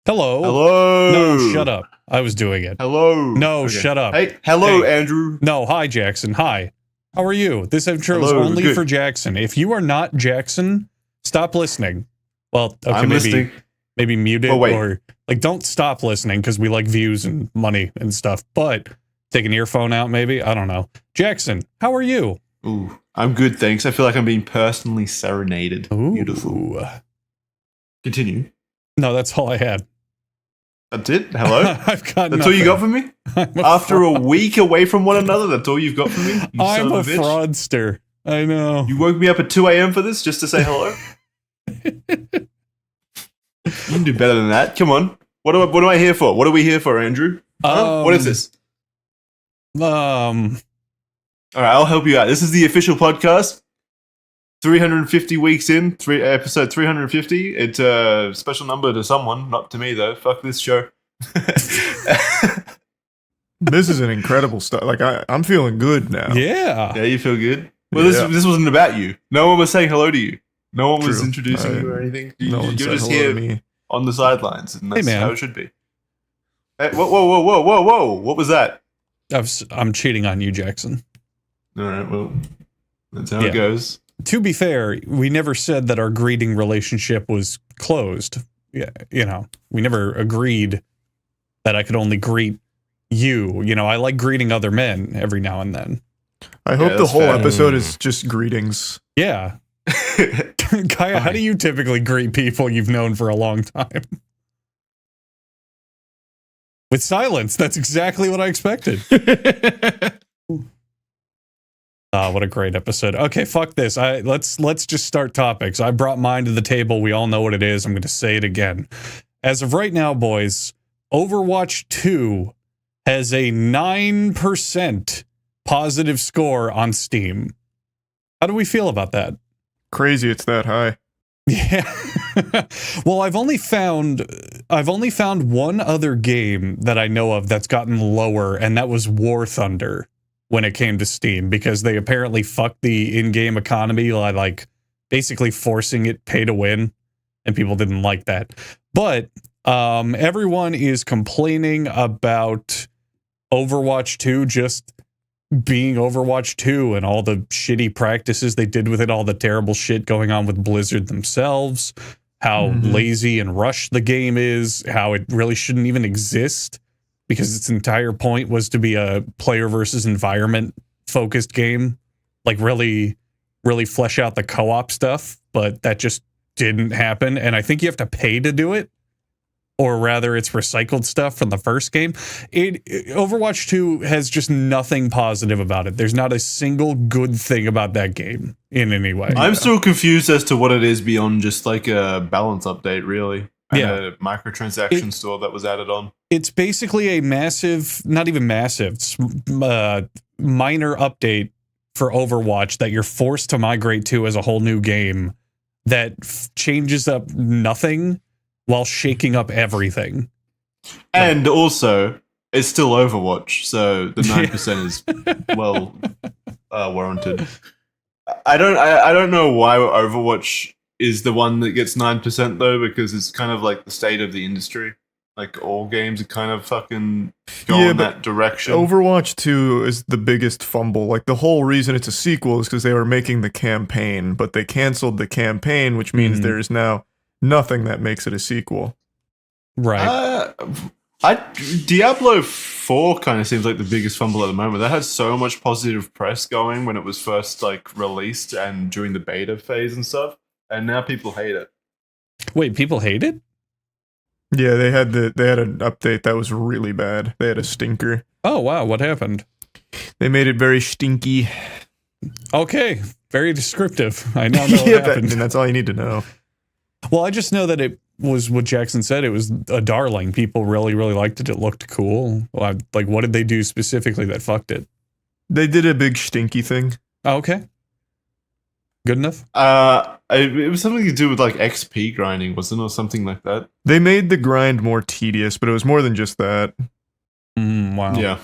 Hello. Hello. No, shut up. I was doing it. Hello. No, shut up. Hey, hello, Hey. Andrew. No, hi, Jackson. Hi. How are you? This intro is Hello, only good. for Jackson. If you are not Jackson, stop listening. Well, okay, I'm listening. maybe mute it Oh, wait. or like don't stop listening because we like views and money and stuff. But take an earphone out, maybe. I don't know. Jackson, how are you? Ooh, I'm good, thanks. I feel like I'm being personally serenaded. Ooh. Beautiful. Continue. No, that's all I had. That's it? Hello? I've got That's all you got for me? I'm a After a fraud. week away from one another, that's all you've got for me? You I'm son a of a bitch. fraudster. I know. You woke me up at 2 a.m. for this just to say hello? You can do better than that. Come on. What am I here for? What are we here for, Andrew? Huh? What is this? All right, I'll help you out. This is the official podcast. 350 weeks in, episode 350. It's a special number to someone, not to me though. Fuck this show. This is an incredible stuff. Like I'm feeling good now. Yeah. Yeah, you feel good? Well, Yeah. this wasn't about you. No one was saying hello to you. No one was True. introducing you or anything. No one You're said just hello here to me. on the sidelines, and that's man. how it should be. Hey, whoa! What was that? I'm cheating on you, Jackson. All right, well, that's how Yeah. it goes. To be fair, we never said that our greeting relationship was closed. Yeah, we never agreed that I could only greet you. I like greeting other men every now and then. I hope the that's whole fair. episode is just greetings. Yeah. Kaya, how do you typically greet people you've known for a long time? With silence. That's exactly what I expected. What a great episode. Okay, fuck this. Let's just start topics. I brought mine to the table. We all know what it is. I'm going to say it again. As of right now, boys, Overwatch 2 has a 9% positive score on Steam. How do we feel about that? Crazy it's that high. Yeah. Well, I've only found one other game that I know of that's gotten lower, and that was War Thunder when it came to Steam, because they apparently fucked the in-game economy by like basically forcing it pay to win, and people didn't like that. But everyone is complaining about Overwatch 2 just being Overwatch 2 and all the shitty practices they did with it, all the terrible shit going on with Blizzard themselves, how lazy and rushed the game is, how it really shouldn't even exist because its entire point was to be a player versus environment focused game, like really flesh out the co-op stuff, but that just didn't happen. And I think you have to pay to do it. Or rather, it's recycled stuff from the first game. Overwatch 2 has just nothing positive about it. There's not a single good thing about that game in any way. I'm still confused as to what it is beyond just like a balance update, really. And a microtransaction store that was added on. It's basically a massive, not even massive, minor update for Overwatch that you're forced to migrate to as a whole new game that changes up nothing while shaking up everything. And also, it's still Overwatch, so the 9% is well warranted. I don't know why Overwatch is the one that gets 9% though, because it's kind of like the state of the industry. Like all games are kind of fucking going in that direction. Overwatch 2 is the biggest fumble. Like the whole reason it's a sequel is because they were making the campaign, but they canceled the campaign, which means there is now nothing that makes it a sequel. Right. Diablo 4 kind of seems like the biggest fumble at the moment. That had so much positive press going when it was first like released and during the beta phase and stuff, and now people hate it. Wait, people hate it? Yeah, they had an update that was really bad. They had a stinker. Oh, wow. What happened? They made it very stinky. Okay. Very descriptive. I now know what happened. That's all you need to know. Well, I just know that it was what Jackson said. It was a darling. People really liked it. It looked cool. Like, what did they do specifically that fucked it? They did a big stinky thing. Oh, okay. Good enough? It was something to do with like XP grinding, wasn't it, or something like that? They made the grind more tedious, but it was more than just that. Wow. Yeah.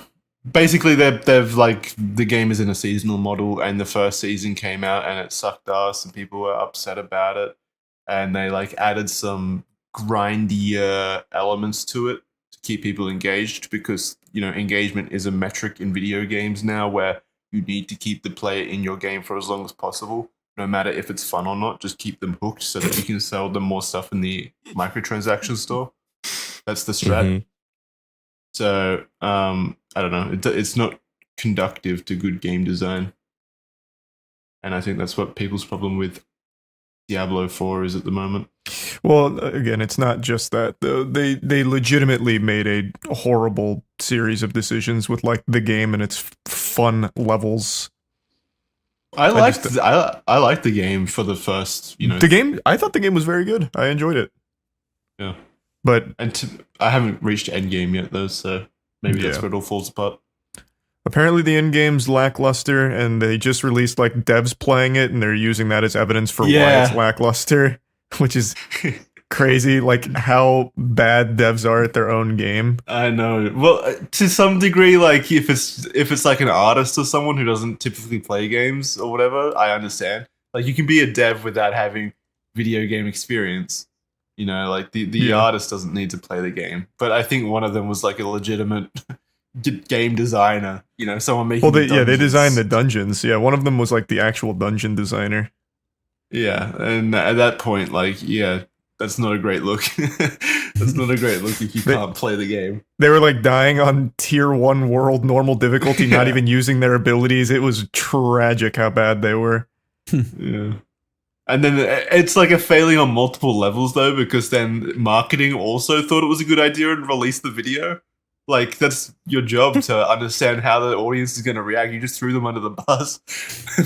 Basically, they've like the game is in a seasonal model, and the first season came out and it sucked ass, and people were upset about it. And they like added some grindier elements to it to keep people engaged, because engagement is a metric in video games now where you need to keep the player in your game for as long as possible, no matter if it's fun or not. Just keep them hooked so that you can sell them more stuff in the microtransaction store. That's the strat. Mhm. So I don't know. It's not conducive to good game design, and I think that's what people's problem with Diablo 4 is at the moment. Well, again, it's not just that. They legitimately made a horrible series of decisions with like the game and its fun levels. I liked the game for the first, The game, I thought the game was very good. I enjoyed it. Yeah. But I haven't reached endgame yet though, so maybe that's where it all falls apart. Apparently the endgame's lackluster, and they just released like devs playing it, and they're using that as evidence for why it's lackluster, which is crazy, like how bad devs are at their own game. I know. Well, to some degree, like if it's like an artist or someone who doesn't typically play games or whatever, I understand. Like you can be a dev without having video game experience. Like the artist doesn't need to play the game. But I think one of them was like a legitimate game designer. Someone making. Well, they designed the dungeons. Yeah, one of them was like the actual dungeon designer. Yeah, and at that point, like, that's not a great look. That's not a great look if you can't play the game. They were like dying on tier 1 world normal difficulty, not even using their abilities. It was tragic how bad they were. Yeah. And then it's like a failing on multiple levels though, because then marketing also thought it was a good idea and released the video. Like that's your job to understand how the audience is going to react. You just threw them under the bus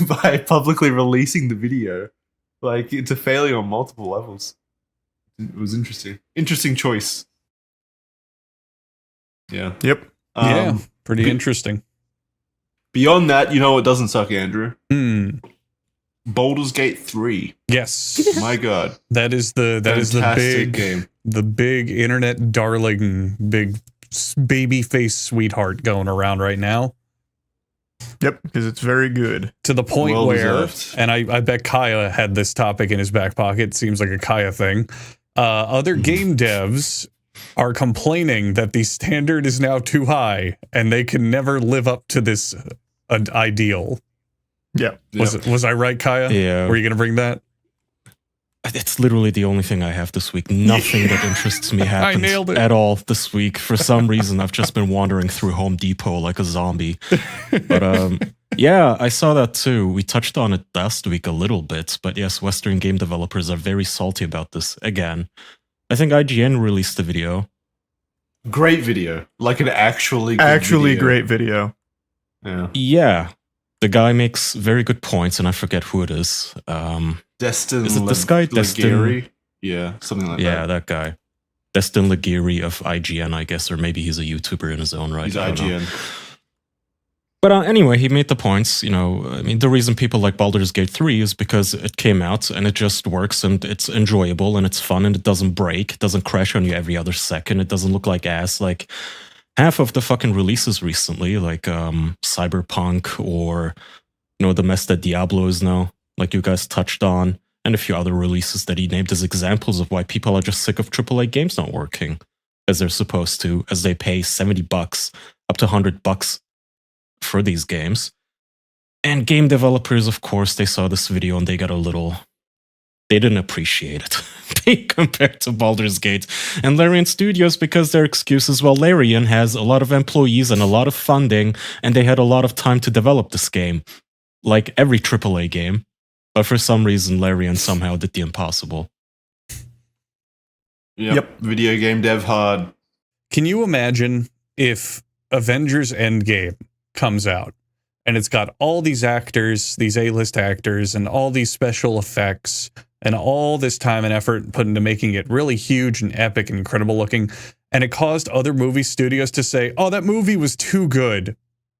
by publicly releasing the video. Like it's a failure on multiple levels. It was interesting. Interesting choice. Yeah. Yep. Pretty interesting. Beyond that, what doesn't suck, Andrew? Baldur's Gate 3. Yes. My God. That is the big game. The big internet darling, big baby face sweetheart going around right now. Yep, because it's very good. To the point Well where, deserved. and I bet Kaya had this topic in his back pocket. Seems like a Kaya thing. Other game devs are complaining that the standard is now too high and they can never live up to this ideal. Yeah. Was I right, Kaya? Yeah. Were you going to bring that? It's literally the only thing I have this week. Nothing that interests me happened nailed it. at all this week. For some reason, I've just been wandering through Home Depot like a zombie. But yeah, I saw that too. We touched on it last week a little bit. But yes, Western game developers are very salty about this again. I think IGN released the video. Great video. Like an actually great video. Yeah. Yeah. The guy makes very good points, and I forget who it is. Destin Is it this guy? Destin? Legary? Yeah, something like that. Yeah, that guy. Destin Legary of IGN, I guess, or maybe he's a YouTuber in his own right. He's I don't know. IGN. But anyway, he made the points. The reason people like Baldur's Gate 3 is because it came out and it just works and it's enjoyable and it's fun and it doesn't break. It doesn't crash on you every other second. It doesn't look like ass. Like half of the fucking releases recently, like Cyberpunk or, the mess that Diablo is now, like you guys touched on, and a few other releases that he named as examples of why people are just sick of AAA games not working as they're supposed to, as they pay $70 up to $100 for these games. And game developers, of course, they saw this video and they didn't appreciate it compared to Baldur's Gate and Larian Studios, because their excuse is, well, Larian has a lot of employees and a lot of funding and they had a lot of time to develop this game, like every AAA game. But for some reason, Larian somehow did the impossible. Yep. Video game dev hard. Can you imagine if Avengers Endgame comes out and it's got all these actors, these A-list actors, and all these special effects, and all this time and effort put into making it really huge and epic and incredible looking, and it caused other movie studios to say, oh, that movie was too good.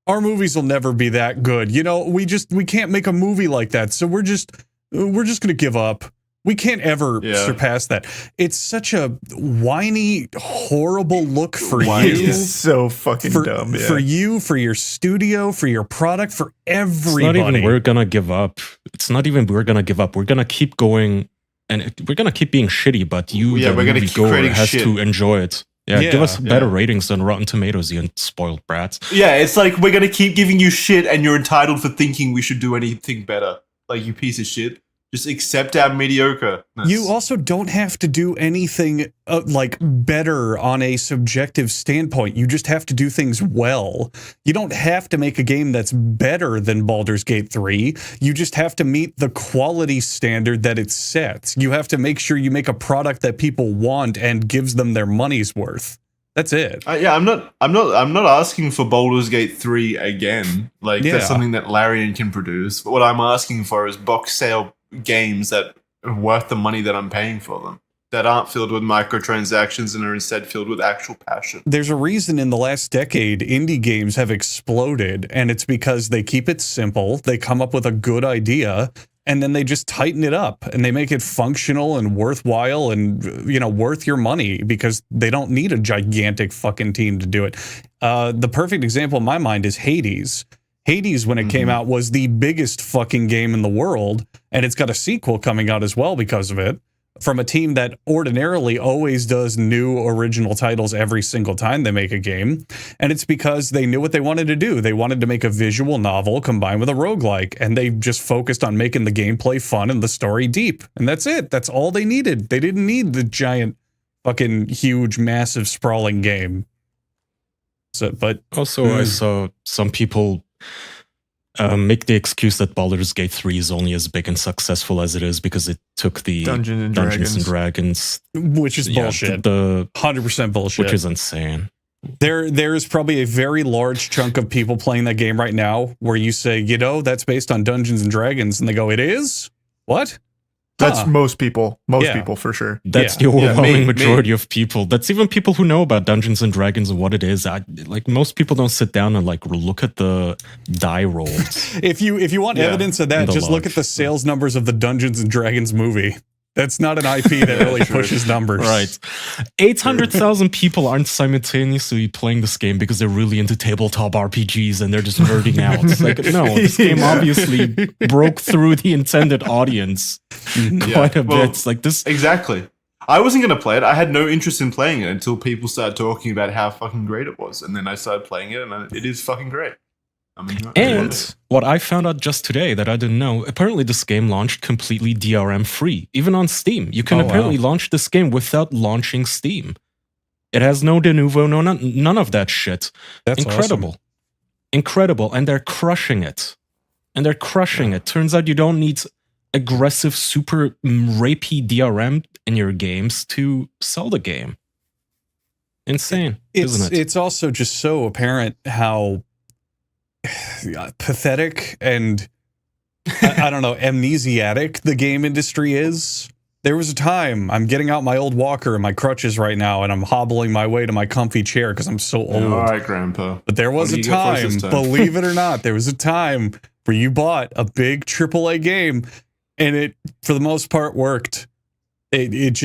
Our movies will never be that good. We can't make a movie like that. So we're just going to give up. We can't ever surpass that. It's such a whiny, horrible look for you. It's so fucking dumb. Yeah. For you, for your studio, for your product, for everybody. It's not even we're going to give up. It's not even we're going to give up. We're going to keep going and we're gonna keep being shitty, but we're gonna keep moviegoer has shit. to enjoy it. Yeah, give us better ratings than Rotten Tomatoes, you spoiled brats. Yeah, it's like we're gonna keep giving you shit, and you're entitled for thinking we should do anything better. Like, you piece of shit. Just accept our mediocre. You also don't have to do anything like better on a subjective standpoint. You just have to do things well. You don't have to make a game that's better than Baldur's Gate 3. You just have to meet the quality standard that it sets. You have to make sure you make a product that people want and gives them their money's worth. That's it. I'm not asking for Baldur's Gate 3 again. Like, that's something that Larian can produce. But what I'm asking for is box sale games that are worth the money that I'm paying for them, that aren't filled with microtransactions and are instead filled with actual passion. There's a reason in the last decade indie games have exploded, and it's because they keep it simple, they come up with a good idea, and then they just tighten it up and they make it functional and worthwhile and, you know, worth your money, because they don't need a gigantic fucking team to do it. The perfect example in my mind is Hades. Hades, when it came out, was the biggest fucking game in the world, and it's got a sequel coming out as well because of it, from a team that ordinarily always does new original titles every single time they make a game. And it's because they knew what they wanted to do. They wanted to make a visual novel combined with a roguelike, and they just focused on making the gameplay fun and the story deep. And that's it. That's all they needed. They didn't need the giant, fucking huge, massive, sprawling game. So, but also, I saw some people make the excuse that Baldur's Gate 3 is only as big and successful as it is because it took the Dungeons and Dragons, which is bullshit. The 100% bullshit, which is insane. There's probably a very large chunk of people playing that game right now where you say, you know, that's based on Dungeons and Dragons, and they go, it is? What? That's most people. Most people, for sure. That's the overwhelming majority of people. That's even people who know about Dungeons and Dragons and what it is. Like, most people don't sit down and like look at the die rolls. If you want evidence of that, just look at the sales numbers of the Dungeons and Dragons movie. That's not an IP that really pushes numbers. Right. 800,000 people aren't simultaneously playing this game because they're really into tabletop RPGs and they're just nerding out. It's like, no, this game obviously broke through the intended audience quite a bit. It's like this. Exactly. I wasn't going to play it. I had no interest in playing it until people started talking about how fucking great it was. And then I started playing it, and it is fucking great. And what I found out just today that I didn't know, apparently this game launched completely DRM free, even on Steam. You can apparently launch this game without launching Steam. It has no de novo, none of that shit. That's incredible. Awesome. Incredible. And they're crushing it. Turns out you don't need aggressive, super rapey DRM in your games to sell the game. Insane, isn't it? It's also just so apparent how pathetic and I don't know, amnesiatic the game industry is. There was a time, I'm getting out my old walker and my crutches right now, and I'm hobbling my way to my comfy chair because I'm so old. All right, Grandpa. But there was a time, believe it or not, there was a time where you bought a big AAA game and it, for the most part, worked. It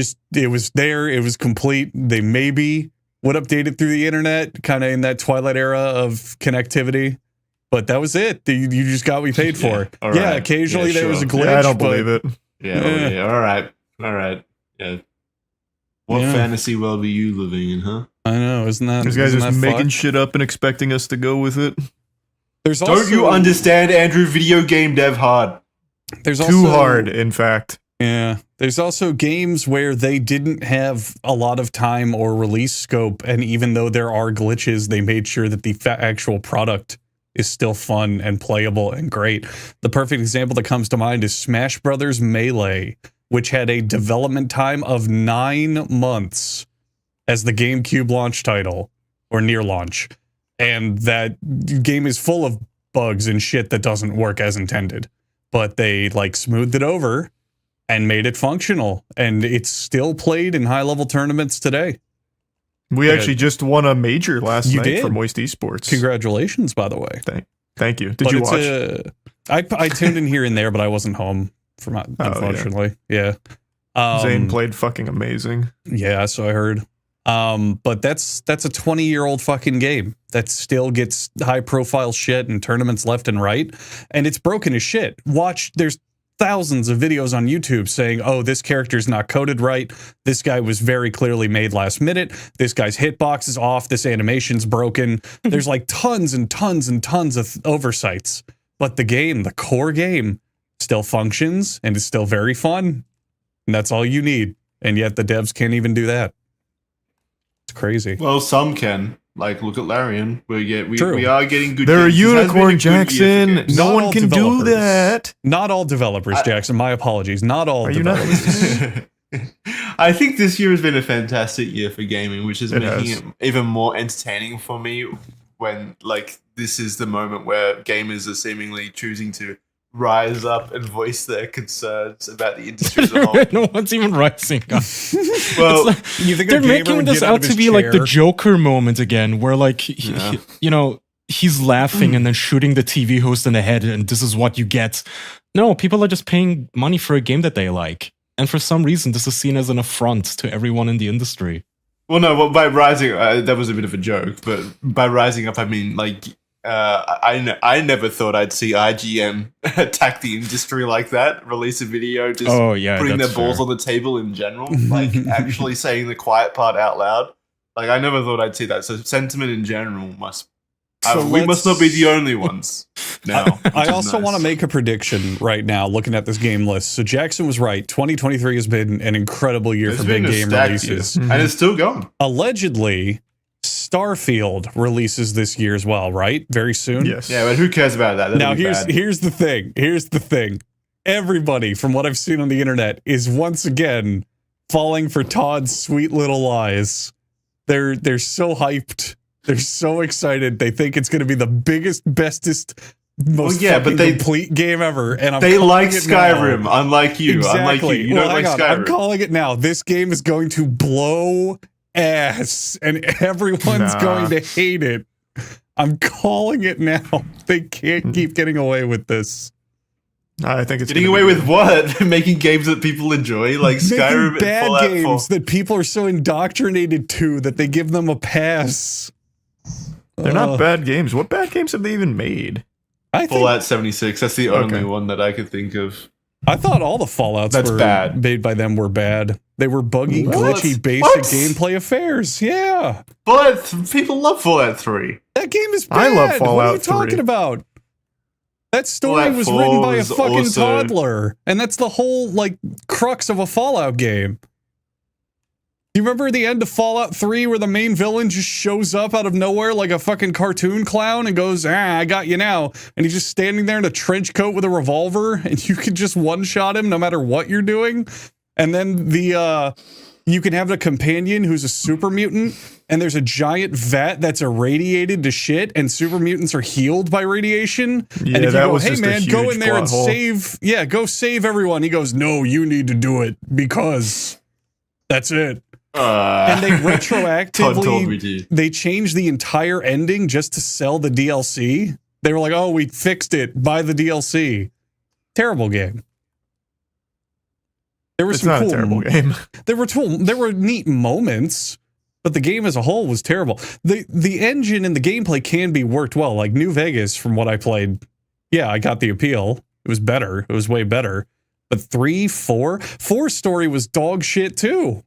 was there, it was complete. They maybe would update it through the internet, kind of in that twilight era of connectivity. But that was it. You just got what you paid for. Right. Occasionally there was a glitch. I don't believe it. Yeah. All right. Yeah. What fantasy world were you living in, huh? I know, isn't that? These guys just making shit up and expecting us to go with it. Don't you understand, Andrew? Video game dev hard. There's too hard, in fact. Yeah. There's also games where they didn't have a lot of time or release scope, and even though there are glitches, they made sure that the actual product is still fun and playable and great. The perfect example that comes to mind is Smash Brothers Melee, which had a development time of 9 months as the GameCube launch title, or near launch. And that game is full of bugs and shit that doesn't work as intended. But they like smoothed it over and made it functional, and it's still played in high-level tournaments today. We actually just won a major last night for Moist Esports. Congratulations, by the way. Thank you. Did you watch? I tuned in here and there, but I wasn't home for my, unfortunately. Yeah. Zane played fucking amazing. Yeah, so I heard. But that's a 20-year-old fucking game that still gets high-profile shit in tournaments left and right, and it's broken as shit. There's thousands of videos on YouTube saying, oh, this character's not coded right. This guy was very clearly made last minute. This guy's hitbox is off. This animation's broken. There's like tons and tons and tons of oversights. But the game, the core game, still functions and is still very fun. And that's all you need. And yet the devs can't even do that. It's crazy. Well, some can. Like, look at Larian. We are getting good. They're a games. It has been unicorn, a good year for Jackson. games. No Not one all can do developers. that. Not all developers, Jackson. My apologies. Not all Are you not? developers. I think this year has been a fantastic year for gaming, which is It making has. it even more entertaining for me when, like, this is the moment where gamers are seemingly choosing to rise up and voice their concerns about the industry as a whole. No one's even rising up. Well, It's like- You think they're a gamer making would this get out out of to his be like the chair? Joker moment again, where like Yeah. he's laughing and then shooting the TV host in the head, and this is what you get. No, people are just paying money for a game that they like, and for some reason, this is seen as an affront to everyone in the industry. well, no, well, by rising, that was a bit of a joke, but by rising up, I mean, like, I never thought I'd see IGN attack the industry like that, release a video just Oh yeah, putting their that's balls fair. on the table in general, like actually saying the quiet part out loud. Like, I never thought I'd see that. So sentiment in general must. So we must not be let's- the only ones now. I which is also nice. want to make a prediction right now, looking at this game list. So Jackson was right. 2023 has been an incredible year It's for been big a game stacked year, releases. and it's still going. Allegedly, Starfield releases this year as well, right? Very soon. Yes. Yeah, but who cares about that? That'd Now be bad. here's the thing. Here's the thing. Everybody, from what I've seen on the internet, is once again falling for Todd's sweet little lies. They're so hyped. They're so excited. They think it's going to be the biggest, bestest, most yeah, but fucking complete game ever. And I'm They calling like it now. Skyrim, unlike you. Unlike you. You Well, don't like hang on. Skyrim. I'm calling it now. This game is going to blow ass, and everyone's Nah. going to hate it. I'm calling it now. They Hmm. can't keep getting away with this. I think it's Getting gonna away be with what? Making games that people enjoy, like Skyrim Making and bad Fallout 4. games that people are so indoctrinated to that they give them a pass. They're not bad games. What bad games have they even made? I think Fallout 76. That's the only Okay. one that I could think of. I thought all the Fallouts That's were bad. made by them were bad. They were buggy, What? glitchy, basic What? gameplay affairs. Yeah. People love Fallout 3. That game is bad. I love What are you Fallout talking 3. about? That story Fallout was 4 written by a was fucking also- toddler. And that's the whole, like, crux of a Fallout game. Do you remember the end of Fallout 3 where the main villain just shows up out of nowhere like a fucking cartoon clown and goes, I got you now. And he's just standing there in a trench coat with a revolver and you can just one-shot him no matter what you're doing. And then you can have a companion who's a super mutant and there's a giant vat that's irradiated to shit and super mutants are healed by radiation. Yeah, and if you that go, was hey just a man, go huge in there and plot hole. go save everyone. He goes, no, you need to do it because that's it. And they Todd told me retroactively, to. they changed the entire ending just to sell the DLC. They were like, oh, we fixed it. Buy the DLC. Terrible game. There were It's some not cool, a terrible game. There were neat moments, but the game as a whole was terrible. The engine and the gameplay can be worked well. Like New Vegas, from what I played, yeah, I got the appeal. It was better. It was way better. But 3, 4 story was dog shit too.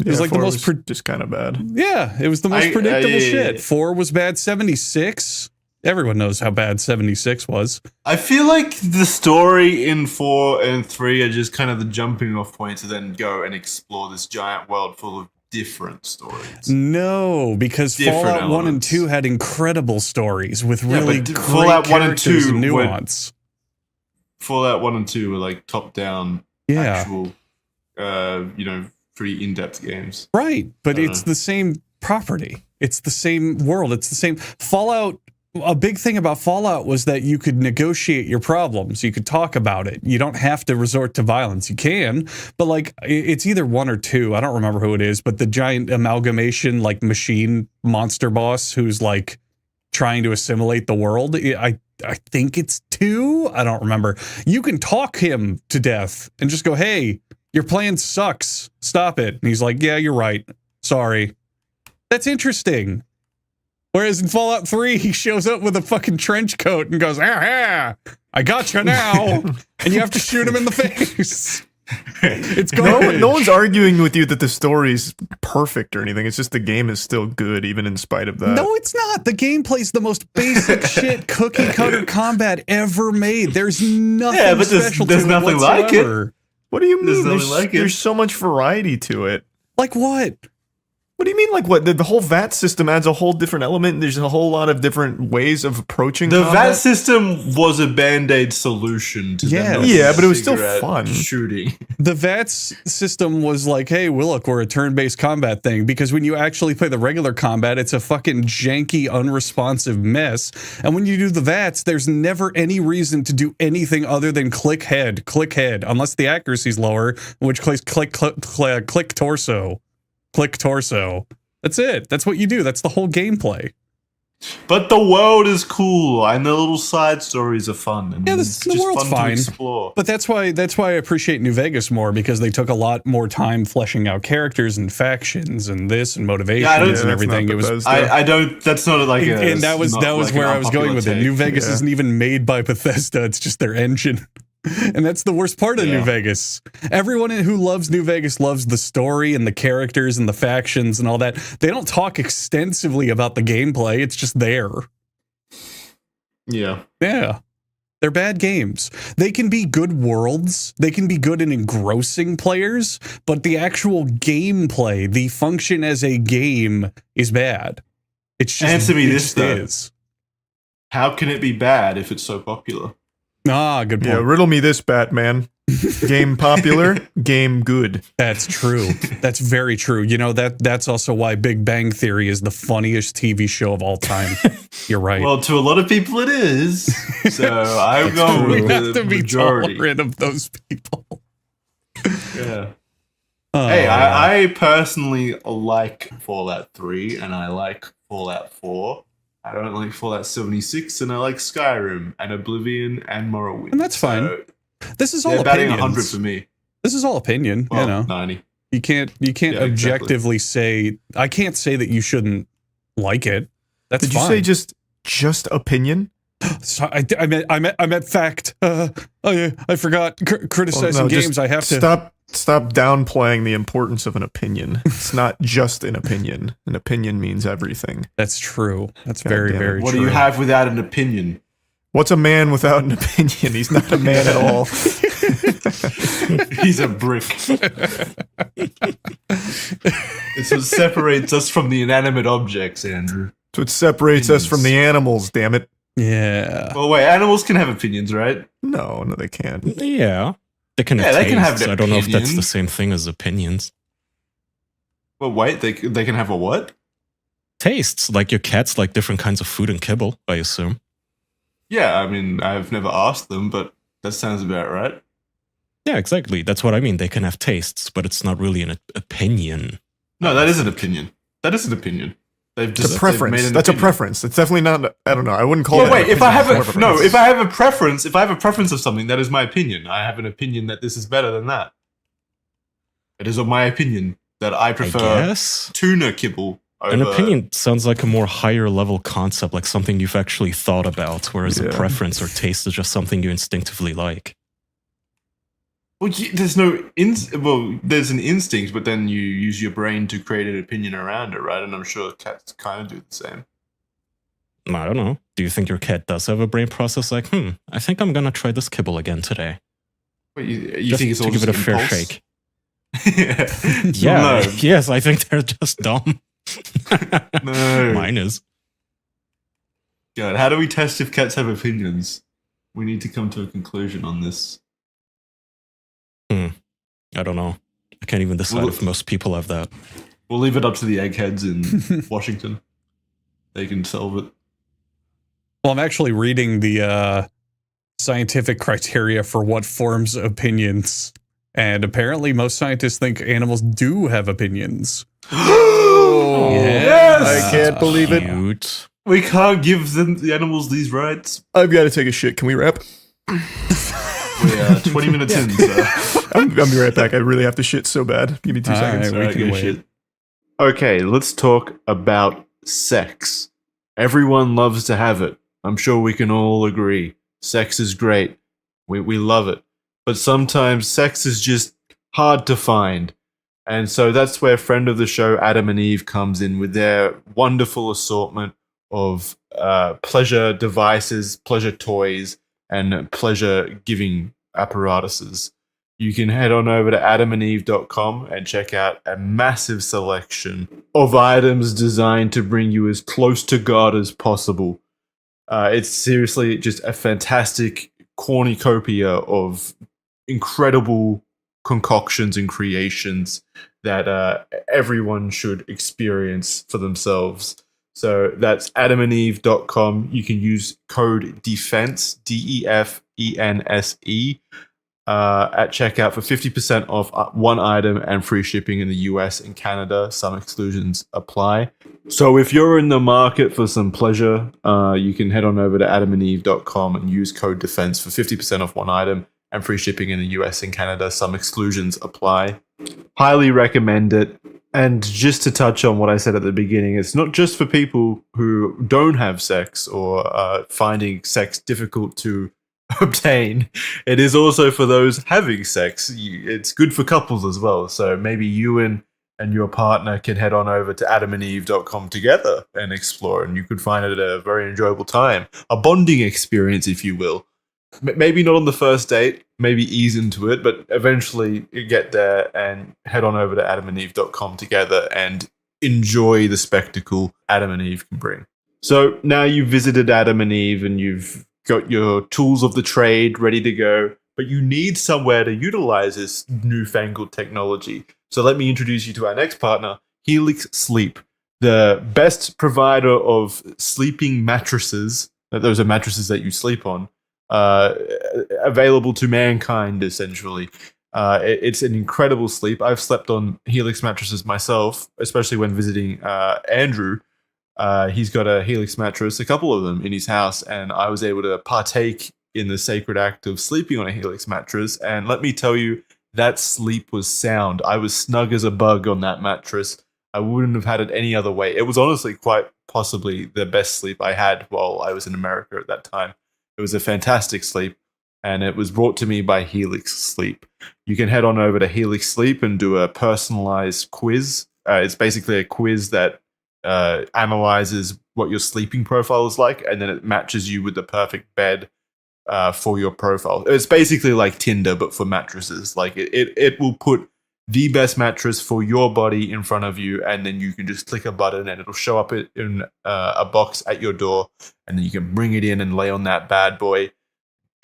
It was like the 4 most was just kind of bad. Yeah, it was the most predictable I- shit. 4 was bad. 76. Everyone knows how bad 76 was. I feel like the story in 4 and 3 are just kind of the jumping off point to then go and explore this giant world full of different stories. No, because Different Fallout 1 and elements. 2 had incredible stories with Yeah, really but great Fallout 1 and characters 2 and were- nuance. Fallout 1 and 2 were like top-down, Yeah, actual, pretty in-depth games. right. But I it's the same property. It's the same world. It's the same. Fallout, a big thing about Fallout was that you could negotiate your problems. You could talk about it. You don't have to resort to violence. You can, but like it's either 1 or 2. I don't remember who it is, but the giant amalgamation, like machine monster boss who's like trying to assimilate the world. I think it's 2. I don't remember. You can talk him to death and just go, hey, your plan sucks. Stop it. And he's like, yeah, you're right. Sorry. That's interesting. Whereas in Fallout 3, he shows up with a fucking trench coat and goes, ah, I got you now. And you have to shoot him in the face. It's garbage. No one's arguing with you that the story's perfect or anything. It's just the game is still good, even in spite of that. No, it's not. The gameplay's the most basic shit cookie cutter combat ever made. There's nothing special there's to nothing it like whatsoever. it. What do you mean? There's There's so much variety to it. Like what? What do you mean, like what? The whole VAT system adds a whole different element. There's a whole lot of different ways of approaching The combat. VAT system was a band-aid solution to them. Yeah, but it was still cigarette fun. Shooting. The VATS system was like, hey, well, look, we're a turn-based combat thing, because when you actually play the regular combat, it's a fucking janky, unresponsive mess. And when you do the VATS, there's never any reason to do anything other than click head, unless the accuracy's lower, in which case click torso. Click torso. That's it. That's what you do. That's the whole gameplay. But the world is cool, and the little side stories are fun. And Yeah, it's the just world's fun fine. to explore. But that's why I appreciate New Vegas more, because they took a lot more time fleshing out characters and factions and this and motivations and everything. It was I don't. That's not like a. and that was like where an I was going with it. unpopular New take. Vegas isn't even made by Bethesda. It's just their engine. And that's the worst part of New Vegas. Everyone who loves New Vegas loves the story and the characters and the factions and all that. They don't talk extensively about the gameplay. It's just there. Yeah. Yeah. They're bad games. They can be good worlds. They can be good and engrossing players, but the actual gameplay, the function as a game, is bad. It's just Answer me this, just though. is. How can it be bad if it's so popular? Ah, good point. Yeah, riddle me this, Batman. Game popular, game good. That's true. That's very true. You know, that's also why Big Bang Theory is the funniest TV show of all time. You're right. Well, to a lot of people it is. So I'm going we with have the to be majority. tolerant of those people. Yeah. Hey, I personally like Fallout 3 and I like Fallout 4. I don't like Fallout 76 and I like Skyrim and Oblivion and Morrowind. And that's fine. So this is all they're batting opinions. 100 for me. This is all opinion, Well, you know. 90. You can't Yeah, objectively say, I can't say that you shouldn't like it. That's Did you fine. say just opinion? So I meant fact. Oh yeah, I forgot. Criticizing just games, I have to Stop downplaying the importance of an opinion. It's not just an opinion. An opinion means everything. That's true. That's God very, damn it. very What true. do you have without an opinion? What's a man without an opinion? He's not a man at all. He's a brick. It's what separates us from the inanimate objects, Andrew. It's what separates us from the animals, damn it. Yeah. Well, wait, animals can have opinions, right? No, they can't. Yeah. They can have Yeah, they can have tastes. an I don't know if that's opinion. the same thing as opinions. Well, wait, they can have a what? Tastes, like your cats like different kinds of food and kibble, I assume. Yeah, I mean, I've never asked them, but that sounds about right. Yeah, exactly. That's what I mean. They can have tastes, but it's not really an opinion. No, that is an opinion. That is an opinion. They've just It's a preference. they've made an That's a opinion. preference. It's definitely not. I don't know. I wouldn't call Well, it. wait. an If I have opinion, it's more a of no, if I have a preference of something, that is my opinion. I have an opinion that this is better than that. It is my opinion that I I prefer guess. tuna kibble over. An opinion sounds like a more higher level concept, like something you've actually thought about, whereas a Yeah. preference or taste is just something you instinctively like. Well, there's no there's an instinct, but then you use your brain to create an opinion around it, right? And I'm sure cats kind of do the same. I don't know. Do you think your cat does have a brain process like, I think I'm gonna try this kibble again today? Wait, you Just think it's all to give it a just fair impulse? shake. Yeah. Yeah. No. Yes, I think they're just dumb. No. Mine is. God, how do we test if cats have opinions? We need to come to a conclusion on this. I don't know. I can't even decide Well, if most people have that. We'll leave it up to the eggheads in Washington. They can solve it. Well, I'm actually reading the scientific criteria for what forms opinions. And apparently most scientists think animals do have opinions. Yes! I can't believe it. Cute. We can't give the animals these rights. I've got to take a shit. Can we wrap? We are 20 minutes in, so. I'll be right back. I really have to shit so bad. Give me 2 All seconds. right, we can wait. Okay, let's talk about sex. Everyone loves to have it. I'm sure we can all agree. Sex is great. We love it. But sometimes sex is just hard to find. And so that's where friend of the show, Adam and Eve, comes in with their wonderful assortment of pleasure devices, pleasure toys, and pleasure giving apparatuses. You can head on over to adamandeve.com and check out a massive selection of items designed to bring you as close to God as possible. It's seriously just a fantastic cornucopia of incredible concoctions and creations that everyone should experience for themselves. So that's adamandeve.com. You can use code DEFENSE, DEFENSE, at checkout for 50% off one item and free shipping in the US and Canada. Some exclusions apply. So if you're in the market for some pleasure, you can head on over to adamandeve.com and use code DEFENSE for 50% off one item and free shipping in the US and Canada. Some exclusions apply. Highly recommend it. And just to touch on what I said at the beginning, it's not just for people who don't have sex or finding sex difficult to obtain. It is also for those having sex. It's good for couples as well. So maybe you and your partner can head on over to adamandeve.com together and explore, and you could find it a very enjoyable time. A bonding experience, if you will. Maybe not on the first date, maybe ease into it, but eventually you get there and head on over to adamandeve.com together and enjoy the spectacle Adam and Eve can bring. So now you've visited Adam and Eve and you've got your tools of the trade ready to go, but you need somewhere to utilize this newfangled technology. So let me introduce you to our next partner, Helix Sleep, the best provider of sleeping mattresses. Those are mattresses that you sleep on. Available to mankind, essentially. It's an incredible sleep. I've slept on Helix mattresses myself, especially when visiting Andrew. He's got a Helix mattress, a couple of them in his house, and I was able to partake in the sacred act of sleeping on a Helix mattress. And let me tell you, that sleep was sound. I was snug as a bug on that mattress. I wouldn't have had it any other way. It was honestly quite possibly the best sleep I had while I was in America at that time. It was a fantastic sleep, and it was brought to me by Helix Sleep. You can head on over to Helix Sleep and do a personalized quiz. It's basically a quiz that analyzes what your sleeping profile is like, and then it matches you with the perfect bed for your profile. It's basically like Tinder, but for mattresses. Like it will put the best mattress for your body in front of you, and then you can just click a button and it'll show up in a box at your door, and then you can bring it in and lay on that bad boy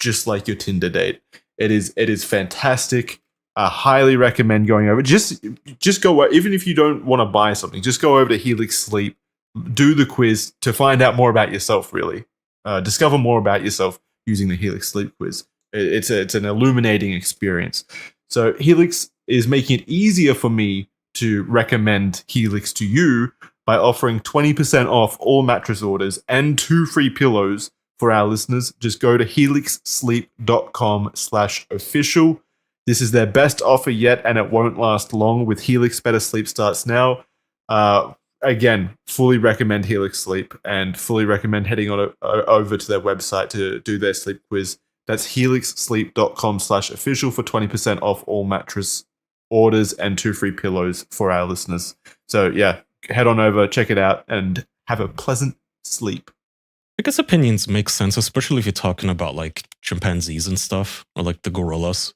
just like your Tinder date. It is fantastic. I highly recommend going over. Just go, even if you don't want to buy something, just go over to Helix Sleep, do the quiz to find out more about yourself, really. Discover more about yourself using the Helix Sleep quiz. It's an illuminating experience. So Helix is making it easier for me to recommend Helix to you by offering 20% off all mattress orders and 2 free pillows for our listeners. Just go to helixsleep.com/official. This is their best offer yet, and it won't last long. With Helix, better sleep starts now. Again, fully recommend Helix Sleep and fully recommend heading on over to their website to do their sleep quiz. That's helixsleep.com/official for 20% off all mattress orders and 2 free pillows for our listeners. So yeah, head on over, check it out, and have a pleasant sleep. I guess opinions make sense, especially if you're talking about like chimpanzees and stuff, or like the gorillas.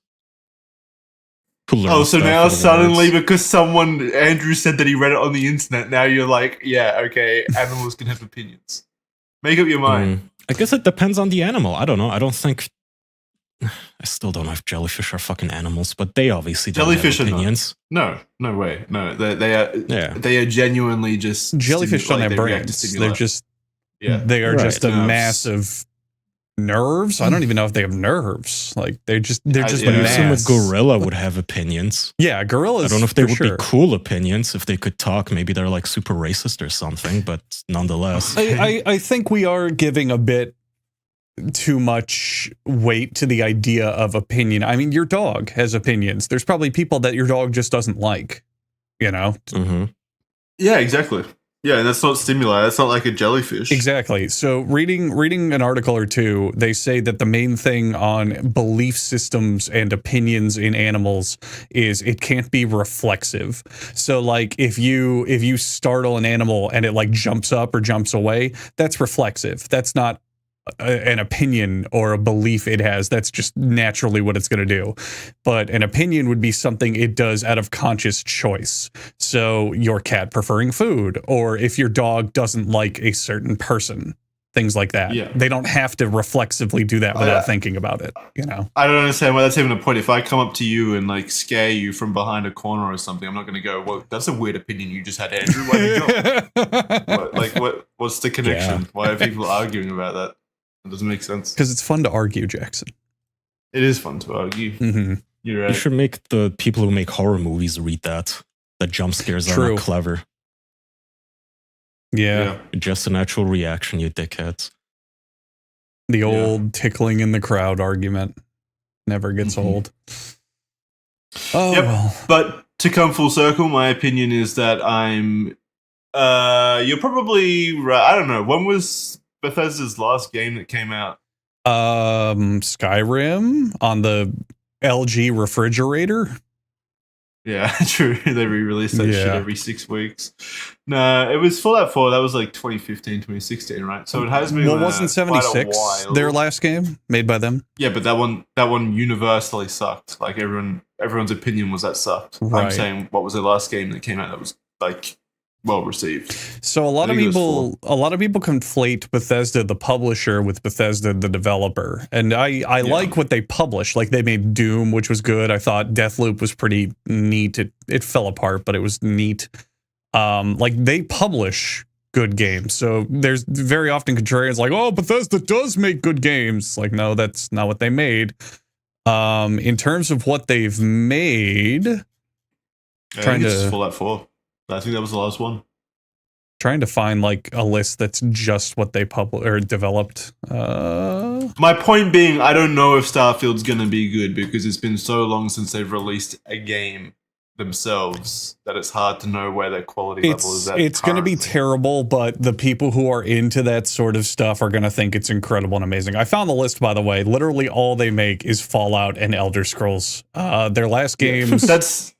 Oh, so now suddenly, because Andrew said that he read it on the internet, now you're like, yeah, okay, animals can have opinions. Make up your mind. I guess it depends on the animal. I don't know. I still don't know if jellyfish are fucking animals, but they obviously don't have opinions. No way. No, they are genuinely just jellyfish don't have brains. They're just they are just a massive nerves. I don't even know if they have nerves. Like they're just mass. I assume a gorilla would have opinions. Yeah, gorillas. I don't know if they would be cool opinions if they could talk. Maybe they're like super racist or something, but nonetheless. I think we are giving a bit too much weight to the idea of opinion. I mean, your dog has opinions. There's probably people that your dog just doesn't like, you know? Mm-hmm. Yeah, exactly. Yeah, and that's not stimuli. That's not like a jellyfish. Exactly. So reading an article or two, they say that the main thing on belief systems and opinions in animals is it can't be reflexive. So like if you startle an animal and it like jumps up or jumps away, that's reflexive. That's not an opinion or a belief it has. That's just naturally what it's going to do. But an opinion would be something it does out of conscious choice. So your cat preferring food, or if your dog doesn't like a certain person, things like that. Yeah. They don't have to reflexively do that without thinking about it, you know? I don't understand why that's even a point. If I come up to you and like scare you from behind a corner or something, I'm not going to go, well, that's a weird opinion you just had, Andrew. Why did you go? What's the connection? Yeah. Why are people arguing about that? It doesn't make sense. Because it's fun to argue, Jackson. It is fun to argue. Mm-hmm. You're right. You should make the people who make horror movies read that. The jump scares are True. not clever. Yeah. Just a natural reaction, you dickheads. The old tickling in the crowd argument never gets old. Oh, Yep. well. But to come full circle, my opinion is that you're probably right. I don't know. When was Bethesda's last game that came out? Skyrim on the LG refrigerator. Yeah, true. They re-release that shit Yeah. every 6 weeks. No, it was Fallout 4. That was like 2015, 2016, right? So it has been Well, wasn't quite a 76 while. their last game made by them? Yeah, but that one universally sucked. Like everyone's opinion was that sucked. Right. I'm saying what was the last game that came out that was like well received. So a lot I of think it was people conflate Bethesda the publisher with Bethesda the developer. And I like what they published. Like they made Doom, which was good. I thought Deathloop was pretty neat. It fell apart, but it was neat. Like they publish good games. So there's very often contrarians like, oh, Bethesda does make good games. Like, no, that's not what they made. In terms of what they've made, I think it's Fallout 4. I think that was the last one. Trying to find like a list that's just what they developed. My point being, I don't know if Starfield's going to be good because it's been so long since they've released a game themselves that it's hard to know where their quality level is at. It's going to be terrible, but the people who are into that sort of stuff are going to think it's incredible and amazing. I found the list, by the way. Literally all they make is Fallout and Elder Scrolls. Their last games... That's...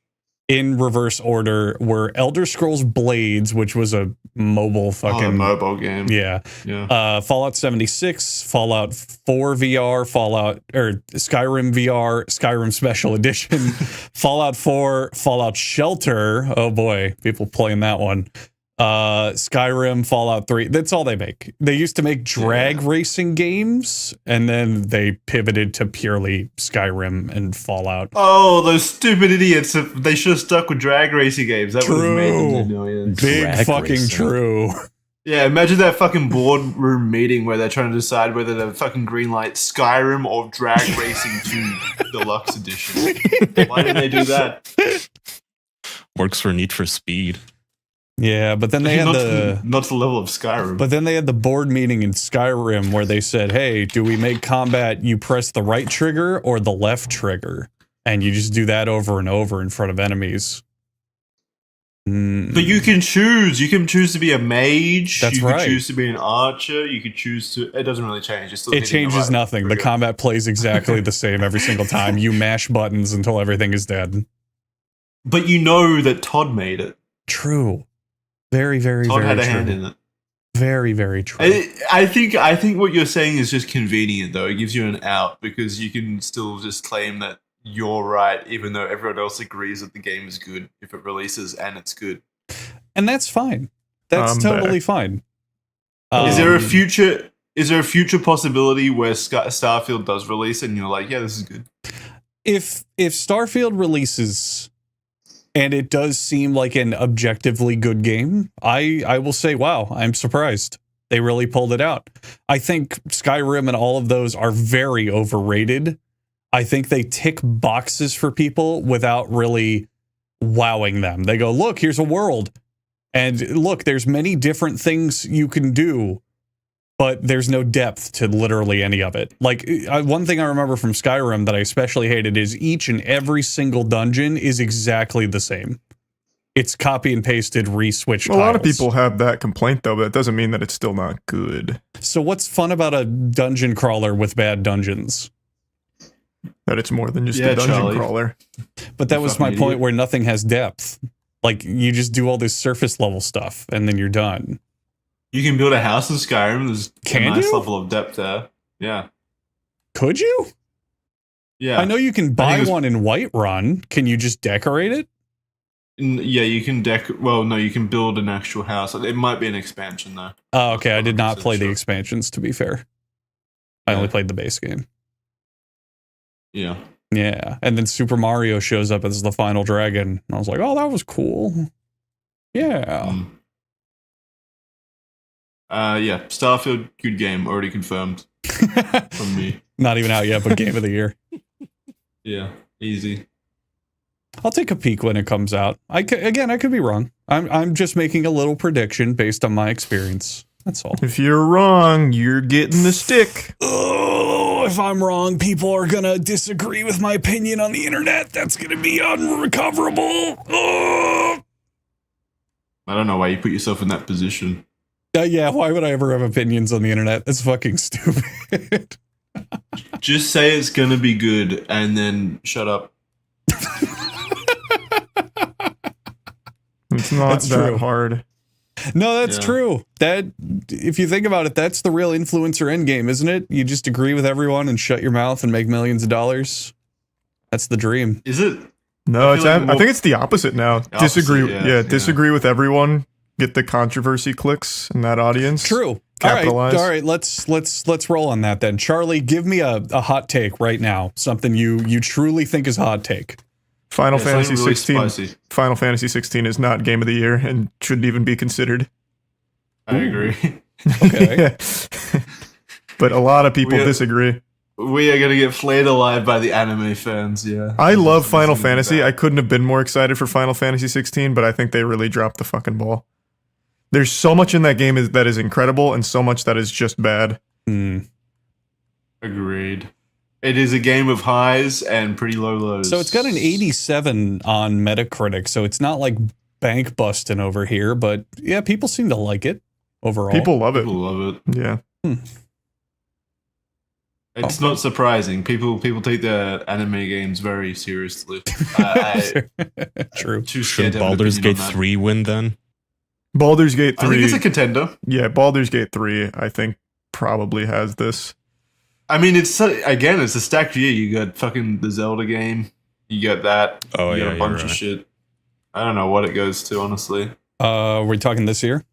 in reverse order were Elder Scrolls Blades, which was a mobile fucking mobile game. Yeah. Fallout 76, Fallout 4 VR, Skyrim VR, Skyrim Special Edition, Fallout 4, Fallout Shelter. Oh boy, people playing that one. Skyrim, Fallout 3. That's all they make. They used to make drag racing games, and then they pivoted to purely Skyrim and Fallout. Oh, those stupid idiots. They should have stuck with drag racing games. That would have made them into millions. Big Drag fucking racing. true. Yeah, imagine that fucking boardroom meeting where they're trying to decide whether to fucking greenlight Skyrim or Drag Racing 2 Deluxe Edition. Why did they do that? Works for Need for Speed. Yeah, but then they had not to the level of Skyrim. But then they had the board meeting in Skyrim where they said, hey, do we make combat you press the right trigger or the left trigger? And you just do that over and over in front of enemies. But you can choose. You can choose to be a mage. That's you right. can choose to be an archer. You could choose to... It doesn't really change. It changes nothing. The combat plays exactly the same every single time. You mash buttons until everything is dead. But you know that Todd made it. True. Very, very, Todd very had a true. hand in it. Very, very true. I think what you're saying is just convenient, though. It gives you an out because you can still just claim that you're right, even though everyone else agrees that the game is good if it releases and it's good. And that's fine. That's totally fine. Is there a future possibility where Starfield does release and you're like, yeah, this is good? If Starfield releases and it does seem like an objectively good game, I will say, wow, I'm surprised. They really pulled it out. I think Skyrim and all of those are very overrated. I think they tick boxes for people without really wowing them. They go, look, here's a world. And look, there's many different things you can do, but there's no depth to literally any of it. Like, one thing I remember from Skyrim that I especially hated is each and every single dungeon is exactly the same. It's copy and pasted, re-switch A lot of people have that complaint, though, but it doesn't mean that it's still not good. So what's fun about a dungeon crawler with bad dungeons? That it's more than just a dungeon crawler. But that was my point, where nothing has depth. Like, you just do all this surface level stuff, and then you're done. You can build a house in Skyrim. There's a nice level of depth there. Yeah. Could you? Yeah. I know you can buy one in Whiterun. Can you just decorate it? Yeah, you can well, no, you can build an actual house. It might be an expansion, though. Oh, okay. I did not play the expansions, to be fair. I only played the base game. Yeah. Yeah. And then Super Mario shows up as the final dragon. And I was like, oh, that was cool. Yeah. Yeah. Starfield, good game. Already confirmed from me. Not even out yet, but game of the year. Yeah. Easy. I'll take a peek when it comes out. I could be wrong. I'm just making a little prediction based on my experience. That's all. If you're wrong, you're getting the stick. Oh, if I'm wrong, people are going to disagree with my opinion on the internet. That's going to be unrecoverable. Oh. I don't know why you put yourself in that position. Yeah, why would I ever have opinions on the internet? That's fucking stupid. Just say it's going to be good and then shut up. It's not that hard. No, that's true. That, if you think about it, that's the real influencer endgame, isn't it? You just agree with everyone and shut your mouth and make millions of dollars. That's the dream. Is it? No, I think it's the opposite now. Disagree. Disagree with everyone. Get the controversy clicks in that audience. True. Capitalize. All right. Let's roll on that then. Charlie, give me a hot take right now. Something you truly think is a hot take. Final Fantasy 16. Final Fantasy 16 is not game of the year and shouldn't even be considered. I agree. Okay. But a lot of people disagree. We are going to get flayed alive by the anime fans, yeah. I love Final Fantasy. I couldn't have been more excited for Final Fantasy 16, but I think they really dropped the fucking ball. There's so much in that game that is incredible and so much that is just bad. Agreed. It is a game of highs and pretty low lows. So it's got an 87 on Metacritic, so it's not like bank busting over here, but yeah, people seem to like it overall. People love it. People love it. Yeah. It's not surprising. People take their anime games very seriously. True. Should Baldur's Gate 3 win then? Baldur's Gate 3. I think it's a contender. Yeah, Baldur's Gate 3, I think, probably has this. I mean, it's a stacked year. You got fucking the Zelda game. You got that. Oh, you got a bunch of shit. I don't know what it goes to, honestly. We're talking this year?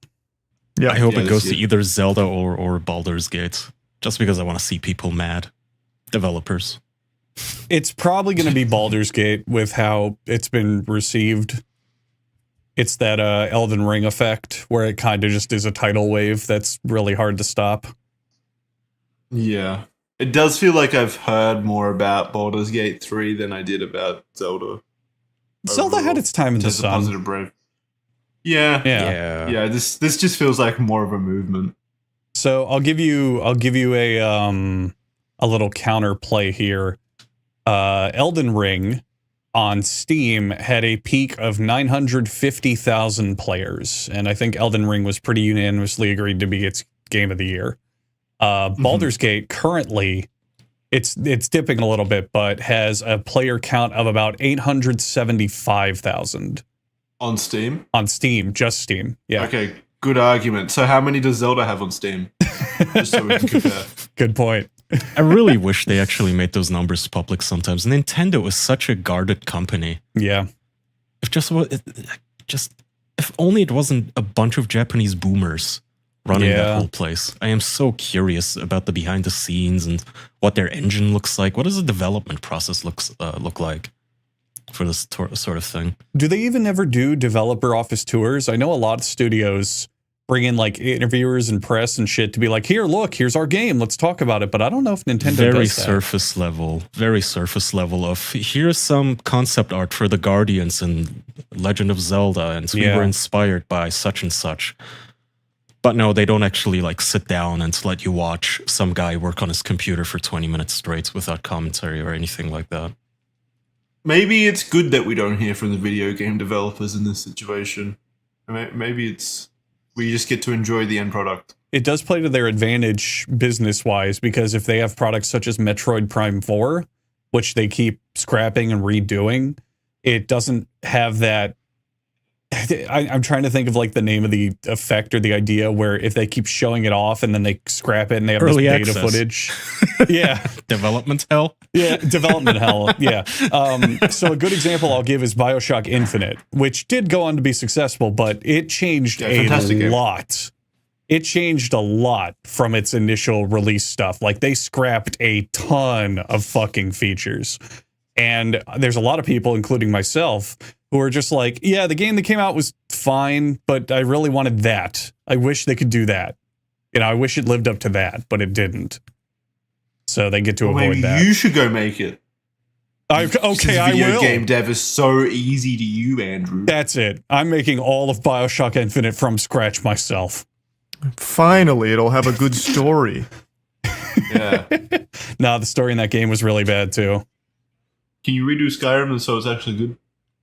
Yeah. I hope it goes to either Zelda or Baldur's Gate. Just because I want to see people mad. Developers. It's probably going to be Baldur's Gate with how it's been received. It's that Elden Ring effect where it kind of just is a tidal wave that's really hard to stop. Yeah. It does feel like I've heard more about Baldur's Gate 3 than I did about Zelda. Zelda had its time in the sun. Positive brave. Yeah. This just feels like more of a movement. So I'll give you a little counterplay here. Elden Ring on Steam had a peak of 950,000 players, and I think Elden Ring was pretty unanimously agreed to be its game of the year. Baldur's Gate currently, it's dipping a little bit, but has a player count of about 875,000 on Steam. On Steam, just Steam. Yeah. Okay, good argument. So how many does Zelda have on Steam? Just so we can compare. Good point. I really wish they actually made those numbers public sometimes. Nintendo is such a guarded company. Yeah. If only it wasn't a bunch of Japanese boomers running that whole place. I am so curious about the behind the scenes and what their engine looks like. What does the development process look like for this sort of thing? Do they even ever do developer office tours? I know a lot of studios bring in like interviewers and press and shit to be like, here, look, here's our game. Let's talk about it. But I don't know if Nintendo does that. Very surface level of here's some concept art for the Guardians and Legend of Zelda. And we were inspired by such and such. But no, they don't actually like sit down and let you watch some guy work on his computer for 20 minutes straight without commentary or anything like that. maybe it's good that we don't hear from the video game developers in this situation. Maybe we just get to enjoy the end product. It does play to their advantage business-wise, because if they have products such as Metroid Prime 4, which they keep scrapping and redoing, it doesn't have that... I'm trying to think of like the name of the effect or the idea where if they keep showing it off and then they scrap it and they have Early this beta access. footage. Yeah. Development hell? Yeah, development hell. Yeah. So a good example I'll give is BioShock Infinite, which did go on to be successful, but it changed a lot. It changed a lot from its initial release stuff. Like, they scrapped a ton of fucking features. And there's a lot of people, including myself, who are just like, yeah, the game that came out was fine, but I really wanted that. I wish they could do that. You know, I wish it lived up to that, but it didn't. So they get to avoid that. You should go make it. I will. Video game dev is so easy to you, Andrew. That's it. I'm making all of BioShock Infinite from scratch myself. Finally, it'll have a good story. Yeah. No, the story in that game was really bad, too. Can you redo Skyrim and so it's actually good?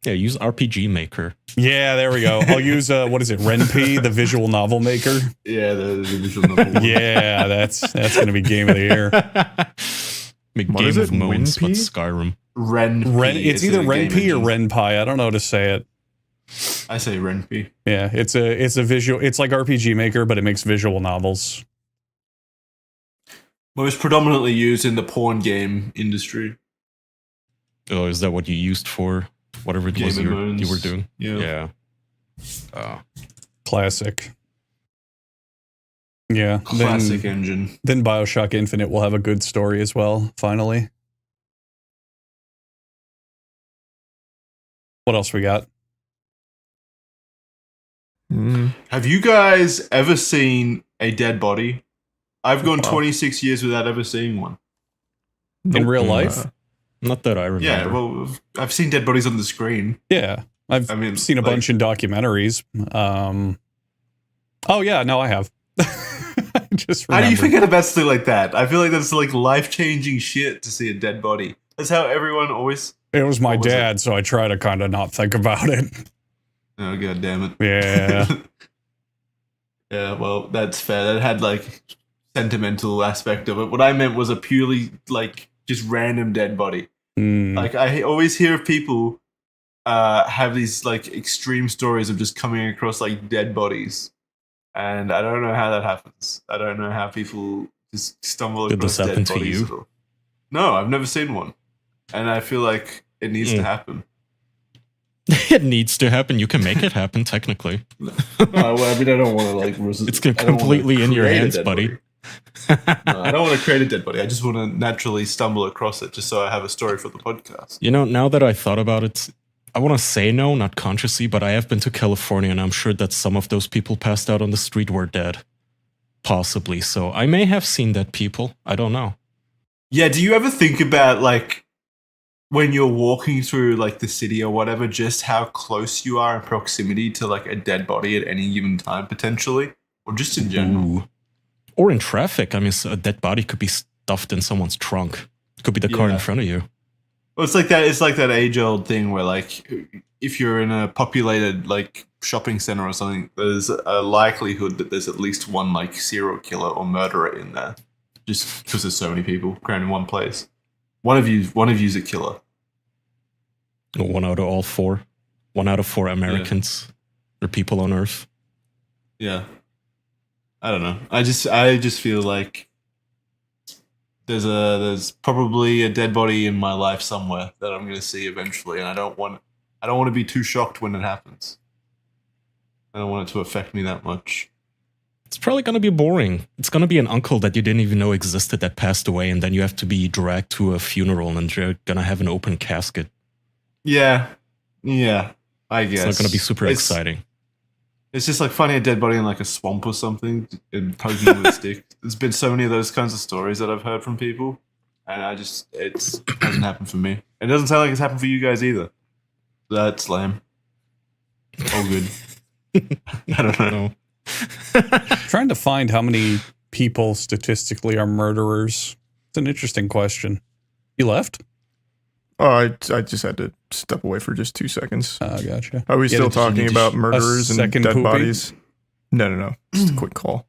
Yeah, use RPG Maker. Yeah, there we go. I'll use, what is it, RenP, the visual novel maker? Yeah, the visual novel. Yeah, that's going to be game of the year. Make What Game is of it, Moans, but WinP? Skyrim. It's either RenP or RenPy. I don't know how to say it. I say RenP. Yeah, it's a visual. It's like RPG Maker, but it makes visual novels. Most predominantly used in the porn game industry. Oh, is that what you used for whatever it was you were doing? Yeah. Classic. Yeah. Classic engine. Then BioShock Infinite will have a good story as well, finally. What else we got? Have you guys ever seen a dead body? I've gone 26 years without ever seeing one. In real life? Not that I remember. Yeah, well, I've seen dead bodies on the screen. Yeah. I've seen a bunch in documentaries. Oh, yeah, no, I have. Just How do you forget about stuff like that? I feel like that's like life-changing shit to see a dead body. That's how everyone always... It was my dad, so I try to kind of not think about it. Oh, god damn it. Yeah. Yeah, well, that's fair. That had like sentimental aspect of it. What I meant was a purely like just random dead body. Like I always hear of people have these like extreme stories of just coming across like dead bodies, and I don't know how that happens. I don't know how people just stumble across dead bodies. Did this happen to you? No, I've never seen one, and I feel like it needs to happen. It needs to happen. You can make it happen, technically. Well, I mean, I don't want to like. It's completely in your hands, buddy. No, I don't want to create a dead body. I just want to naturally stumble across it, just so I have a story for the podcast. You know, now that I thought about it, I want to say no, not consciously, but I have been to California, and I'm sure that some of those people passed out on the street were dead, possibly. So I may have seen dead people. I don't know. Yeah. Do you ever think about like? When you're walking through like the city or whatever, just how close you are in proximity to like a dead body at any given time, potentially, or just in general, Ooh. Or in traffic. I mean, a dead body could be stuffed in someone's trunk. It could be the car in front of you. Well, it's like that. It's like that age-old thing where, like, if you're in a populated like shopping center or something, there's a likelihood that there's at least one like serial killer or murderer in there, just because there's so many people crammed in one place. One of you's a killer. One out of all four. 1 out of 4 Americans or people on Earth. Yeah. I don't know. I just feel like there's probably a dead body in my life somewhere that I'm going to see eventually, and I don't want to be too shocked when it happens. I don't want it to affect me that much. It's probably going to be boring. It's going to be an uncle that you didn't even know existed that passed away, and then you have to be dragged to a funeral, and you're going to have an open casket. Yeah, I guess. It's not going to be super exciting. It's just like finding a dead body in like a swamp or something and poking it with a stick. There's been so many of those kinds of stories that I've heard from people, and it hasn't happened for me. It doesn't sound like it's happened for you guys either. That's lame. All good. I don't know. Trying to find how many people statistically are murderers. It's an interesting question. You left? Oh, I just had to step away for just 2 seconds. Oh, gotcha. Are we still did you talking need to about murderers and second dead poopy? bodies? No. Just a quick call.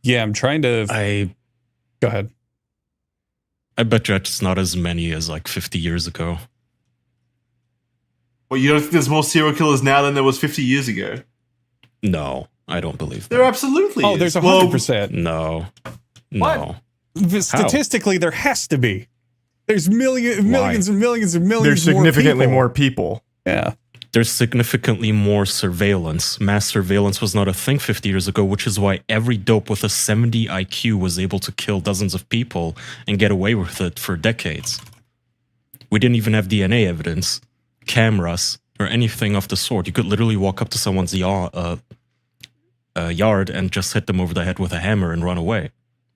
Yeah, I'm trying to... Go ahead. I bet you it's not as many as like 50 years ago. Well, you don't think there's more serial killers now than there was 50 years ago? No, I don't believe that. There absolutely Oh, is. there's 100%. No. What? Statistically, there has to be. There's millions and millions and millions There's significantly more people. Yeah. There's significantly more surveillance. Mass surveillance was not a thing 50 years ago, which is why every dope with a 70 IQ was able to kill dozens of people and get away with it for decades. We didn't even have DNA evidence, cameras, or anything of the sort. You could literally walk up to someone's yard and just hit them over the head with a hammer and run away,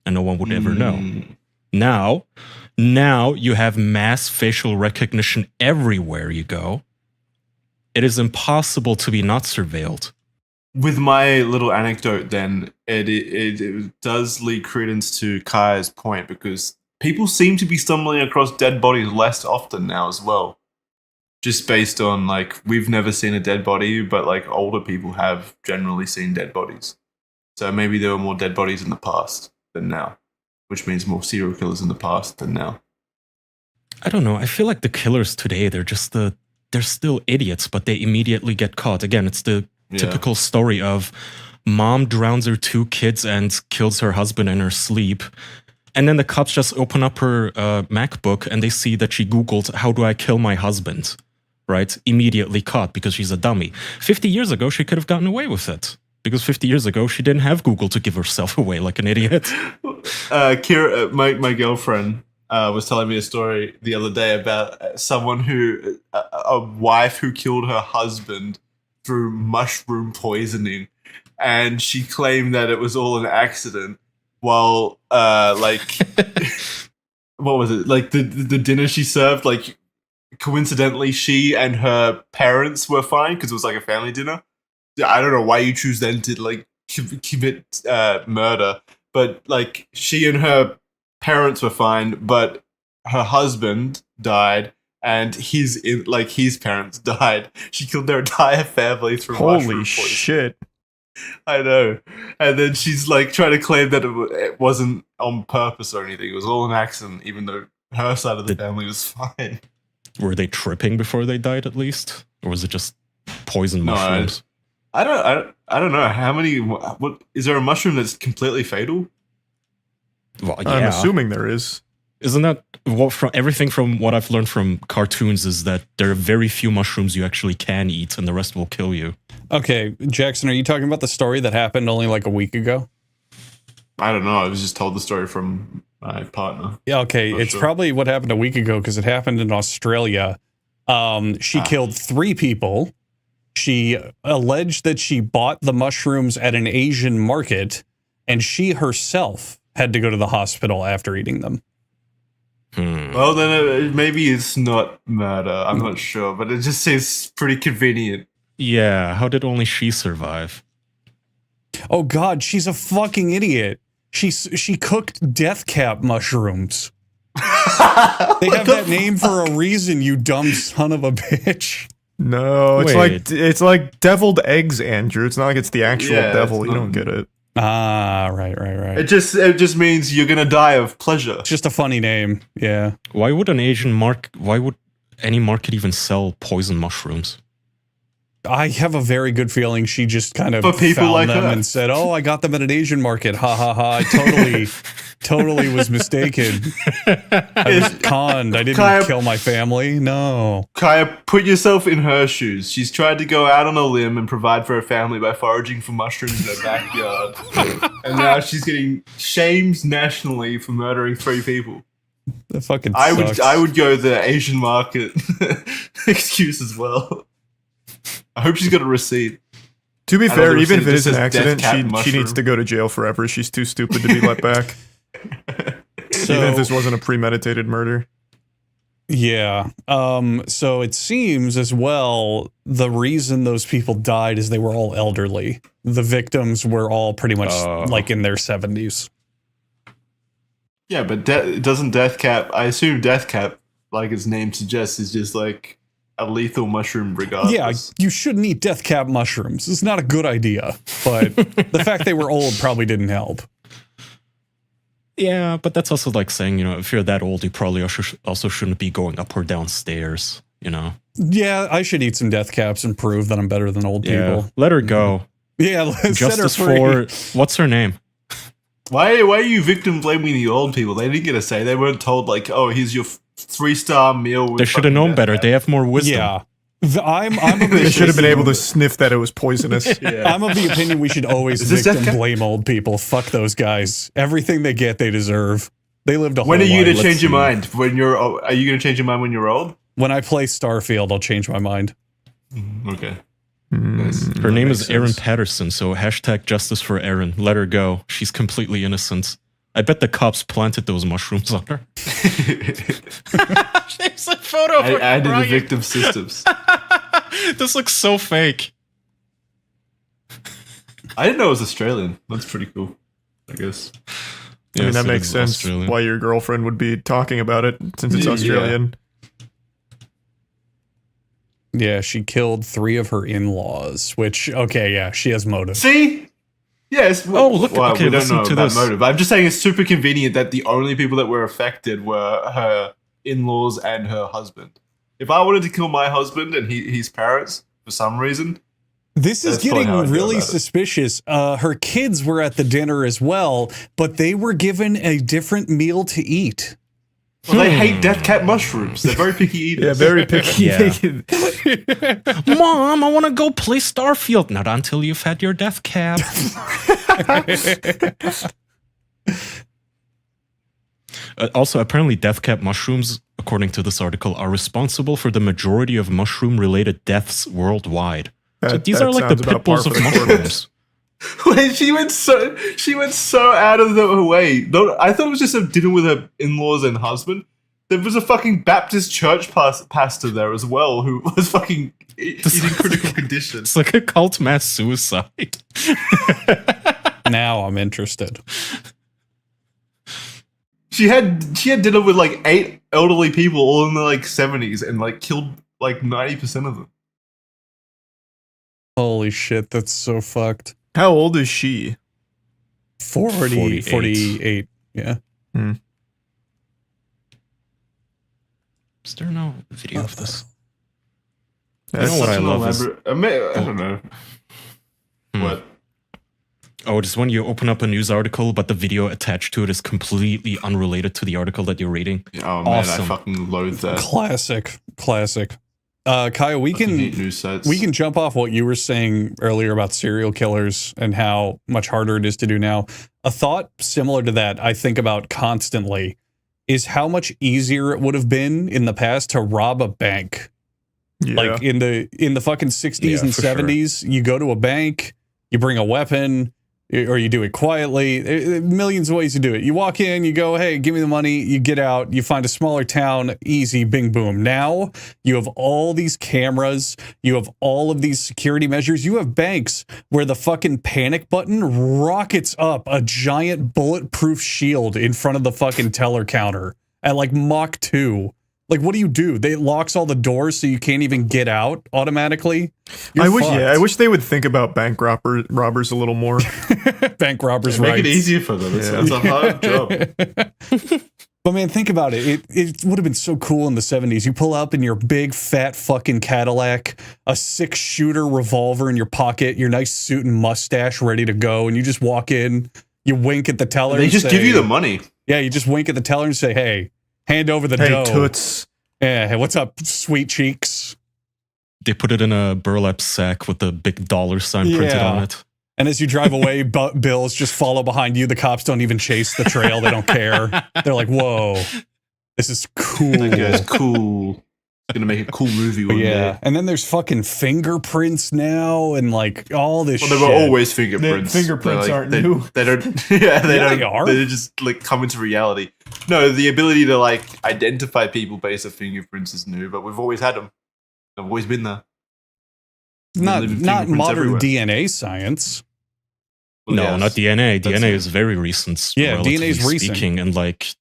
and no one would ever know. Now you have mass facial recognition everywhere you go. It is impossible to be not surveilled. With my little anecdote, then, it does lead credence to Kaya's point, because people seem to be stumbling across dead bodies less often now as well. Just based on, like, we've never seen a dead body, but, like, older people have generally seen dead bodies. So maybe there were more dead bodies in the past than now, which means more serial killers in the past than now. I don't know. I feel like the killers today, they're still idiots, but they immediately get caught. Again, it's the typical story of mom drowns her 2 kids and kills her husband in her sleep. And then the cops just open up her MacBook and they see that she Googled, how do I kill my husband? Right? Immediately caught because she's a dummy. 50 years ago, she could have gotten away with it. Because 50 years ago, she didn't have Google to give herself away like an idiot. Kira, my girlfriend, was telling me a story the other day about someone a wife who killed her husband through mushroom poisoning, and she claimed that it was all an accident. While, what was it? Like the dinner she served, like coincidentally, she and her parents were fine because it was like a family dinner. I don't know why you choose then to like commit murder, but like she and her parents were fine, but her husband died and his parents died. She killed their entire family through mushroom Holy poison. shit. I know. And then she's like trying to claim that it wasn't on purpose or anything. It was all an accident, even though her side of the family was fine. Were they tripping before they died at least? Or was it just poison mushrooms? I don't know. How many... What is there a mushroom that's completely fatal? Well, yeah. I'm assuming there is. Isn't that everything from what I've learned from cartoons is that there are very few mushrooms you actually can eat and the rest will kill you. Okay, Jackson, are you talking about the story that happened only like a week ago? I don't know. I was just told the story from my partner. Yeah, okay. It's probably what happened a week ago because it happened in Australia. She killed 3 people. She alleged that she bought the mushrooms at an Asian market, and she herself had to go to the hospital after eating them. Well, then maybe it's not murder. I'm not sure, but it just seems pretty convenient. Yeah, how did only she survive? Oh God, she's a fucking idiot. She cooked death cap mushrooms. They have that name for a reason, you dumb son of a bitch. No, it's like deviled eggs, Andrew. It's not like it's the actual devil. You don't get it. Ah, right. It just means you're gonna die of pleasure. It's just a funny name, yeah. Why would any market even sell poison mushrooms? I have a very good feeling she just kind of For people found like them her. and said, "Oh, I got them at an Asian market. Ha ha ha! I totally was mistaken. I was conned. I didn't kill my family. No." Kaya, put yourself in her shoes. She's tried to go out on a limb and provide for her family by foraging for mushrooms in her backyard, and now she's getting shamed nationally for murdering 3 people. That fucking sucks. I would go the Asian market excuse as well. I hope she's got a receipt. To be fair, even if it is an just says accident, she needs to go to jail forever. She's too stupid to be let back. Even if this wasn't a premeditated murder. Yeah. So it seems as well, the reason those people died is they were all elderly. The victims were all pretty much like in their 70s. Yeah, but doesn't Death Cap? I assume Death Cap, like its name suggests, is just like a lethal mushroom regardless. Yeah, you shouldn't eat death cap mushrooms. It's not a good idea. But the fact they were old probably didn't help. Yeah, but that's also like saying, if you're that old, you probably also shouldn't be going up or down stairs, Yeah, I should eat some death caps and prove that I'm better than old people. Let her go. Yeah, let's Justice set her free. for, what's her name? Why are you victim blaming the old people? They didn't get a say. They weren't told like, oh, here's your 3-star meal. They should have known better. They have more wisdom. Yeah. I'm They should have been able to sniff that it was poisonous. Yeah. I'm of the opinion we should always Is this victim Death Cap? blame old people. Fuck those guys. Everything they get, they deserve. They lived a whole When are you life. going to change your mind? Are you going to change your mind when you're old? When I play Starfield, I'll change my mind. Okay. Her name is Erin Patterson, so hashtag justice for Erin. Let her go. She's completely innocent. I bet the cops planted those mushrooms on her. There's a photo of her I did the crying. victim systems. This looks so fake. I didn't know it was Australian. That's pretty cool, I guess. I mean, Yes, that it makes is sense Australian. why your girlfriend would be talking about it since it's Yeah. Australian. Yeah, she killed 3 of her in-laws, which, okay, yeah, she has motive. See? Yes. Oh, look, Well, okay, we don't listen know to about this. motive. I'm just saying it's super convenient that the only people that were affected were her in-laws and her husband. If I wanted to kill my husband and his parents for some reason, This is That's probably how I getting feel really about it. suspicious. Her kids were at the dinner as well, but they were given a different meal to eat. well, they hate death cat mushrooms. They're very picky eaters. Yeah, very picky. Yeah. Mom, I want to go play Starfield. Not until you've had your death cap. Also, apparently, death cap mushrooms, according to this article, are responsible for the majority of mushroom-related deaths worldwide. So these are like the sounds about pit bulls par of for the course. mushrooms. Wait, she went so out of the way. No, I thought it was just a dinner with her in-laws and husband. There was a fucking Baptist church pastor there as well who was fucking in critical condition. It's like a cult mass suicide. Now I'm interested. She had dinner with like 8 elderly people, all in the like 70s, and like killed like 90% of them. Holy shit, that's so fucked. How old is she? 48. Yeah. Is there no video of this? That's You know what I love is, I don't know. What? oh, it's when you open up a news article, but the video attached to it is completely unrelated to the article that you're reading. Oh man, Awesome. I fucking loathe that. Classic. Kyle, we Fucking hate can news sites. jump off what you were saying earlier about serial killers and how much harder it is to do now. A thought similar to that I think about constantly is how much easier it would have been in the past to rob a bank. Yeah. Like in the fucking 60s Yeah, and for sure. 70s, you go to a bank, you bring a weapon, or you do it quietly. Millions of ways to do it. You walk in, you go, hey, give me the money. You get out, you find a smaller town, easy, bing, boom. Now you have all these cameras. You have all of these security measures. You have banks where the fucking panic button rockets up a giant bulletproof shield in front of the fucking teller counter at like Mach 2. Like, what do? They locks all the doors so you can't even get out automatically. I wish they would think about bank robbers a little more. Bank robbers' Make rights. it easier for them. It's, Yeah. it's a hard job. But man, think about it. It would have been so cool in the 70s. You pull up in your big fat fucking Cadillac, a 6-shooter revolver in your pocket, your nice suit and mustache ready to go, and you just walk in, you wink at the teller. They and just say, give you the money. Yeah, you just wink at the teller and say, hey, hand over the Hey, dough. toots. Yeah, hey, what's up, sweet cheeks? They put it in a burlap sack with a big dollar sign printed Yeah. on it. And as you drive away, bills just follow behind you. The cops don't even chase the trail. They don't care. They're like, whoa, this is cool. That guy's cool. It's gonna make a cool movie one Yeah. day. And then there's fucking fingerprints now and like all this Well, shit. there were always fingerprints. Fingerprints They're aren't they, new. They don't. Yeah, they Yeah, don't. they are. They just like come into reality. No, the ability to like identify people based on fingerprints is new, but we've always had them. They've always been there. not living not fingerprints modern everywhere. DNA science. Well, No, yes. not DNA. That's DNA it. is very recent. Yeah, relatively DNA is recent. speaking, and like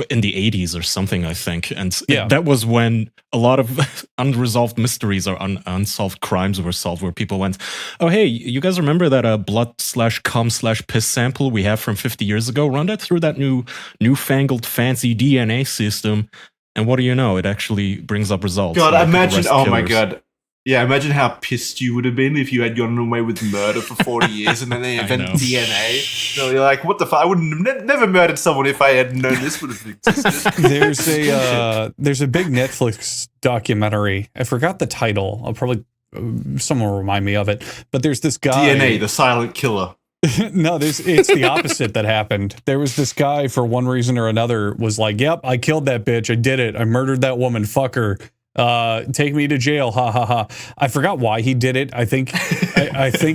in the 80s or something, I think. And Yeah. that was when a lot of unresolved mysteries or unsolved crimes were solved, where people went, oh, hey, you guys remember that blood/cum/piss sample we have from 50 years ago? Run that through that newfangled fancy DNA system. And what do you know? It actually brings up results. God, and they could imagine! arrest Oh my killers. God, yeah, imagine how pissed you would have been if you had gotten away with murder for 40 years and then they I invent know. DNA. So you're like, what the fuck? I wouldn't have never murdered someone if I had known this would have existed. There's a big Netflix documentary. I forgot the title. I'll probably someone will remind me of it. But there's this guy. DNA, the silent killer. No, it's the opposite that happened. There was this guy, for one reason or another, was like, "Yep, I killed that bitch. I did it. I murdered that woman. Fuck her. Take me to jail. Ha ha ha." I forgot why he did it. I think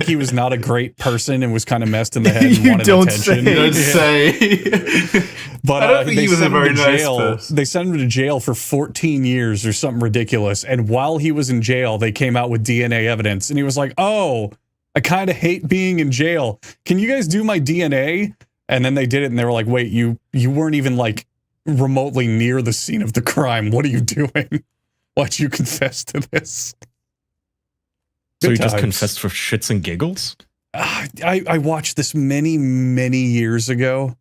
he was not a great person and was kind of messed in the head and You wanted don't attention. say. Don't say. But I don't think they he was a sent him very to nice jail. person. They sent him to jail for 14 years or something ridiculous. And while he was in jail, they came out with DNA evidence. And he was like, "Oh, I kind of hate being in jail. Can you guys do my DNA?" And then they did it, and they were like, "Wait, you weren't even like remotely near the scene of the crime. What are you doing? Why'd you confess to this?" So Good you just times. confessed for shits and giggles? I watched this many years ago,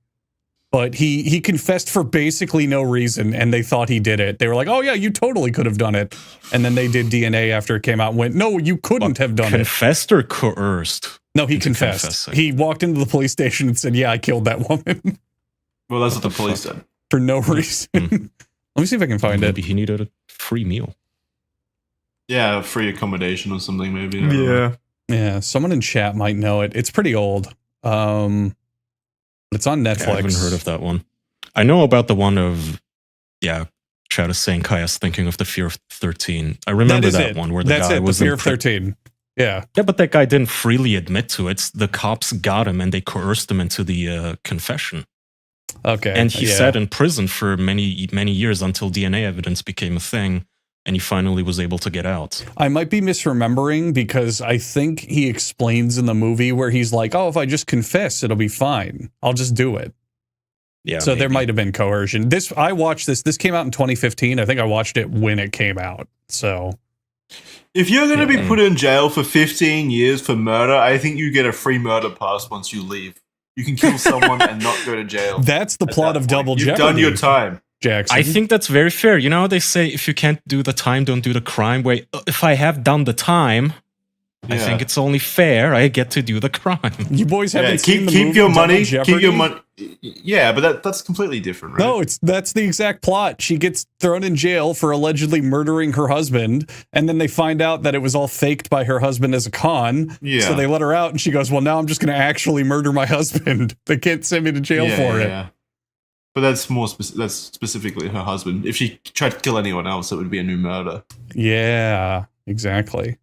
but he confessed for basically no reason, and they thought he did it. They were like, "Oh yeah, you totally could have done it," and then they did DNA after it came out and went, "No, you couldn't have done it." Confessed or coerced? No, he into confessed. confessing. He walked into the police station and said, "Yeah, I killed that woman." Well, that's what the the police fuck? said. For no reason. Let me see if I can find Maybe it. he needed a free meal. Yeah, free accommodation or something, maybe. I don't know. Yeah. Yeah, someone in chat might know it. It's pretty old. But it's on Netflix. I haven't heard of that one. I know about the one of, Chad is saying Kaya's thinking of the Fear of 13. I remember that one where the That's guy it, was the Fear in of 13. Yeah. Yeah, but that guy didn't freely admit to it. The cops got him and they coerced him into the confession. Okay. And he yeah. sat in prison for many years until DNA evidence became a thing, and he finally was able to get out. I might be misremembering because I think he explains in the movie where he's like, "Oh, if I just confess, it'll be fine. I'll just do it." Yeah. So there maybe. might have been coercion. I watched this. This came out in 2015. I think I watched it when it came out. So If you're going to be Yeah. put in jail for 15 years for murder, I think you get a free murder pass once you leave. You can kill someone and not go to jail. that's the At plot that of point. Double You've Jeopardy. done your time. Jackson. I think that's very fair. You know, they say if you can't do the time, don't do the crime. Wait, if I have done the time, I Yeah. think it's only fair I get to do the crime. you boys Yeah, haven't seen the keep movie your Double money. Jeopardy? Keep your money. Yeah, but that's completely different, right? No, that's the exact plot. She gets thrown in jail for allegedly murdering her husband, and then they find out that it was all faked by her husband as a con. Yeah. So they let her out, and she goes, "Well, now I'm just going to actually murder my husband. They can't send me to jail for it." Yeah. But that's that's specifically her husband. If she tried to kill anyone else, it would be a new murder. Yeah, exactly.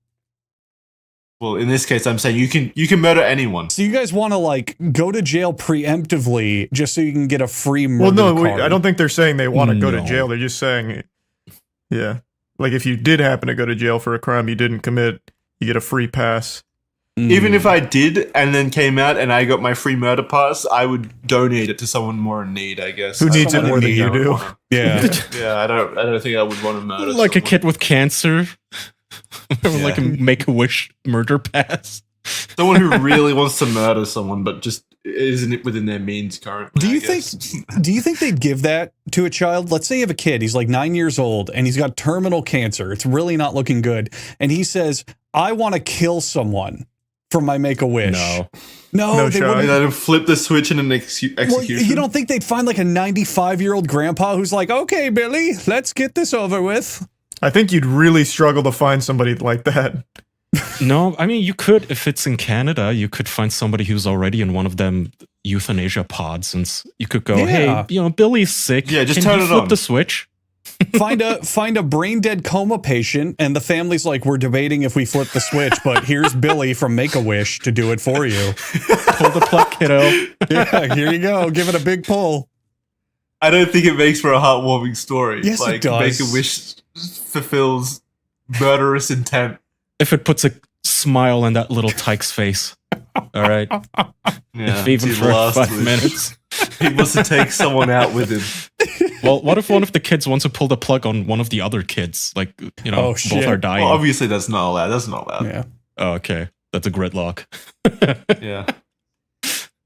Well, in this case, I'm saying you can murder anyone. So you guys want to like go to jail preemptively just so you can get a free murder Well, no, card? I don't think they're saying they want to go to No. jail. They're just saying, yeah, like if you did happen to go to jail for a crime you didn't commit, you get a free pass. Even if I did and then came out and I got my free murder pass, I would donate it to someone more in need, I guess. Who needs it Someone more in than need, you I would do? wanna- Yeah. Yeah, I don't think I would want to murder Like a someone. kid with cancer. Or like a Yeah. Make-A-Wish murder pass. Someone who really wants to murder someone, but just isn't within their means currently. Do you I guess. do you think they'd give that to a child? Let's say you have a kid, he's like 9 years old and he's got terminal cancer. It's really not looking good. And he says, "I want to kill someone for my Make-A-Wish." No. No they shot. wouldn't. Let him flip the switch in an execution? Well, you don't think they'd find like a 95-year-old grandpa who's like, "Okay, Billy, let's get this over with." I think you'd really struggle to find somebody like that. No, I mean, you could, if it's in Canada, you could find somebody who's already in one of them euthanasia pods, and you could go, Yeah. "Hey, you know, Billy's sick. Yeah, just Can turn you it flip on." the switch?" Find a brain dead coma patient, and the family's like, "We're debating if we flip the switch, but here's Billy from Make-A-Wish to do it for you." Pull the plug, kiddo. Yeah, here you go. Give it a big pull. I don't think it makes for a heartwarming story. Yes, it like, does. Make-A-Wish fulfills murderous intent. If it puts a smile on that little tyke's face. All right. Yeah, Even it's for his last 5 wish. minutes. He wants to take someone out with him. Well, what if one of the kids wants to pull the plug on one of the other kids? Like, Oh, both shit. are dying. Well, obviously that's not allowed. That's not allowed. Yeah. Oh, okay. That's a gridlock. Yeah.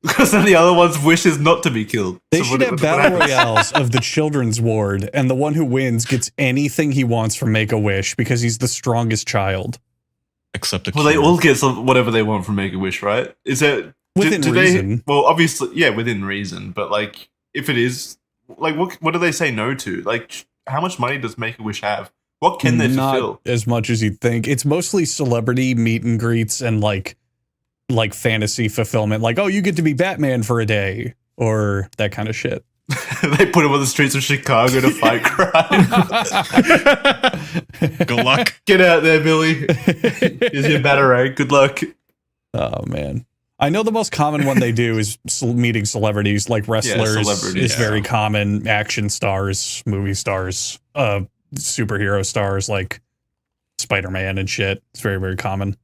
Because then the other one's wish is not to be killed. They So should what- have what battle happens? royales of the children's ward, and the one who wins gets anything he wants from Make-A-Wish because he's the strongest child. Except the Well, they cure. all get whatever they want from Make-A-Wish, right? Is it Within do reason. They, well, obviously, yeah, within reason. But like, if it is, like, what do they say no to? Like, how much money does Make-A-Wish have? What can they Not fulfill? as much as you'd think. It's mostly celebrity meet and greets and like fantasy fulfillment. Like, oh, you get to be Batman for a day or that kind of shit. They put him on the streets of Chicago to fight crime. Good luck. Get out there, Billy. Here's your batarang. Good luck. Oh man, I know the most common one they do is meeting celebrities, like wrestlers. celebrities, is very common. Action stars, movie stars, superhero stars like Spider-Man and shit. It's very, very common.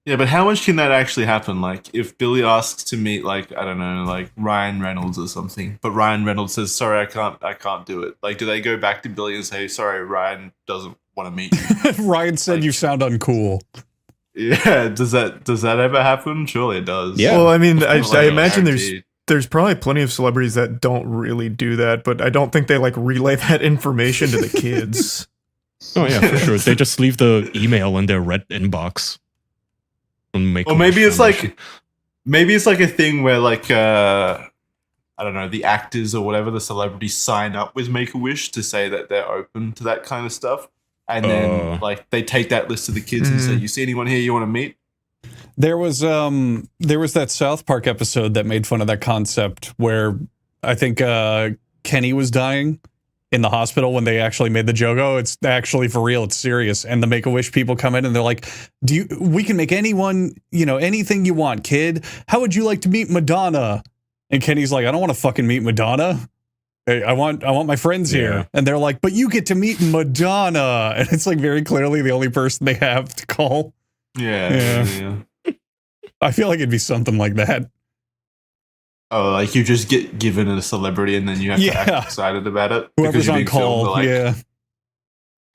Yeah, but how much can that actually happen? Like, if Billy asks to meet, like, I don't know, like Ryan Reynolds or something, but Ryan Reynolds says, "Sorry, I can't do it." Like, do they go back to Billy and say, "Sorry, Ryan doesn't want to meet you"? Ryan said Like- you sound uncool. Yeah, does that ever happen? Surely it does. Yeah. Well, I mean, It's I not like imagine guaranteed. there's probably plenty of celebrities that don't really do that, but I don't think they like relay that information to the kids. Oh, yeah, for sure. They just leave the email in their red inbox. And make Or maybe it's like a thing where like I don't know, the actors or whatever, the celebrities sign up with Make-A-Wish to say that they're open to that kind of stuff. And then like they take that list to the kids and say, "You see anyone here you want to meet?" There was that South Park episode that made fun of that concept where I think Kenny was dying in the hospital when they actually made the joke. Oh, it's actually for real. It's serious. And the Make-A-Wish people come in and they're like, we can make anyone, anything you want, kid. How would you like to meet Madonna? And Kenny's like, I don't want to fucking meet Madonna. Hey, I want my friends here. And they're like, but you get to meet Madonna. And it's like very clearly the only person they have to call. Yeah. I feel like it'd be something like that. Oh, like you just get given a celebrity and then you have to act excited about it. Whoever's you're on being filmed, call. like, Yeah.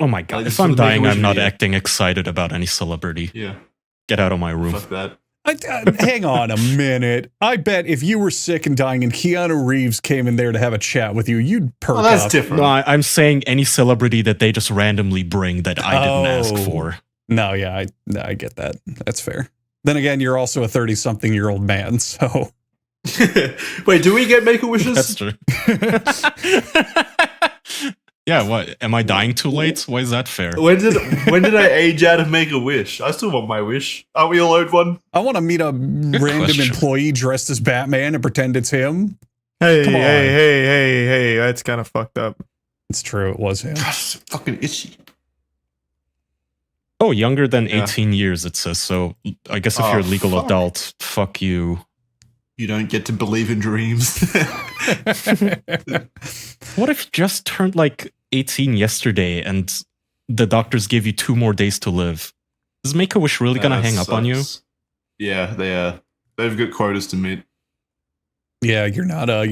Oh my god. Like, If so I'm the dying, Make-A-Wish I'm not video. acting excited about any celebrity. Yeah. Get out of my room. Fuck that. Hang on a minute. I bet if you were sick and dying and Keanu Reeves came in there to have a chat with you, you'd perk Well, that's up. different. No, I'm saying any celebrity that they just randomly bring that I didn't ask Oh. for. No, yeah, I get that. That's fair. Then again, you're also a 30-something-year-old man, so Wait, do we get Make-A-Wishes? That's true. Yeah, what? Am I dying too late? Why is that fair? When did I age out of Make-A-Wish? I still want my wish. Aren't we all owed one? I want to meet a random question. employee dressed as Batman and pretend it's him. Hey, Come on. hey, that's kind of fucked up. It's true, it was him. Gosh, it's fucking itchy. Oh, younger than Yeah. 18 years, it says. So I guess if Oh, you're a legal fuck. adult, fuck you. You don't get to believe in dreams. What if you just turned like 18 yesterday and the doctors gave you 2 more days to live? Is Make-A-Wish really gonna That hang up on you? sucks. Yeah, they are. They've got quotas to meet. Yeah, you're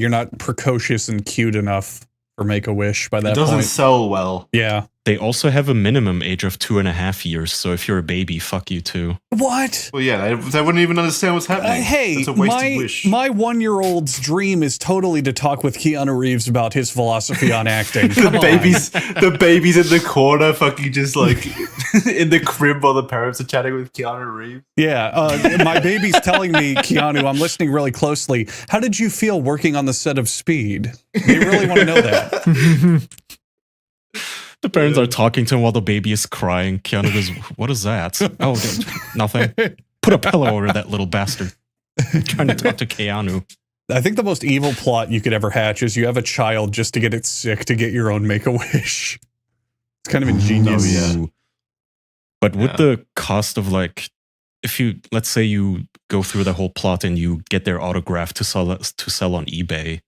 not precocious and cute enough for Make-A-Wish by It that doesn't point. sell well. Yeah. They also have a minimum age of 2.5 years, so if you're a baby, fuck you too. What? Well, yeah, they wouldn't even understand what's happening. Hey, it's a wasted wish. my 1-year-old's dream is totally to talk with Keanu Reeves about his philosophy on acting. Come on. the babies in the corner, fucking just like in the crib while the parents are chatting with Keanu Reeves. Yeah, my baby's telling me, Keanu, I'm listening really closely. How did you feel working on the set of Speed? They really want to know that. The parents are talking to him while the baby is crying. Keanu goes, "What is that?" Oh, nothing. Put a pillow over that little bastard. Trying to talk to Keanu. I think the most evil plot you could ever hatch is you have a child just to get it sick to get your own Make-A-Wish. It's kind of ingenious. Oh, yeah. But would Yeah. the cost of like, if you, let's say you go through the whole plot and you get their autograph to sell on eBay,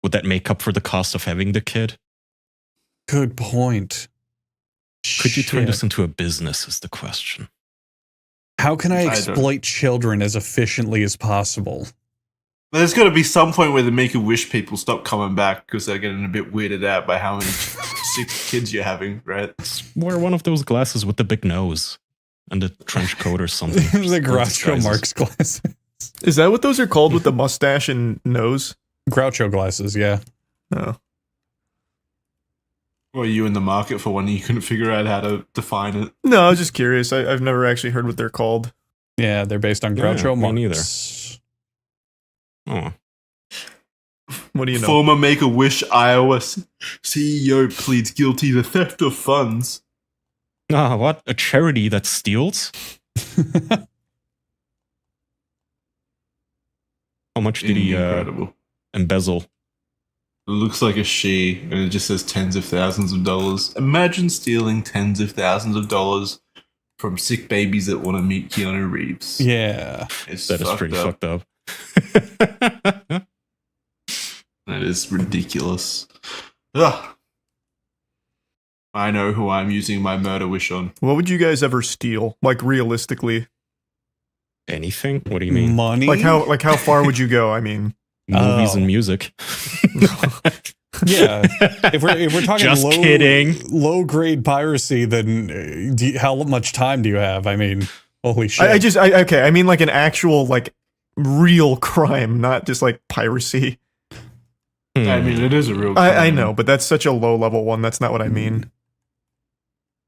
would that make up for the cost of having the kid? Good point. Could you turn Shit. this into a business is the question. How can I don't- exploit children as efficiently as possible? There's got to be some point where the Make-A-Wish people stop coming back because they're getting a bit weirded out by how many sick kids you're having, right? Wear one of those glasses with the big nose and the trench coat or something. The Groucho Marx glasses. Is that what those are called with the mustache and nose? Groucho glasses, yeah. No. Or are you in the market for one and you couldn't figure out how to define it? No, I was just curious. I've never actually heard what they're called. Yeah, they're based on Yeah, Groucho me Marx. neither. Oh, What do you know? Former Make-A-Wish Iowa CEO pleads guilty to theft of funds. what? A charity that steals? How much did he Incredible. embezzle? It looks like a she, and it just says tens of thousands of dollars. Imagine stealing tens of thousands of dollars from sick babies that want to meet Keanu Reeves. Yeah. It's That is pretty fucked up. That is ridiculous. Ugh. I know who I'm using my murder wish on. What would you guys ever steal? Like realistically? Anything? What do you mean? Money? Like how far would you go? I mean, Movies Oh. and music. Yeah. If we're talking Just kidding. low grade piracy, then how much time do you have? I mean, holy shit. okay. I mean, like an actual like real crime, not just like piracy. I mean, it is a real crime. I know, but that's such a low level one. That's not what I mean.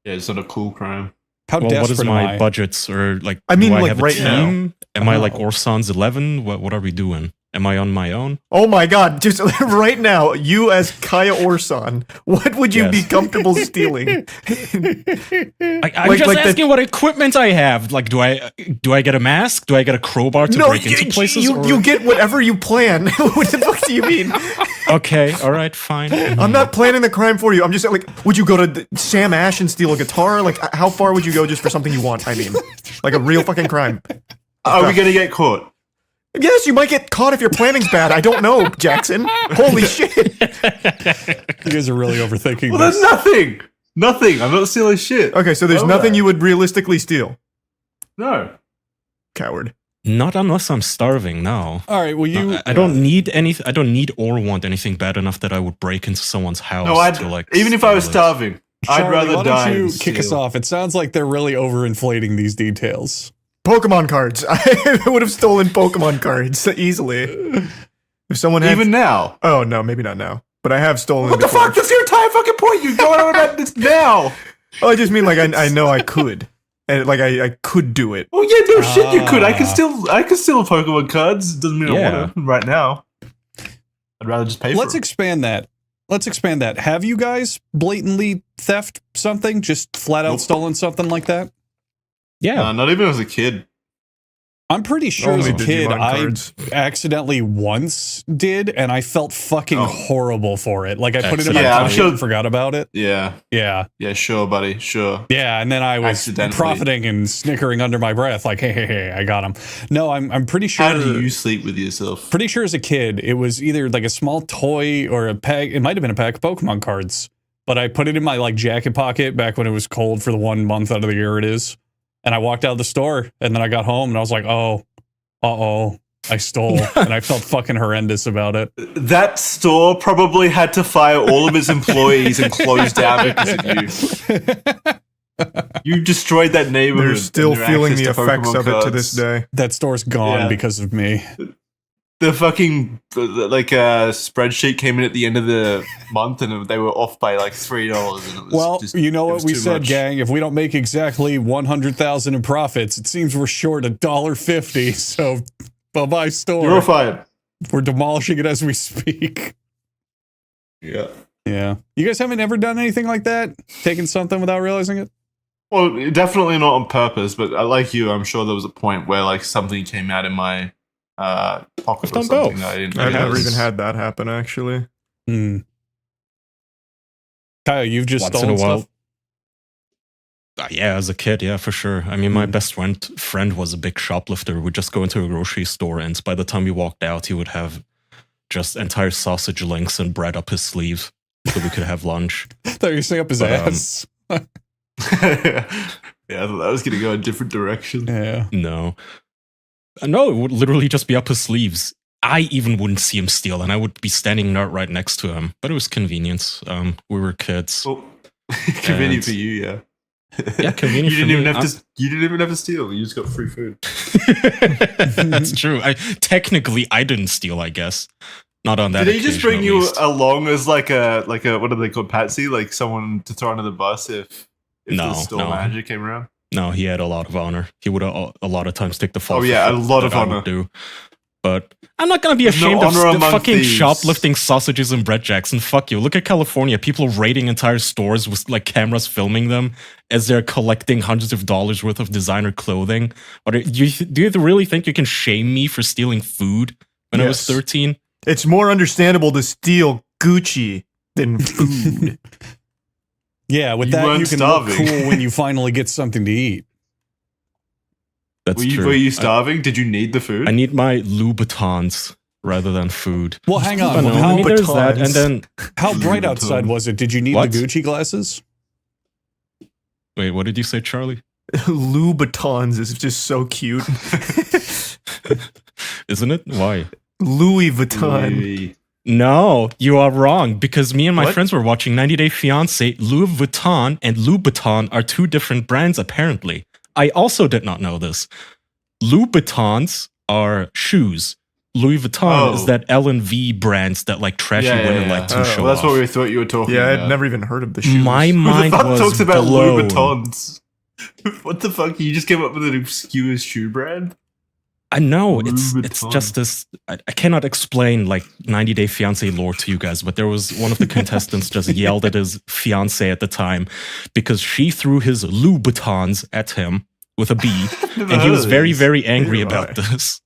Yeah, it's not a cool crime. How Well, what is desperate am my I? budgets? Or like, I mean, do I like, have a right now. team? Am I like Oh. Orsan's 11? What are we doing? Am I on my own? Oh my god! Just right now, you as Kaya Orson, what would you Yes. be comfortable stealing? I'm Like- just like the- asking what equipment I have. Like, do I get a mask? Do I get a crowbar to break into places? or- you get whatever you plan. What the fuck do you mean? Okay, all right, fine. I'm not planning the crime for you. I'm just like, would you go to Sam Ash and steal a guitar? Like, how far would you go just for something you want? I mean, like a real fucking crime. Are we going to get caught? Yes, you might get caught if your planning's bad. I don't know, Jackson. Holy shit. You guys are really overthinking Well, this. there's nothing. Nothing. I'm not stealing shit. Okay, so there's Oh, nothing yeah. you would realistically steal. No. Coward. Not unless I'm starving. No. All right, well, you. I don't need anything. I don't need or want anything bad enough that I would break into someone's house. No, to, like, even if I was steal it. starving, I'd Charlie, rather why die. don't you than kick us steal. off? It sounds like they're really overinflating these details. Pokemon cards. I would have stolen Pokemon cards easily. If someone had. Even now. Oh, no, maybe not now. But I have stolen What the before. fuck? That's your entire fucking point. You're going on about this now. Oh, I just mean like I know I could. And like I could do it. Oh yeah, no shit. You could. I can steal Pokemon cards. Doesn't mean I Yeah. want to right now. I'd rather just pay Let's for it. expand that. Let's expand that. Have you guys blatantly theft something? Just flat out Nope. stolen something like that? Yeah. Not even as a kid. I'm pretty sure as a Only kid Digimon I cards. accidentally once did, and I felt fucking Oh. horrible for it. Like I put it in my Yeah, I'm pocket sure- and forgot about it. Yeah. Yeah. Yeah, sure, buddy. Sure. Yeah, and then I was Accidentally. profiting and snickering under my breath, like, hey, I got him. No, I'm pretty sure. How do you sleep with yourself? Pretty sure as a kid, it was either like a small toy or a pack. It might have been a pack of Pokemon cards, but I put it in my like jacket pocket back when it was cold for the 1 month out of the year it is. And I walked out of the store, and then I got home, and I was like, I stole, and I felt fucking horrendous about it. That store probably had to fire all of its employees and close down because of you. You destroyed that neighborhood. They're still and their feeling the access to effects Pokemon of it to cards. this day. That store's gone Yeah. because of me. The fucking spreadsheet came in at the end of the month, and they were off by like $3. And it was Well, just, you know it what was we too said, much. gang. If we don't make exactly 100,000 in profits, it seems we're short $1.50. So, bye-bye store. You're all fired. We're demolishing it as we speak. Yeah. Yeah. You guys haven't ever done anything like that? Taken something without realizing it? Well, definitely not on purpose, but like you, I'm sure there was a point where like something came out in my pocket or I've done something both. that I didn't I've never realize. even had that happen, actually. Hmm. Kyle, you've just Once in stolen a while. stuff? Yeah, as a kid, yeah, for sure. I mean, my best friend was a big shoplifter. We'd just go into a grocery store, and by the time he walked out, he would have just entire sausage links and bread up his sleeve so we could have lunch. I thought you were saying up his But, ass. Yeah, Yeah, I thought that was going to go a different direction. Yeah. No. No, it would literally just be up his sleeves. I even wouldn't see him steal, and I would be standing right next to him. But it was convenience. We were kids. Well, convenient for you, yeah. Yeah, convenient you for didn't me. even have to. You didn't even have to steal. You just got free food. That's true. Technically, I didn't steal. I guess not on that. Did he just bring occasion, at you least. along as like a what are they called, patsy? Like someone to throw under the bus if the store manager came around? No, he had a lot of honor. He would a lot of times take the fall. Oh yeah, a lot of that I honor. would do. But I'm not gonna be There's no ashamed of honor among fucking thieves. shoplifting sausages and bread jacks. And fuck you. Look at California. People raiding entire stores with like cameras filming them as they're collecting hundreds of dollars worth of designer clothing. Or do you really think you can shame me for stealing food when I was 13? It's more understandable to steal Gucci than food. Yeah, with You that weren't you can starving. look cool when you finally get something to eat. That's true. Were you starving? Did you need the food? I need my Louboutins rather than food. Well, hang I on. know. I mean, there's that, and then How bright Louboutins. outside was it? Did you need What? the Gucci glasses? wait, what did you say, Charlie? Louboutins is just so cute. Isn't it? Why? Louis Vuitton. Louis. No, you are wrong because me and my What? friends were watching 90 Day Fiancé. Louis Vuitton and Louboutin are two different brands, apparently. I also did not know this. Louboutins are shoes. Louis Vuitton is that L&V brands that like trashy women like to show Well, that's off. what we thought you were talking Yeah, about. I'd never even heard of the shoes. My Who the mind fuck was talks about blown. Louboutins? What the fuck? You just came up with an obscure shoe brand? I know it's Louboutin. just this. I cannot explain like 90 Day Fiance lore to you guys, but there was one of the contestants just yelled at his fiance at the time because she threw his Louboutins at him with a B, and he was very, very angry about this.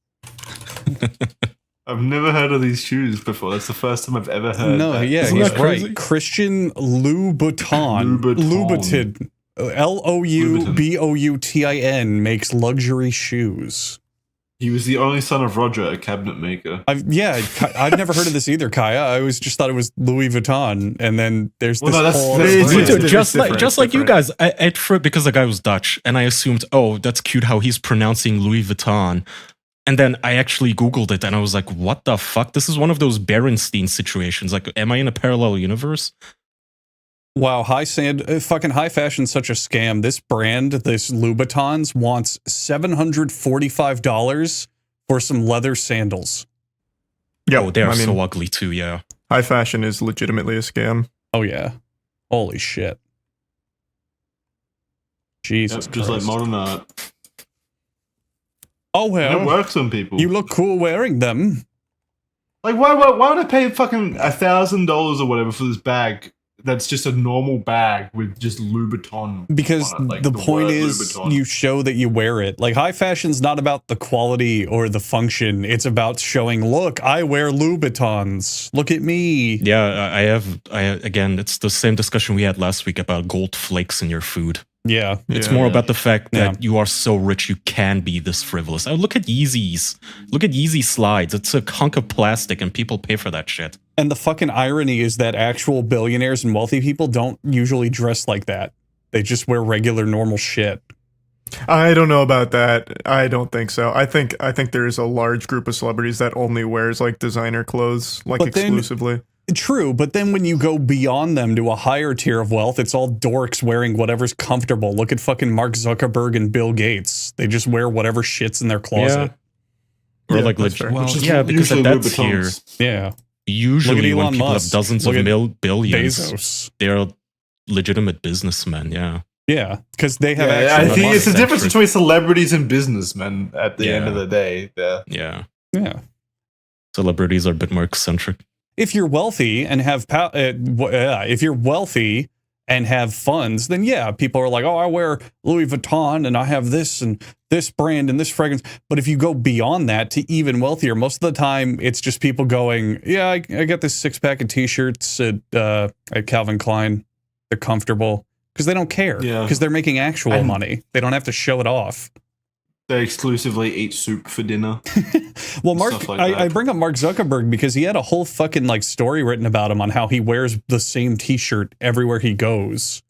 I've never heard of these shoes before. That's the first time I've ever heard. No, that. yeah, Isn't he's that crazy? right. Christian Louboutin. Louboutin. Louboutin makes luxury shoes. He was the only son of Roger, a cabinet maker. I've never heard of this either, Kaya. I always just thought it was Louis Vuitton, and then there's Well, this no, that's- whole that's other different. brand. Dude, It's just different, like you different. guys, because the guy was Dutch, and I assumed, oh, that's cute how he's pronouncing Louis Vuitton. And then I actually Googled it, and I was like, what the fuck? This is one of those Berenstein situations. Like, am I in a parallel universe? Wow, fucking high fashion's such a scam. This brand, this Louboutins, wants $745 for some leather sandals. Yeah, Oh, they are I mean, so ugly too, yeah. high fashion is legitimately a scam. Oh yeah, holy shit. Jesus Yep, just like Christ. modern art. Oh And it well, works on people. you look cool wearing them. Like, why would I pay fucking $1,000 or whatever for this bag that's just a normal bag with just Louboutin? Because on it, like the the point word is Louboutin. you show that you wear it. Like high fashion's not about the quality or the function. It's about showing, look, I wear Louboutins. Look at me. Yeah, again, it's the same discussion we had last week about gold flakes in your food. Yeah. It's Yeah, more yeah. about the fact that Yeah. you are so rich you can be this frivolous. Oh, look at Yeezys. Look at Yeezy slides. It's a hunk of plastic and people pay for that shit. And the fucking irony is that actual billionaires and wealthy people don't usually dress like that. They just wear regular normal shit. I don't know about that. I don't think so. I think there is a large group of celebrities that only wears like designer clothes, like But then- exclusively. True, but then when you go beyond them to a higher tier of wealth, it's all dorks wearing whatever's comfortable. Look at fucking Mark Zuckerberg and Bill Gates. They just wear whatever shit's in their closet. Or Yeah, like, that's fair. well, Which is yeah, because at usually that tier, Louboutins. Yeah. usually Look at when Elon people Musk. have dozens Look of at billions, Bezos. they're legitimate businessmen, yeah. Yeah, because they have Yeah, actual I actually think money. it's the difference centric. between celebrities and businessmen at the end Yeah. of the day. Yeah. Yeah. Yeah. Celebrities are a bit more eccentric. If you're wealthy and have if you're wealthy and have funds, then yeah, people are like, oh, I wear Louis Vuitton and I have this and this brand and this fragrance. But if you go beyond that to even wealthier, most of the time it's just people going, yeah, I got this 6-pack of t-shirts at Calvin Klein. They're comfortable because they don't care Yeah. because they're making actual And- money. They don't have to show it off. They exclusively eat soup for dinner. Well, Mark, Stuff like I that. bring up Mark Zuckerberg because he had a whole fucking like story written about him on how he wears the same T-shirt everywhere he goes.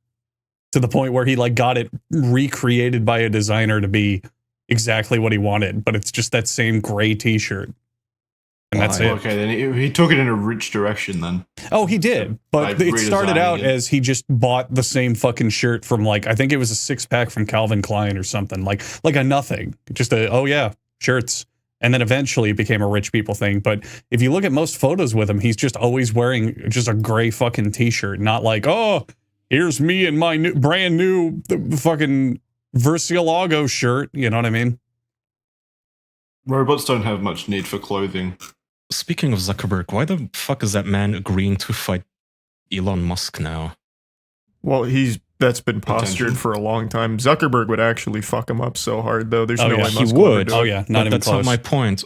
to the point where he like got it recreated by a designer to be exactly what he wanted, but it's just that same gray t-shirt. And that's it. Okay, then he took it in a rich direction then. Oh, he did. But it started out as he just bought the same fucking shirt from like, I think it was a 6-pack from Calvin Klein or something. Like a nothing. Just shirts. And then eventually it became a rich people thing. But if you look at most photos with him, he's just always wearing just a gray fucking t-shirt. Not like, oh, here's me in my brand new fucking Versiolago shirt. You know what I mean? Robots don't have much need for clothing. Speaking of Zuckerberg, why the fuck is that man agreeing to fight Elon Musk now? Well, that's been postured for a long time. Zuckerberg would actually fuck him up so hard, though. There's no way Musk he would. Oh yeah, not even that's close. not my point.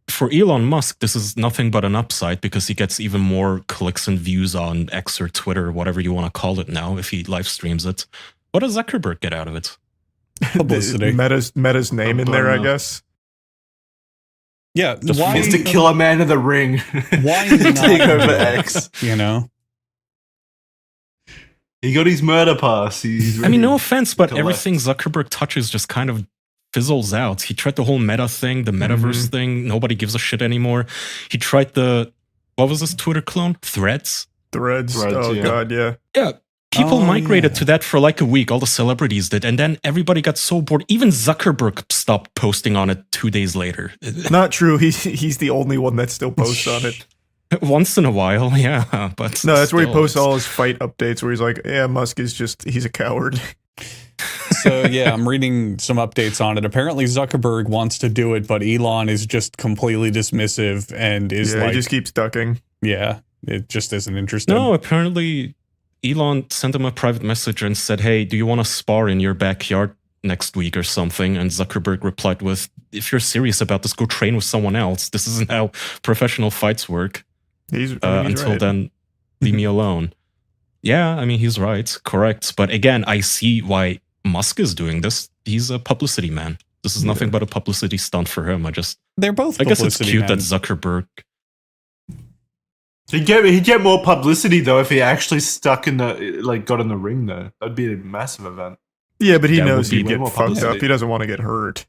For Elon Musk, this is nothing but an upside because he gets even more clicks and views on X or Twitter, or whatever you want to call it now, if he live streams it. What does Zuckerberg get out of it? Publicity. Meta's name in there, I guess. Yeah, why is to kill a man in the ring? Why not take over X? You know, he got his murder pass. I mean, no offense, but everything Zuckerberg touches just kind of fizzles out. He tried the whole meta thing, the metaverse thing. Nobody gives a shit anymore. He tried what was this Twitter clone? Threads. Oh yeah. God, yeah. Yeah. People migrated to that for like a week. All the celebrities did. And then everybody got so bored. Even Zuckerberg stopped posting on it 2 days later. Not true. He's the only one that still posts on it. Once in a while, yeah. But no, that's where he posts all his fight updates where he's like, yeah, Musk is he's a coward. So yeah, I'm reading some updates on it. Apparently Zuckerberg wants to do it, but Elon is just completely dismissive and is he just keeps ducking. Yeah, it just isn't interesting. No, apparently Elon sent him a private message and said, hey, do you want to spar in your backyard next week or something? And Zuckerberg replied with, if you're serious about this, go train with someone else. This isn't how professional fights work. He's until right. Then, leave me alone. Yeah, I mean, he's right. Correct. But again, I see why Musk is doing this. He's a publicity man. This is nothing but a publicity stunt for him. They're both I guess it's cute men. that Zuckerberg... He'd get more publicity though if he actually got in the ring though. That'd be a massive event. Yeah, but he That knows would be he'd way get more fucked publicity. up. He doesn't want to get hurt.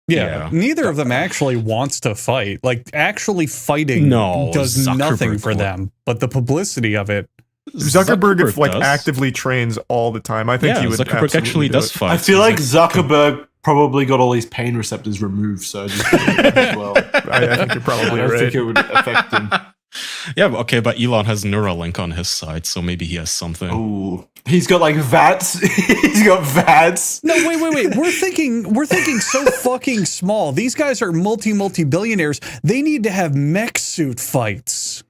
Yeah, neither of them actually wants to fight. Like, actually fighting does Zuckerberg nothing for would. them. But the publicity of it... Zuckerberg like does. actively trains all the time. I think he would Zuckerberg actually do does it. fight. I feel like Zuckerberg probably got all these pain receptors removed surgically as well. I think you're probably I don't right. think it would affect him. Yeah, okay, but Elon has Neuralink on his side, so maybe he has something. Ooh, he's got like VATS. He's got VATS. No, wait. We're thinking so fucking small. These guys are multi-billionaires. They need to have mech suit fights.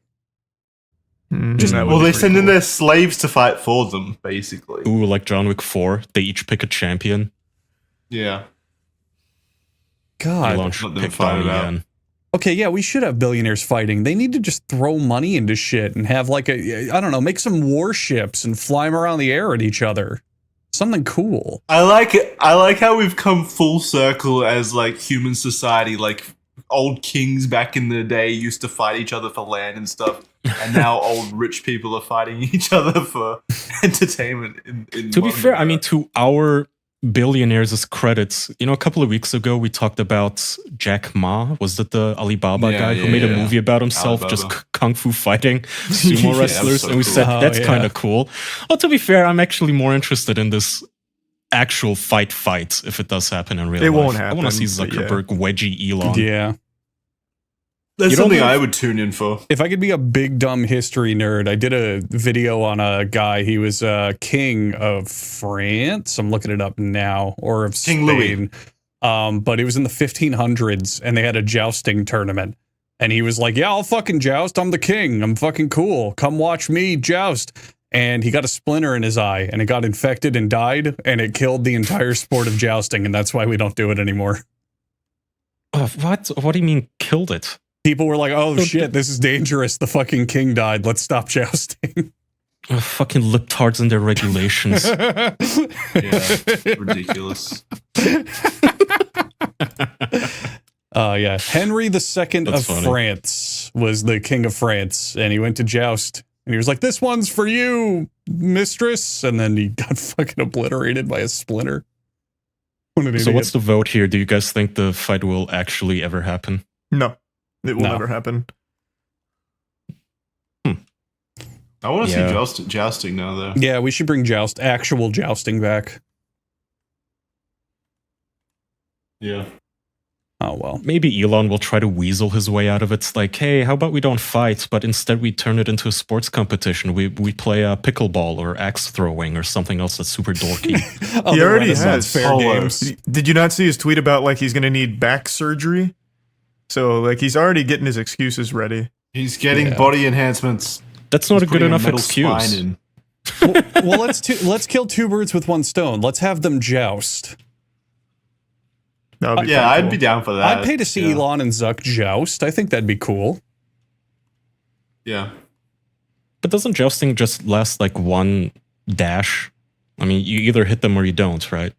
They send in their slaves to fight for them, basically. Ooh, like John Wick 4, they each pick a champion. Yeah. God. Elon should pick Donnie Yen. Okay, yeah, we should have billionaires fighting. They need to just throw money into shit and have like make some warships and fly them around the air at each other. Something cool. I like it. I like how we've come full circle as like human society. Like old kings back in the day used to fight each other for land and stuff, and now old rich people are fighting each other for entertainment. To be fair, I mean, to our billionaires' credits, a couple of weeks ago we talked about Jack Ma. Was that the Alibaba guy who made a movie about himself just kung fu fighting sumo wrestlers? And we said that's kind of cool. Well, to be fair, I'm actually more interested in this actual fight if it does happen in real life. It won't happen. I want to see Zuckerberg wedgie Elon. Yeah. That's something I would tune in for. If I could be a big dumb history nerd, I did a video on a guy. He was king of France. I'm looking it up now, or of King Spain. But it was in the 1500s, and they had a jousting tournament. And he was like, "Yeah, I'll fucking joust. I'm the king. I'm fucking cool. Come watch me joust." And he got a splinter in his eye, and it got infected and died, and it killed the entire sport of jousting, and that's why we don't do it anymore. What? What do you mean killed it? People were like, "Oh shit, this is dangerous. The fucking king died. Let's stop jousting." Fucking libtards and their regulations. Yeah, ridiculous. Yeah, Henry II of funny. France was the king of France, and he went to joust, And he was like, "This one's for you, mistress." And then he got fucking obliterated by a splinter. What an So idiot. what's the vote here? Do you guys think the fight will actually ever happen? No, it will No. never happen. I want to Yeah. see jousting now, though. Yeah, we should bring actual jousting back. Yeah. Oh, well. Maybe Elon will try to weasel his way out of it. It's like, hey, how about we don't fight, but instead we turn it into a sports competition. We play pickleball or axe throwing or something else that's super dorky. Oh, He the already Renaissance has. Fair Polo. Games. Did you not see his tweet about like he's going to need back surgery? So like he's already getting his excuses ready. He's getting Yeah. body enhancements. That's not He's a good putting enough metal excuse. spine in. Well, let's kill two birds with one stone. Let's have them joust. That would be Yeah, pretty I'd cool. be down for that. I'd pay to see yeah. Elon and Zuck joust. I think that'd be cool. Yeah. But doesn't jousting just last like one dash? I mean, you either hit them or you don't, right?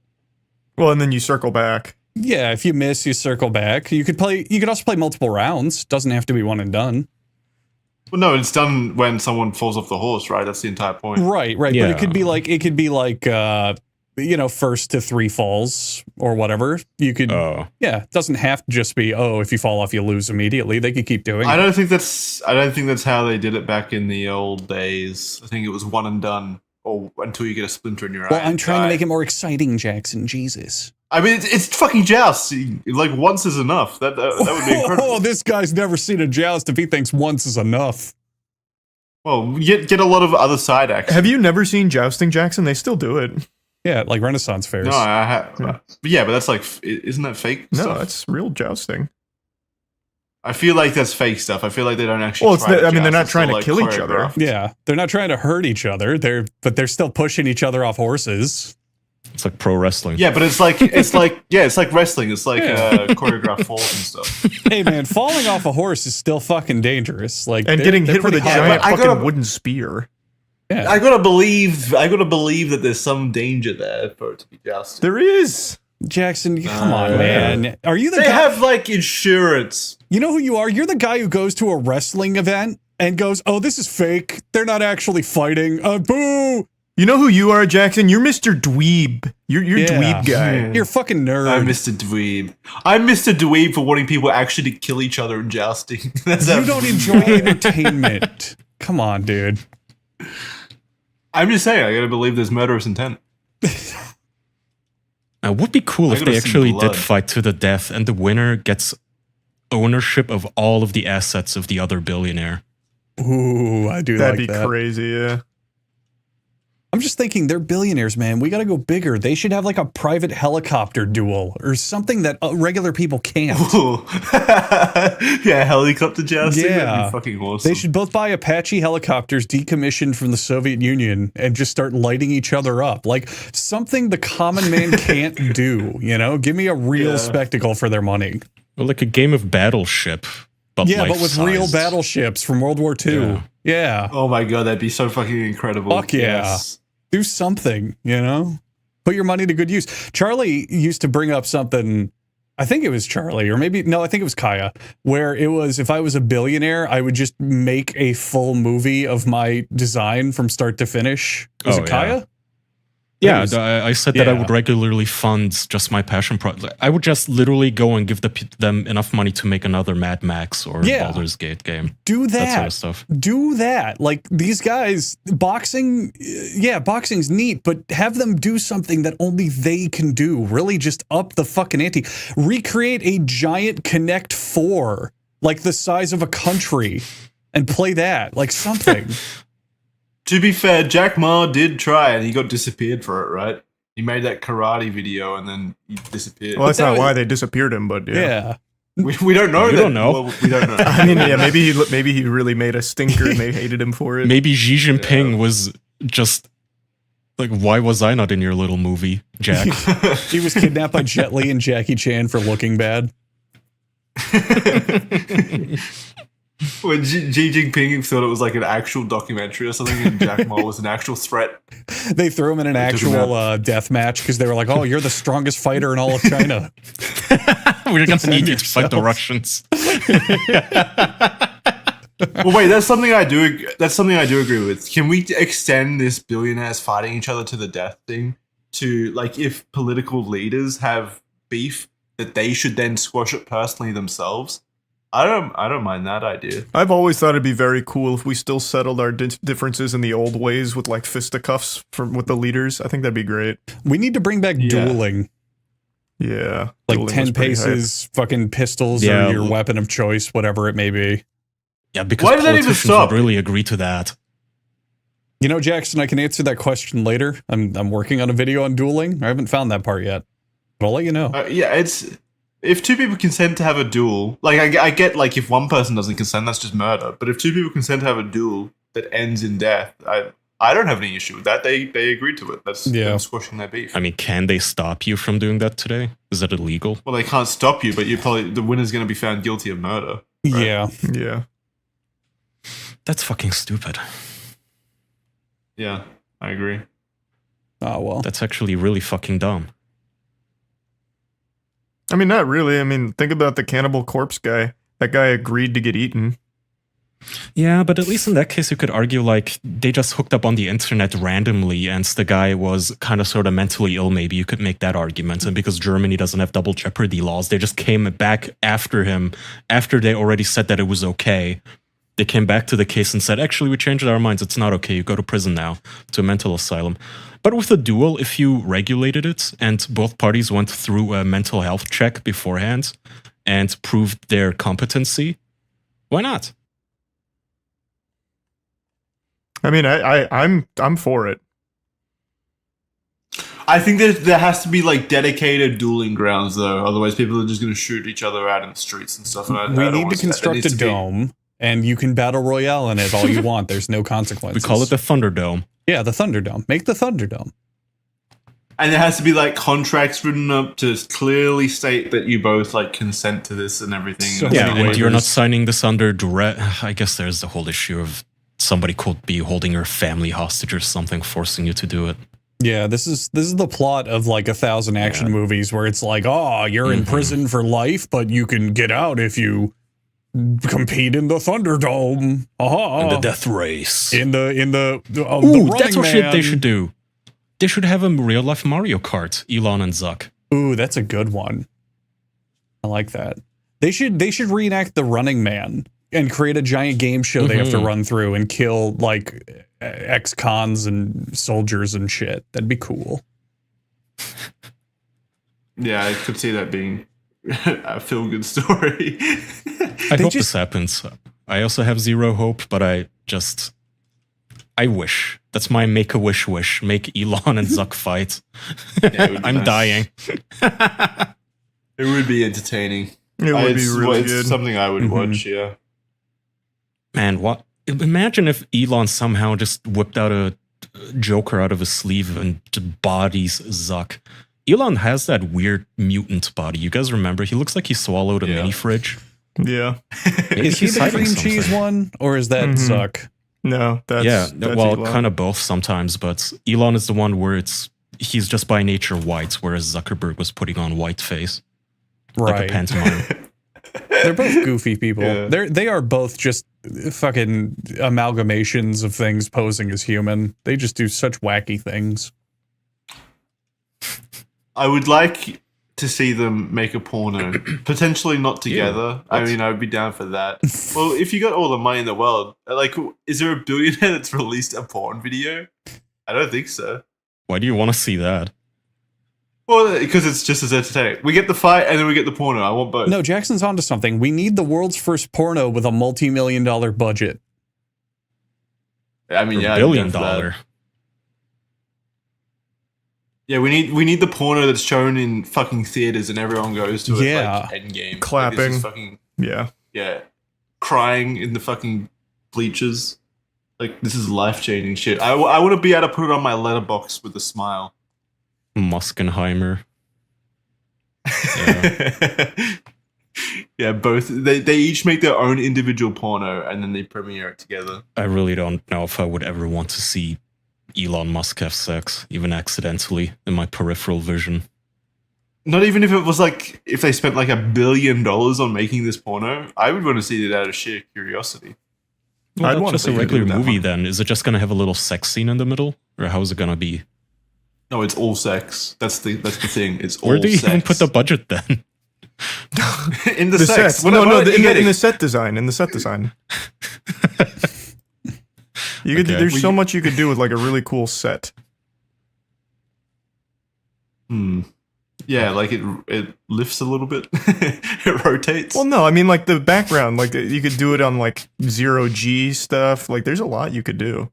Well, and then you circle back. Yeah, if you miss, you circle back. You could also play multiple rounds. Doesn't have to be one and done. Well, no, it's done when someone falls off the horse, right? That's the entire point. Right. But Yeah. it could be like first to 3 falls or whatever. You could Oh. yeah, it doesn't have to just be, if you fall off you lose immediately. They could keep doing I it. don't think that's how they did it back in the old days. I think it was one and done, or until you get a splinter in your eye. Well, I'm trying to Die. make it more exciting, Jackson. Jesus. I mean, it's fucking joust. Like once is enough. That would be incredible. Oh, this guy's never seen a joust if he thinks once is enough. Well, get a lot of other side action. Have you never seen jousting, Jackson? They still do it. Yeah, like Renaissance fairs. No, I have. Yeah. Yeah, but that's like, isn't that fake No, stuff? that's real jousting. I feel like that's fake stuff. I feel like they don't actually. Well, it's try to I mean, they're joust. not It's trying all, to kill each other. choreographed. Yeah, they're not trying to hurt each other. They're still pushing each other off horses. It's like pro wrestling. Yeah, but it's like wrestling. It's like Yeah. choreographed falls and stuff. Hey man, falling off a horse is still fucking dangerous. Like And they're- getting they're hit with a pretty high giant I up. fucking gotta- wooden spear. Yeah. I gotta believe that there's some danger there for it to be jousted. There is. Jackson, come on, Uh, man. Are you the They guy? have like insurance. You know who you are? You're the guy who goes to a wrestling event and goes, "Oh, this is fake. They're not actually fighting." Boo! You know who you are, Jackson? You're Mr. Dweeb. You're Yeah. Dweeb guy. You're a fucking nerd. I'm Mr. Dweeb. I'm Mr. Dweeb for wanting people actually to kill each other in jousting. That's You don't enjoy entertainment. Come on, dude. I'm just saying. I gotta believe there's murderous intent. Now, it would be cool I if gotta they see actually blood. did fight to the death and the winner gets ownership of all of the assets of the other billionaire. Ooh, I do That'd like be that. crazy, yeah. I'm just thinking they're billionaires, man. We got to go bigger. They should have like a private helicopter duel or something that regular people can't. Ooh. Yeah, helicopter jousting. That'd Yeah. be fucking awesome. They should both buy Apache helicopters decommissioned from the Soviet Union and just start lighting each other up. Like something the common man can't do, you know? Give me a real Yeah. spectacle for their money. Well, like a game of Battleship. But Yeah, but with real life-sized. battleships from World War II. Yeah. Yeah. Oh my god, that'd be so fucking incredible. Fuck yeah. Yes. Do something, you know? Put your money to good use. Charlie used to bring up something, I think it was Charlie, or maybe, no, I think it was Kaya, where it was, if I was a billionaire, I would just make a full movie of my design from start to finish. Was Oh, it yeah. Kaya? Yeah, was- I said that I yeah. would regularly fund just my passion project. I would just literally go and give them enough money to make another Mad Max or Yeah. Baldur's Gate game. Do That sort that. of stuff. Do that. Like these guys, boxing, yeah, boxing's neat, but have them do something that only they can do. Really just up the fucking ante. Recreate a giant Connect 4, like the size of a country, and play that. Like something. To be fair, Jack Ma did try and he got disappeared for it, right? He made that karate video and then he disappeared. Well, that's that not was- why they disappeared him, but yeah. Yeah. We don't know. You that. don't know. Well, we don't know. I mean, yeah, maybe he really made a stinker and they hated him for it. Maybe Xi Jinping was just like, why was I not in your little movie, Jack? He was kidnapped by Jet Li and Jackie Chan for looking bad. When Xi Jinping thought it was like an actual documentary or something, and Jack Ma was an actual threat. They threw him in an took him actual death match because they were like, "Oh, you're the strongest fighter in all of China." We're gonna need you to yourself. fight the Russians. Well, wait, that's something I do. That's something I do agree with. Can we extend this billionaires fighting each other to the death thing to like if political leaders have beef that they should then squash it personally themselves? I don't mind that idea. I've always thought it'd be very cool if we still settled our differences in the old ways with like fisticuffs with the leaders. I think that'd be great. We need to bring back dueling. Yeah. Like dueling 10 paces, fucking pistols or your weapon of choice, whatever it may be. Yeah, because politicians would really agree to that. You know, Jackson, I can answer that question later. I'm working on a video on dueling. I haven't found that part yet, but I'll let you know. Yeah, it's if two people consent to have a duel. Like I get like if one person doesn't consent, that's just murder. But if two people consent to have a duel that ends in death, I don't have any issue with that. They agreed to it. That's them squashing their beef. I mean, can they stop you from doing that today? Is that illegal? Well, they can't stop you, but the winner's going to be found guilty of murder. Right? Yeah. That's fucking stupid. Yeah, I agree. Oh, well. That's actually really fucking dumb. I mean, not really. I mean, think about the Cannibal Corpse guy. That guy agreed to get eaten. Yeah, but at least in that case, you could argue, like, they just hooked up on the internet randomly and the guy was kind of sort of mentally ill, maybe. You could make that argument. And because Germany doesn't have double jeopardy laws, they just came back after him, after they already said that it was okay. They came back to the case and said, actually, we changed our minds. It's not okay. You go to prison now, to a mental asylum. But with a duel, if you regulated it and both parties went through a mental health check beforehand and proved their competency, why not? I mean, I'm for it. I think there has to be like dedicated dueling grounds though. Otherwise, people are just going to shoot each other out in the streets and stuff. And we need to construct a dome. And you can battle royale in it all you want. There's no consequences. We call it the Thunderdome. Yeah, the Thunderdome. Make the Thunderdome. And there has to be like contracts written up to clearly state that you both like consent to this and everything. So yeah, and you're not signing this under duress. I guess there's the whole issue of somebody could be holding your family hostage or something, forcing you to do it. Yeah, this is the plot of like 1,000 action movies where it's like, oh, you're in prison for life, but you can get out if you compete in the Thunderdome. In the death race. In the Ooh, that's what shit they should do. They should have a real life Mario Kart, Elon and Zuck. Ooh, that's a good one. I like that. They should reenact the Running Man and create a giant game show they have to run through and kill like ex-cons and soldiers and shit. That'd be cool. Yeah, I could see that being a feel-good story. I hope this happens. I also have zero hope, but I wish. That's my make-a-wish wish. Make Elon and Zuck fight. Yeah, I'm dying. It would be entertaining. It would be really good. It's something I would watch, yeah. Man, what? Imagine if Elon somehow just whipped out a Joker out of his sleeve and bodies Zuck. Elon has that weird mutant body. You guys remember? He looks like he swallowed a mini fridge. Yeah. Is he the cream cheese one, or is that Zuck? No, that's well, Elon. kind of both sometimes, but Elon is the one where he's just by nature white, whereas Zuckerberg was putting on white face. Right. Like a pantomime. They're both goofy people. Yeah. They are both just fucking amalgamations of things posing as human. They just do such wacky things. I would like to see them make a porno, potentially not together. Yeah, I mean, I would be down for that. Well, if you got all the money in the world, like, is there a billionaire that's released a porn video? I don't think so. Why do you want to see that? Well, because it's just as entertaining. We get the fight and then we get the porno. I want both. No, Jackson's onto something. We need the world's first porno with a multi-million-dollar budget. I mean, yeah, $1 billion. Yeah, we need the porno that's shown in fucking theaters and everyone goes to it like Endgame. Clapping. Like, fucking, yeah. Crying in the fucking bleachers. Like, this is life-changing shit. I want to be able to put it on my letterbox with a smile. Muskenheimer. Yeah. Yeah, both. They each make their own individual porno and then they premiere it together. I really don't know if I would ever want to see Elon Musk have sex, even accidentally, in my peripheral vision. Not even if it was like, if they spent like $1 billion on making this porno, I would want to see it out of sheer curiosity. Well, I'd that's want just to a see regular that movie one. then. Is it just going to have a little sex scene in the middle? Or how is it going to be? No, it's all sex. That's the thing. It's all Where do you sex. even put the budget then? in the, The sex. sets. What No, are you in getting? the set design. In the set design. You could. Okay. There's so much you could do with like a really cool set. Yeah, like it lifts a little bit. It rotates. Well, no, I mean like the background. Like you could do it on like 0G stuff. Like there's a lot you could do.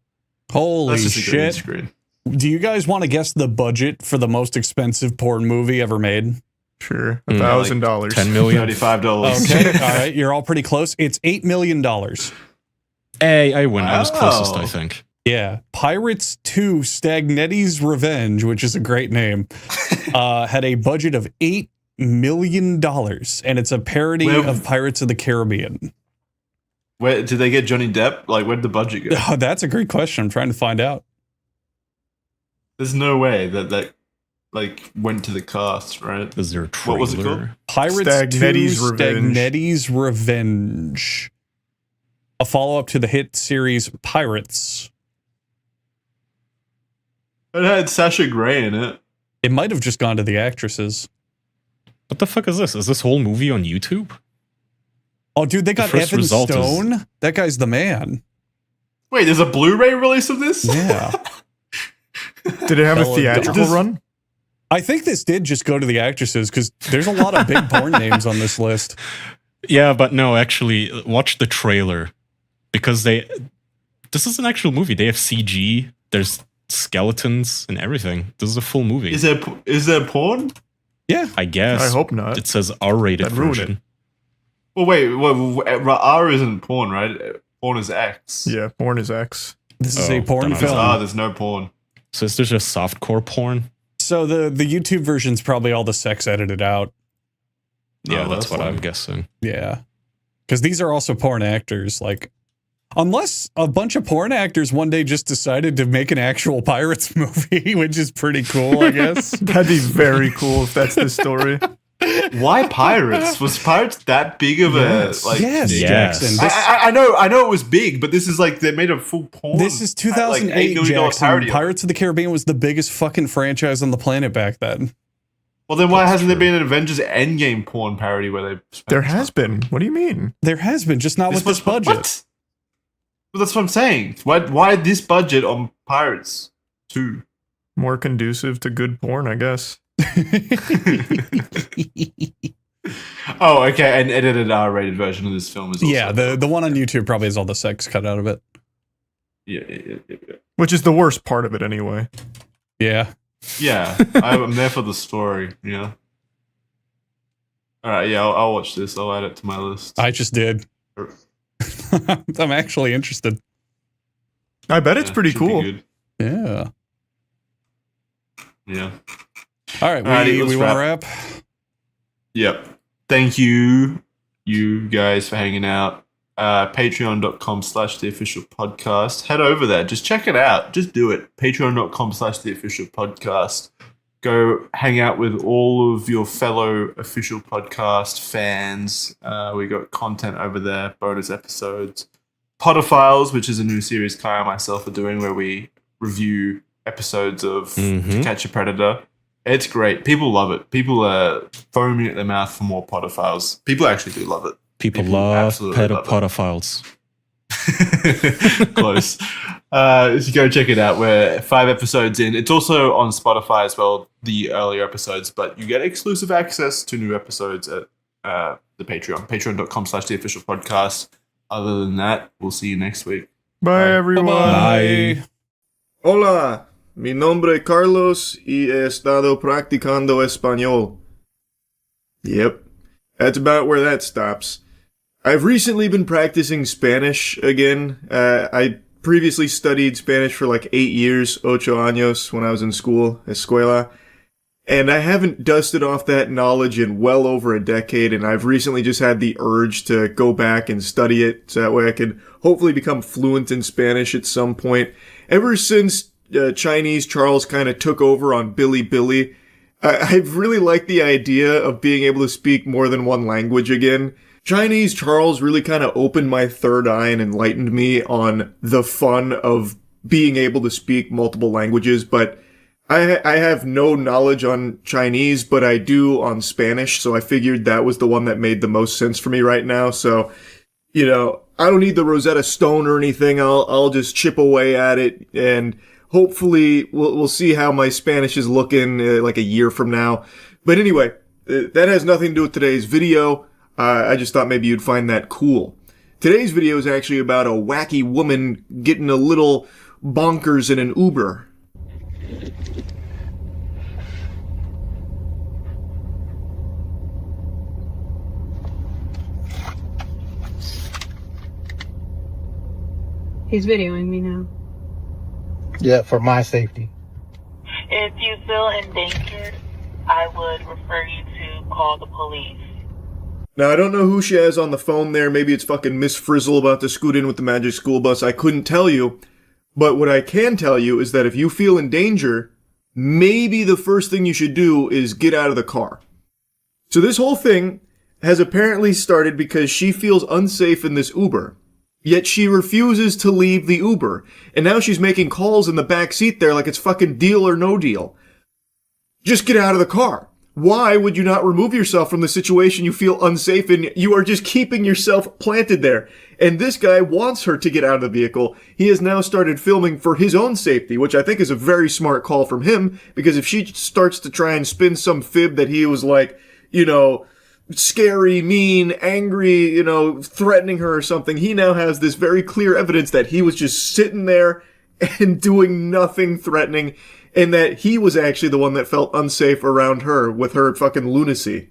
Holy That's just a green shit. screen. Do you guys want to guess the budget for the most expensive porn movie ever made? Sure, Yeah, $1,000. 10 million? $35. Okay, all right, you're all pretty close. It's $8 million. Hey, I win. I was closest, Wow. I think. Yeah, Pirates 2 Stagnetti's Revenge, which is a great name, had a budget of $8 million, and it's a parody Well- of Pirates of the Caribbean. Where did they get Johnny Depp? Like, where'd the budget go? Oh, that's a great question. I'm trying to find out. There's no way that like went to the cast, right? Is there a trailer? What was it called? Pirates Stagnetti's 2 Revenge. Stagnetti's Revenge, a follow-up to the hit series Pirates. It had Sasha Grey in it. It might have just gone to the actresses. What the fuck is this? Is this whole movie on YouTube? Oh, dude, they got first Evan result is- Stone. That guy's the man. Wait, there's a Blu-ray release of this? Yeah. Did it have a Fellow theatrical dogs. run? I think this did just go to the actresses because there's a lot of big porn names on this list. Yeah, but no, actually, watch the trailer. Because this is an actual movie. They have CG, there's skeletons and everything. This is a full movie. Is there porn? Yeah. I guess. I hope not. It says R-rated That'd ruin version. Well, wait. R isn't porn, right? Porn is X. Yeah, porn is X. This is Oh, a porn then I was- film. There's no porn. So is there just softcore porn? So the YouTube version's probably all the sex edited out. Yeah, Oh, that's that's what I'm fine. guessing. Yeah. Because these are also porn actors. Like, unless a bunch of porn actors one day just decided to make an actual Pirates movie, which is pretty cool, I guess. That'd be very cool if that's the story. Why Pirates? Was Pirates that big of Yes. a like? yes, Yes. Jackson. This, I know it was big, but this is like they made a full porn. this is like, $8 2008, million Jackson. parody of it. Pirates of the Caribbean was the biggest fucking franchise on the planet back then. Well, then why That's hasn't there true. been an Avengers Endgame porn parody where they? spent There has been. What do you mean? There has been, just not with this much- budget. What? Well, that's what I'm saying. Why this budget on Pirates 2? More conducive to good porn, I guess. Oh, okay, an edited R-rated version of this film is also Yeah, the one on YouTube probably has all the sex cut out of it. yeah. Which is the worst part of it anyway. Yeah. Yeah, I'm there for the story. Yeah. All right, yeah, I'll watch this. I'll add it to my list. I just did. I'm actually interested. I bet it's Yeah, pretty should be cool. good. Yeah. Yeah. All right, Alrighty, we let's want to wrap. Yep. Thank you guys for hanging out. Patreon.com/theofficialpodcast. Head over there. Just check it out. Just do it. Patreon.com/theofficialpodcast. Go hang out with all of your fellow official podcast fans. We got content over there, bonus episodes. Podophiles, which is a new series Kai and myself are doing where we review episodes of To Catch a Predator. It's great. People love it. People are foaming at their mouth for more podophiles. People actually do love it. People People love absolutely love it. pedophiles. Close. So go check it out. We're 5 episodes in. It's also on Spotify as well, the earlier episodes, but you get exclusive access to new episodes at the Patreon. Patreon.com/theofficialpodcast. Other than that, we'll see you next week. Bye, everyone. Bye. Hola, mi nombre es Carlos y he estado practicando español. Yep, that's about where that stops. I've recently been practicing Spanish again. I previously studied Spanish for like 8 years, 8 años, when I was in school, escuela. And I haven't dusted off that knowledge in well over a decade, and I've recently just had the urge to go back and study it, so that way I can hopefully become fluent in Spanish at some point. Ever since Chinese Charles kind of took over on Billy, I've really liked the idea of being able to speak more than one language again. Chinese Charles really kind of opened my third eye and enlightened me on the fun of being able to speak multiple languages, but I have no knowledge on Chinese, but I do on Spanish, so I figured that was the one that made the most sense for me right now. So, you know, I don't need the Rosetta Stone or anything. I'll just chip away at it, and hopefully we'll see how my Spanish is looking like a year from now. But anyway, that has nothing to do with today's video. I just thought maybe you'd find that cool. Today's video is actually about a wacky woman getting a little bonkers in an Uber. He's videoing me now. Yeah, for my safety. If you feel endangered, I would refer you to call the police. Now, I don't know who she has on the phone there. Maybe it's fucking Miss Frizzle about to scoot in with the magic school bus. I couldn't tell you. But what I can tell you is that if you feel in danger, maybe the first thing you should do is get out of the car. So this whole thing has apparently started because she feels unsafe in this Uber. Yet she refuses to leave the Uber. And now she's making calls in the back seat there like it's fucking Deal or No Deal. Just get out of the car. Why would you not remove yourself from the situation you feel unsafe in? You are just keeping yourself planted there. And this guy wants her to get out of the vehicle. He has now started filming for his own safety, which I think is a very smart call from him, because if she starts to try and spin some fib that he was like, you know, scary, mean, angry, you know, threatening her or something, he now has this very clear evidence that he was just sitting there and doing nothing threatening, and that he was actually the one that felt unsafe around her with her fucking lunacy.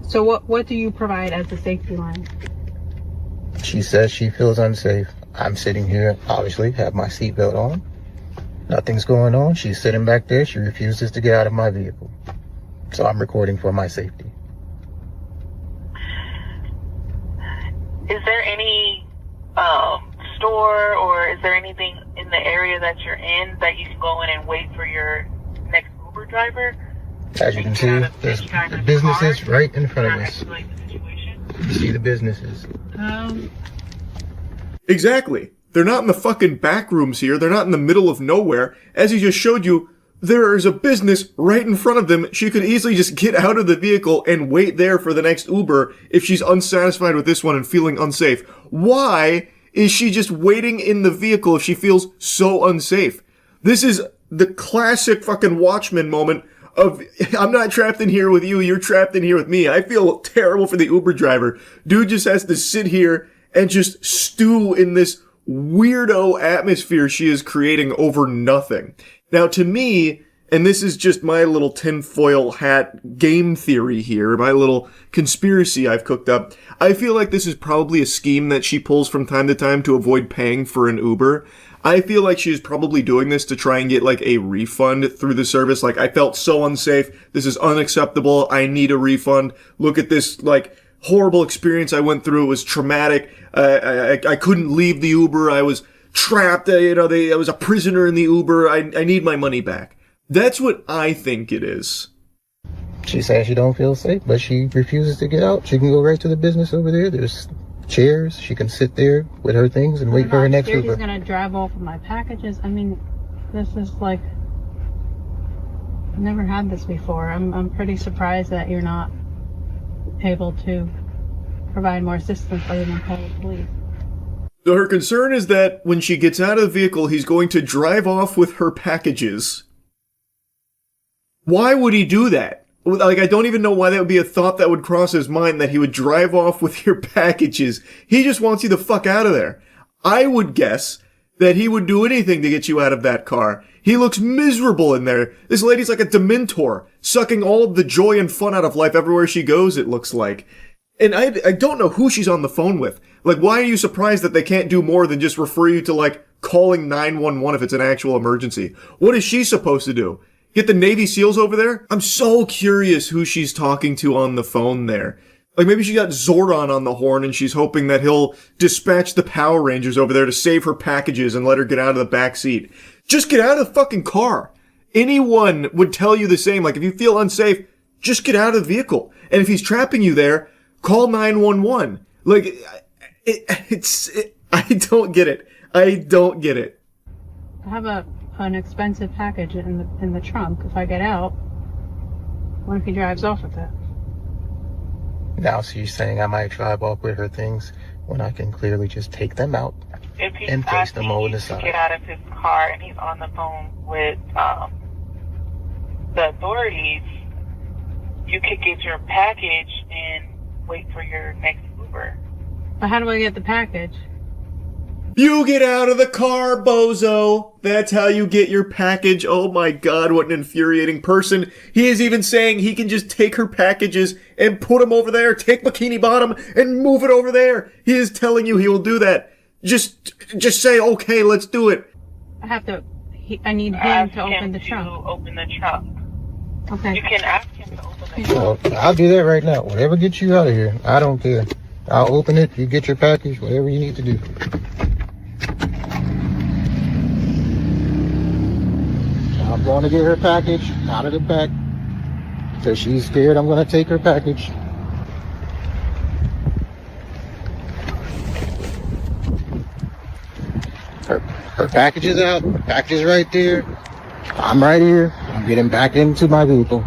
So what do you provide as a safety line? She says she feels unsafe. I'm sitting here, obviously, have my seatbelt on. Nothing's going on. She's sitting back there. She refuses to get out of my vehicle. So I'm recording for my safety. Is there any store or is there anything in the area that you're in that you can go in and wait for your next Uber driver? As you can see, there's the businesses right in front of us. You see the businesses. Exactly. They're not in the fucking back rooms here. They're not in the middle of nowhere. As he just showed you, there is a business right in front of them. She could easily just get out of the vehicle and wait there for the next Uber if she's unsatisfied with this one and feeling unsafe. Why is she just waiting in the vehicle if she feels so unsafe? This is the classic fucking Watchmen moment of, I'm not trapped in here with you, you're trapped in here with me. I feel terrible for the Uber driver. Dude just has to sit here and just stew in this weirdo atmosphere she is creating over nothing. Now, to me, and this is just my little tinfoil hat game theory here, my little conspiracy I've cooked up, I feel like this is probably a scheme that she pulls from time to time to avoid paying for an Uber. I feel like she's probably doing this to try and get like a refund through the service. Like, I felt so unsafe. This is unacceptable. I need a refund. Look at this, like, horrible experience I went through. It was traumatic. I couldn't leave the Uber. I was trapped. I was a prisoner in the Uber. I need my money back. That's what I think it is. She says she don't feel safe, but she refuses to get out. She can go right to the business over there. There's chairs. She can sit there with her things and wait for her next Uber. She's gonna drive off with my packages. I mean, this is like, I've never had this before. I'm pretty surprised that you're not able to provide more assistance other than call the police. So her concern is that when she gets out of the vehicle, he's going to drive off with her packages. Why would he do that? Like, I don't even know why that would be a thought that would cross his mind, that he would drive off with your packages. He just wants you the fuck out of there. I would guess that he would do anything to get you out of that car. He looks miserable in there. This lady's like a Dementor, sucking all of the joy and fun out of life everywhere she goes, it looks like. And I don't know who she's on the phone with. Like, why are you surprised that they can't do more than just refer you to, like, calling 911 if it's an actual emergency? What is she supposed to do? Get the Navy SEALs over there? I'm so curious who she's talking to on the phone there. Like, maybe she got Zordon on the horn and she's hoping that he'll dispatch the Power Rangers over there to save her packages and let her get out of the back seat. Just get out of the fucking car. Anyone would tell you the same. Like, if you feel unsafe, just get out of the vehicle. And if he's trapping you there, Call 911. Like, I don't get it. I don't get it. I have an expensive package in the trunk. If I get out, what if he drives off with it? Now she's saying I might drive off with her things when I can clearly just take them out If he's and place them over the to side. get out of his car and he's on the phone with the authorities, you could get your package and wait for your next Uber. But how do I get the package? You get out of the car, bozo. That's how you get your package. Oh my god, what an infuriating person. He is even saying he can just take her packages and put them over there, take Bikini Bottom and move it over there. He is telling you he will do that. Just say, okay, let's do it. I need him to open the trunk. Open the trunk. Okay. You can ask him to open the trunk. Well, I'll do that right now. Whatever gets you out of here, I don't care. I'll open it, you get your package, whatever you need to do. I'm going to get her package out of the back because she's scared I'm going to take her package. Her package is out. Her package is right there. I'm right here. I'm getting back into my vehicle.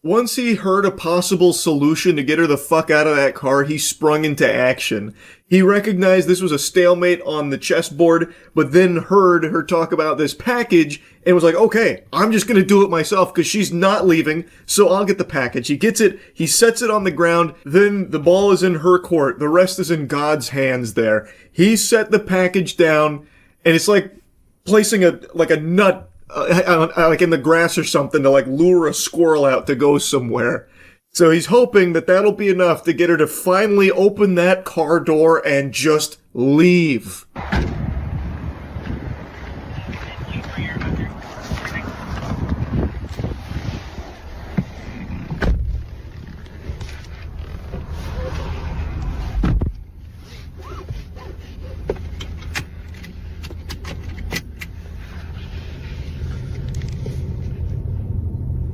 Once he heard a possible solution to get her the fuck out of that car, he sprung into action. He recognized this was a stalemate on the chessboard, but then heard her talk about this package and was like, okay, I'm just gonna do it myself because she's not leaving, so I'll get the package. He gets it, he sets it on the ground, then the ball is in her court. The rest is in God's hands there. He set the package down, and it's like placing a nut like in the grass or something to like lure a squirrel out to go somewhere. So he's hoping that that'll be enough to get her to finally open that car door and just leave.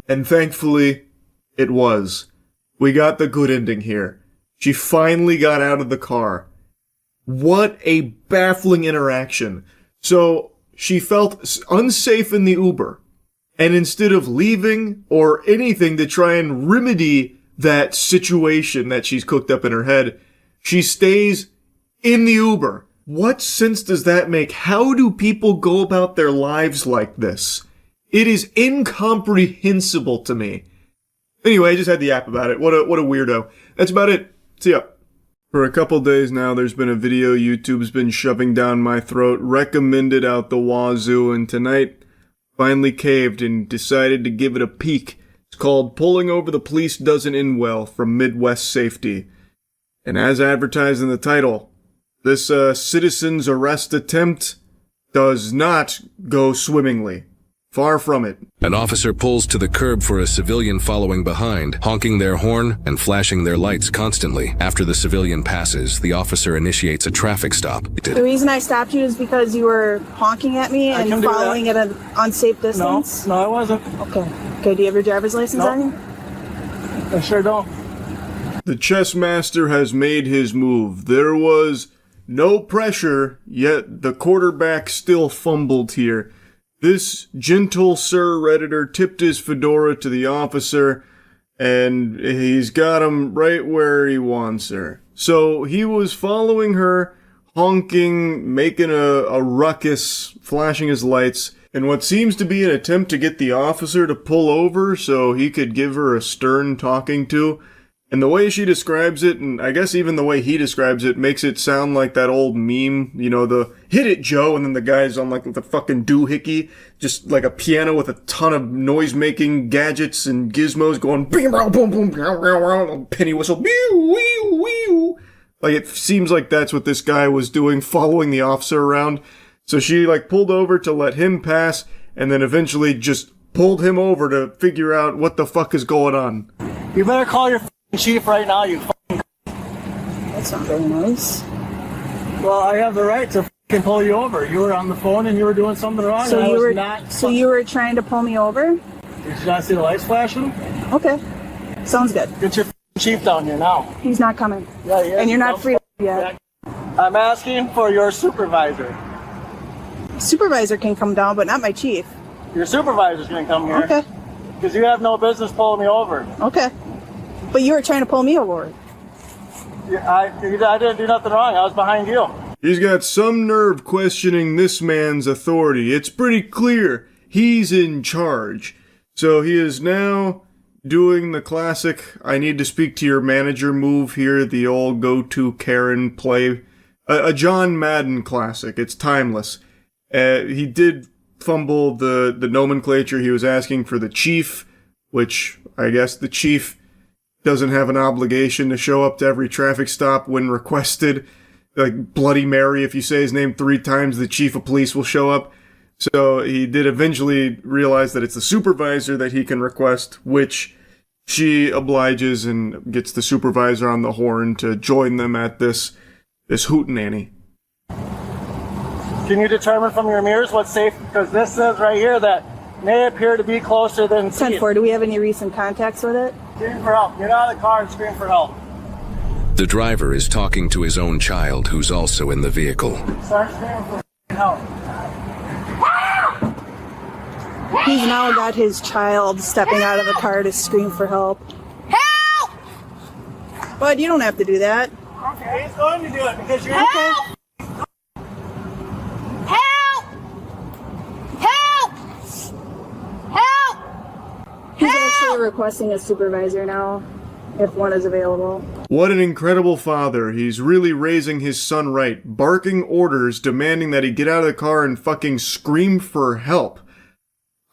And thankfully, it was. We got the good ending here. She finally got out of the car. What a baffling interaction. So, she felt unsafe in the Uber. And instead of leaving or anything to try and remedy that situation that she's cooked up in her head, she stays in the Uber. What sense does that make? How do people go about their lives like this? It is incomprehensible to me. Anyway, I just had the app about it. What a weirdo. That's about it. See ya. For a couple days now, there's been a video YouTube's been shoving down my throat, recommended out the wazoo, and tonight finally caved and decided to give it a peek. It's called Pulling Over the Police Doesn't End Well from Midwest Safety. And as advertised in the title, this citizen's arrest attempt does not go swimmingly. Far from it. An officer pulls to the curb for a civilian following behind, honking their horn and flashing their lights constantly. After the civilian passes, the officer initiates a traffic stop. The reason I stopped you is because you were honking at me and following at an unsafe distance? No, I wasn't. Okay. Okay, do you have your driver's license on you? I sure don't. The chess master has made his move. There was no pressure, yet the quarterback still fumbled here. This gentle Sir Redditor tipped his fedora to the officer, and he's got him right where he wants her. So he was following her, honking, making a ruckus, flashing his lights, in what seems to be an attempt to get the officer to pull over so he could give her a stern talking to. And the way she describes it, and I guess even the way he describes it, makes it sound like that old meme, you know, the hit it, Joe, and then the guy's on like the fucking doohickey, just like a piano with a ton of noise-making gadgets and gizmos going boom, boom, boom, penny whistle, wee. Like it seems like that's what this guy was doing, following the officer around. So she like pulled over to let him pass, and then eventually just pulled him over to figure out what the fuck is going on. You better call your chief right now, you That's not very nice. Well, I have the right to pull you over. You were on the phone and you were doing something wrong. So you were trying to pull me over? Did you not see the lights flashing? Okay. Sounds good. Get your chief down here now. He's not coming. Yeah, he is. And you're not free yet. I'm asking for your supervisor. Supervisor can come down, but not my chief. Your supervisor's gonna come here. Okay. Because you have no business pulling me over. Okay. But you were trying to pull me over. I didn't do nothing wrong. I was behind you. He's got some nerve questioning this man's authority. It's pretty clear he's in charge. So he is now doing the classic, I need to speak to your manager move here, the old go-to Karen play. A John Madden classic. It's timeless. He did fumble the nomenclature. He was asking for the chief, which I guess the chief doesn't have an obligation to show up to every traffic stop when requested. Like Bloody Mary, if you say his name 3 times, the chief of police will show up. So he did eventually realize that it's the supervisor that he can request, which she obliges and gets the supervisor on the horn to join them at this hootenanny. Can you determine from your mirrors what's safe? Because this says right here that may appear to be closer than 10-4, do we have any recent contacts with it? Scream for help. Get out of the car and scream for help. The driver is talking to his own child, who's also in the vehicle. Start screaming for help. He's now got his child stepping out of the car to scream for help. Help! But you don't have to do that. Okay, he's going to do it because you're... Okay. Help! Help! Help! He's actually requesting a supervisor now, if one is available. What an incredible father. He's really raising his son right, barking orders, demanding that he get out of the car and fucking scream for help.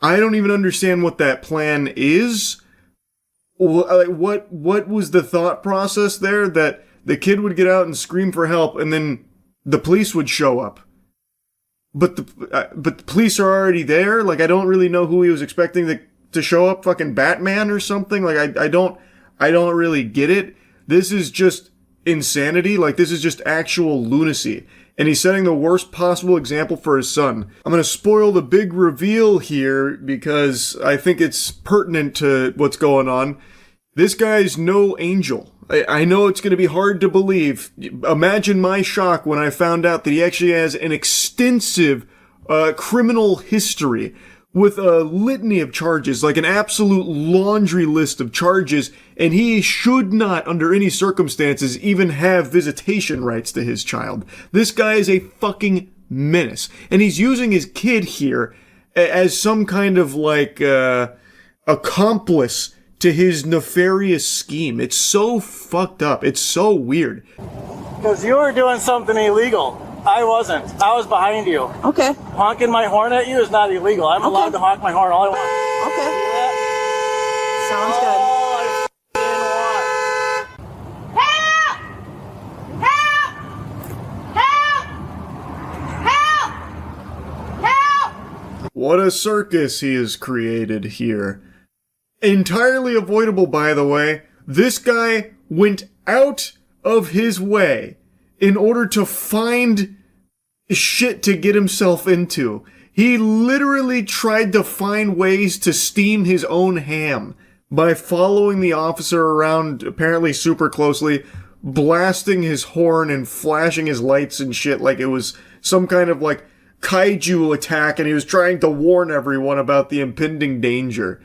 I don't even understand what that plan is. What was the thought process there? That the kid would get out and scream for help and then the police would show up. But the police are already there? Like, I don't really know who he was expecting to show up, fucking Batman or something? Like, I don't really get it. This is just insanity. Like, this is just actual lunacy. And he's setting the worst possible example for his son. I'm going to spoil the big reveal here because I think it's pertinent to what's going on. This guy's no angel. I know it's going to be hard to believe. Imagine my shock when I found out that he actually has an extensive criminal history with a litany of charges, like an absolute laundry list of charges, and he should not, under any circumstances, even have visitation rights to his child. This guy is a fucking menace, and he's using his kid here as some kind of, like, accomplice to his nefarious scheme. It's so fucked up. It's so weird. Because you were doing something illegal. I wasn't. I was behind you. Okay. Honking my horn at you is not illegal. I'm allowed to honk my horn all I want. Okay. Sounds Help! Help! Help! Help! Help! What a circus he has created here. Entirely avoidable, by the way. This guy went out of his way in order to find shit to get himself into. He literally tried to find ways to steam his own ham by following the officer around apparently super closely, blasting his horn and flashing his lights and shit like it was some kind of like kaiju attack, and he was trying to warn everyone about the impending danger.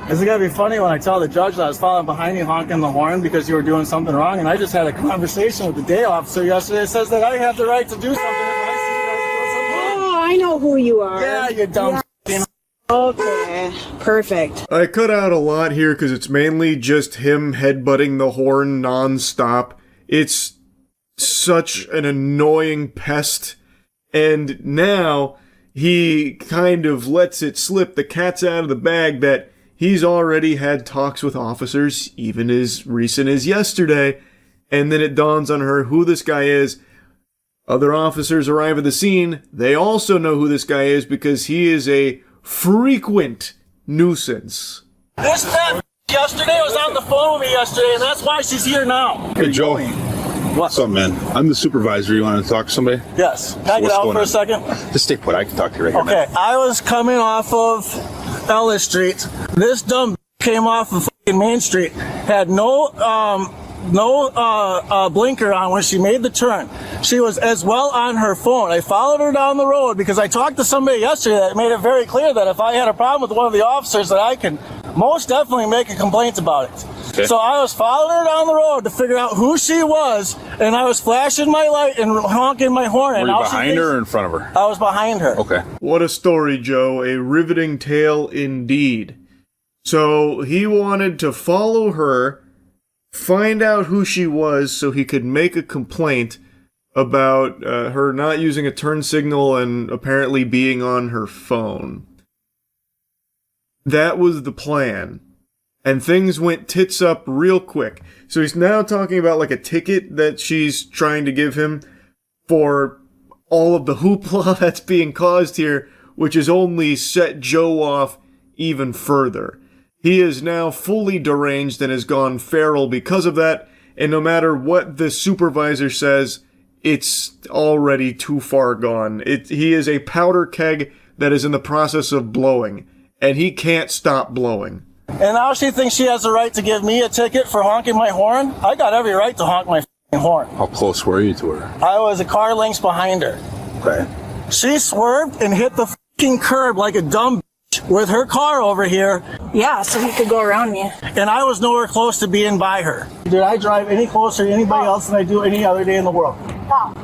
Is it gonna be funny when I tell the judge that I was following behind you honking the horn because you were doing something wrong? And I just had a conversation with the day officer yesterday that says that I have the right to do something if I see you guys doing something wrong. Oh, I know who you are. Yeah, you dumb f***ing. Okay, perfect. I cut out a lot here because it's mainly just him headbutting the horn nonstop. It's such an annoying pest. And now he kind of lets it slip, the cat's out of the bag, that he's already had talks with officers, even as recent as yesterday, and then it dawns on her who this guy is. Other officers arrive at the scene. They also know who this guy is because he is a frequent nuisance. This fat yesterday was on the phone with me yesterday, and that's why she's here now. Hey, Joe. What's up, man? I'm the supervisor. You want to talk to somebody? Yes. Can I get out for a second? Just stay put. I can talk to you right here. Okay. I was coming off of Ellis Street. This dumb came off of Main Street, had no blinker on when she made the turn. She was as well on her phone. I followed her down the road because I talked to somebody yesterday that made it very clear that if I had a problem with one of the officers, that I can most definitely make a complaint about it. Okay. So I was following her down the road to figure out who she was, and I was flashing my light and honking my horn. Were you behind her or in front of her? I was behind her. Okay. What a story, Joe. A riveting tale indeed. So he wanted to follow her, find out who she was so he could make a complaint about her not using a turn signal and apparently being on her phone. That was the plan. And things went tits up real quick. So he's now talking about like a ticket that she's trying to give him for all of the hoopla that's being caused here, which has only set Joe off even further. He is now fully deranged and has gone feral because of that, and no matter what the supervisor says, it's already too far gone. He is a powder keg that is in the process of blowing, and he can't stop blowing. And now she thinks she has the right to give me a ticket for honking my horn? I got every right to honk my f***ing horn. How close were you to her? I was a car lengths behind her. Okay. She swerved and hit the f***ing curb like a dumb bitch with her car over here. Yeah, so he could go around me. And I was nowhere close to being by her. Did I drive any closer to anybody else than I do any other day in the world? No.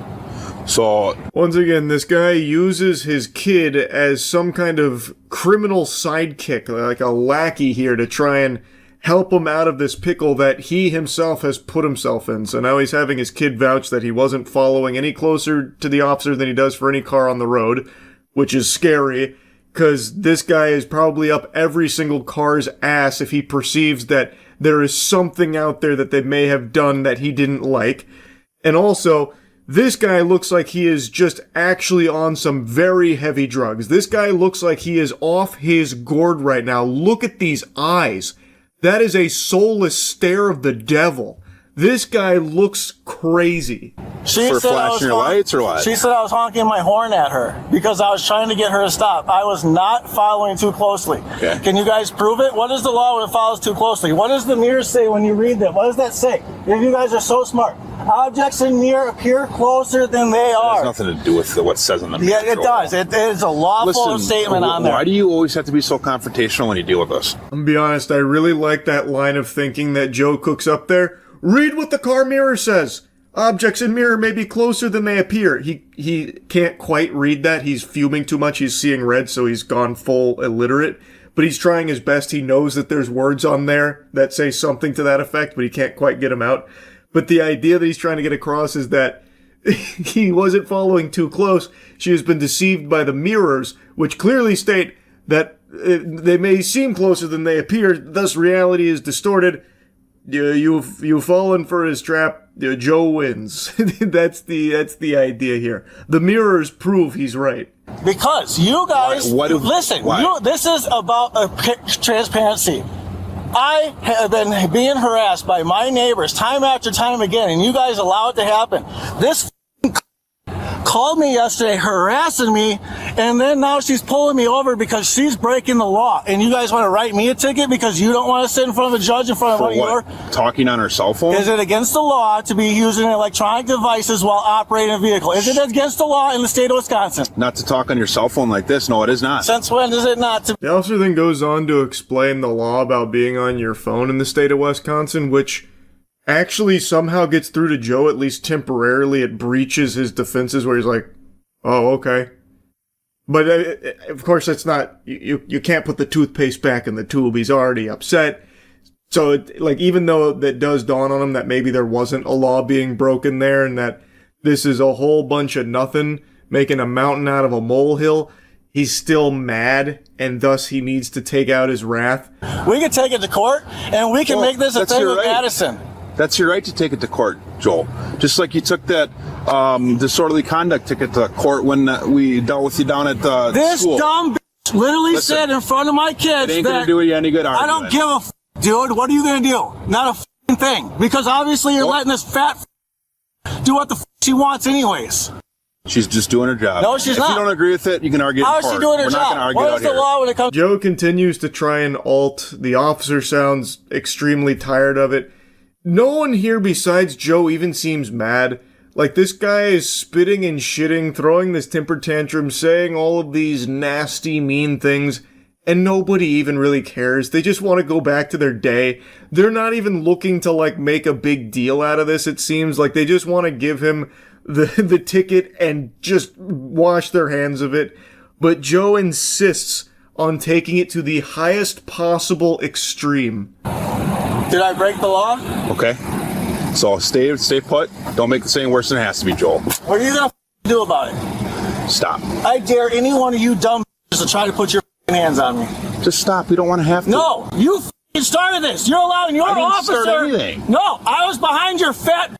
So, once again, this guy uses his kid as some kind of criminal sidekick, like a lackey here, to try and help him out of this pickle that he himself has put himself in. So now he's having his kid vouch that he wasn't following any closer to the officer than he does for any car on the road, which is scary, because this guy is probably up every single car's ass if he perceives that there is something out there that they may have done that he didn't like. And also, this guy looks like he is just actually on some very heavy drugs. This guy looks like he is off his gourd right now. Look at these eyes. That is a soulless stare of the devil. This guy looks crazy. She for said flashing your lights or what? She said I was honking my horn at her because I was trying to get her to stop. I was not following too closely. Okay. Can you guys prove it? What is the law when it follows too closely? What does the mirror say when you read them? What does that say? If you guys are so smart. Objects in mirror appear closer than they are. It has nothing to do with what says in the mirror. Yeah, it does. It is a lawful statement on there. Why do you always have to be so confrontational when you deal with us? I'm gonna be honest, I really like that line of thinking that Joe cooks up there. Read what the car mirror says. Objects in mirror may be closer than they appear. He can't quite read that. He's fuming too much. He's seeing red, so he's gone full illiterate. But he's trying his best. He knows that there's words on there that say something to that effect, but he can't quite get them out. But the idea that he's trying to get across is that he wasn't following too close. She has been deceived by the mirrors, which clearly state that they may seem closer than they appear. Thus, reality is distorted. You've fallen for his trap. Joe wins. That's the idea here. The mirrors prove he's right. Because you guys, listen, this is about transparency. I have been being harassed by my neighbors time after time again, and you guys allow it to happen. This called me yesterday harassing me, and then now she's pulling me over because she's breaking the law. And you guys want to write me a ticket because you don't want to sit in front of a judge in front of one of your... Talking on her cell phone? Is it against the law to be using electronic devices while operating a vehicle? Is it against the law in the state of Wisconsin? Not to talk on your cell phone like this. No, it is not. Since when is it not to... The officer then goes on to explain the law about being on your phone in the state of Wisconsin, which actually somehow gets through to Joe, at least temporarily. It breaches his defenses where he's like, oh, okay. But of course, that's not, you can't put the toothpaste back in the tube. He's already upset. So, even though that does dawn on him that maybe there wasn't a law being broken there and that this is a whole bunch of nothing, making a mountain out of a molehill, he's still mad, and thus he needs to take out his wrath. We can take it to court, and we can make this a thing with Madison. That's your right to take it to court, Joel. Just like you took that disorderly conduct ticket to court when we dealt with you down at school. This dumb bitch literally said in front of my kids it ain't gonna do you any good argument. I don't give a dude. What are you gonna do? Not a thing. Because obviously you're letting this fat do what the she wants anyways. She's just doing her job. No, she's not. If you don't agree with it, you can argue in How court. is she doing her We're job? not going to argue What out is the here. law when it comes? Joe continues to try and alt. The officer sounds extremely tired of it. No one here besides Joe even seems mad. Like, this guy is spitting and shitting, throwing this temper tantrum, saying all of these nasty, mean things, and nobody even really cares. They just want to go back to their day. They're not even looking to, like, make a big deal out of this, it seems. Like, they just want to give him the ticket and just wash their hands of it. But Joe insists on taking it to the highest possible extreme. Did I break the law? Okay. So stay put. Don't make this any worse than it has to be, Joel. What are you gonna do about it? Stop. I dare any one of you dumb to try to put your hands on me. Just stop. We don't want to have to. No, you started this. You're allowing your I didn't officer. start anything. No, I was behind your fat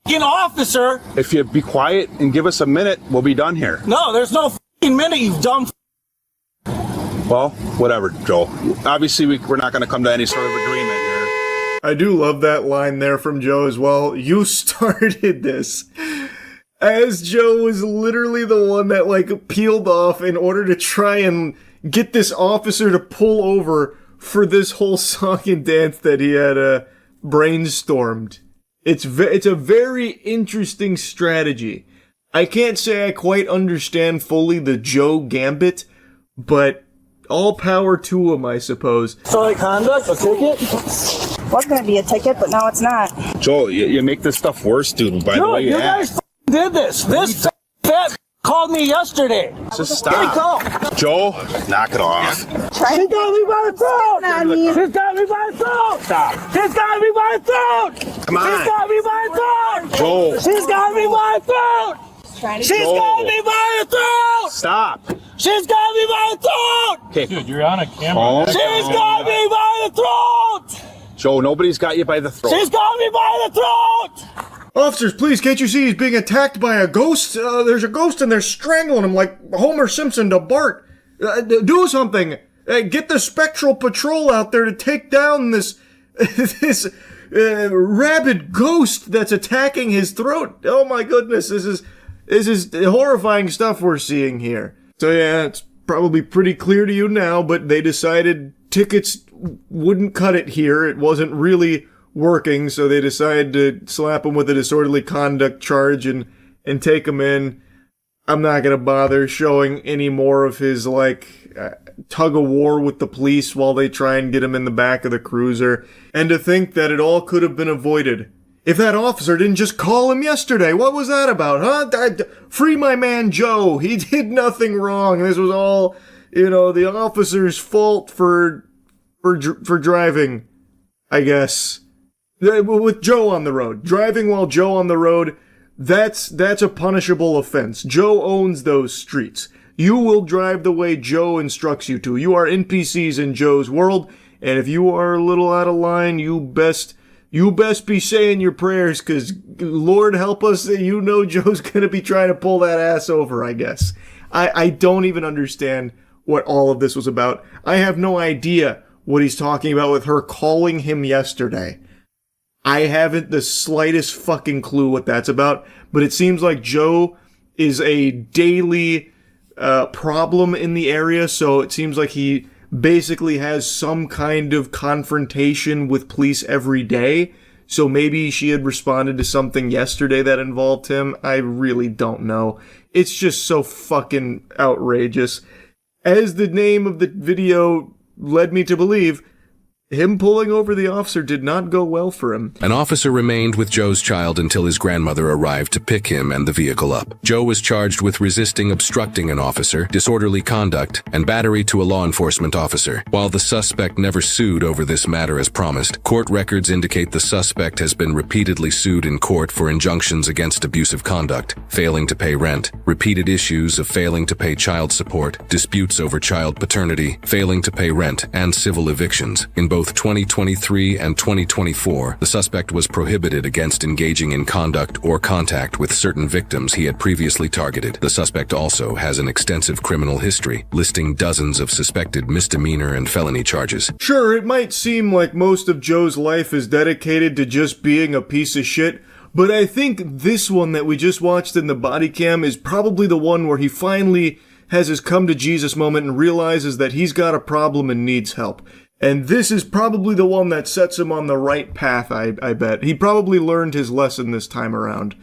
officer. If you be quiet and give us a minute, we'll be done here. No, there's no minute, you dumb. Well, whatever, Joel. Obviously, we're not going to come to any sort of agreement here. I do love that line there from Joe as well. You started this. As Joe was literally the one that, like, peeled off in order to try and get this officer to pull over for this whole song and dance that he had brainstormed. It's a very interesting strategy. I can't say I quite understand fully the Joe gambit, but all power to him, I suppose. Disorderly conduct, a ticket? Was going to be a ticket, but now it's not. Joel, you make this stuff worse, dude, by the way You guys did this. This fat called me yesterday. Just stop. Joel, knock it off. She got me by the throat. She's got me by the throat. Stop. She's got me by the throat. Come on. She's got me by the throat. Joel. She's got me by the throat. She's got me by the throat. Stop. She's got me by the throat. Okay. Dude, you're on a camera. She's got me by the throat. Joe, nobody's got you by the throat. She's got me by the throat. Officers, please, can't you see he's being attacked by a ghost? There's a ghost and they're strangling him like Homer Simpson to Bart. Do something. Get the Spectral Patrol out there to take down this rabid ghost that's attacking his throat. Oh my goodness, this is horrifying stuff we're seeing here. So yeah, it's probably pretty clear to you now, but they decided tickets wouldn't cut it here. It wasn't really working, so they decided to slap him with a disorderly conduct charge and take him in. I'm not gonna bother showing any more of his, tug of war with the police while they try and get him in the back of the cruiser. And to think that it all could have been avoided if that officer didn't just call him yesterday. What was that about, huh? Free my man Joe. He did nothing wrong. This was all, the officer's fault for driving, I guess. With Joe on the road. Driving while Joe on the road, that's a punishable offense. Joe owns those streets. You will drive the way Joe instructs you to. You are NPCs in Joe's world, and if you are a little out of line, you best be saying your prayers, because Lord help us, Joe's gonna be trying to pull that ass over, I guess. I don't even understand what all of this was about. I have no idea what he's talking about with her calling him yesterday. I haven't the slightest fucking clue what that's about, but it seems like Joe is a daily problem in the area, so it seems like he basically has some kind of confrontation with police every day. So maybe she had responded to something yesterday that involved him. I really don't know. It's just so fucking outrageous. As the name of the video led me to believe, him pulling over the officer did not go well for him. An officer remained with Joe's child until his grandmother arrived to pick him and the vehicle up. Joe was charged with resisting obstructing an officer, disorderly conduct, and battery to a law enforcement officer. While the suspect never sued over this matter as promised, court records indicate the suspect has been repeatedly sued in court for injunctions against abusive conduct, failing to pay rent, repeated issues of failing to pay child support, disputes over child paternity, failing to pay rent, and civil evictions. In both 2023 and 2024, the suspect was prohibited against engaging in conduct or contact with certain victims he had previously targeted. The suspect also has an extensive criminal history, listing dozens of suspected misdemeanor and felony charges. Sure, it might seem like most of Joe's life is dedicated to just being a piece of shit, But I think this one that we just watched in the body cam is probably the one where he finally has his come to Jesus moment and realizes that he's got a problem and needs help. And this is probably the one that sets him on the right path, I bet. He probably learned his lesson this time around.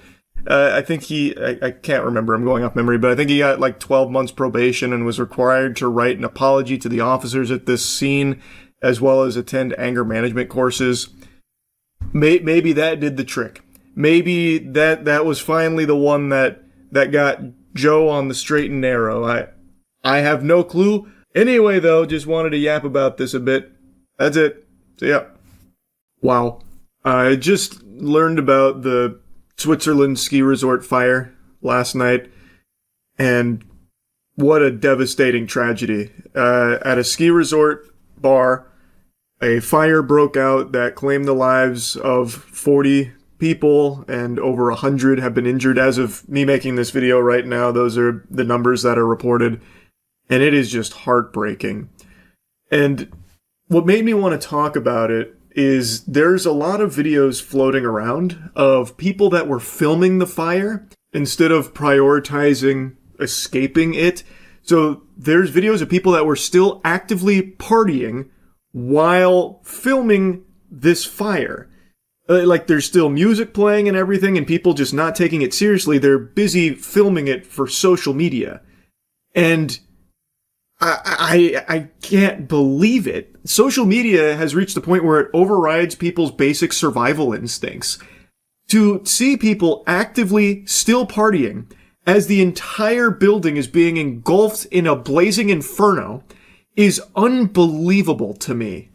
I think I can't remember, I'm going off memory, but I think he got like 12 months probation and was required to write an apology to the officers at this scene, as well as attend anger management courses. Maybe that did the trick. Maybe that was finally the one that got Joe on the straight and narrow. I have no clue. Anyway, though, just wanted to yap about this a bit. That's it. So, yeah. Wow. I just learned about the Switzerland ski resort fire last night, and what a devastating tragedy. At a ski resort bar, a fire broke out that claimed the lives of 40 people, and over 100 have been injured. As of me making this video right now, those are the numbers that are reported. And it is just heartbreaking. And what made me want to talk about it is there's a lot of videos floating around of people that were filming the fire instead of prioritizing escaping it. So there's videos of people that were still actively partying while filming this fire. Like, there's still music playing and everything, and people just not taking it seriously. They're busy filming it for social media. And I can't believe it. Social media has reached the point where it overrides people's basic survival instincts. To see people actively still partying as the entire building is being engulfed in a blazing inferno is unbelievable to me.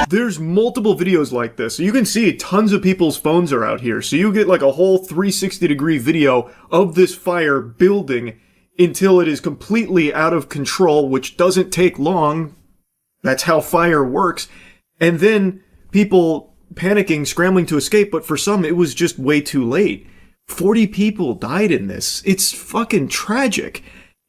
There's multiple videos like this. So you can see tons of people's phones are out here. So you get like a whole 360-degree video of this fire building until it is completely out of control, which doesn't take long. That's how fire works. And then people panicking, scrambling to escape, but for some it was just way too late. 40 people died in this. It's fucking tragic.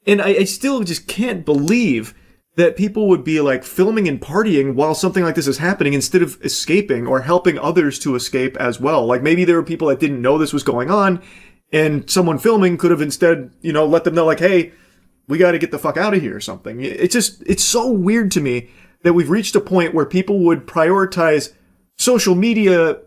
And I still just can't believe that people would be like filming and partying while something like this is happening instead of escaping or helping others to escape as well. Like, maybe there were people that didn't know this was going on, and someone filming could have instead, let them know, like, hey, we got to get the fuck out of here or something. It's so weird to me that we've reached a point where people would prioritize social media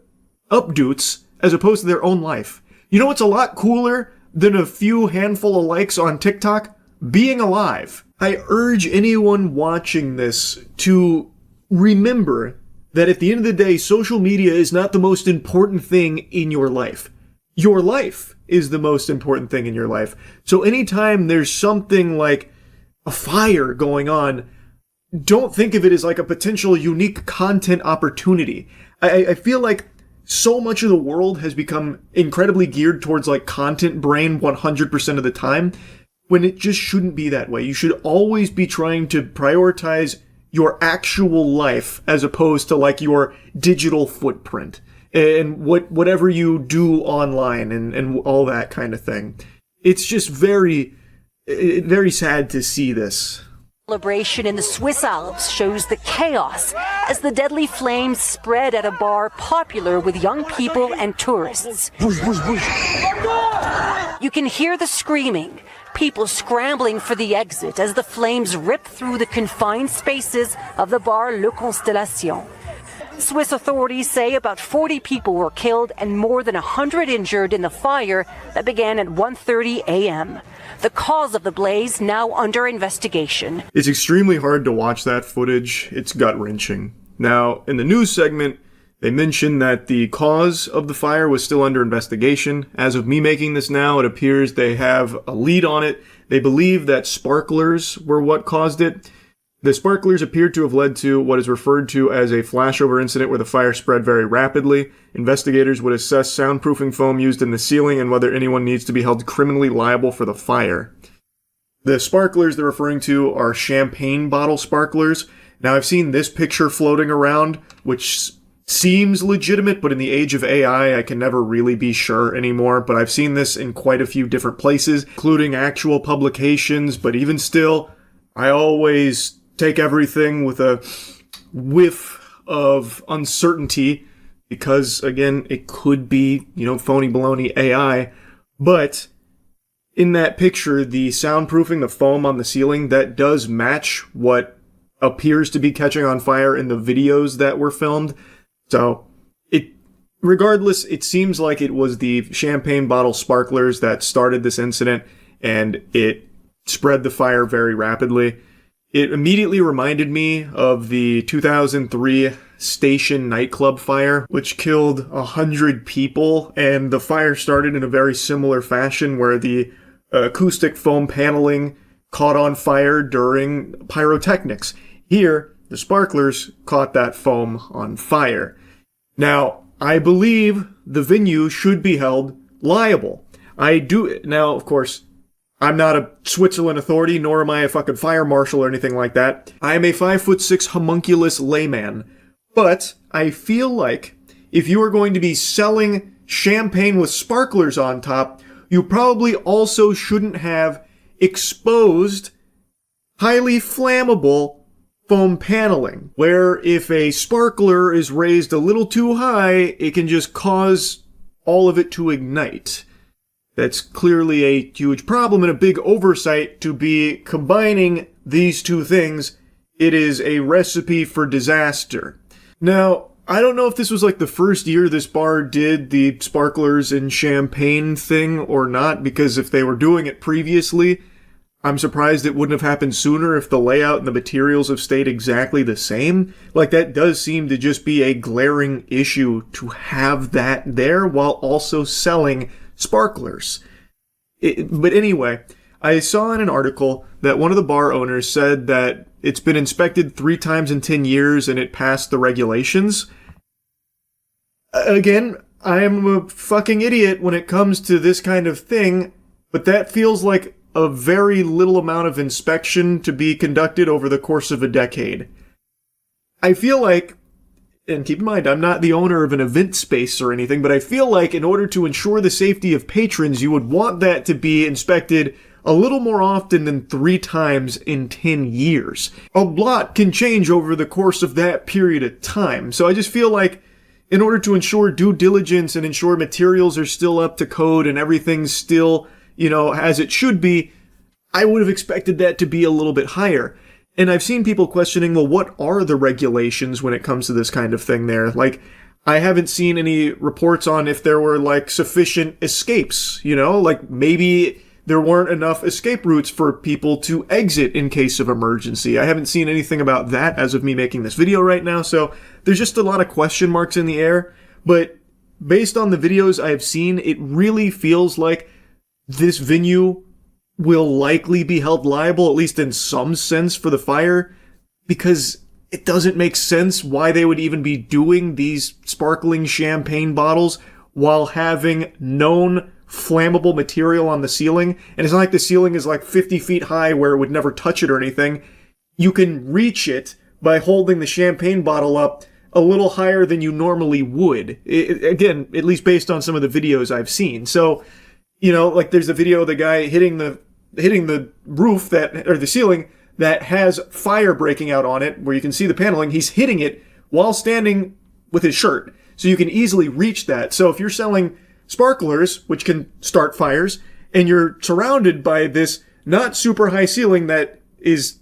updates as opposed to their own life. You know what's a lot cooler than a few handful of likes on TikTok? Being alive. I urge anyone watching this to remember that at the end of the day, social media is not the most important thing in your life. Your life is the most important thing in your life. So anytime there's something like a fire going on, don't think of it as like a potential unique content opportunity. I feel like so much of the world has become incredibly geared towards like content brain 100% of the time, when it just shouldn't be that way. You should always be trying to prioritize your actual life as opposed to like your digital footprint and whatever you do online and all that kind of thing. It's just very, very sad to see this. Celebration in the Swiss Alps shows the chaos as the deadly flames spread at a bar popular with young people and tourists. You can hear the screaming, people scrambling for the exit as the flames rip through the confined spaces of the bar Le Constellation. Swiss authorities say about 40 people were killed and more than 100 injured in the fire that began at 1:30 a.m. The cause of the blaze now under investigation. It's extremely hard to watch that footage. It's gut-wrenching. Now, in the news segment, they mentioned that the cause of the fire was still under investigation. As of me making this now, it appears they have a lead on it. They believe that sparklers were what caused it. The sparklers appeared to have led to what is referred to as a flashover incident where the fire spread very rapidly. Investigators would assess soundproofing foam used in the ceiling and whether anyone needs to be held criminally liable for the fire. The sparklers they're referring to are champagne bottle sparklers. Now, I've seen this picture floating around, which seems legitimate, but in the age of AI, I can never really be sure anymore. But I've seen this in quite a few different places, including actual publications. But even still, I always take everything with a whiff of uncertainty because, again, it could be, phony baloney AI. But in that picture, the soundproofing, the foam on the ceiling, that does match what appears to be catching on fire in the videos that were filmed. So, regardless, it seems like it was the champagne bottle sparklers that started this incident, and it spread the fire very rapidly. It immediately reminded me of the 2003 Station nightclub fire, which killed 100 people, and the fire started in a very similar fashion where the acoustic foam paneling caught on fire during pyrotechnics. Here, the sparklers caught that foam on fire. Now, I believe the venue should be held liable. Now, of course, I'm not a Switzerland authority, nor am I a fucking fire marshal or anything like that. I am a 5'6" homunculus layman. But I feel like if you are going to be selling champagne with sparklers on top, you probably also shouldn't have exposed, highly flammable foam paneling, where if a sparkler is raised a little too high, it can just cause all of it to ignite. That's clearly a huge problem and a big oversight to be combining these two things. It is a recipe for disaster. Now, I don't know if this was like the first year this bar did the sparklers and champagne thing or not, because if they were doing it previously, I'm surprised it wouldn't have happened sooner if the layout and the materials have stayed exactly the same. Like, that does seem to just be a glaring issue to have that there while also selling sparklers. But anyway, I saw in an article that one of the bar owners said that it's been inspected 3 times in 10 years and it passed the regulations. Again, I am a fucking idiot when it comes to this kind of thing, but that feels like a very little amount of inspection to be conducted over the course of a decade. I feel like, and keep in mind, I'm not the owner of an event space or anything, but I feel like in order to ensure the safety of patrons, you would want that to be inspected a little more often than 3 times in 10 years. A lot can change over the course of that period of time. So I just feel like in order to ensure due diligence and ensure materials are still up to code and everything's still, as it should be, I would have expected that to be a little bit higher. And I've seen people questioning, well, what are the regulations when it comes to this kind of thing there? Like, I haven't seen any reports on if there were, like, sufficient escapes, Like, maybe there weren't enough escape routes for people to exit in case of emergency. I haven't seen anything about that as of me making this video right now, so there's just a lot of question marks in the air. But based on the videos I have seen, it really feels like this venue will likely be held liable, at least in some sense, for the fire, because it doesn't make sense why they would even be doing these sparkling champagne bottles while having known flammable material on the ceiling. And it's not like the ceiling is like 50 feet high where it would never touch it or anything. You can reach it by holding the champagne bottle up a little higher than you normally would. Again, at least based on some of the videos I've seen. So, like there's a video of the guy hitting the roof or the ceiling that has fire breaking out on it, where you can see the paneling. He's hitting it while standing with his shirt. So you can easily reach that. So if you're selling sparklers, which can start fires, and you're surrounded by this not super high ceiling that is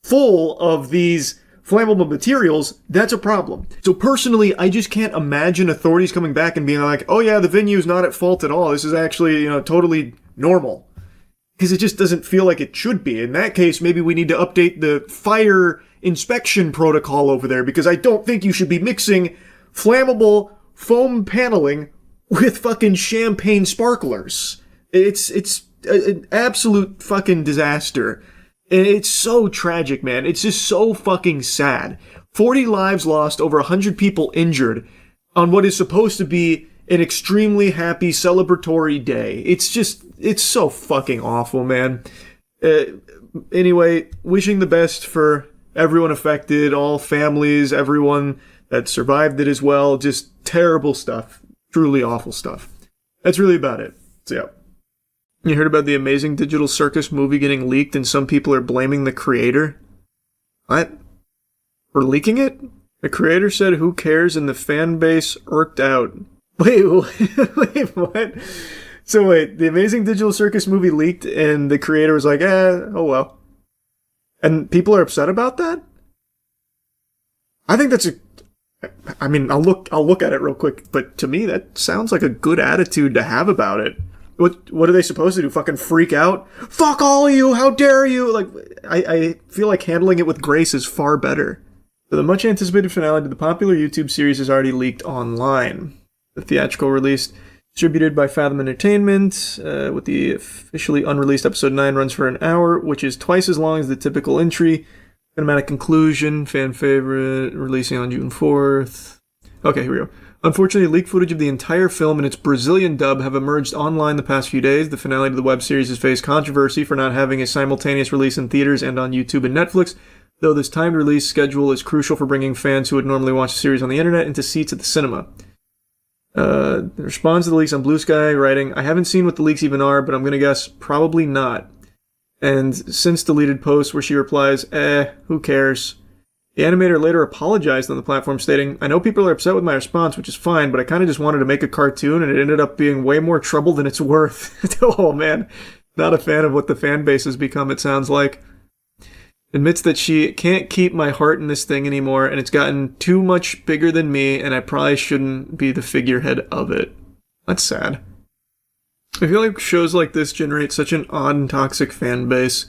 full of these flammable materials, that's a problem. So personally, I just can't imagine authorities coming back and being like, oh yeah, the venue's not at fault at all. This is actually, totally normal. Because it just doesn't feel like it should be. In that case, maybe we need to update the fire inspection protocol over there, because I don't think you should be mixing flammable foam paneling with fucking champagne sparklers. It's an absolute fucking disaster. And it's so tragic, man. It's just so fucking sad. 40 lives lost, over 100 people injured on what is supposed to be an extremely happy celebratory day. It's so fucking awful, man. Anyway, wishing the best for everyone affected, all families, everyone that survived it as well. Just terrible stuff. Truly awful stuff. That's really about it. So, yeah. You heard about the Amazing Digital Circus movie getting leaked and some people are blaming the creator? What? For leaking it? The creator said, "Who cares?" and the fan base irked out. Wait, what? So wait, the Amazing Digital Circus movie leaked and the creator was like, oh well. And people are upset about that? I think that's I mean, I'll look at it real quick, but to me that sounds like a good attitude to have about it. What are they supposed to do? Fucking freak out? Fuck all of you! How dare you! Like, I feel like handling it with grace is far better. So the much anticipated finale to the popular YouTube series is already leaked online. The theatrical release, distributed by Fathom Entertainment, with the officially unreleased episode 9, runs for an hour, which is twice as long as the typical entry. Cinematic conclusion, fan favorite, releasing on June 4th. Okay, here we go. Unfortunately, leaked footage of the entire film and its Brazilian dub have emerged online the past few days. The finale to the web series has faced controversy for not having a simultaneous release in theaters and on YouTube and Netflix, though this timed release schedule is crucial for bringing fans who would normally watch the series on the internet into seats at the cinema. Responds to the leaks on Blue Sky, writing, "I haven't seen what the leaks even are, but I'm gonna guess probably not." And since deleted posts where she replies, who cares? The animator later apologized on the platform, stating, "I know people are upset with my response, which is fine, but I kind of just wanted to make a cartoon and it ended up being way more trouble than it's worth." Oh man, not a fan of what the fan base has become, it sounds like. Admits that she can't keep my heart in this thing anymore and it's gotten too much bigger than me and I probably shouldn't be the figurehead of it. That's sad. I feel like shows like this generate such an odd and toxic fan base.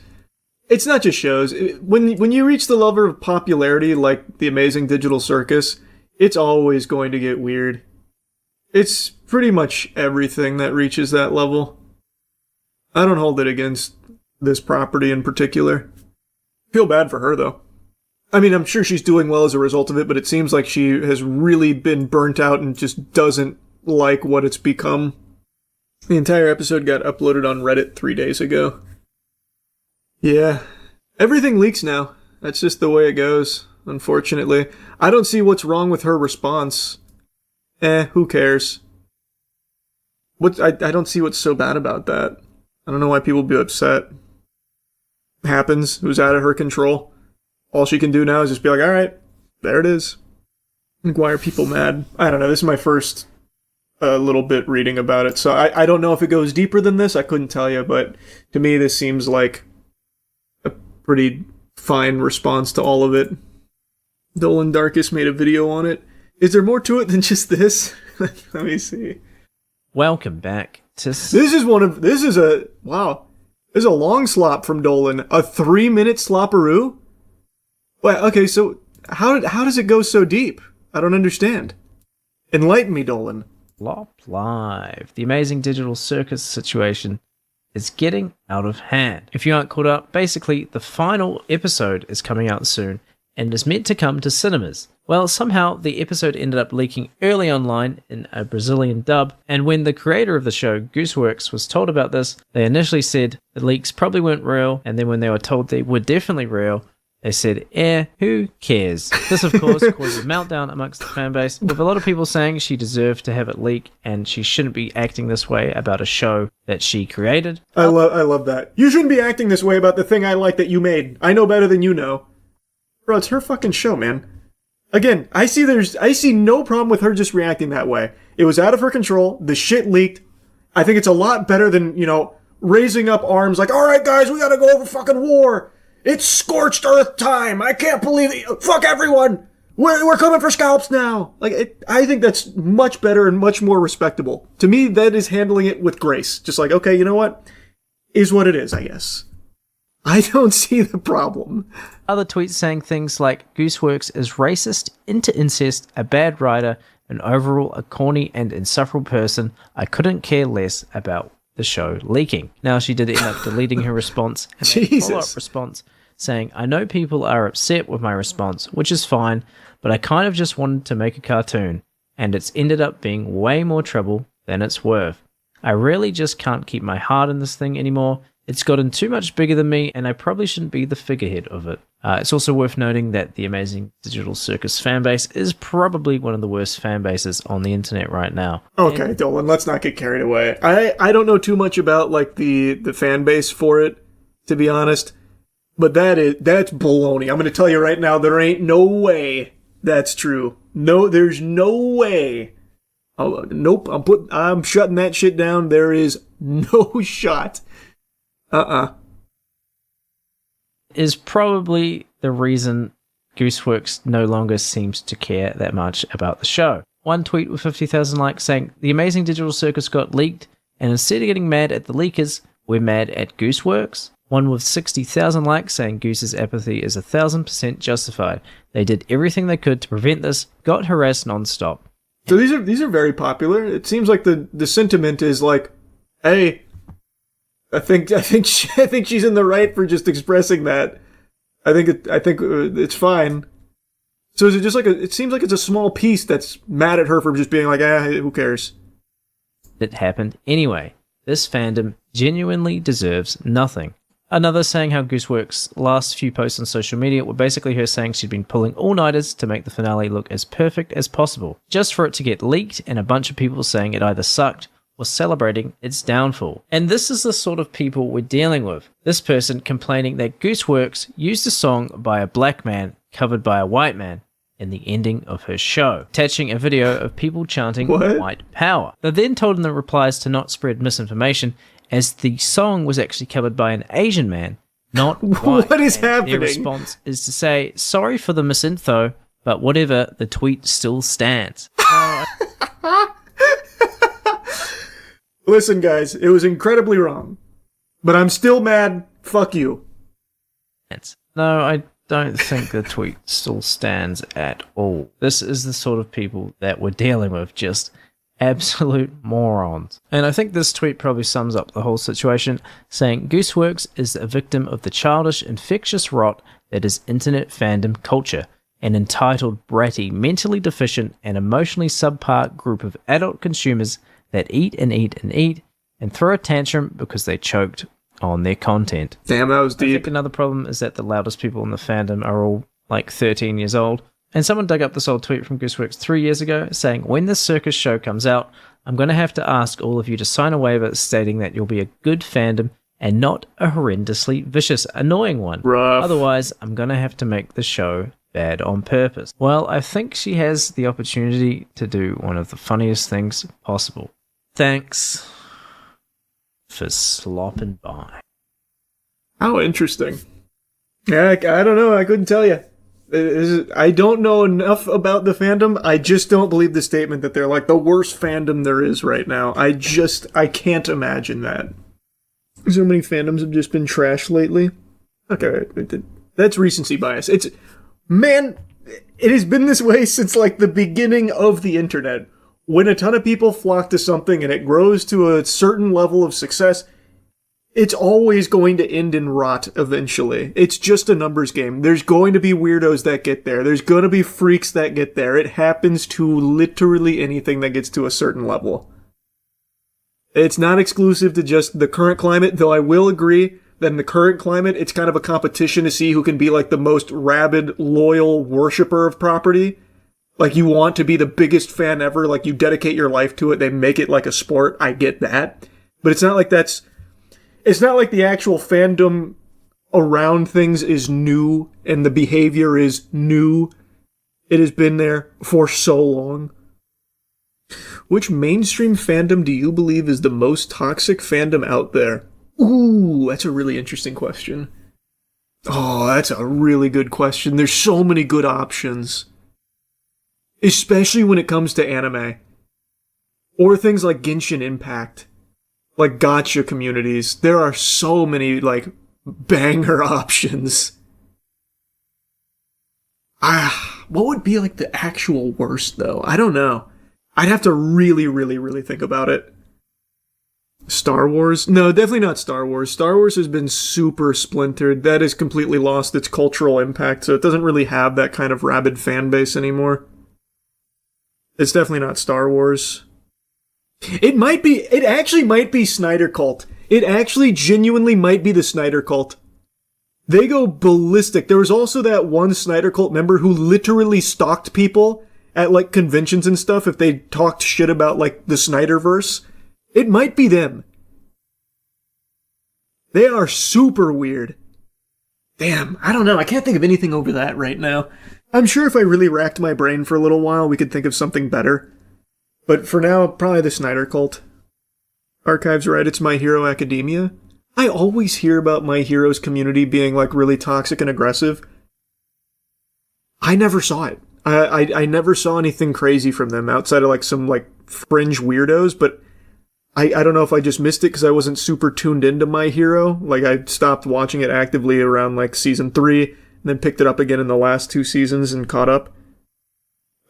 It's not just shows. When you reach the level of popularity like the Amazing Digital Circus, it's always going to get weird. It's pretty much everything that reaches that level. I don't hold it against this property in particular. Feel bad for her, though. I mean, I'm sure she's doing well as a result of it, but it seems like she has really been burnt out and just doesn't like what it's become. The entire episode got uploaded on Reddit 3 days ago. Yeah. Everything leaks now. That's just the way it goes, unfortunately. I don't see what's wrong with her response. Who cares? I don't see what's so bad about that. I don't know why people would be upset. Happens. It was out of her control. All she can do now is just be like, alright, there it is. Like, why are people mad? I don't know. This is my first little bit reading about it, so I don't know if it goes deeper than this. I couldn't tell you, but to me this seems like a pretty fine response to all of it. Dolan Darkus made a video on it. Is there more to it than just this? Let me see. Welcome back to... This is a long slop from Dolan. A 3-minute slopperoo? Well, okay, so how does it go so deep? I don't understand. Enlighten me, Dolan. Slop Live. The Amazing Digital Circus situation is getting out of hand. If you aren't caught up, basically the final episode is coming out soon and is meant to come to cinemas. Well, somehow the episode ended up leaking early online in a Brazilian dub, and when the creator of the show, Gooseworks, was told about this, they initially said the leaks probably weren't real, and then when they were told they were definitely real, they said, who cares? This, of course, caused a meltdown amongst the fanbase, with a lot of people saying she deserved to have it leak, and she shouldn't be acting this way about a show that she created. I love that. You shouldn't be acting this way about the thing I like that you made. I know better than you know. Bro, it's her fucking show, man. Again, I see no problem with her just reacting that way. It was out of her control. The shit leaked. I think it's a lot better than, raising up arms like, all right, guys, we gotta go over fucking war. It's scorched earth time. I can't believe it. Fuck everyone. We're coming for scalps now. I think that's much better and much more respectable. To me, that is handling it with grace. Just like, okay, you know what? Is what it is, I guess. I don't see the problem. Other tweets saying things like, Gooseworks is racist, into incest, a bad writer, and overall a corny and insufferable person. I couldn't care less about the show leaking. Now, she did end up deleting her response and made a follow-up response saying, I know people are upset with my response, which is fine, but I kind of just wanted to make a cartoon, and it's ended up being way more trouble than it's worth. I really just can't keep my heart in this thing anymore, It's gotten too much bigger than me, and I probably shouldn't be the figurehead of it. It's also worth noting that the Amazing Digital Circus fanbase is probably one of the worst fan bases on the internet right now. Okay, Dolan, let's not get carried away. I don't know too much about like the fan base for it, to be honest. But that's baloney. I'm going to tell you right now, there ain't no way that's true. No, there's no way. Oh, nope, I'm shutting that shit down. There is no shot. Is probably the reason Gooseworks no longer seems to care that much about the show. One tweet with 50,000 likes saying, "The Amazing Digital Circus got leaked, and instead of getting mad at the leakers, we're mad at Gooseworks." One with 60,000 likes saying Goose's apathy is 1,000% justified. They did everything they could to prevent this, got harassed non-stop. So these are very popular. It seems like the sentiment is like, hey, I think she's in the right for just expressing that. I think it's fine. So is it just like it seems like it's a small piece that's mad at her for just being like, who cares? It happened anyway. This fandom genuinely deserves nothing. Another saying how Gooseworks' last few posts on social media were basically her saying she'd been pulling all-nighters to make the finale look as perfect as possible, just for it to get leaked and a bunch of people saying it either sucked or celebrating its downfall. And this is the sort of people we're dealing with. This person complaining that Gooseworks used a song by a black man covered by a white man in the ending of her show, attaching a video of people chanting white power. They're then told in the replies to not spread misinformation, as the song was actually covered by an Asian man, not white. What is happening? Their response is to say, "Sorry for the misinfo, but whatever, the tweet still stands." Listen, guys, it was incredibly wrong, but I'm still mad. Fuck you. No, I don't think the tweet still stands at all. This is the sort of people that we're dealing with, just absolute morons. And I think this tweet probably sums up the whole situation, saying Gooseworks is a victim of the childish, infectious rot that is internet fandom culture, an entitled, bratty, mentally deficient, and emotionally subpar group of adult consumers that eat and eat and eat and throw a tantrum because they choked on their content. Damn, that was deep. I think another problem is that the loudest people in the fandom are all like 13 years old. And someone dug up this old tweet from Gooseworks 3 years ago saying, "When this circus show comes out, I'm going to have to ask all of you to sign a waiver stating that you'll be a good fandom and not a horrendously vicious, annoying one. Rough. Otherwise, I'm going to have to make the show bad on purpose." Well, I think she has the opportunity to do one of the funniest things possible. Thanks for slopping by. How interesting. Yeah, I don't know. I couldn't tell you. I don't know enough about the fandom. I just don't believe the statement that they're like the worst fandom there is right now. I can't imagine that. So many fandoms have just been trashed lately. Okay, that's recency bias. It has been this way since like the beginning of the internet. When a ton of people flock to something and it grows to a certain level of success, it's always going to end in rot eventually. It's just a numbers game. There's going to be weirdos that get there. There's going to be freaks that get there. It happens to literally anything that gets to a certain level. It's not exclusive to just the current climate, though I will agree that in the current climate, it's kind of a competition to see who can be like the most rabid, loyal worshiper of property. Like, you want to be the biggest fan ever, like, you dedicate your life to it, they make it like a sport, I get that. But it's not like it's not like the actual fandom around things is new, and the behavior is new. It has been there for so long. Which mainstream fandom do you believe is the most toxic fandom out there? Ooh, that's a really interesting question. Oh, that's a really good question. There's so many good options. Especially when it comes to anime. Or things like Genshin Impact. Like gacha communities. There are so many, like, banger options. What would be, like, the actual worst, though? I don't know. I'd have to really, really, really think about it. Star Wars? No, definitely not Star Wars. Star Wars has been super splintered. That has completely lost its cultural impact, so it doesn't really have that kind of rabid fan base anymore. It's definitely not Star Wars. It actually might be Snyder Cult. It actually genuinely might be the Snyder Cult. They go ballistic. There was also that one Snyder Cult member who literally stalked people at, like, conventions and stuff if they talked shit about, like, the Snyderverse. It might be them. They are super weird. Damn, I don't know. I can't think of anything over that right now. I'm sure if I really racked my brain for a little while, we could think of something better. But for now, probably the Snyder Cult. Archives right, it's My Hero Academia. I always hear about My Hero's community being, like, really toxic and aggressive. I never saw it. I never saw anything crazy from them outside of, like, some, like, fringe weirdos, but I don't know if I just missed it because I wasn't super tuned into My Hero. Like, I stopped watching it actively around, like, season 3, and then picked it up again in the last 2 seasons and caught up.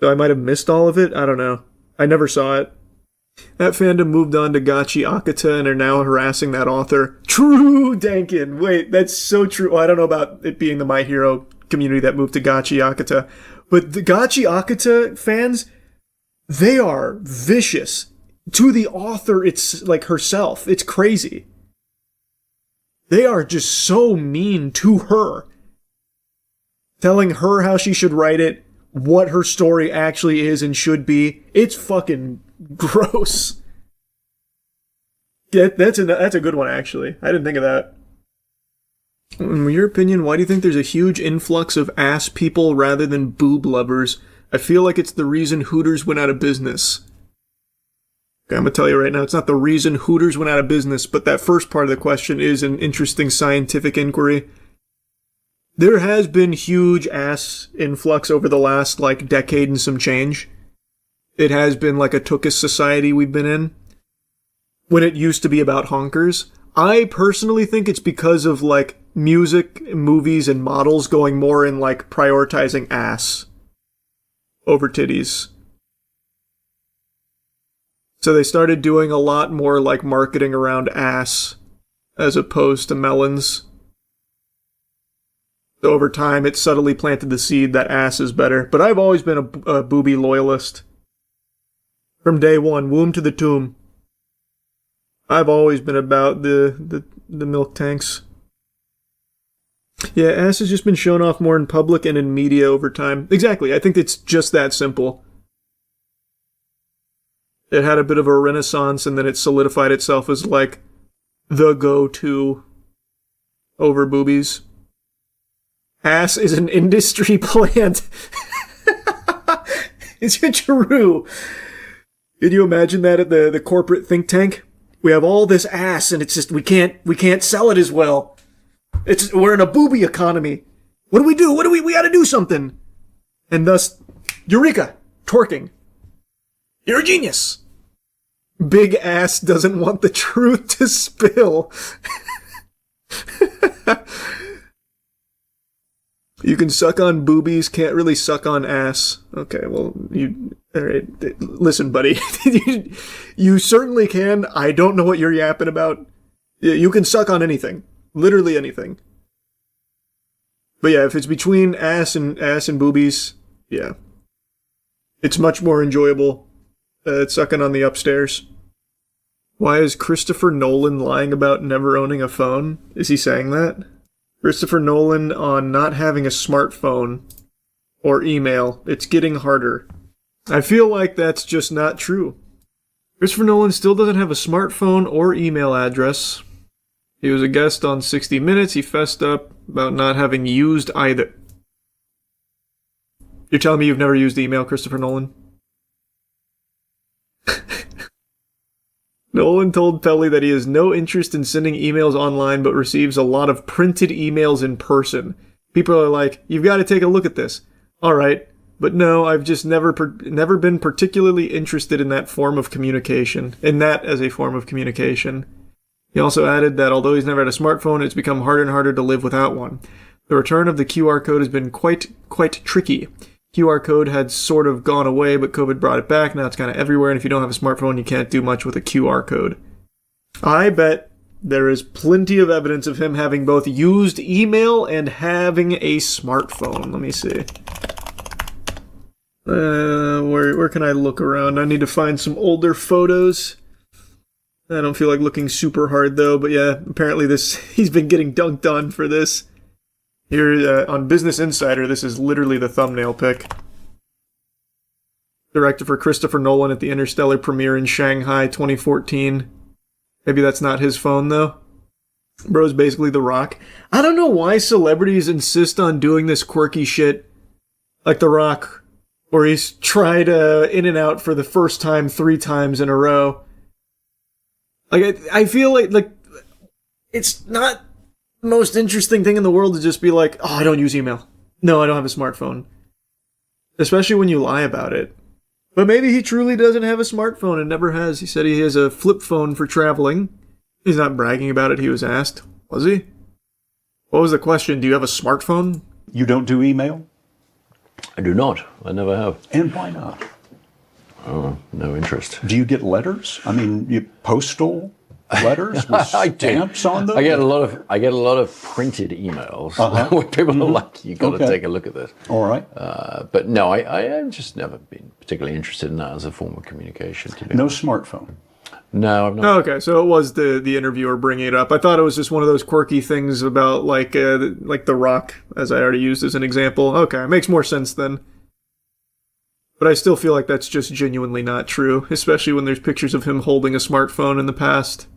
So I might have missed all of it. I don't know. I never saw it. That fandom moved on to Gachi Akata and are now harassing that author. True, Dankin. Wait, that's so true. Well, I don't know about it being the My Hero community that moved to Gachi Akata, but the Gachi Akata fans, they are vicious. To the author, it's like herself. It's crazy. They are just so mean to her. Telling her how she should write it, what her story actually is and should be. It's fucking gross. Yeah, that's a good one, actually. I didn't think of that. In your opinion, why do you think there's a huge influx of ass people rather than boob lovers? I feel like it's the reason Hooters went out of business. Okay, I'm going to tell you right now, it's not the reason Hooters went out of business, but that first part of the question is an interesting scientific inquiry. There has been huge ass influx over the last, like, decade and some change. It has been like a Tookus society we've been in. When it used to be about honkers. I personally think it's because of, like, music, movies, and models going more in, like, prioritizing ass over titties. So they started doing a lot more, like, marketing around ass as opposed to melons. So over time, it subtly planted the seed that ass is better. But I've always been a booby loyalist. From day one, womb to the tomb. I've always been about the milk tanks. Yeah, ass has just been shown off more in public and in media over time. Exactly, I think it's just that simple. It had a bit of a renaissance and then it solidified itself as, like, the go-to over boobies. Ass is an industry plant. It's true. Can you imagine that at the corporate think tank? We have all this ass and it's just we can't sell it as well. We're in a booby economy. What do we do? We gotta do something. And thus, Eureka! Twerking. You're a genius. Big ass doesn't want the truth to spill. You can suck on boobies, can't really suck on ass. Okay, well, alright, listen, buddy. You certainly can. I don't know what you're yapping about. You can suck on anything. Literally anything. But yeah, if it's between ass and boobies, yeah. It's much more enjoyable. Sucking on the upstairs. Why is Christopher Nolan lying about never owning a phone? Is he saying that? Christopher Nolan on not having a smartphone or email. It's getting harder. I feel like that's just not true. Christopher Nolan still doesn't have a smartphone or email address. He was a guest on 60 Minutes. He fessed up about not having used either. You're telling me you've never used email, Christopher Nolan? Nolan told Pelly that he has no interest in sending emails online but receives a lot of printed emails in person. People are like, you've got to take a look at this. Alright, but no, I've just never been particularly interested in that form of communication. In that as a form of communication. He also added that although he's never had a smartphone, it's become harder and harder to live without one. The return of the QR code has been quite tricky. QR code had sort of gone away, but COVID brought it back. Now it's kind of everywhere, and if you don't have a smartphone, you can't do much with a QR code. I bet there is plenty of evidence of him having both used email and having a smartphone. Let me see. Where can I look around? I need to find some older photos. I don't feel like looking super hard though, but yeah, apparently he's been getting dunked on for this. Here on Business Insider, this is literally the thumbnail pic. Directed for Christopher Nolan at the Interstellar premiere in Shanghai 2014. Maybe that's not his phone though. Bro's basically The Rock. I don't know why celebrities insist on doing this quirky shit like The Rock, where he's tried In and Out for the first time 3 times in a row. Like, I feel like it's not the most interesting thing in the world to just be like, oh, I don't use email. No, I don't have a smartphone. Especially when you lie about it. But maybe he truly doesn't have a smartphone and never has. He said he has a flip phone for traveling. He's not bragging about it, he was asked. Was he? What was the question? Do you have a smartphone? You don't do email? I do not. I never have. And why not? Oh, no interest. Do you get letters? I mean, you postal letters with stamps on them? I get a lot of printed emails where people are like, "You got to take a look at this." All right. But no, I have just never been particularly interested in that as a form of communication. No smartphone. No, I've not. Oh, okay, so it was the interviewer bringing it up. I thought it was just one of those quirky things about like The Rock, as I already used as an example. Okay, it makes more sense then. But I still feel like that's just genuinely not true, especially when there's pictures of him holding a smartphone in the past.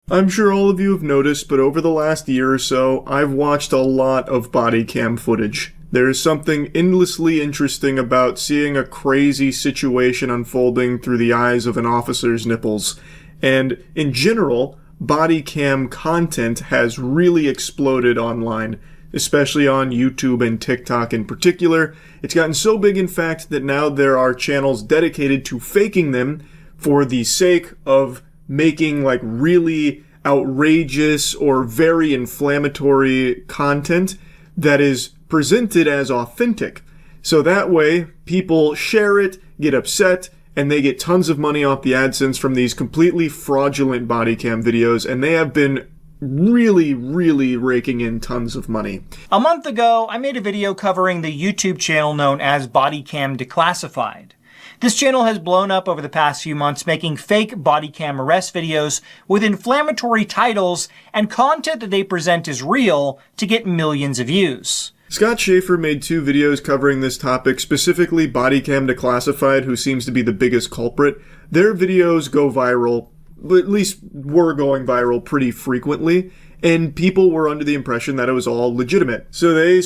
I'm sure all of you have noticed, but over the last year or so, I've watched a lot of body cam footage. There is something endlessly interesting about seeing a crazy situation unfolding through the eyes of an officer's nipples. And in general, body cam content has really exploded online, especially on YouTube and TikTok in particular. It's gotten so big, in fact, that now there are channels dedicated to faking them for the sake of making like really outrageous or very inflammatory content that is presented as authentic. So that way, people share it, get upset, and they get tons of money off the AdSense from these completely fraudulent body cam videos, and they have been really, really raking in tons of money. A month ago, I made a video covering the YouTube channel known as Bodycam Declassified. This channel has blown up over the past few months, making fake bodycam arrest videos with inflammatory titles and content that they present as real to get millions of views. Scott Schaefer made 2 videos covering this topic, specifically Bodycam Declassified, who seems to be the biggest culprit. Their videos go viral, at least were going viral pretty frequently, and people were under the impression that it was all legitimate. So they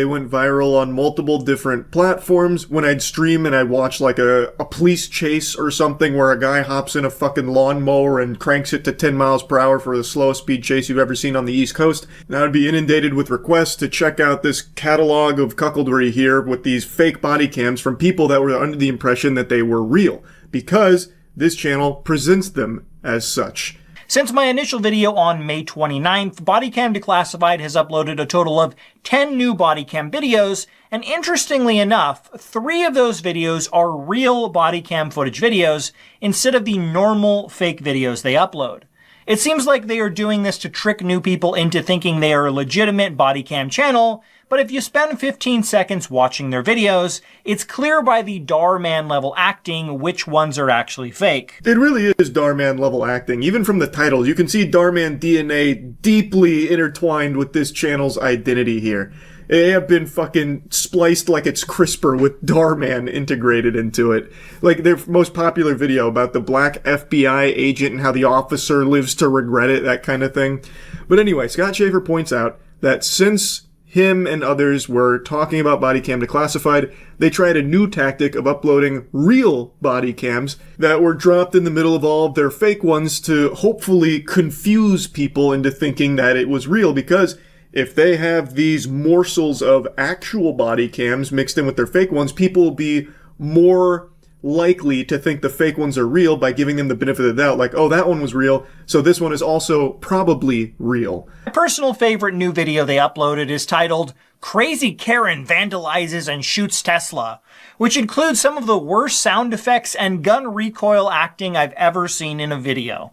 went viral on multiple different platforms. When I'd stream and I'd watch like a police chase or something where a guy hops in a fucking lawnmower and cranks it to 10 miles per hour for the slowest speed chase you've ever seen on the East Coast, and I would be inundated with requests to check out this catalog of cuckoldry here with these fake body cams from people that were under the impression that they were real, because this channel presents them as such. Since my initial video on May 29th, Bodycam Declassified has uploaded a total of 10 new bodycam videos, and interestingly enough, 3 of those videos are real bodycam footage videos instead of the normal fake videos they upload. It seems like they are doing this to trick new people into thinking they are a legitimate bodycam channel, but if you spend 15 seconds watching their videos, it's clear by the Darman level acting which ones are actually fake. It really is Darman level acting. Even from the titles, you can see Darman DNA deeply intertwined with this channel's identity here. They have been fucking spliced like it's CRISPR with Darman integrated into it. Like their most popular video about the black FBI agent and how the officer lives to regret it, that kind of thing. But anyway, Scott Schaefer points out that since him and others were talking about Bodycam Declassified, they tried a new tactic of uploading real body cams that were dropped in the middle of all of their fake ones to hopefully confuse people into thinking that it was real, because if they have these morsels of actual body cams mixed in with their fake ones, people will be more likely to think the fake ones are real by giving them the benefit of the doubt, like, oh, that one was real, so this one is also probably real. My personal favorite new video they uploaded is titled Crazy Karen Vandalizes and Shoots Tesla, which includes some of the worst sound effects and gun recoil acting I've ever seen in a video.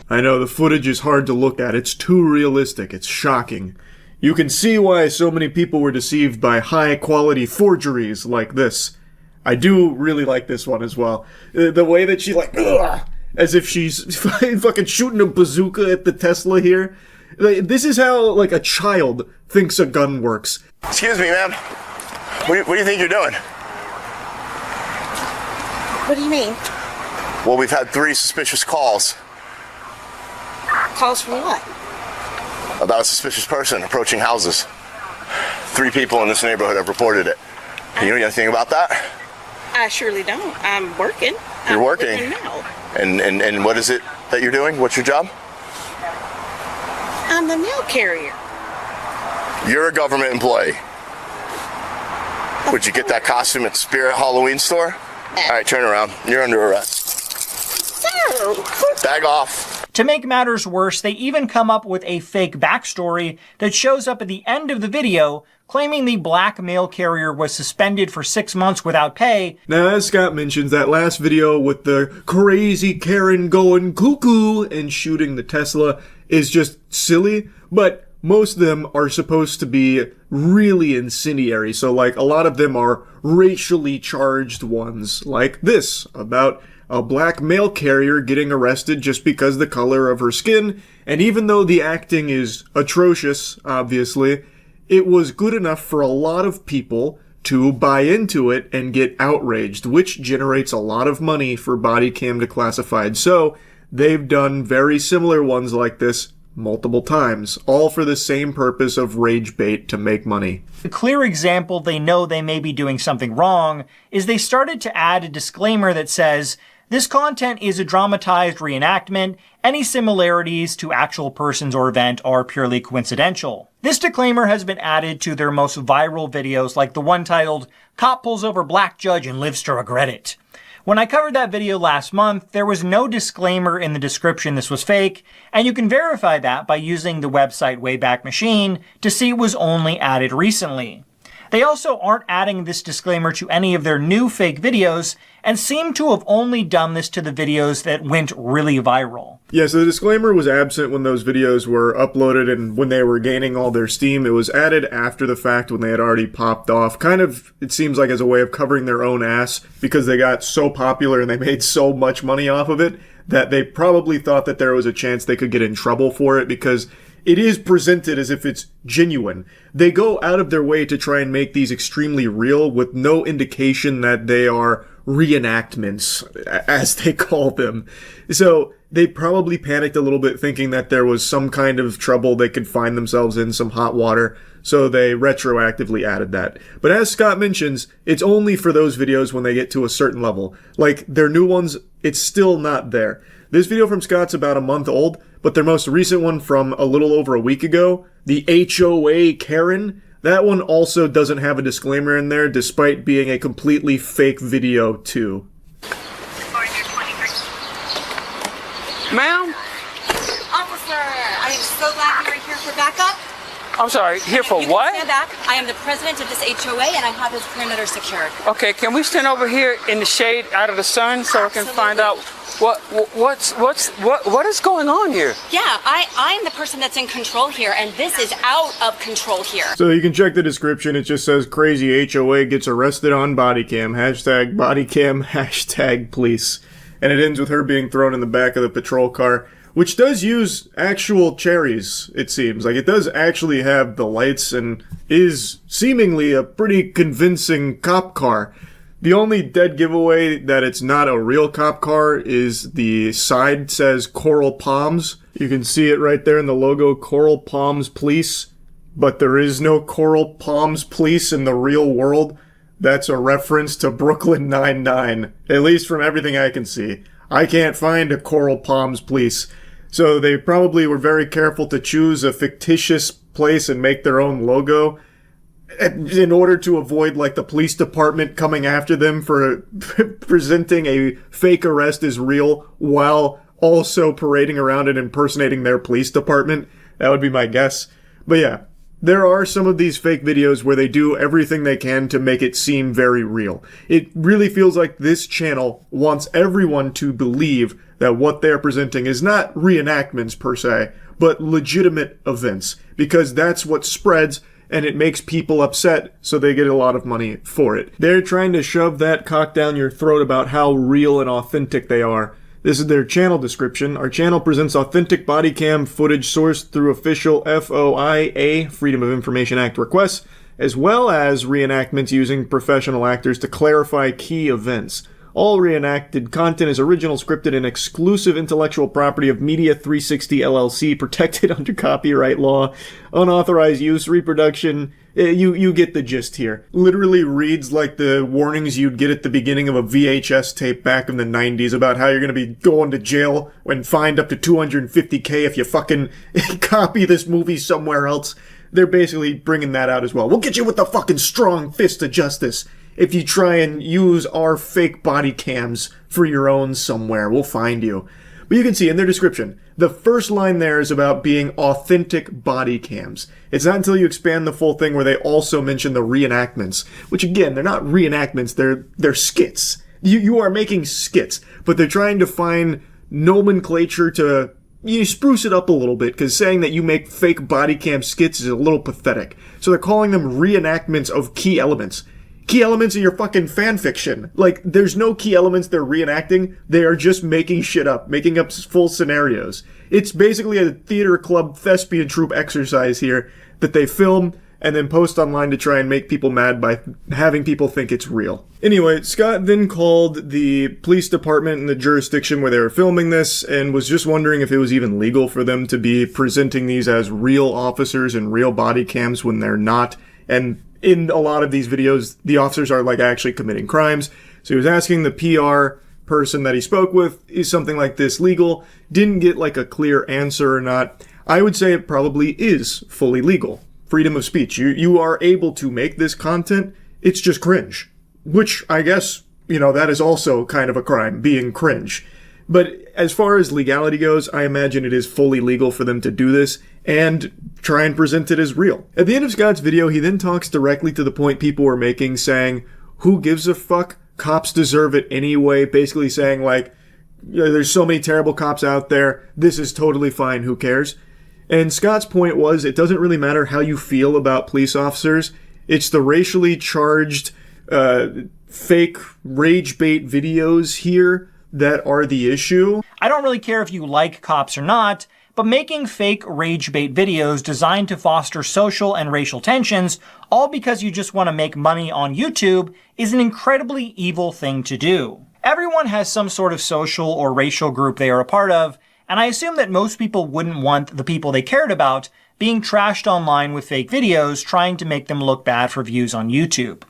I know, the footage is hard to look at. It's too realistic. It's shocking. You can see why so many people were deceived by high-quality forgeries like this. I do really like this one as well. The way that she as if she's fucking shooting a bazooka at the Tesla here. This is how, a child thinks a gun works. Excuse me, ma'am. What do you think you're doing? What do you mean? Well, we've had 3 suspicious calls Calls from what? about a suspicious person approaching houses. 3 people in this neighborhood have reported it. Do you know anything about that? I surely don't. I'm working. You're I'm working? now. And what is it that you're doing? What's your job? I'm the mail carrier. You're a government employee. Would you get that costume at Spirit Halloween store? All right, turn around. You're under arrest. Sir! Bag off. To make matters worse, they even come up with a fake backstory that shows up at the end of the video, claiming the black mail carrier was suspended for 6 months without pay. Now, as Scott mentions, that last video with the crazy Karen going cuckoo and shooting the Tesla is just silly, but most of them are supposed to be really incendiary. So, a lot of them are racially charged ones, like this, about a black mail carrier getting arrested just because the color of her skin. And even though the acting is atrocious, obviously, it was good enough for a lot of people to buy into it and get outraged, which generates a lot of money for Body Cam Declassified. So they've done very similar ones like this multiple times, all for the same purpose of rage bait to make money. A clear example they know they may be doing something wrong is they started to add a disclaimer that says, this content is a dramatized reenactment. Any similarities to actual persons or event are purely coincidental. This disclaimer has been added to their most viral videos, like the one titled, Cop Pulls Over Black Judge and Lives to Regret It. When I covered that video last month, there was no disclaimer in the description this was fake, and you can verify that by using the website Wayback Machine to see it was only added recently. They also aren't adding this disclaimer to any of their new fake videos, and seem to have only done this to the videos that went really viral. Yeah, so the disclaimer was absent when those videos were uploaded and when they were gaining all their steam. It was added after the fact when they had already popped off. Kind of, it seems like as a way of covering their own ass because they got so popular and they made so much money off of it that they probably thought that there was a chance they could get in trouble for it because it is presented as if it's genuine. They go out of their way to try and make these extremely real with no indication that they are reenactments, as they call them. So they probably panicked a little bit thinking that there was some kind of trouble they could find themselves in, some hot water, so they retroactively added that. But as Scott mentions, it's only for those videos when they get to a certain level. Like, their new ones, it's still not there. This video from Scott's about a month old, but their most recent one from a little over a week ago, the HOA Karen, that one also doesn't have a disclaimer in there, despite being a completely fake video, too. Ma'am? Officer, I am so glad you're here for backup. I'm sorry, here for You what? can stand back. I am the president of this HOA and I have this perimeter secured. Okay, can we stand over here in the shade out of the sun so I can find out what is going on here? Yeah, I am the person that's in control here and this is out of control here. So you can check the description. It just says crazy HOA gets arrested on body cam. Hashtag body cam, hashtag police. And it ends with her being thrown in the back of the patrol car, which does use actual cherries, it seems. Like, it does actually have the lights and is seemingly a pretty convincing cop car. The only dead giveaway that it's not a real cop car is the side says Coral Palms. You can see it right there in the logo, Coral Palms Police. But there is no Coral Palms Police in the real world. That's a reference to Brooklyn Nine-Nine, at least from everything I can see. I can't find a Coral Palms Police. So they probably were very careful to choose a fictitious place and make their own logo in order to avoid, like, the police department coming after them for presenting a fake arrest as real while also parading around and impersonating their police department. That would be my guess. But yeah, there are some of these fake videos where they do everything they can to make it seem very real. It really feels like this channel wants everyone to believe that what they're presenting is not reenactments per se, but legitimate events, because that's what spreads and it makes people upset, so they get a lot of money for it. They're trying to shove that cock down your throat about how real and authentic they are. This is their channel description. Our channel presents authentic body cam footage sourced through official FOIA, Freedom of Information Act requests, as well as reenactments using professional actors to clarify key events. All reenacted content is original, scripted, and exclusive intellectual property of Media 360 LLC, protected under copyright law. Unauthorized use, reproduction. You get the gist here. Literally reads like the warnings you'd get at the beginning of a VHS tape back in the 90s about how you're going to be going to jail and fined up to $250K if you fucking copy this movie somewhere else. They're basically bringing that out as well. We'll get you with the fucking strong fist of justice if you try and use our fake body cams for your own somewhere. We'll find you. But you can see in their description, the first line there is about being authentic body cams. It's not until you expand the full thing where they also mention the reenactments, which again, they're not reenactments, they're skits. You are making skits, but they're trying to find nomenclature to spruce it up a little bit, because saying that you make fake body cam skits is a little pathetic. So they're calling them reenactments of key elements. Key elements of your fucking fan fiction. Like, there's no key elements they're reenacting. They are just making shit up, making up full scenarios. It's basically a theater club thespian troupe exercise here that they film and then post online to try and make people mad by having people think it's real. Anyway, Scott then called the police department in the jurisdiction where they were filming this and was just wondering if it was even legal for them to be presenting these as real officers and real body cams when they're not. And in a lot of these videos, the officers are like actually committing crimes. So he was asking the PR person that he spoke with, is something like this legal? Didn't get like a clear answer or not. I would say it probably is fully legal. Freedom of speech. You are able to make this content. It's just cringe. Which I guess, that is also kind of a crime, being cringe. But as far as legality goes, I imagine it is fully legal for them to do this and try and present it as real. At the end of Scott's video, he then talks directly to the point people were making, saying, who gives a fuck? Cops deserve it anyway. Basically saying, like, there's so many terrible cops out there. This is totally fine. Who cares? And Scott's point was, it doesn't really matter how you feel about police officers. It's the racially charged, fake rage bait videos here that are the issue. I don't really care if you like cops or not, but making fake rage bait videos designed to foster social and racial tensions, all because you just want to make money on YouTube, is an incredibly evil thing to do. Everyone has some sort of social or racial group they are a part of, and I assume that most people wouldn't want the people they cared about being trashed online with fake videos trying to make them look bad for views on YouTube.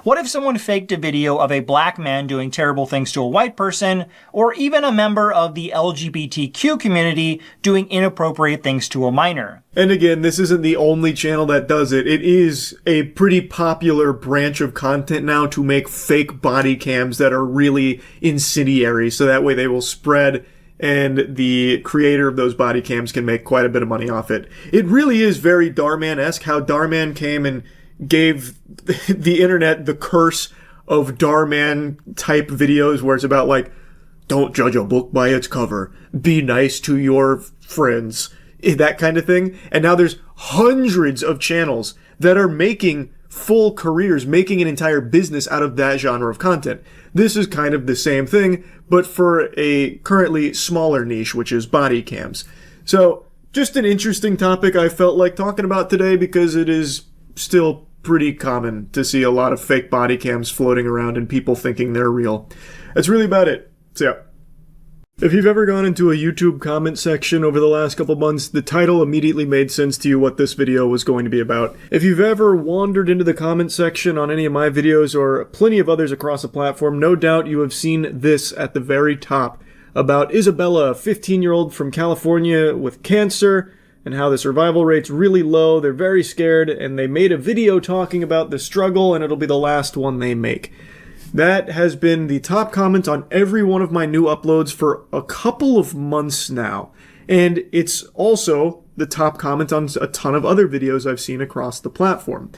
What if someone faked a video of a black man doing terrible things to a white person, or even a member of the LGBTQ community doing inappropriate things to a minor? And again, this isn't the only channel that does it. It is a pretty popular branch of content now to make fake body cams that are really incendiary, so that way they will spread and the creator of those body cams can make quite a bit of money off it. It really is very Darman-esque how Darman came and gave the internet the curse of Darman type videos where it's about like, don't judge a book by its cover, be nice to your friends, that kind of thing. And now there's hundreds of channels that are making full careers, making an entire business out of that genre of content. This is kind of the same thing, but for a currently smaller niche, which is body cams. So just an interesting topic I felt like talking about today, because it is still pretty common to see a lot of fake body cams floating around and people thinking they're real. That's really about it. So yeah. If you've ever gone into a YouTube comment section over the last couple months, the title immediately made sense to you what this video was going to be about. If you've ever wandered into the comment section on any of my videos or plenty of others across the platform, no doubt you have seen this at the very top about Isabella, a 15-year-old from California with cancer, and how the survival rate's really low. They're very scared, and they made a video talking about the struggle, and it'll be the last one they make. That has been the top comment on every one of my new uploads for a couple of months now. And it's also the top comment on a ton of other videos I've seen across the platform.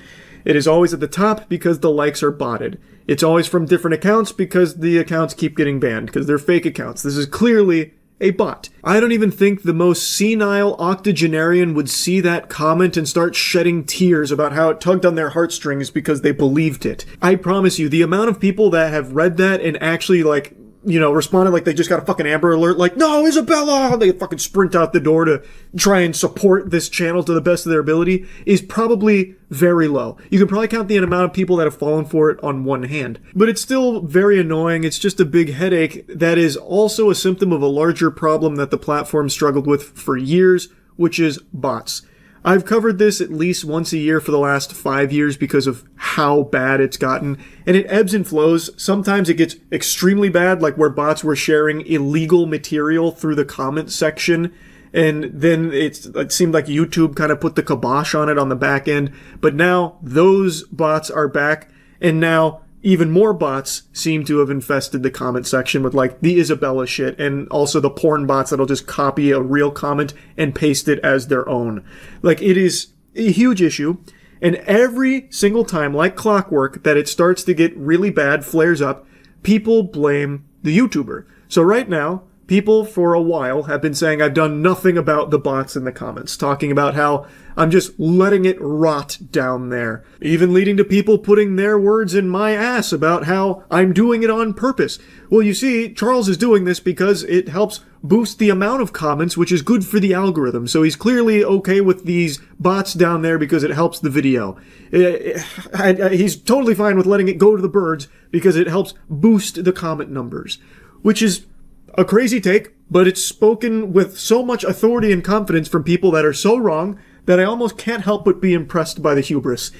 It is always at the top because the likes are botted. It's always from different accounts because the accounts keep getting banned because they're fake accounts. This is clearly a bot. I don't even think the most senile octogenarian would see that comment and start shedding tears about how it tugged on their heartstrings because they believed it. I promise you, the amount of people that have read that and actually, like, you know, responded like they just got a fucking Amber Alert, like, no, Isabella! They fucking sprint out the door to try and support this channel to the best of their ability, is probably very low. You can probably count the amount of people that have fallen for it on one hand. But it's still very annoying. It's just a big headache that is also a symptom of a larger problem that the platform struggled with for years, which is bots. I've covered this at least once a year for the last 5 years because of how bad it's gotten, and it ebbs and flows. Sometimes it gets extremely bad, like where bots were sharing illegal material through the comment section, and then it seemed like YouTube kind of put the kibosh on it on the back end. But now those bots are back, and now even more bots seem to have infested the comment section with, like, the Isabella shit, and also the porn bots that'll just copy a real comment and paste it as their own. Like, it is a huge issue, and every single time, like clockwork, that it starts to get really bad, flares up, people blame the YouTuber. So right now, people for a while have been saying I've done nothing about the bots in the comments, talking about how I'm just letting it rot down there. Even leading to people putting their words in my ass about how I'm doing it on purpose. Well, you see, Charles is doing this because it helps boost the amount of comments, which is good for the algorithm. So he's clearly okay with these bots down there because it helps the video. He's totally fine with letting it go to the birds because it helps boost the comment numbers, which is a crazy take, but it's spoken with so much authority and confidence from people that are so wrong that I almost can't help but be impressed by the hubris.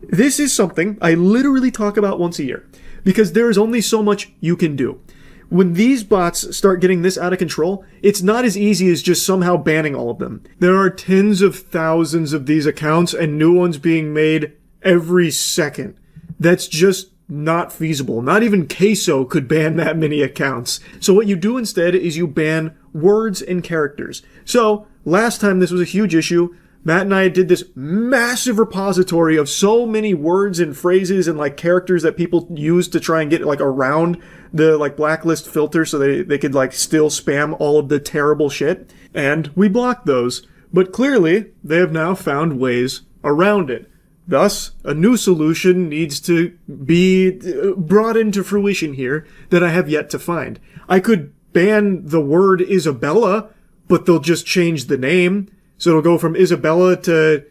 This is something I literally talk about once a year, because there is only so much you can do. When these bots start getting this out of control, it's not as easy as just somehow banning all of them. There are tens of thousands of these accounts and new ones being made every second. That's just not feasible. Not even Queso could ban that many accounts. So what you do instead is you ban words and characters. So last time this was a huge issue, Matt and I did this massive repository of so many words and phrases and, like, characters that people use to try and get, like, around the, like, blacklist filter so they could, like, still spam all of the terrible shit. And we blocked those. But clearly, they have now found ways around it. Thus, a new solution needs to be brought into fruition here that I have yet to find. I could ban the word Isabella, but they'll just change the name. So it'll go from Isabella to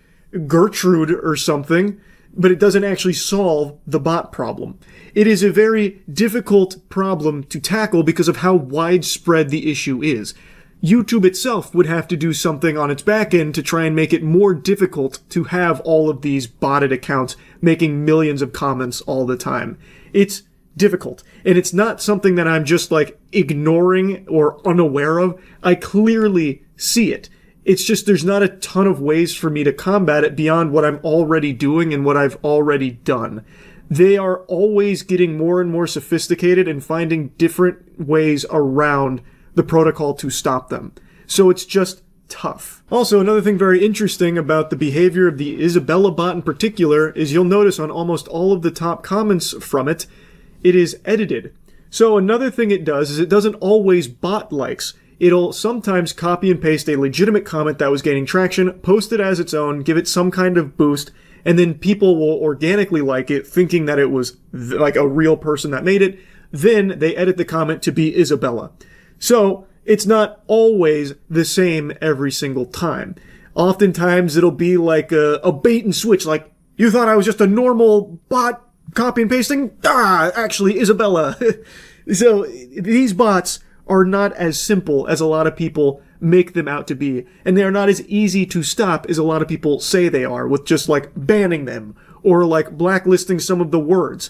Gertrude or something, but it doesn't actually solve the bot problem. It is a very difficult problem to tackle because of how widespread the issue is. YouTube itself would have to do something on its back end to try and make it more difficult to have all of these botted accounts making millions of comments all the time. It's difficult. And it's not something that I'm just, like, ignoring or unaware of. I clearly see it. It's just there's not a ton of ways for me to combat it beyond what I'm already doing and what I've already done. They are always getting more and more sophisticated and finding different ways around the protocol to stop them. So it's just tough. Also, another thing very interesting about the behavior of the Isabella bot in particular is you'll notice on almost all of the top comments from it, it is edited. So another thing it does is it doesn't always bot likes. It'll sometimes copy and paste a legitimate comment that was gaining traction, post it as its own, give it some kind of boost, and then people will organically like it, thinking that it was like a real person that made it. Then they edit the comment to be Isabella. So it's not always the same every single time. Oftentimes it'll be like a bait and switch, like, you thought I was just a normal bot copy and pasting? Actually Isabella. So these bots are not as simple as a lot of people make them out to be, and they are not as easy to stop as a lot of people say they are, with just, like, banning them or, like, blacklisting some of the words.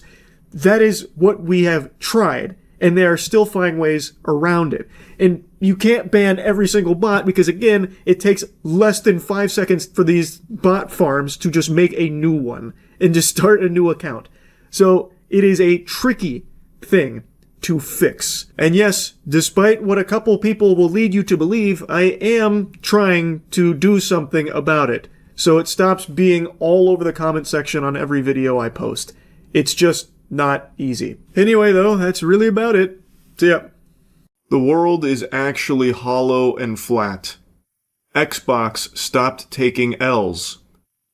That is what we have tried, and they are still finding ways around it. And you can't ban every single bot because, again, it takes less than 5 seconds for these bot farms to just make a new one and just start a new account. So it is a tricky thing to fix. And yes, despite what a couple people will lead you to believe, I am trying to do something about it, so it stops being all over the comment section on every video I post. It's just not easy. Anyway, though, that's really about it. So yeah. The world is actually hollow and flat. Xbox stopped taking L's.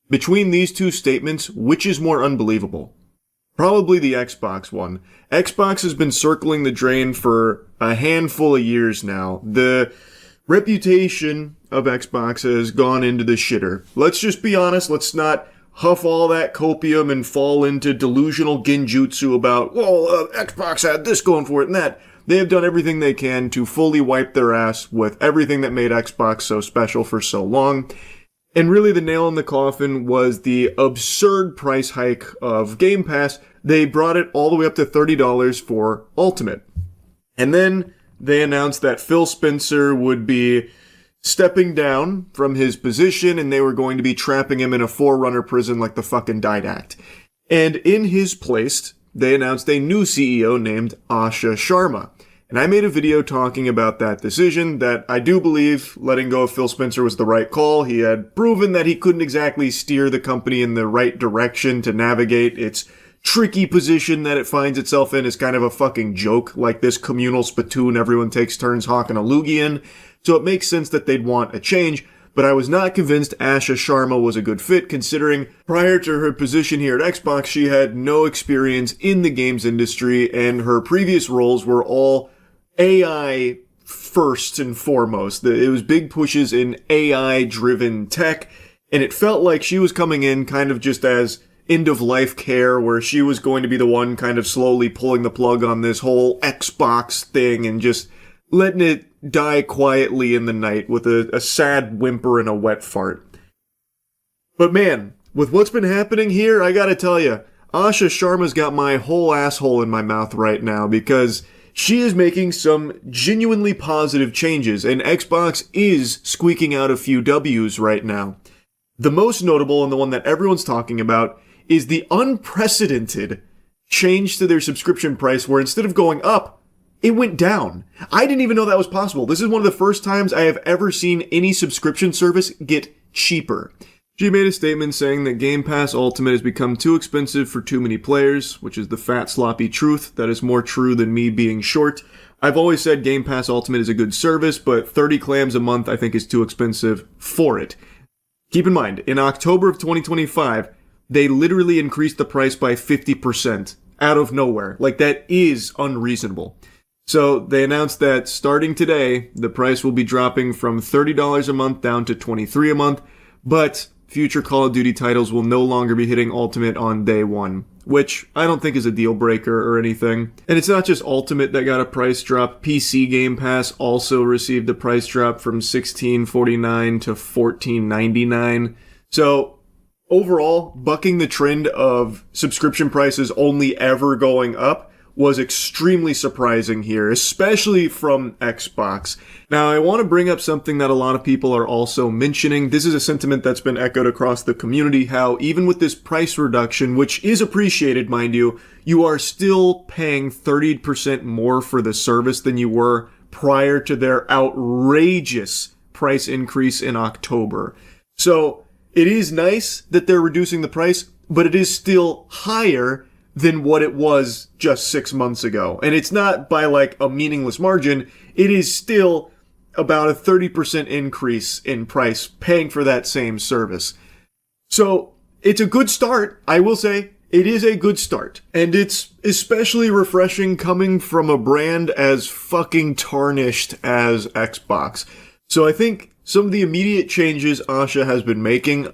Between these two statements, which is more unbelievable? Probably the Xbox one. Xbox has been circling the drain for a handful of years now. The reputation of Xbox has gone into the shitter. Let's just be honest, let's not huff all that copium and fall into delusional genjutsu about, well, Xbox had this going for it and that. They have done everything they can to fully wipe their ass with everything that made Xbox so special for so long. And really the nail in the coffin was the absurd price hike of Game Pass. They brought it all the way up to $30 for Ultimate. And then they announced that Phil Spencer would be stepping down from his position and they were going to be trapping him in a Forerunner prison like the fucking Didact. And in his place, they announced a new CEO named Asha Sharma. And I made a video talking about that decision, that I do believe letting go of Phil Spencer was the right call. He had proven that he couldn't exactly steer the company in the right direction to navigate its tricky position that it finds itself in. Is kind of a fucking joke, like this communal spittoon everyone takes turns hawking a loogie in. So it makes sense that they'd want a change. But I was not convinced Asha Sharma was a good fit, considering prior to her position here at Xbox, she had no experience in the games industry, and her previous roles were all AI first and foremost. It was big pushes in AI-driven tech, and it felt like she was coming in kind of just as end-of-life care, where she was going to be the one kind of slowly pulling the plug on this whole Xbox thing and just letting it die quietly in the night with a sad whimper and a wet fart. But man, with what's been happening here, I gotta tell you, Asha Sharma's got my whole asshole in my mouth right now, because she is making some genuinely positive changes, and Xbox is squeaking out a few W's right now. The most notable, and the one that everyone's talking about, is the unprecedented change to their subscription price, where instead of going up, it went down. I didn't even know that was possible. This is one of the first times I have ever seen any subscription service get cheaper. She made a statement saying that Game Pass Ultimate has become too expensive for too many players, which is the fat, sloppy truth that is more true than me being short. I've always said Game Pass Ultimate is a good service, but 30 clams a month I think is too expensive for it. Keep in mind, in October of 2025, they literally increased the price by 50% out of nowhere. Like, that is unreasonable. So they announced that starting today, the price will be dropping from $30 a month down to $23 a month, but future Call of Duty titles will no longer be hitting Ultimate on day one, which I don't think is a deal breaker or anything. And it's not just Ultimate that got a price drop. PC Game Pass also received a price drop from $16.49 to $14.99. So overall, bucking the trend of subscription prices only ever going up was extremely surprising here, especially from Xbox. Now, I want to bring up something that a lot of people are also mentioning. This is a sentiment that's been echoed across the community, how even with this price reduction, which is appreciated, mind you, you are still paying 30% more for the service than you were prior to their outrageous price increase in October. So, it is nice that they're reducing the price, but it is still higher than what it was just 6 months ago. And it's not by like a meaningless margin. It is still about a 30% increase in price paying for that same service. So it's a good start. I will say it is a good start. And it's especially refreshing coming from a brand as fucking tarnished as Xbox. So I think some of the immediate changes Asha has been making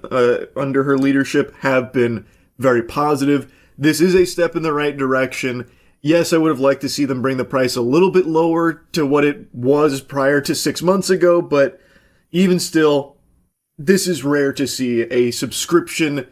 under her leadership have been very positive. This is a step in the right direction. Yes, I would have liked to see them bring the price a little bit lower to what it was prior to 6 months ago, but even still, this is rare to see a subscription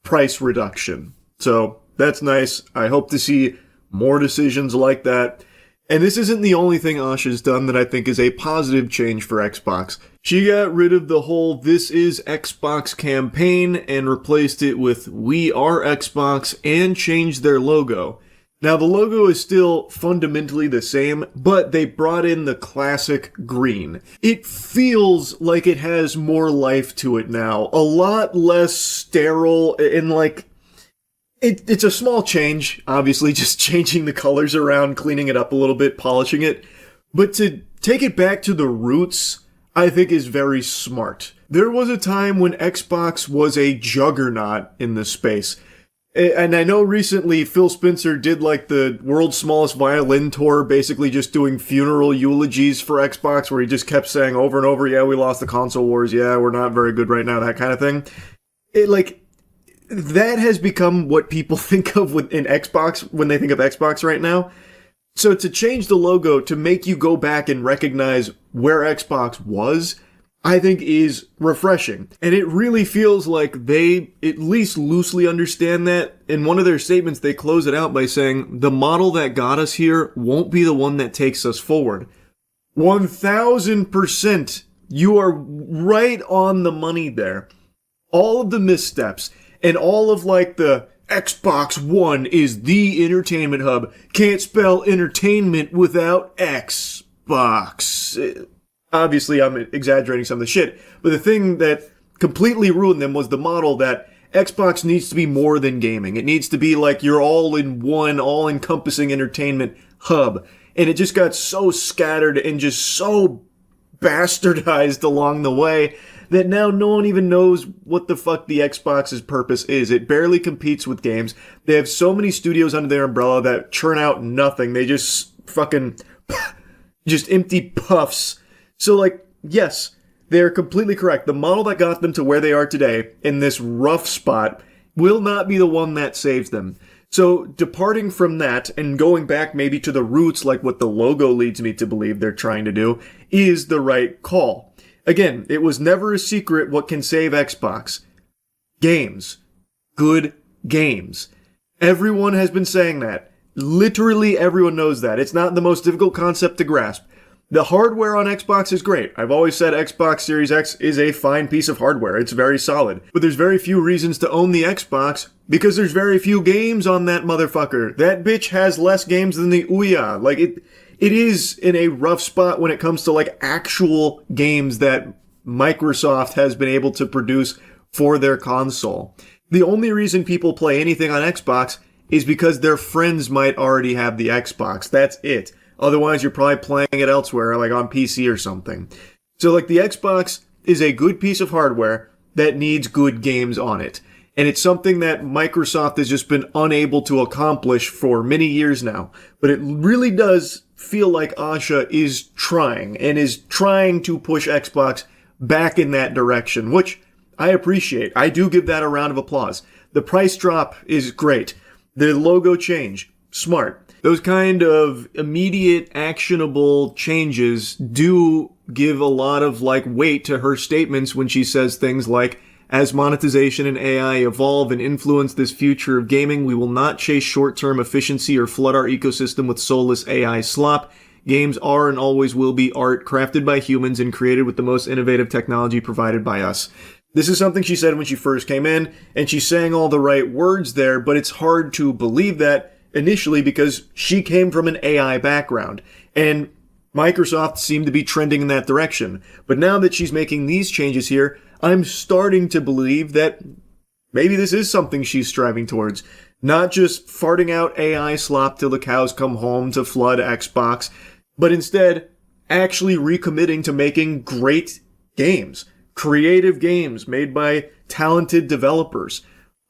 price reduction. So that's nice. I hope to see more decisions like that. And this isn't the only thing Asha's done that I think is a positive change for Xbox. She got rid of the whole "This is Xbox" campaign and replaced it with "We are Xbox" and changed their logo. Now, the logo is still fundamentally the same, but they brought in the classic green. It feels like it has more life to it now. A lot less sterile and like... It's a small change, obviously, just changing the colors around, cleaning it up a little bit, polishing it. But to take it back to the roots, I think is very smart. There was a time when Xbox was a juggernaut in this space. And I know recently Phil Spencer did like the world's smallest violin tour, basically just doing funeral eulogies for Xbox, where he just kept saying over and over, yeah, we lost the console wars, yeah, we're not very good right now, that kind of thing. That has become what people think of in Xbox when they think of Xbox right now. So to change the logo to make you go back and recognize where Xbox was, I think is refreshing. And it really feels like they at least loosely understand that. In one of their statements, they close it out by saying, the model that got us here won't be the one that takes us forward. 1000%. You are right on the money there. All of the missteps and all of the Xbox One is the entertainment hub. Can't spell entertainment without Xbox. Obviously, I'm exaggerating some of the shit, but the thing that completely ruined them was the model that Xbox needs to be more than gaming. It needs to be your all-in-one, all-encompassing entertainment hub. And it just got so scattered and just so bastardized along the way that now no one even knows what the fuck the Xbox's purpose is. It barely competes with games. They have so many studios under their umbrella that churn out nothing. They just fucking just empty puffs. So, yes, they're completely correct. The model that got them to where they are today, in this rough spot, will not be the one that saves them. So, departing from that and going back maybe to the roots, like what the logo leads me to believe they're trying to do, is the right call. Again, it was never a secret what can save Xbox. Games. Good games. Everyone has been saying that. Literally everyone knows that. It's not the most difficult concept to grasp. The hardware on Xbox is great. I've always said Xbox Series X is a fine piece of hardware. It's very solid. But there's very few reasons to own the Xbox because there's very few games on that motherfucker. That bitch has less games than the Ouya. It is in a rough spot when it comes to actual games that Microsoft has been able to produce for their console. The only reason people play anything on Xbox is because their friends might already have the Xbox. That's it. Otherwise, you're probably playing it elsewhere, like on PC or something. So, the Xbox is a good piece of hardware that needs good games on it. And it's something that Microsoft has just been unable to accomplish for many years now. But it really does feel like Asha is trying, and is trying to push Xbox back in that direction, which I appreciate. I do give that a round of applause. The price drop is great. The logo change, smart. Those kind of immediate, actionable changes do give a lot of weight to her statements when she says things like, as monetization and AI evolve and influence this future of gaming, we will not chase short-term efficiency or flood our ecosystem with soulless AI slop. Games are and always will be art crafted by humans and created with the most innovative technology provided by us. This is something she said when she first came in, and she's saying all the right words there, but it's hard to believe that initially because she came from an AI background, and Microsoft seemed to be trending in that direction. But now that she's making these changes here, I'm starting to believe that maybe this is something she's striving towards. Not just farting out AI slop till the cows come home to flood Xbox, but instead actually recommitting to making great games. Creative games made by talented developers.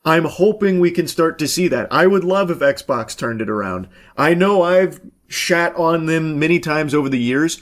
I'm hoping we can start to see that. I would love if Xbox turned it around. I know I've shat on them many times over the years.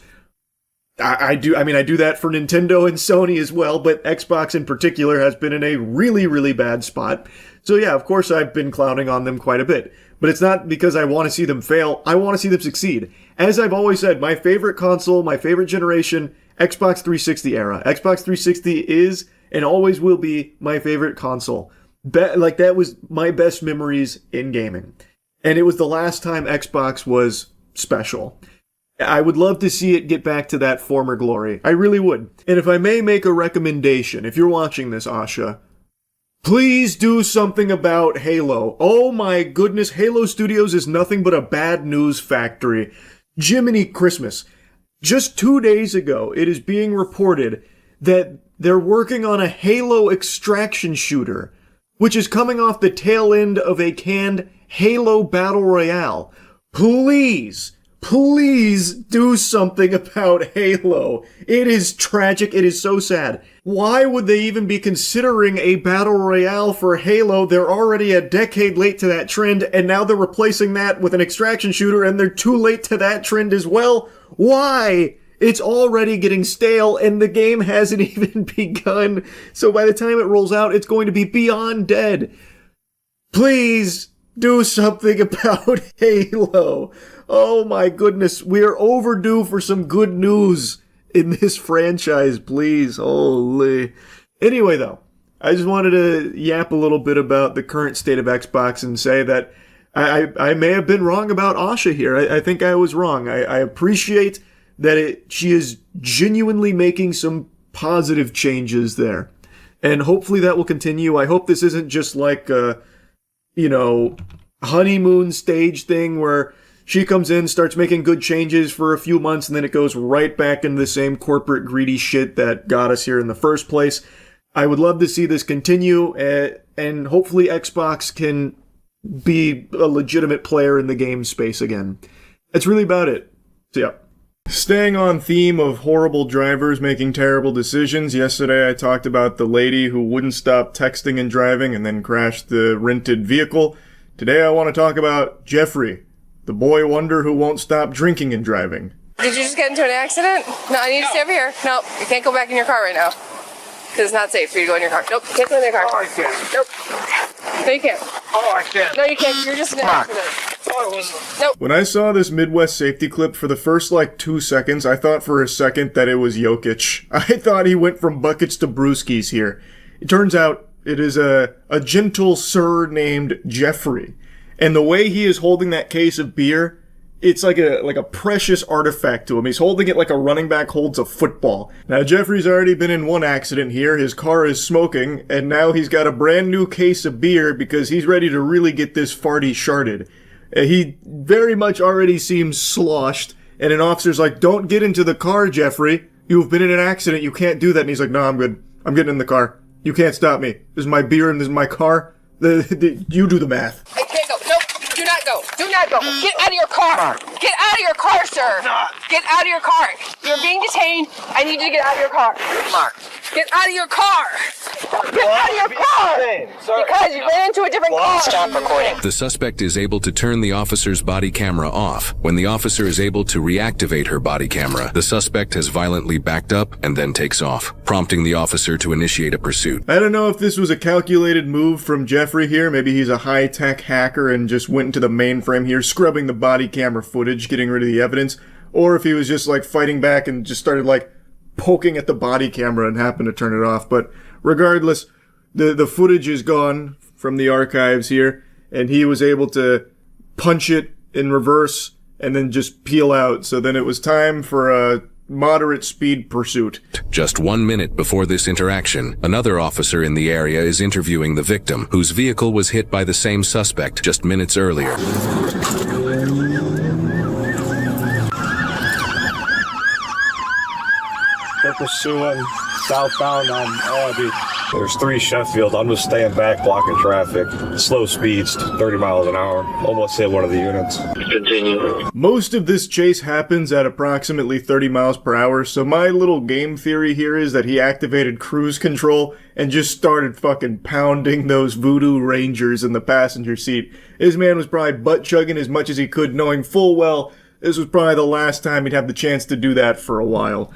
I do that for Nintendo and Sony as well, but Xbox in particular has been in a really, really bad spot. So yeah, of course I've been clowning on them quite a bit. But it's not because I want to see them fail. I want to see them succeed. As I've always said, my favorite console, my favorite generation, Xbox 360 era. Xbox 360 is and always will be my favorite console. That was my best memories in gaming. And it was the last time Xbox was special. I would love to see it get back to that former glory. I really would. And if I may make a recommendation, if you're watching this, Asha, please do something about Halo. Oh my goodness, Halo Studios is nothing but a bad news factory. Jiminy Christmas. Just 2 days ago, it is being reported that they're working on a Halo extraction shooter, which is coming off the tail end of a canned Halo Battle Royale. Please, Please do something about Halo. It is tragic. It is so sad. Why would they even be considering a battle royale for Halo? They're already a decade late to that trend, and now they're replacing that with an extraction shooter, and they're too late to that trend as well. Why? It's already getting stale, and the game hasn't even begun. So by the time it rolls out, it's going to be beyond dead. Please do something about Halo. Oh my goodness, we are overdue for some good news in this franchise, please. Holy. Anyway, though, I just wanted to yap a little bit about the current state of Xbox and say that I may have been wrong about Asha here. I think I was wrong. I appreciate that she is genuinely making some positive changes there. And hopefully that will continue. I hope this isn't just like a, honeymoon stage thing where she comes in, starts making good changes for a few months, and then it goes right back into the same corporate greedy shit that got us here in the first place. I would love to see this continue, and hopefully Xbox can be a legitimate player in the game space again. That's really about it. So yeah. Staying on theme of horrible drivers making terrible decisions, yesterday I talked about the lady who wouldn't stop texting and driving and then crashed the rented vehicle. Today I want to talk about Jeffrey, the boy wonder who won't stop drinking and driving. Did you just get into an accident? No, I need to stay over here. No, you can't go back in your car right now. Because it's not safe for you to go in your car. Nope, you can't go in your car. Oh, I can't. Nope. No, you can't. Oh, I can't. No, you can't. You're just in an accident. Oh, it wasn't. Nope. When I saw this Midwest safety clip for the first 2 seconds, I thought for a second that it was Jokic. I thought he went from buckets to brewskis here. It turns out it is a gentle sir named Jeffrey. And the way he is holding that case of beer, it's like a precious artifact to him. He's holding it like a running back holds a football. Now, Jeffrey's already been in one accident here. His car is smoking, and now he's got a brand new case of beer because he's ready to really get this farty sharded. He very much already seems sloshed, and an officer's like, "Don't get into the car, Jeffrey. You've been in an accident. You can't do that." And he's like, "No, I'm good. I'm getting in the car. You can't stop me. This is my beer and this is my car. You do the math." I can't go. Nope. Do not go. Do not go. Get out of your car. Get out of your car, sir. Get out of your car. You're being detained. I need you to get out of your car. Get out of your car. Get out of your car. Because you ran into a different car. Stop recording. The suspect is able to turn the officer's body camera off. When the officer is able to reactivate her body camera, the suspect has violently backed up and then takes off, prompting the officer to initiate a pursuit. I don't know if this was a calculated move from Jeffrey here. Maybe he's a high-tech hacker and just went into the mainframe here, scrubbing the body camera footage, getting rid of the evidence, or if he was just fighting back and just started poking at the body camera and happened to turn it off. But regardless, the footage is gone from the archives here, and he was able to punch it in reverse and then just peel out. So then it was time for a moderate speed pursuit. Just 1 minute before this interaction, another officer in the area is interviewing the victim, whose vehicle was hit by the same suspect just minutes earlier. They're pursuing southbound on Audi. There's 3 Sheffield. I'm just staying back, blocking traffic. Slow speeds, 30 miles an hour. Almost hit one of the units. Continue. Most of this chase happens at approximately 30 miles per hour, so my little game theory here is that he activated cruise control and just started fucking pounding those Voodoo Rangers in the passenger seat. His man was probably butt-chugging as much as he could, knowing full well this was probably the last time he'd have the chance to do that for a while.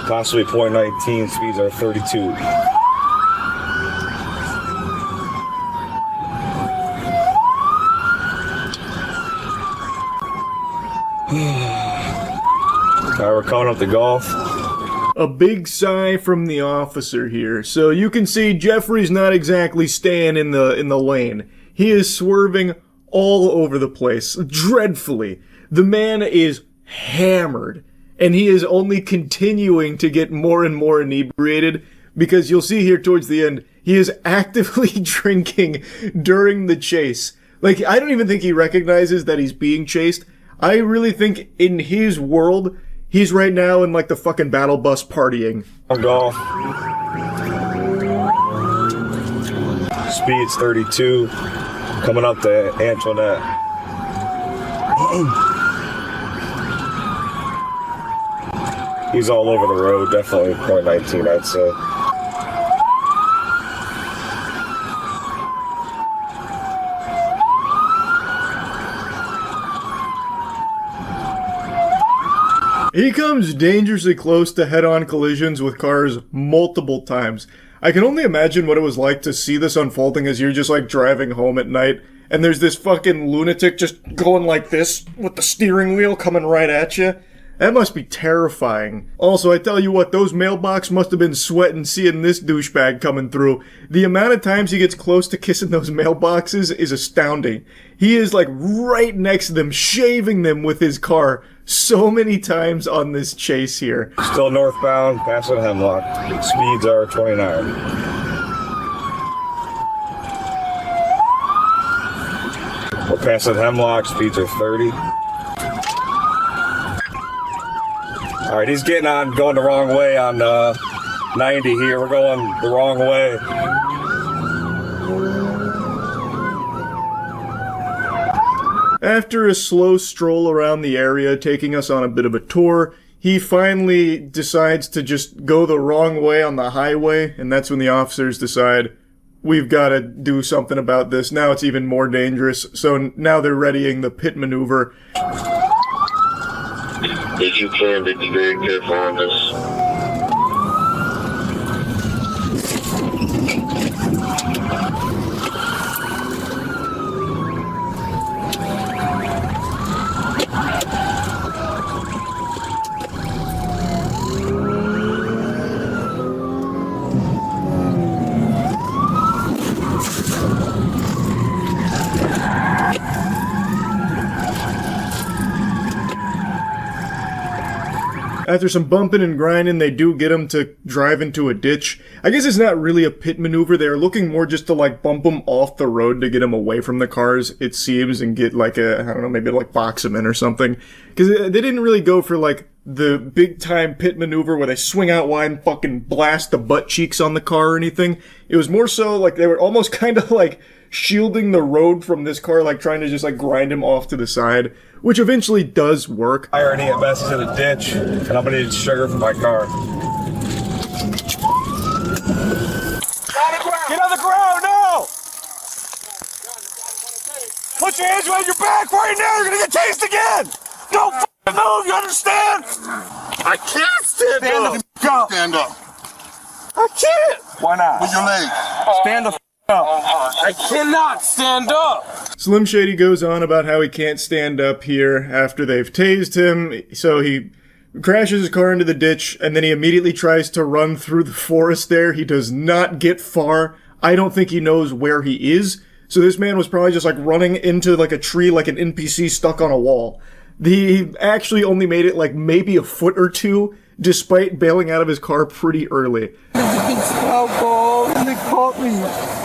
Possibly .19, speeds are 32. Alright, we're calling up the Golf. A big sigh from the officer here. So you can see Jeffrey's not exactly staying in the lane. He is swerving all over the place, dreadfully. The man is hammered. And he is only continuing to get more and more inebriated, because you'll see here towards the end, he is actively drinking during the chase. I don't even think he recognizes that he's being chased. I really think in his world, he's right now in the fucking battle bus partying. Golf. Speed's 32. Coming up to Antoinette. He's all over the road, definitely 0.19, I'd say. He comes dangerously close to head-on collisions with cars multiple times. I can only imagine what it was like to see this unfolding as you're just like driving home at night, and there's this fucking lunatic just going like this with the steering wheel coming right at you. That must be terrifying. Also, I tell you what, those mailbox must have been sweating seeing this douchebag coming through. The amount of times he gets close to kissing those mailboxes is astounding. He is like right next to them, shaving them with his car so many times on this chase here. Still northbound, passing Hemlock. Speeds are 29. We're passing Hemlock, speeds are 30. Alright, he's getting on, going the wrong way on 90 here. We're going the wrong way. After a slow stroll around the area, taking us on a bit of a tour, he finally decides to just go the wrong way on the highway, and that's when the officers decide, we've got to do something about this. Now it's even more dangerous, so now they're readying the pit maneuver. If you can, be very careful on this. After some bumping and grinding, they do get him to drive into a ditch. I guess it's not really a pit maneuver. They're looking more just to like bump him off the road to get him away from the cars, it seems, and get like a, I don't know, maybe like box him in or something. Because they didn't really go for like the big time pit maneuver where they swing out wide and fucking blast the butt cheeks on the car or anything. It was more so like they were almost kind of like shielding the road from this car, like trying to just like grind him off to the side, which eventually does work. I already at best to the ditch, and I'm gonna need sugar for my car. Get on the ground, no! Put your hands behind your back right now, you're gonna get tased again! Don't move, you understand? I can't stand up. Go. Stand up. I can't! Why not? With your legs. Stand the up. I cannot stand up! Slim Shady goes on about how he can't stand up here after they've tased him, so he crashes his car into the ditch, and then he immediately tries to run through the forest there. He does not get far. I don't think he knows where he is, so this man was probably just like running into like a tree like an NPC stuck on a wall. He actually only made it like maybe a foot or two, despite bailing out of his car pretty early. They caught me.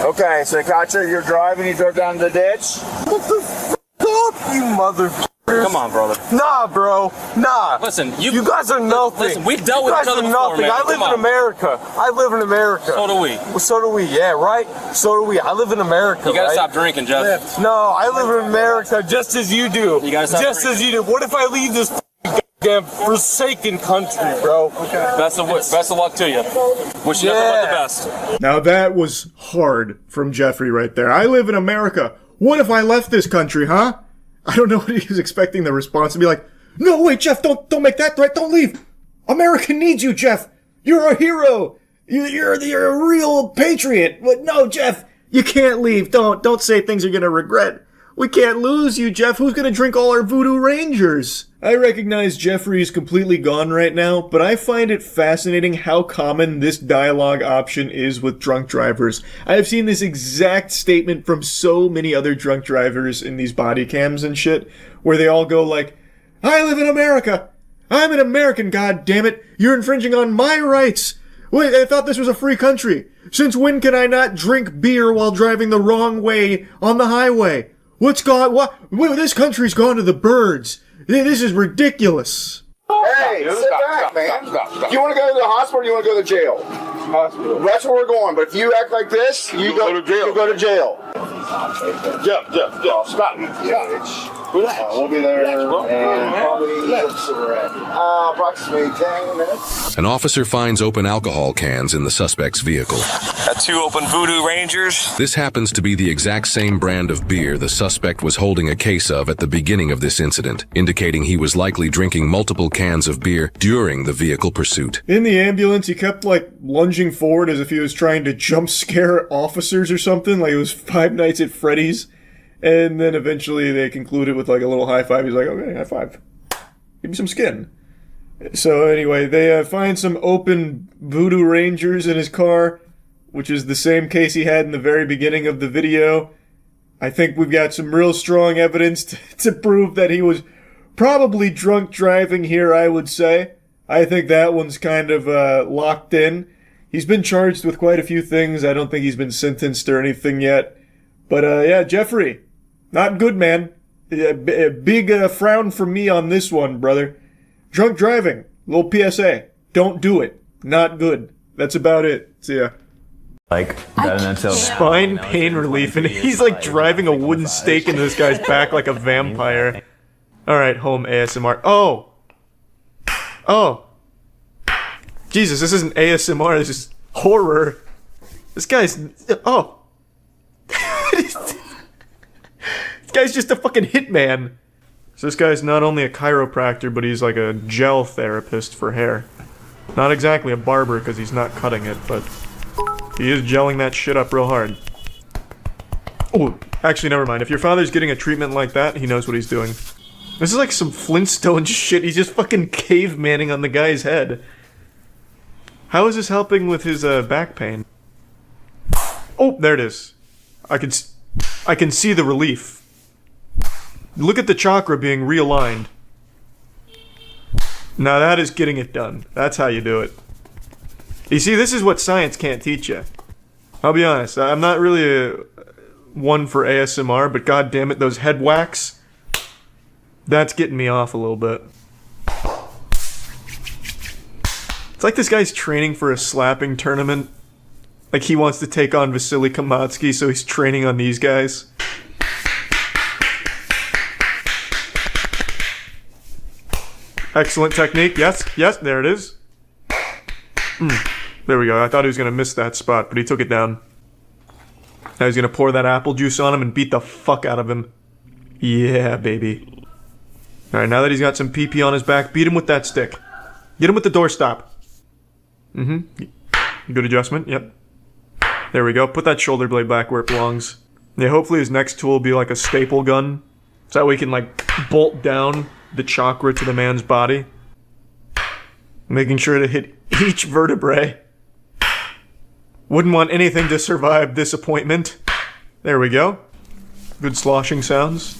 Okay, so they caught you, you're driving, you drove down the ditch? What the f*** up, you motherfuckers? Come on, brother. Nah, bro. Nah. Listen, you guys are nothing. Listen, we've dealt with you each guys other are before, nothing. man. I live in America. I live in America. So do we. Well, so do we, yeah, right? So do we. I live in America, You gotta right? stop drinking, Jeff. No, I live in America just as you do. You gotta stop Just as you do. What if I leave this goddamn forsaken country, bro? Okay. Best of luck to you. Wish you nothing but the best. Now that was hard from Jeffrey right there. I live in America. What if I left this country, huh? I don't know what he was expecting the response to be like. No, wait, Jeff, don't make that threat. Don't leave. America needs you, Jeff. You're a hero. You're a real patriot. But no, Jeff, you can't leave. Don't say things you're gonna regret. We can't lose you, Jeff. Who's gonna drink all our Voodoo Rangers? I recognize Jeffrey is completely gone right now, but I find it fascinating how common this dialogue option is with drunk drivers. I have seen this exact statement from so many other drunk drivers in these body cams and shit, where they all go like, I live in America. I'm an American, goddammit. You're infringing on my rights. Wait, I thought this was a free country. Since when can I not drink beer while driving the wrong way on the highway? What? This country's gone to the birds. This is ridiculous. Hey, sit back, man. Do you want to go to the hospital or do you want to go to jail? Hospital. That's where we're going, but if you act like this, you go to jail. You go to jail. Jeff, stop. We'll be there in probably approximately 10 minutes. An officer finds open alcohol cans in the suspect's vehicle. Got 2 open Voodoo Rangers. This happens to be the exact same brand of beer the suspect was holding a case of at the beginning of this incident, indicating he was likely drinking multiple cans of beer during the vehicle pursuit. In the ambulance, he kept, like, lunging forward as if he was trying to jump scare officers or something, like it was Five Nights at Freddy's. And then eventually they concluded with, like, a little high five. He's like, okay, high five. Give me some skin. So anyway, they find some open Voodoo Rangers in his car, which is the same case he had in the very beginning of the video. I think we've got some real strong evidence to prove that he was probably drunk driving here, I would say. I think that one's kind of locked in. He's been charged with quite a few things. I don't think he's been sentenced or anything yet. But yeah, Jeffrey, not good, man. A big frown from me on this one, brother. Drunk driving, little PSA. Don't do it. Not good. That's about it. See ya. Like, spine pain relief, and he's like driving a wooden stake into this guy's back like a vampire. Alright, home ASMR. Oh! Jesus, this isn't ASMR, this is horror. This guy's... Oh! This guy's just a fucking hitman. So this guy's not only a chiropractor, but he's like a gel therapist for hair. Not exactly a barber, because he's not cutting it, but... he is gelling that shit up real hard. Oh, actually, never mind. If your father's getting a treatment like that, he knows what he's doing. This is like some Flintstone shit. He's just fucking cavemaning on the guy's head. How is this helping with his back pain? Oh, there it is. I can see the relief. Look at the chakra being realigned. Now that is getting it done. That's how you do it. You see, this is what science can't teach you. I'll be honest, I'm not really one for ASMR, but god damn it, those head whacks, that's getting me off a little bit. It's like this guy's training for a slapping tournament. Like he wants to take on Vasily Kamatsky, so he's training on these guys. Excellent technique. Yes, there it is. There we go. I thought he was going to miss that spot, but he took it down. Now he's going to pour that apple juice on him and beat the fuck out of him. Yeah, baby. Alright, now that he's got some PP on his back, beat him with that stick. Get him with the doorstop. Good adjustment, yep. There we go. Put that shoulder blade back where it belongs. Yeah, hopefully his next tool will be like a staple gun. So that way he can, like, bolt down the chakra to the man's body. Making sure to hit each vertebrae. Wouldn't want anything to survive disappointment. There we go. Good sloshing sounds.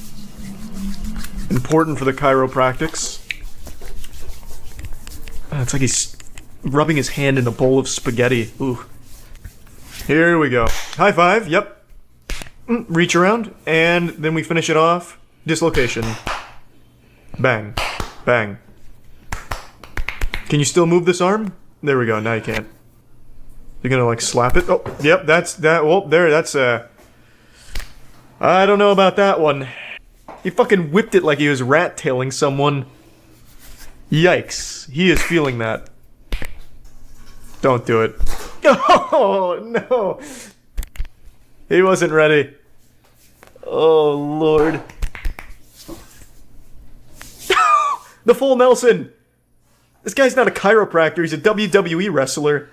Important for the chiropractics. It's like he's rubbing his hand in a bowl of spaghetti. Ooh. Here we go. High five, yep. Reach around, and then we finish it off. Dislocation. Bang. Bang. Can you still move this arm? There we go, now you can't. You're gonna like slap it? Oh, yep, that's that. Well, there, that's I don't know about that one. He fucking whipped it like he was rat-tailing someone. Yikes. He is feeling that. Don't do it. Oh, no. He wasn't ready. Oh, Lord. The full Nelson! This guy's not a chiropractor, he's a WWE wrestler.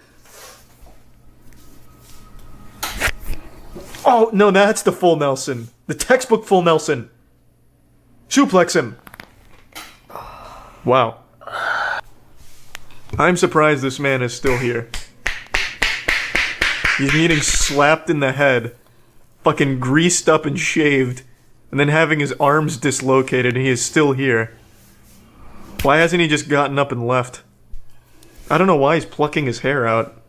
Oh, no, that's the full Nelson. The textbook full Nelson. Suplex him. Wow. I'm surprised this man is still here. He's getting slapped in the head, fucking greased up and shaved, and then having his arms dislocated, and he is still here. Why hasn't he just gotten up and left? I don't know why he's plucking his hair out.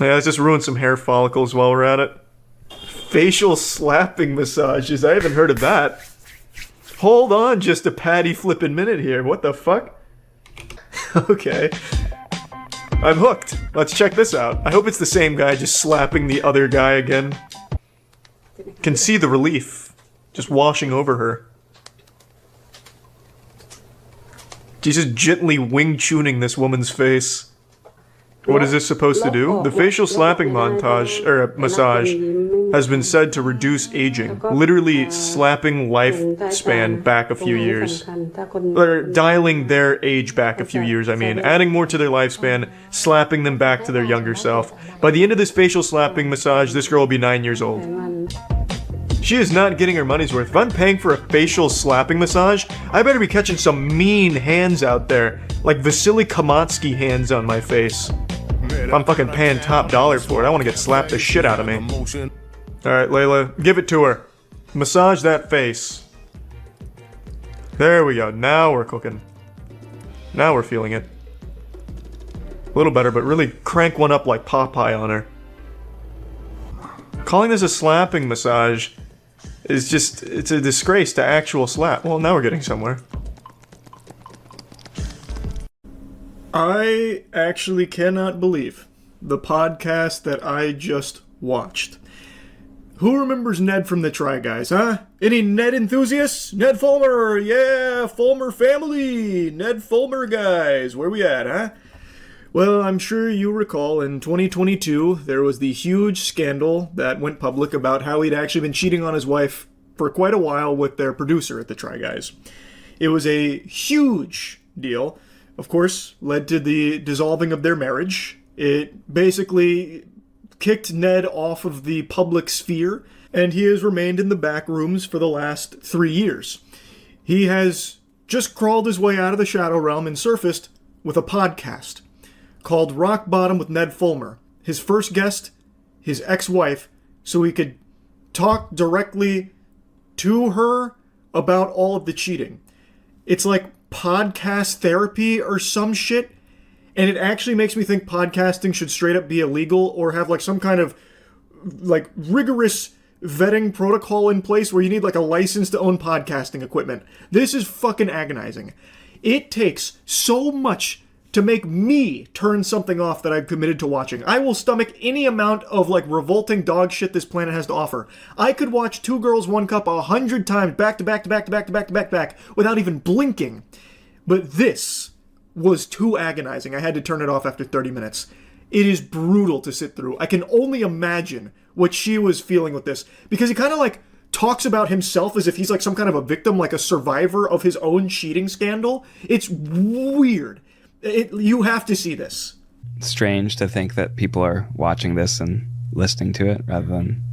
Yeah, let's just ruin some hair follicles while we're at it. Facial slapping massages, I haven't heard of that. Hold on just a patty flippin' minute here, what the fuck? Okay. I'm hooked. Let's check this out. I hope it's the same guy just slapping the other guy again. Can see the relief just washing over her. She's just gently wing-tuning this woman's face. What is this supposed to do? The facial slapping montage, or massage, has been said to reduce aging. Literally slapping lifespan back a few years. Or dialing their age back a few years, I mean. Adding more to their lifespan, slapping them back to their younger self. By the end of this facial slapping massage, this girl will be 9 years old. She is not getting her money's worth. If I'm paying for a facial slapping massage, I better be catching some mean hands out there. Like Vasily Kamatsky hands on my face. If I'm fucking paying top dollar for it, I want to get slapped the shit out of me. Alright, Layla, give it to her. Massage that face. There we go. Now we're cooking. Now we're feeling it. A little better, but really crank one up like Popeye on her. Calling this a slapping massage is just, it's a disgrace to actual slap. Well, now we're getting somewhere. I actually cannot believe the podcast that I just watched. Who remembers Ned from the Try Guys, huh? Any Ned enthusiasts? Ned Fulmer, yeah, Fulmer family, Ned Fulmer guys, where we at, huh? Well, I'm sure you recall in 2022, there was the huge scandal that went public about how he'd actually been cheating on his wife for quite a while with their producer at the Try Guys. It was a huge deal. Of course, led to the dissolving of their marriage. It basically kicked Ned off of the public sphere, and he has remained in the back rooms for the last 3 years. He has just crawled his way out of the Shadow Realm and surfaced with a podcast called Rock Bottom with Ned Fulmer. His first guest, his ex-wife, so he could talk directly to her about all of the cheating. It's like podcast therapy or some shit, and it actually makes me think podcasting should straight up be illegal or have like some kind of like rigorous vetting protocol in place where you need like a license to own podcasting equipment. This is fucking agonizing. It takes so much to make me turn something off that I've committed to watching. I will stomach any amount of like revolting dog shit this planet has to offer. I could watch Two Girls, One Cup 100 times back to back to back to back to back to back to back without even blinking. But this was too agonizing. I had to turn it off after 30 minutes. It is brutal to sit through. I can only imagine what she was feeling with this, because he kind of like talks about himself as if he's like some kind of a victim, like a survivor of his own cheating scandal. It's weird. You have to see this. Strange to think that people are watching this and listening to it rather than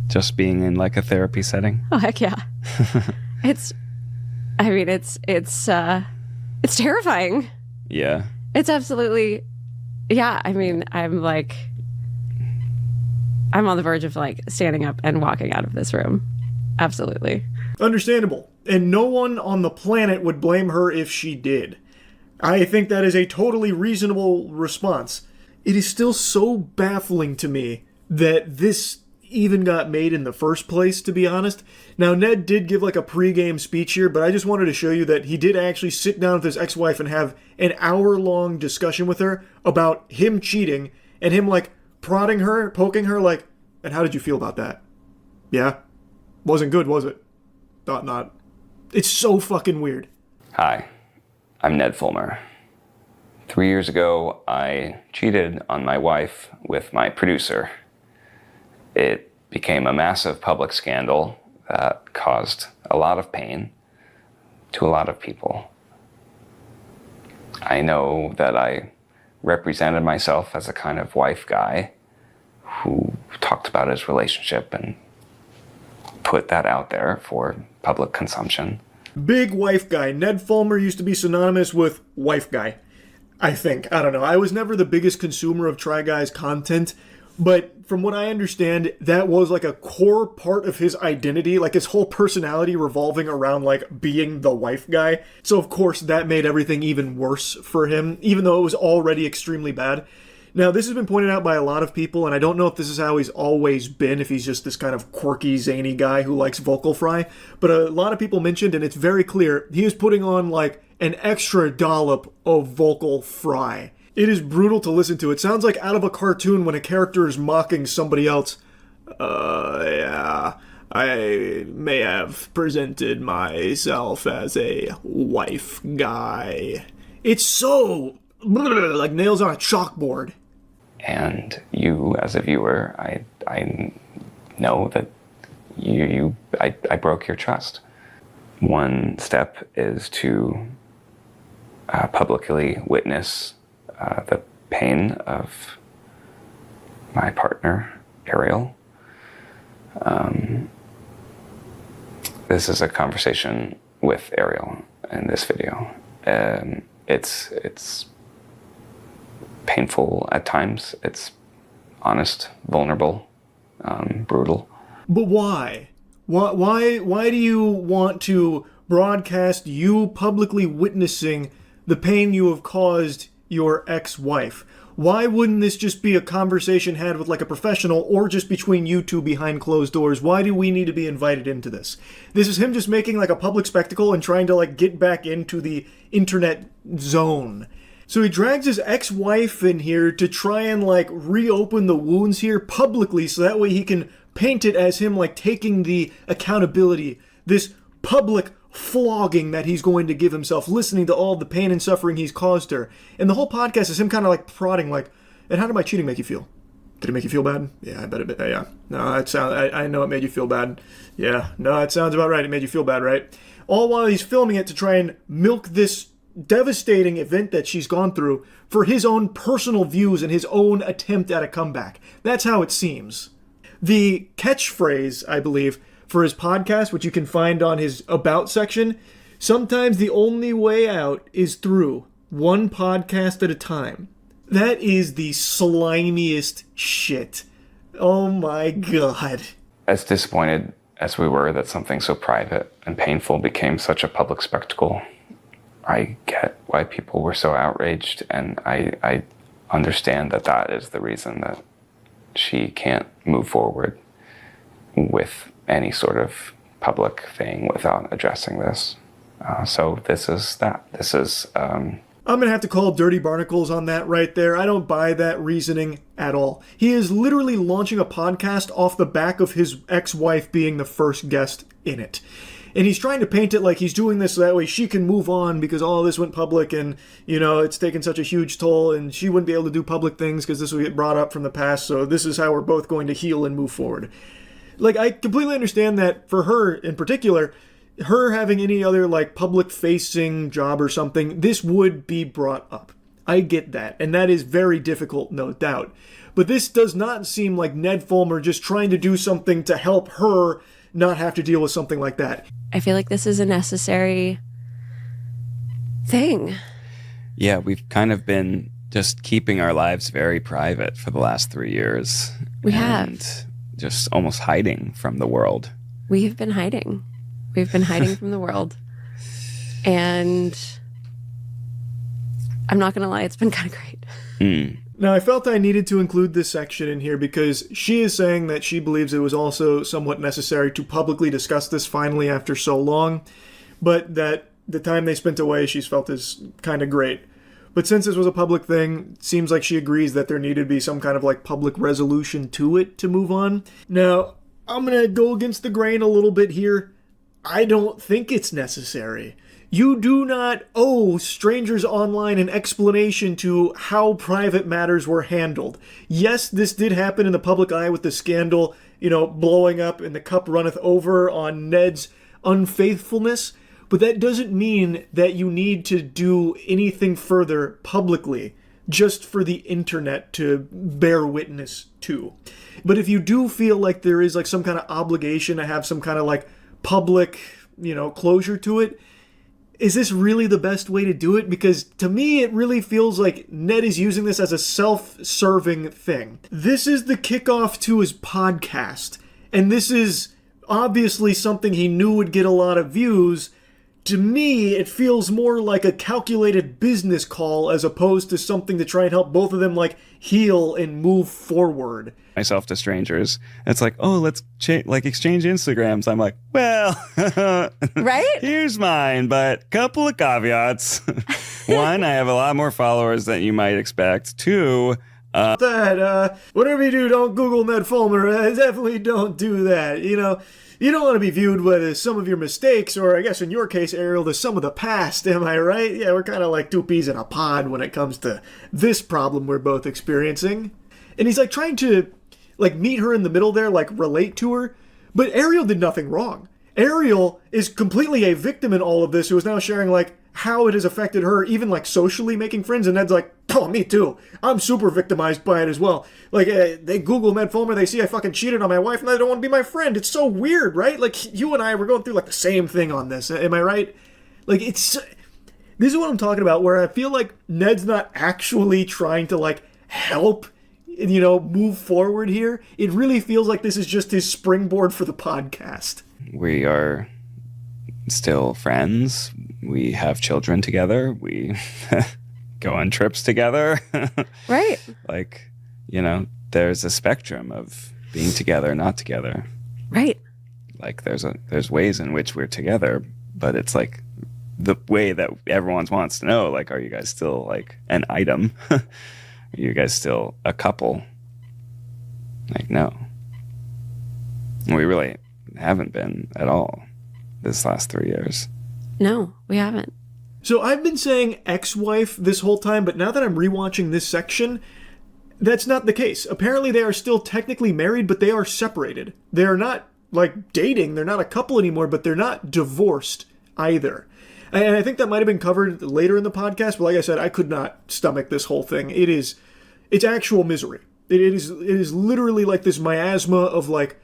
just being in like a therapy setting. Oh heck yeah. It's terrifying. Yeah. It's absolutely, yeah. I mean, I'm on the verge of like standing up and walking out of this room. Absolutely. Understandable. And no one on the planet would blame her if she did. I think that is a totally reasonable response. It is still so baffling to me that this even got made in the first place, to be honest. Now, Ned did give like a pre-game speech here, but I just wanted to show you that he did actually sit down with his ex-wife and have an hour-long discussion with her about him cheating and him like prodding her, poking her like, and how did you feel about that? Yeah? Wasn't good, was it? Thought not. It's so fucking weird. Hi, I'm Ned Fulmer. 3 years ago, I cheated on my wife with my producer. It became a massive public scandal that caused a lot of pain to a lot of people. I know that I represented myself as a kind of wife guy who talked about his relationship and put that out there for public consumption. Big wife guy. Ned Fulmer used to be synonymous with wife guy, I think. I don't know. I was never the biggest consumer of Try Guys content, but from what I understand, that was like a core part of his identity, like his whole personality revolving around like being the wife guy. So of course that made everything even worse for him, even though it was already extremely bad. Now, this has been pointed out by a lot of people, and I don't know if this is how he's always been, if he's just this kind of quirky, zany guy who likes vocal fry, but a lot of people mentioned, and it's very clear, he is putting on like an extra dollop of vocal fry. It is brutal to listen to. It sounds like out of a cartoon when a character is mocking somebody else. Yeah, I may have presented myself as a wife guy. It's so like nails on a chalkboard. And you, as a viewer, I know that I broke your trust. One step is to publicly witness the pain of my partner, Ariel. This is a conversation with Ariel in this video. It's painful at times. It's honest, vulnerable, brutal. But why? Why do you want to broadcast you publicly witnessing the pain you have caused your ex-wife? Why wouldn't this just be a conversation had with like a professional or just between you two behind closed doors? Why do we need to be invited into this? This is him just making like a public spectacle and trying to like get back into the internet zone. So he drags his ex-wife in here to try and like reopen the wounds here publicly so that way he can paint it as him like taking the accountability, this public flogging that he's going to give himself, listening to all the pain and suffering he's caused her. And the whole podcast is him kind of like prodding like, and how did my cheating make you feel? Did it make you feel bad? Yeah, I bet it. Yeah. No, I know it made you feel bad. Yeah. No, it sounds about right. It made you feel bad, right? All while he's filming it to try and milk this devastating event that she's gone through for his own personal views and his own attempt at a comeback. That's how it seems. The catchphrase, I believe, for his podcast, which you can find on his About section, sometimes the only way out is through one podcast at a time. That is the slimiest shit. Oh my god. As disappointed as we were that something so private and painful became such a public spectacle, I get why people were so outraged, and I understand that that is the reason that she can't move forward with any sort of public thing without addressing this. So this is that. This is... I'm going to have to call dirty barnacles on that right there. I don't buy that reasoning at all. He is literally launching a podcast off the back of his ex-wife being the first guest in it. And he's trying to paint it like he's doing this so that way she can move on because all this went public and, you know, it's taken such a huge toll and she wouldn't be able to do public things because this will get brought up from the past. So this is how we're both going to heal and move forward. Like, I completely understand that for her in particular, her having any other, like, public-facing job or something, this would be brought up. I get that, and that is very difficult, no doubt. But this does not seem like Ned Fulmer just trying to do something to help her not have to deal with something like that. I feel like this is a necessary thing. Yeah, we've kind of been just keeping our lives very private for the last 3 years. We have. Just almost hiding from the world. We've been hiding. We've been hiding from the world. And I'm not going to lie, it's been kind of great. Now, I felt I needed to include this section in here because she is saying that she believes it was also somewhat necessary to publicly discuss this finally after so long, but that the time they spent away she's felt is kind of great. But since this was a public thing, it seems like she agrees that there needed to be some kind of like public resolution to it to move on. Now, I'm going to go against the grain a little bit here. I don't think it's necessary. You do not owe strangers online an explanation to how private matters were handled. Yes, this did happen in the public eye with the scandal, you know, blowing up and the cup runneth over on Ned's unfaithfulness. But that doesn't mean that you need to do anything further publicly just for the internet to bear witness to. But if you do feel like there is like some kind of obligation to have some kind of like public, you know, closure to it, is this really the best way to do it? Because to me, it really feels like Ned is using this as a self-serving thing. This is the kickoff to his podcast. And this is obviously something he knew would get a lot of views. To me, it feels more like a calculated business call as opposed to something to try and help both of them, like, heal and move forward. Myself to strangers. It's like, oh, let's exchange Instagrams. I'm like, well, right? Here's mine, but couple of caveats. One, I have a lot more followers than you might expect. Two, whatever you do, don't Google Ned Fulmer. Definitely don't do that. You know, you don't want to be viewed with some of your mistakes, or I guess in your case, Ariel, the sum of the past. Am I right? Yeah, we're kind of like two peas in a pod when it comes to this problem we're both experiencing. And he's like trying to meet her in the middle there, like relate to her. But Ariel did nothing wrong. Ariel is completely a victim in all of this, who is now sharing like how it has affected her, even like socially making friends. And Ned's like, oh, me too. I'm super victimized by it as well. Like, they Google Ned Fulmer, they see I fucking cheated on my wife, and they don't want to be my friend. It's so weird, right? Like, you and I, we're going through like the same thing on this. Am I right? Like, this is what I'm talking about, where I feel like Ned's not actually trying to like help, you know, move forward here. It really feels like this is just his springboard for the podcast. We are still friends. We have children together. We go on trips together. Right. Like, you know, there's a spectrum of being together, not together. Right. Like there's ways in which we're together, but it's like the way that everyone wants to know, like, are you guys still like an item? Are you guys still a couple? Like, no. We really haven't been at all this last 3 years. No, we haven't. So I've been saying ex-wife this whole time, but now that I'm rewatching this section, that's not the case. Apparently they are still technically married, but they are separated. They are not, like, dating. They're not a couple anymore, but they're not divorced either. And I think that might have been covered later in the podcast, but like I said, I could not stomach this whole thing. It's actual misery. It is literally like this miasma of, like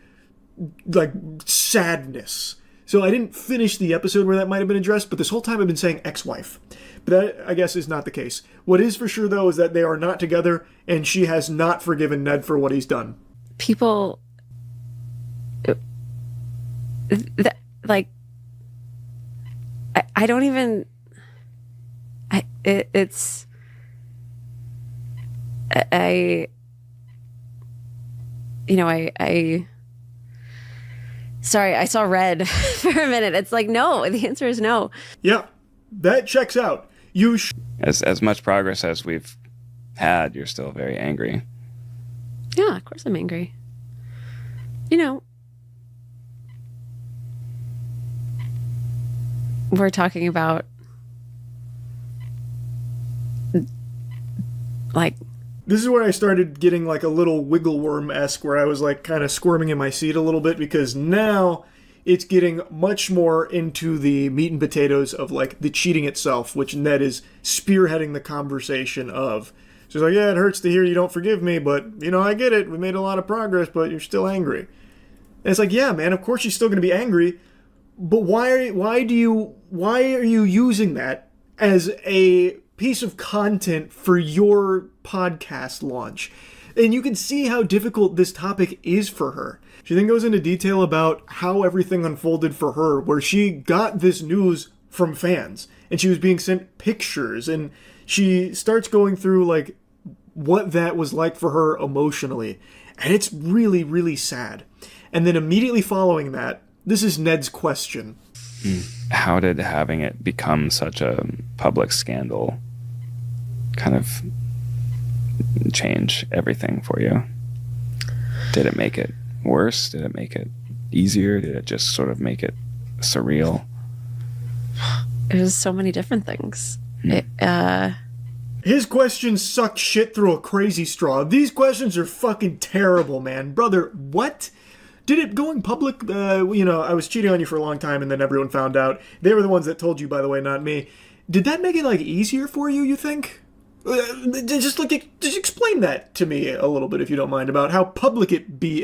sadness. So I didn't finish the episode where that might have been addressed, but this whole time I've been saying ex-wife. But that, I guess, is not the case. What is for sure, though, is that they are not together, and she has not forgiven Ned for what he's done. People... I don't even... It's... Sorry, I saw red for a minute. It's like, no. The answer is no. Yeah, that checks out. As much progress as we've had, you're still very angry. Yeah, of course I'm angry. You know, we're talking about like... This is where I started getting like a little wiggle worm-esque, where I was like kind of squirming in my seat a little bit, because now it's getting much more into the meat and potatoes of like the cheating itself, which Ned is spearheading the conversation of. So he's like, yeah, it hurts to hear you don't forgive me, but, you know, I get it. We made a lot of progress, but you're still angry. And it's like, yeah, man, of course you're still going to be angry, but why are you using that as a piece of content for your podcast launch? And you can see how difficult this topic is for her. She then goes into detail about how everything unfolded for her, where she got this news from fans and she was being sent pictures, and she starts going through like what that was like for her emotionally, and it's really, really sad. And then immediately following that, this is Ned's question. How did having it become such a public scandal kind of change everything for you? Did it make it worse? Did it make it easier? Did it just sort of make it surreal? It was so many different things. His questions suck shit through a crazy straw. These questions are fucking terrible, man. Brother, what? Did it going public, I was cheating on you for a long time and then everyone found out. They were the ones that told you, by the way, not me. Did that make it, like, easier for you, you think? Just explain that to me a little bit, if you don't mind, about how public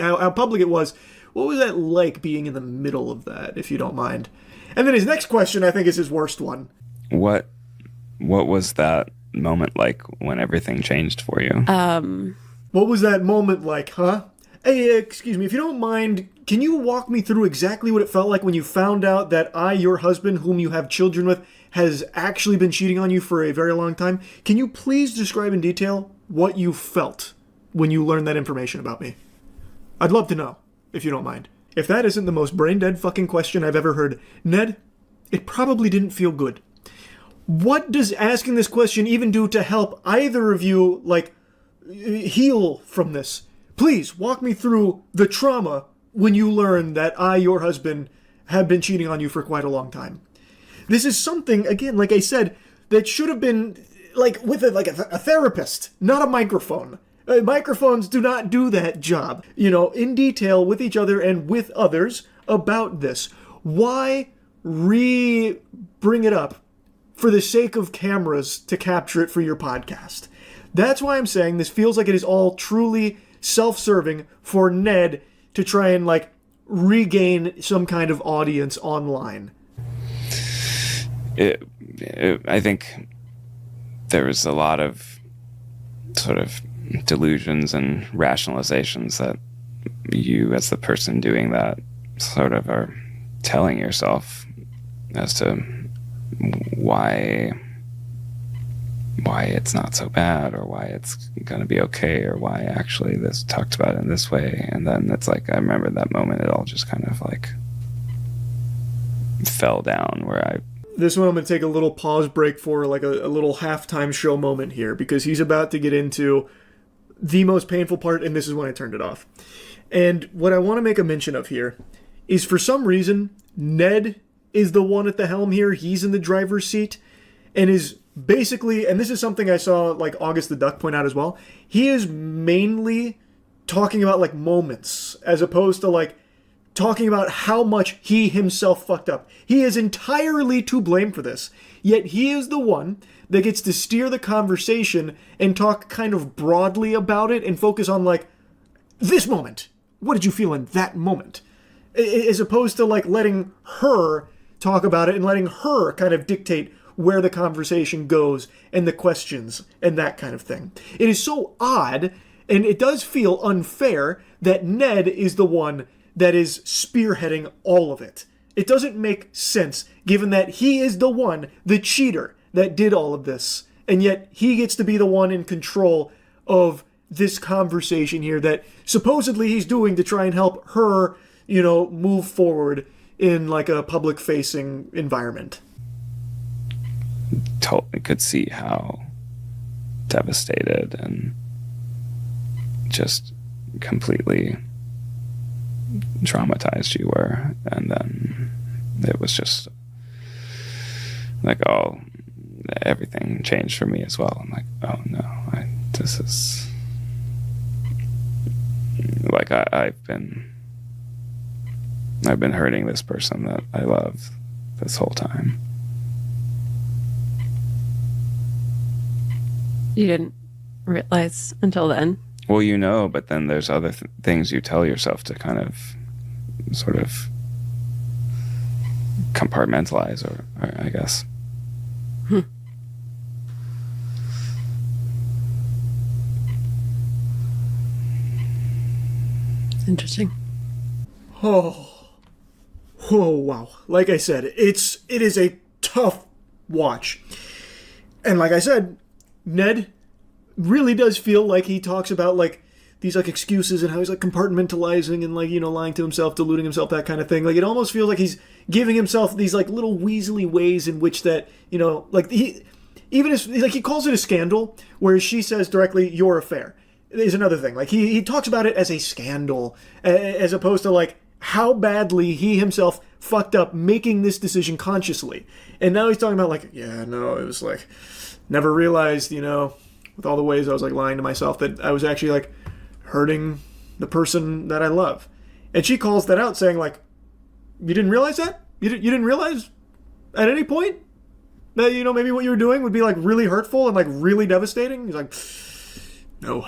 how public it was. What was that like, being in the middle of that, if you don't mind? And then his next question, I think, is his worst one. What was that moment like when everything changed for you? What was that moment like, huh? Hey, excuse me, if you don't mind, can you walk me through exactly what it felt like when you found out that your husband, whom you have children with, has actually been cheating on you for a very long time? Can you please describe in detail what you felt when you learned that information about me? I'd love to know, if you don't mind. If that isn't the most brain-dead fucking question I've ever heard, Ned, it probably didn't feel good. What does asking this question even do to help either of you, heal from this? Please, walk me through the trauma when you learn that your husband, have been cheating on you for quite a long time. This is something, again, like I said, that should have been, with a therapist, not a microphone. Microphones do not do that job, in detail with each other and with others about this. Why bring it up for the sake of cameras to capture it for your podcast? That's why I'm saying this feels like it is all truly self-serving for Ned to try and regain some kind of audience online. I think there was a lot of sort of delusions and rationalizations that you, as the person doing that, sort of are telling yourself as to why it's not so bad, or why it's going to be okay, or why actually this talked about it in this way. And then it's I remember that moment, it all just kind of fell down where This one I'm going to take a little pause break for, a little halftime show moment here, because he's about to get into the most painful part, and this is when I turned it off. And what I want to make a mention of here is, for some reason, Ned is the one at the helm here. He's in the driver's seat, and is basically, and this is something I saw August the Duck point out as well, he is mainly talking about moments, as opposed to talking about how much he himself fucked up. He is entirely to blame for this, yet he is the one that gets to steer the conversation and talk kind of broadly about it and focus on this moment. What did you feel in that moment? As opposed to letting her talk about it and letting her kind of dictate where the conversation goes and the questions and that kind of thing. It is so odd, and it does feel unfair that Ned is the one that is spearheading all of it. It doesn't make sense, given that he is the one, the cheater, that did all of this, and yet he gets to be the one in control of this conversation here that supposedly he's doing to try and help her, move forward in a public-facing environment. Totally could see how devastated and just completely traumatized you were, and then it was just everything changed for me as well. I'm oh no, this is I've been hurting this person that I love this whole time. You didn't realize until then? Well, but then there's other things you tell yourself to kind of sort of compartmentalize, or I guess. Interesting. Oh, wow. Like I said, it is a tough watch. And like I said, Ned really does feel like he talks about these excuses and how he's compartmentalizing and lying to himself, deluding himself, that kind of thing. It almost feels like he's giving himself these little weaselly ways in which that, he calls it a scandal, whereas she says directly, your affair is another thing. He talks about it as a scandal, as opposed to how badly he himself fucked up making this decision consciously. And now he's talking about it was never realized, with all the ways I was lying to myself, that I was actually hurting the person that I love. And she calls that out, saying you didn't realize that? You didn't realize at any point that, maybe what you were doing would be really hurtful and really devastating? He's no,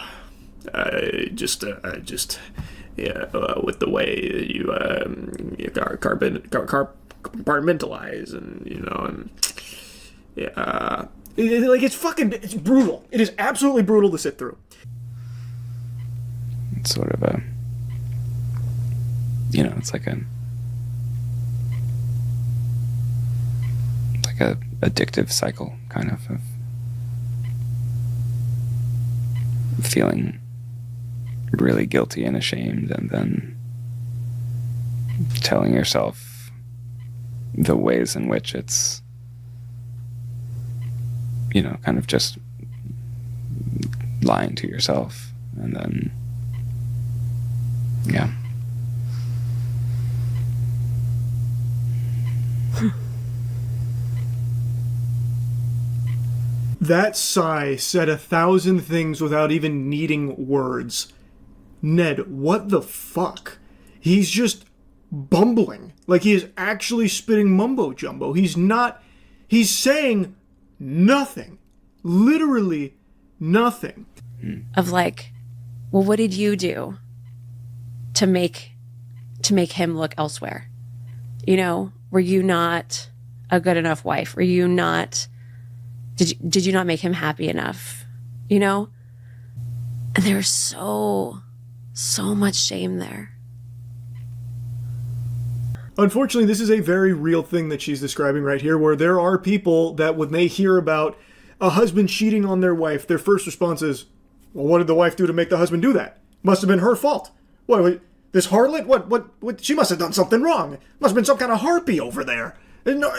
I just with the way you compartmentalize and it's brutal. It is absolutely brutal to sit through. It's sort of a it's like a addictive cycle, kind of feeling really guilty and ashamed, and then telling yourself the ways in which it's, kind of just lying to yourself, and then, yeah. That sigh said 1,000 things without even needing words. Ned, what the fuck? He's just bumbling. Like he is actually spitting mumbo jumbo. He's saying nothing. Literally nothing. Of like, well, what did you do to make him look elsewhere? Were you not a good enough wife? Were you not, did you not make him happy enough? And there's so much shame there. Unfortunately, this is a very real thing that she's describing right here, where there are people that when they hear about a husband cheating on their wife, their first response is, well, what did the wife do to make the husband do that? Must have been her fault. What, this harlot? What, she must have done something wrong. Must have been some kind of harpy over there. No,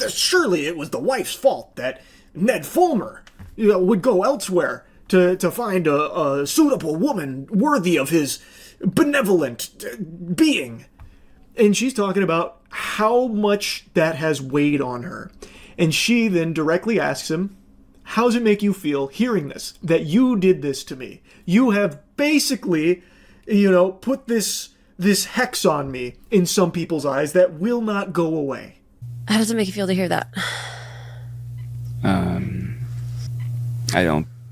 surely it was the wife's fault that Ned Fulmer would go elsewhere to find a suitable woman worthy of his benevolent being. And she's talking about how much that has weighed on her. And she then directly asks him, how does it make you feel hearing this? That you did this to me. You have basically, put this hex on me in some people's eyes that will not go away. How does it make you feel to hear that?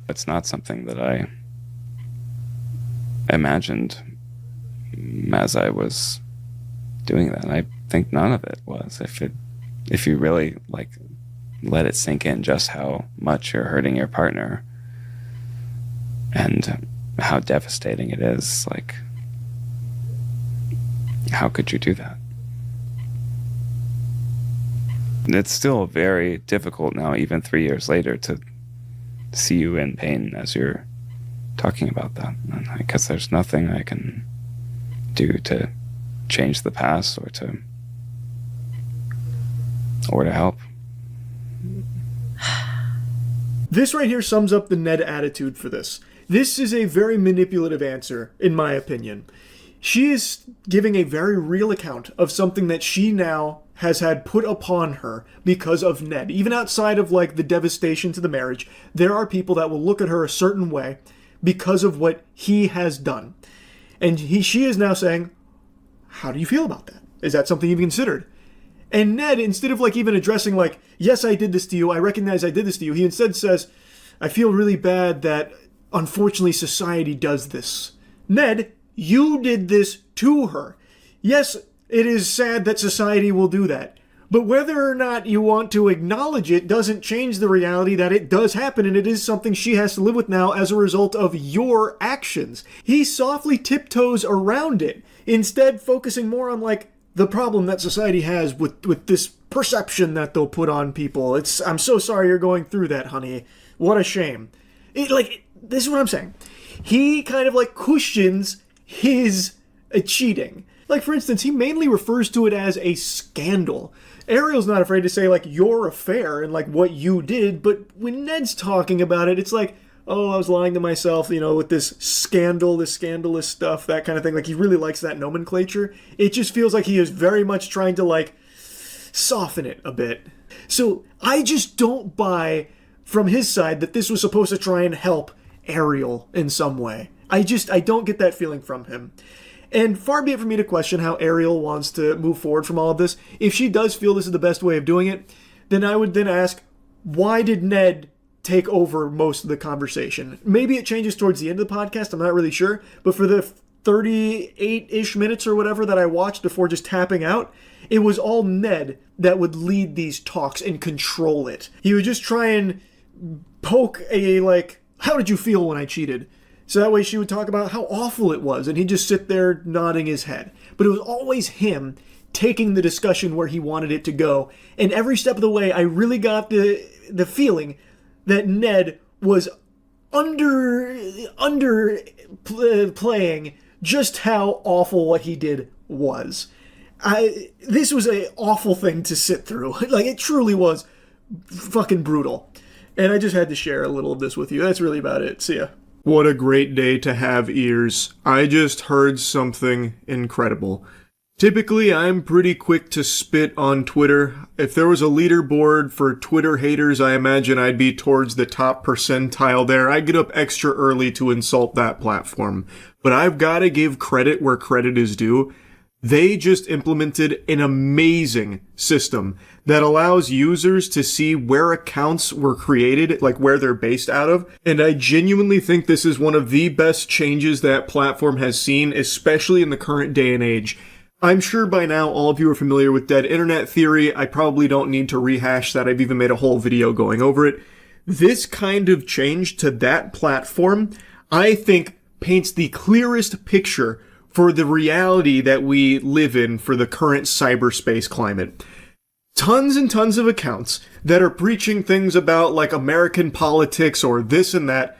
It's not something that I imagined as I was doing that. I think none of it was. If you really let it sink in just how much you're hurting your partner and how devastating it is, how could you do that? It's still very difficult now, even 3 years later, to see you in pain as you're talking about that. Because there's nothing I can do to change the past or to help. This right here sums up the Ned attitude for this. This is a very manipulative answer, in my opinion. She is giving a very real account of something that she now has had put upon her because of Ned. Even outside of the devastation to the marriage, there are people that will look at her a certain way because of what he has done. And she is now saying, how do you feel about that? Is that something you've considered? And Ned, instead of even addressing yes, I did this to you, I recognize I did this to you, he instead says, I feel really bad that unfortunately society does this. Ned, you did this to her. Yes, it is sad that society will do that. But whether or not you want to acknowledge it doesn't change the reality that it does happen, and it is something she has to live with now as a result of your actions. He softly tiptoes around it, instead focusing more on the problem that society has with this perception that they'll put on people. I'm so sorry you're going through that, honey. What a shame. This is what I'm saying. He kind of cushions his cheating. For instance, he mainly refers to it as a scandal. Ariel's not afraid to say your affair and what you did, but when Ned's talking about it, it's oh, I was lying to myself, with this scandal, this scandalous stuff, that kind of thing. He really likes that nomenclature. It just feels like he is very much trying to soften it a bit. So I just don't buy from his side that this was supposed to try and help Ariel in some way. I don't get that feeling from him. And far be it for me to question how Ariel wants to move forward from all of this. If she does feel this is the best way of doing it, then I would then ask, why did Ned take over most of the conversation? Maybe it changes towards the end of the podcast, I'm not really sure. But for the 38-ish minutes or whatever that I watched before just tapping out, it was all Ned that would lead these talks and control it. He would just try and poke a, how did you feel when I cheated? So that way she would talk about how awful it was, and he'd just sit there nodding his head. But it was always him taking the discussion where he wanted it to go. And every step of the way, I really got the feeling that Ned was playing just how awful what he did was. This was an awful thing to sit through. Like, it truly was fucking brutal. And I just had to share a little of this with you. That's really about it. See ya. What a great day to have ears. I just heard something incredible. Typically, I'm pretty quick to spit on Twitter. If there was a leaderboard for Twitter haters, I imagine I'd be towards the top percentile there. I get up extra early to insult that platform. But I've got to give credit where credit is due. They just implemented an amazing system that allows users to see where accounts were created, like where they're based out of. And I genuinely think this is one of the best changes that platform has seen, especially in the current day and age. I'm sure by now all of you are familiar with dead internet theory. I probably don't need to rehash that. I've even made a whole video going over it. This kind of change to that platform, I think, paints the clearest picture for the reality that we live in for the current cyberspace climate. Tons and tons of accounts that are preaching things about like American politics or this and that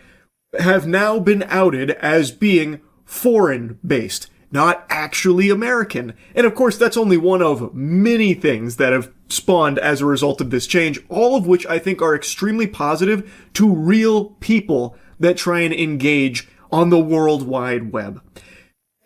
have now been outed as being foreign-based, not actually American. And of course, that's only one of many things that have spawned as a result of this change, all of which I think are extremely positive to real people that try and engage on the World Wide Web.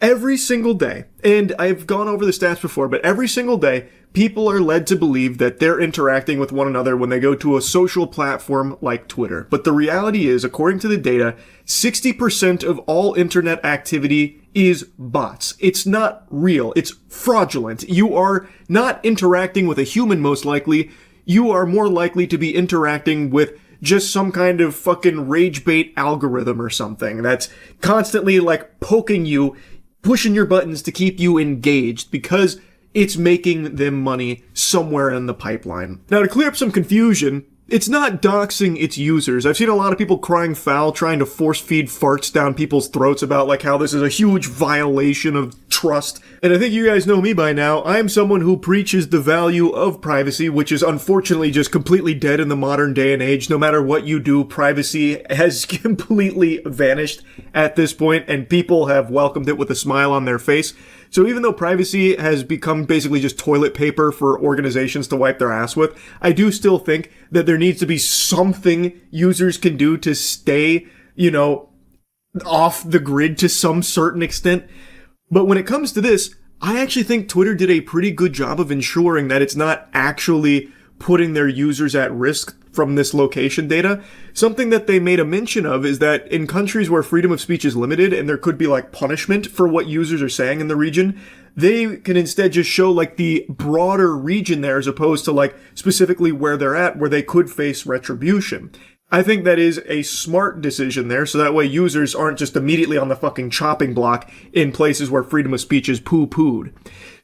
Every single day, and I've gone over the stats before, but every single day, people are led to believe that they're interacting with one another when they go to a social platform like Twitter. But the reality is, according to the data, 60% of all internet activity is bots. It's not real. It's fraudulent. You are not interacting with a human, most likely. You are more likely to be interacting with just some kind of fucking rage bait algorithm or something that's constantly like poking you, pushing your buttons to keep you engaged because it's making them money somewhere in the pipeline. Now, to clear up some confusion, it's not doxing its users. I've seen a lot of people crying foul, trying to force feed farts down people's throats about like how this is a huge violation of trust. And I think you guys know me by now. I am someone who preaches the value of privacy, which is unfortunately just completely dead in the modern day and age. No matter what you do, privacy has completely vanished at this point, and people have welcomed it with a smile on their face. So even though privacy has become basically just toilet paper for organizations to wipe their ass with, I do still think that there needs to be something users can do to stay, off the grid to some certain extent. But when it comes to this, I actually think Twitter did a pretty good job of ensuring that it's not actually putting their users at risk from this location data. Something that they made a mention of is that in countries where freedom of speech is limited and there could be like punishment for what users are saying in the region, they can instead just show like the broader region there as opposed to like specifically where they're at, where they could face retribution. I think that is a smart decision there, so that way users aren't just immediately on the fucking chopping block in places where freedom of speech is poo-pooed.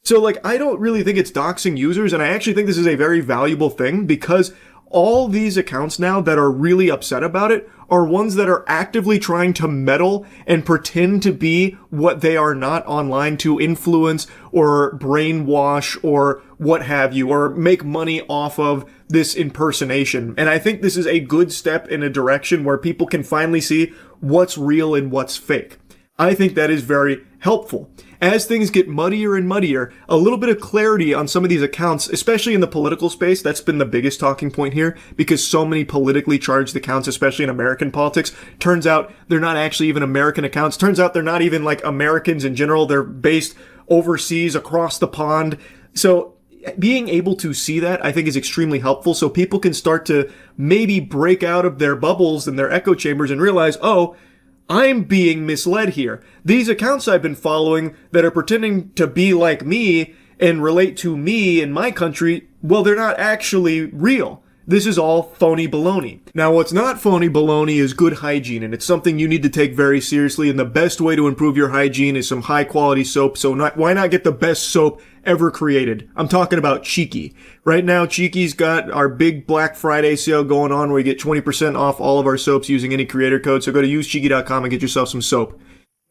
So like, I don't really think it's doxing users, and I actually think this is a very valuable thing because all these accounts now that are really upset about it are ones that are actively trying to meddle and pretend to be what they are not online to influence or brainwash or what have you, or make money off of this impersonation. And I think this is a good step in a direction where people can finally see what's real and what's fake. I think that is very helpful. As things get muddier and muddier, a little bit of clarity on some of these accounts, especially in the political space, that's been the biggest talking point here, because so many politically charged accounts, especially in American politics, turns out they're not actually even American accounts. Turns out they're not even like Americans in general. They're based overseas across the pond. So being able to see that, I think, is extremely helpful, so people can start to maybe break out of their bubbles and their echo chambers and realize, oh, I'm being misled here. These accounts I've been following that are pretending to be like me and relate to me in my country, well, they're not actually real. This is all phony baloney. Now, what's not phony baloney is good hygiene, and it's something you need to take very seriously, and the best way to improve your hygiene is some high-quality soap, so why not get the best soap ever created? I'm talking about Cheeky. Right now, Cheeky's got our big Black Friday sale going on where you get 20% off all of our soaps using any creator code, so go to usecheeky.com and get yourself some soap.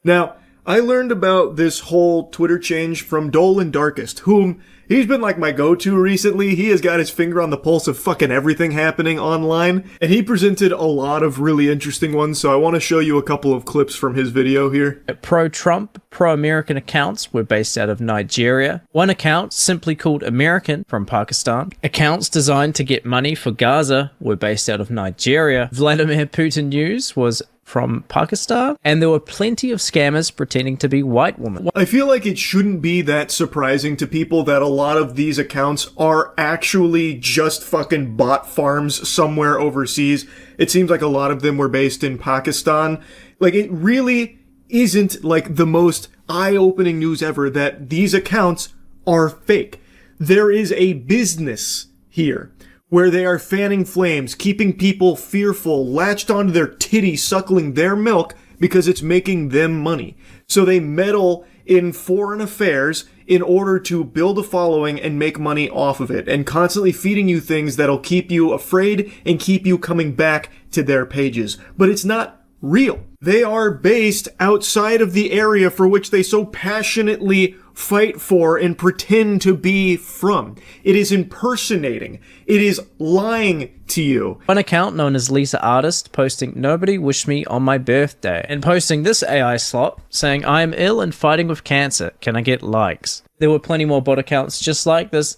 Now, I learned about this whole Twitter change from Dolan Darkest, whom he's been like my go-to recently. He has got his finger on the pulse of fucking everything happening online, and he presented a lot of really interesting ones, so I want to show you a couple of clips from his video here. Pro-Trump, pro-American accounts were based out of Nigeria. One account, simply called American, from Pakistan. Accounts designed to get money for Gaza were based out of Nigeria. Vladimir Putin News was from Pakistan, and there were plenty of scammers pretending to be white women. I feel like it shouldn't be that surprising to people that a lot of these accounts are actually just fucking bot farms somewhere overseas. It seems like a lot of them were based in Pakistan. Like, it really isn't like the most eye-opening news ever that these accounts are fake. There is a business here where they are fanning flames, keeping people fearful, latched onto their titty, suckling their milk because it's making them money. So they meddle in foreign affairs in order to build a following and make money off of it, and constantly feeding you things that'll keep you afraid and keep you coming back to their pages. But it's not real. They are based outside of the area for which they so passionately fight for and pretend to be from. It is impersonating. It is lying to you. One account known as Lisa Artist posting "Nobody wished me on my birthday" and posting this AI slop saying "I am ill and fighting with cancer. Can I get likes?" There were plenty more bot accounts just like this,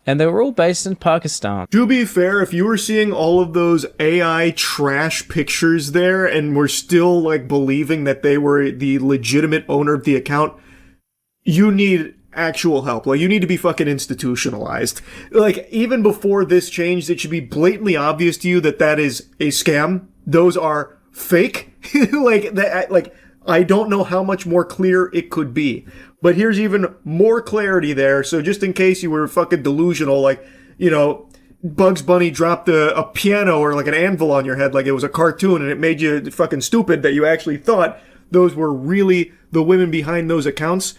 and they were all based in Pakistan. To be fair, if you were seeing all of those AI trash pictures there and were still like believing that they were the legitimate owner of the account, you need actual help. Like, you need to be fucking institutionalized. Like, even before this changed, it should be blatantly obvious to you that that is a scam. Those are fake. I don't know how much more clear it could be. But here's even more clarity there. So just in case you were fucking delusional, like, you know, Bugs Bunny dropped a piano or like an anvil on your head like it was a cartoon and it made you fucking stupid that you actually thought those were really the women behind those accounts.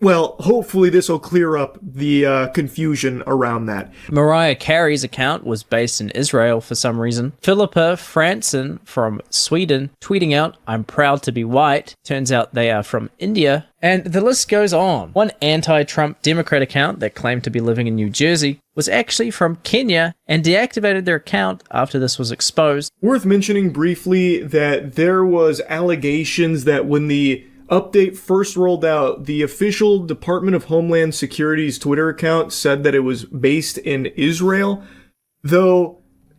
Well, hopefully this will clear up the confusion around that. Mariah Carey's account was based in Israel for some reason. Philippa Fransson from Sweden tweeting out, "I'm proud to be white." Turns out they are from India. And the list goes on. One anti-Trump Democrat account that claimed to be living in New Jersey was actually from Kenya and deactivated their account after this was exposed. Worth mentioning briefly that there was allegations that when the update first rolled out, the official Department of Homeland Security's Twitter account said that it was based in Israel, though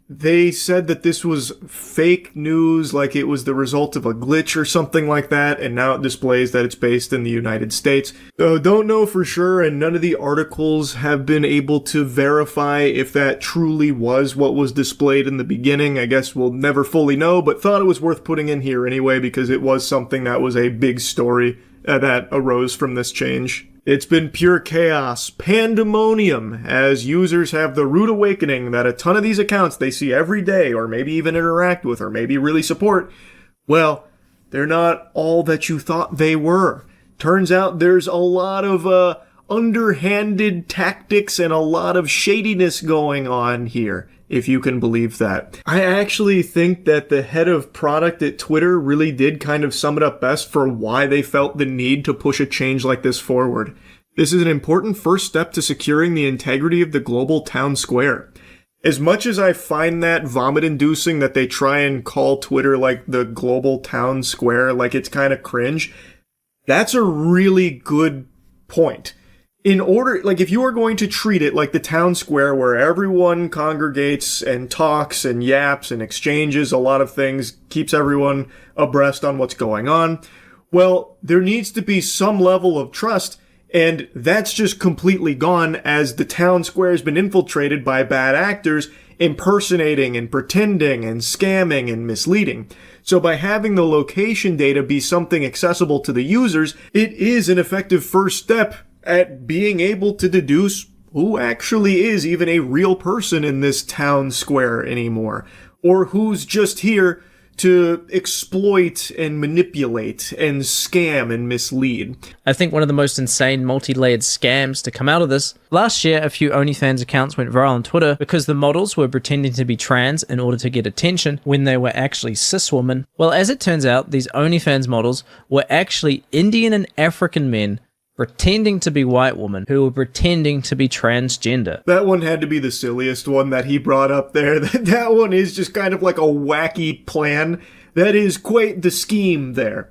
they said that this was fake news, like it was the result of a glitch or something like that, and now it displays that it's based in the United States. Though don't know for sure, and none of the articles have been able to verify if that truly was what was displayed in the beginning. I guess we'll never fully know, but thought it was worth putting in here anyway because it was something that was a big story that arose from this change. It's been pure chaos, pandemonium, as users have the rude awakening that a ton of these accounts they see every day, or maybe even interact with, or maybe really support, well, they're not all that you thought they were. Turns out there's a lot of underhanded tactics and a lot of shadiness going on here, if you can believe that. I actually think that the head of product at Twitter really did kind of sum it up best for why they felt the need to push a change like this forward. This is an important first step to securing the integrity of the global town square. As much as I find that vomit-inducing that they try and call Twitter like the global town square, like it's kind of cringe, that's a really good point. In order, like, if you are going to treat it like the town square where everyone congregates and talks and yaps and exchanges a lot of things, keeps everyone abreast on what's going on, well, there needs to be some level of trust, and that's just completely gone as the town square has been infiltrated by bad actors impersonating and pretending and scamming and misleading. So by having the location data be something accessible to the users, it is an effective first step at being able to deduce who actually is even a real person in this town square anymore, or who's just here to exploit and manipulate and scam and mislead. I think one of the most insane multi-layered scams to come out of this. Last year, a few OnlyFans accounts went viral on Twitter because the models were pretending to be trans in order to get attention when they were actually cis women. Well, as it turns out, these OnlyFans models were actually Indian and African men pretending to be white women who were pretending to be transgender. That one had to be the silliest one that he brought up there. That one is just kind of like a wacky plan. That is quite the scheme there.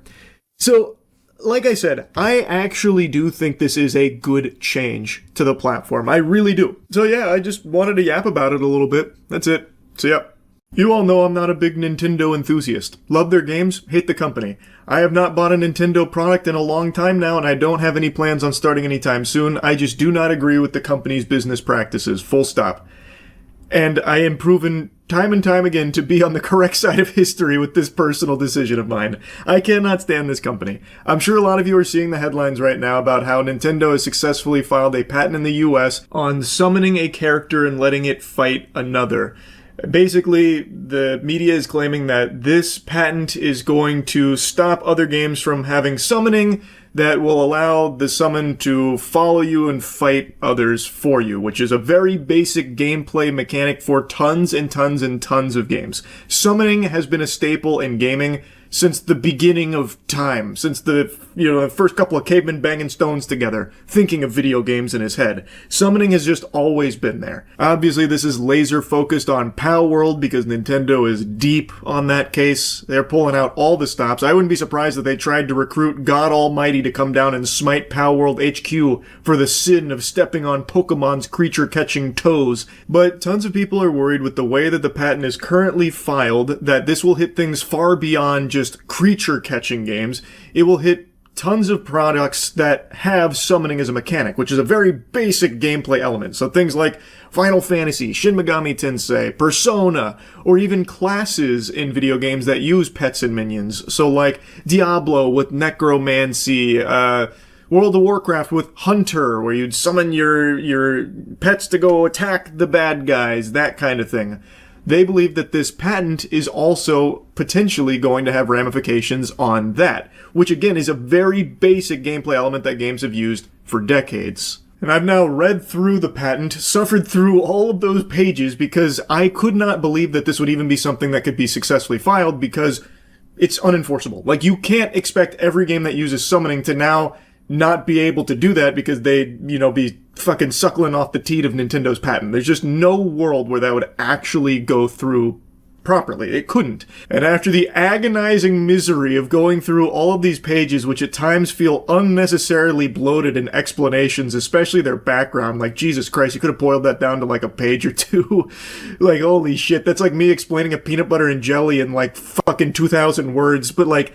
So, like I said, I actually do think this is a good change to the platform. I really do. So yeah, I just wanted to yap about it a little bit. That's it. So yeah. You all know I'm not a big Nintendo enthusiast. Love their games, hate the company. I have not bought a Nintendo product in a long time now, and I don't have any plans on starting anytime soon. I just do not agree with the company's business practices, full stop. And I am proven time and time again to be on the correct side of history with this personal decision of mine. I cannot stand this company. I'm sure a lot of you are seeing the headlines right now about how Nintendo has successfully filed a patent in the US on summoning a character and letting it fight another. Basically, the media is claiming that this patent is going to stop other games from having summoning that will allow the summon to follow you and fight others for you, which is a very basic gameplay mechanic for tons and tons and tons of games. Summoning has been a staple in gaming since the beginning of time, since the first couple of cavemen banging stones together, thinking of video games in his head. Summoning has just always been there. Obviously, this is laser focused on PAL World because Nintendo is deep on that case. They're pulling out all the stops. I wouldn't be surprised if they tried to recruit God Almighty to come down and smite PAL World HQ for the sin of stepping on Pokemon's creature-catching toes. But tons of people are worried with the way that the patent is currently filed that this will hit things far beyond just creature-catching games. It will hit tons of products that have summoning as a mechanic, which is a very basic gameplay element. So things like Final Fantasy, Shin Megami Tensei, Persona, or even classes in video games that use pets and minions. So like Diablo with Necromancy, World of Warcraft with Hunter, where you'd summon your pets to go attack the bad guys, that kind of thing. They believe that this patent is also potentially going to have ramifications on that, which again is a very basic gameplay element that games have used for decades. And I've now read through the patent, suffered through all of those pages because I could not believe that this would even be something that could be successfully filed because it's unenforceable. Like, you can't expect every game that uses summoning to now not be able to do that because they'd, be fucking suckling off the teat of Nintendo's patent. There's just no world where that would actually go through properly. It couldn't. And after the agonizing misery of going through all of these pages, which at times feel unnecessarily bloated in explanations, especially their background, like, Jesus Christ, you could have boiled that down to like a page or two. Like, holy shit, that's like me explaining a peanut butter and jelly in like fucking 2,000 words. But like,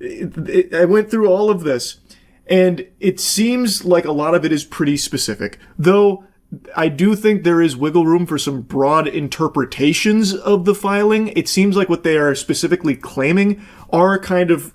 I went through all of this. And it seems like a lot of it is pretty specific, though I do think there is wiggle room for some broad interpretations of the filing. It seems like what they are specifically claiming are kind of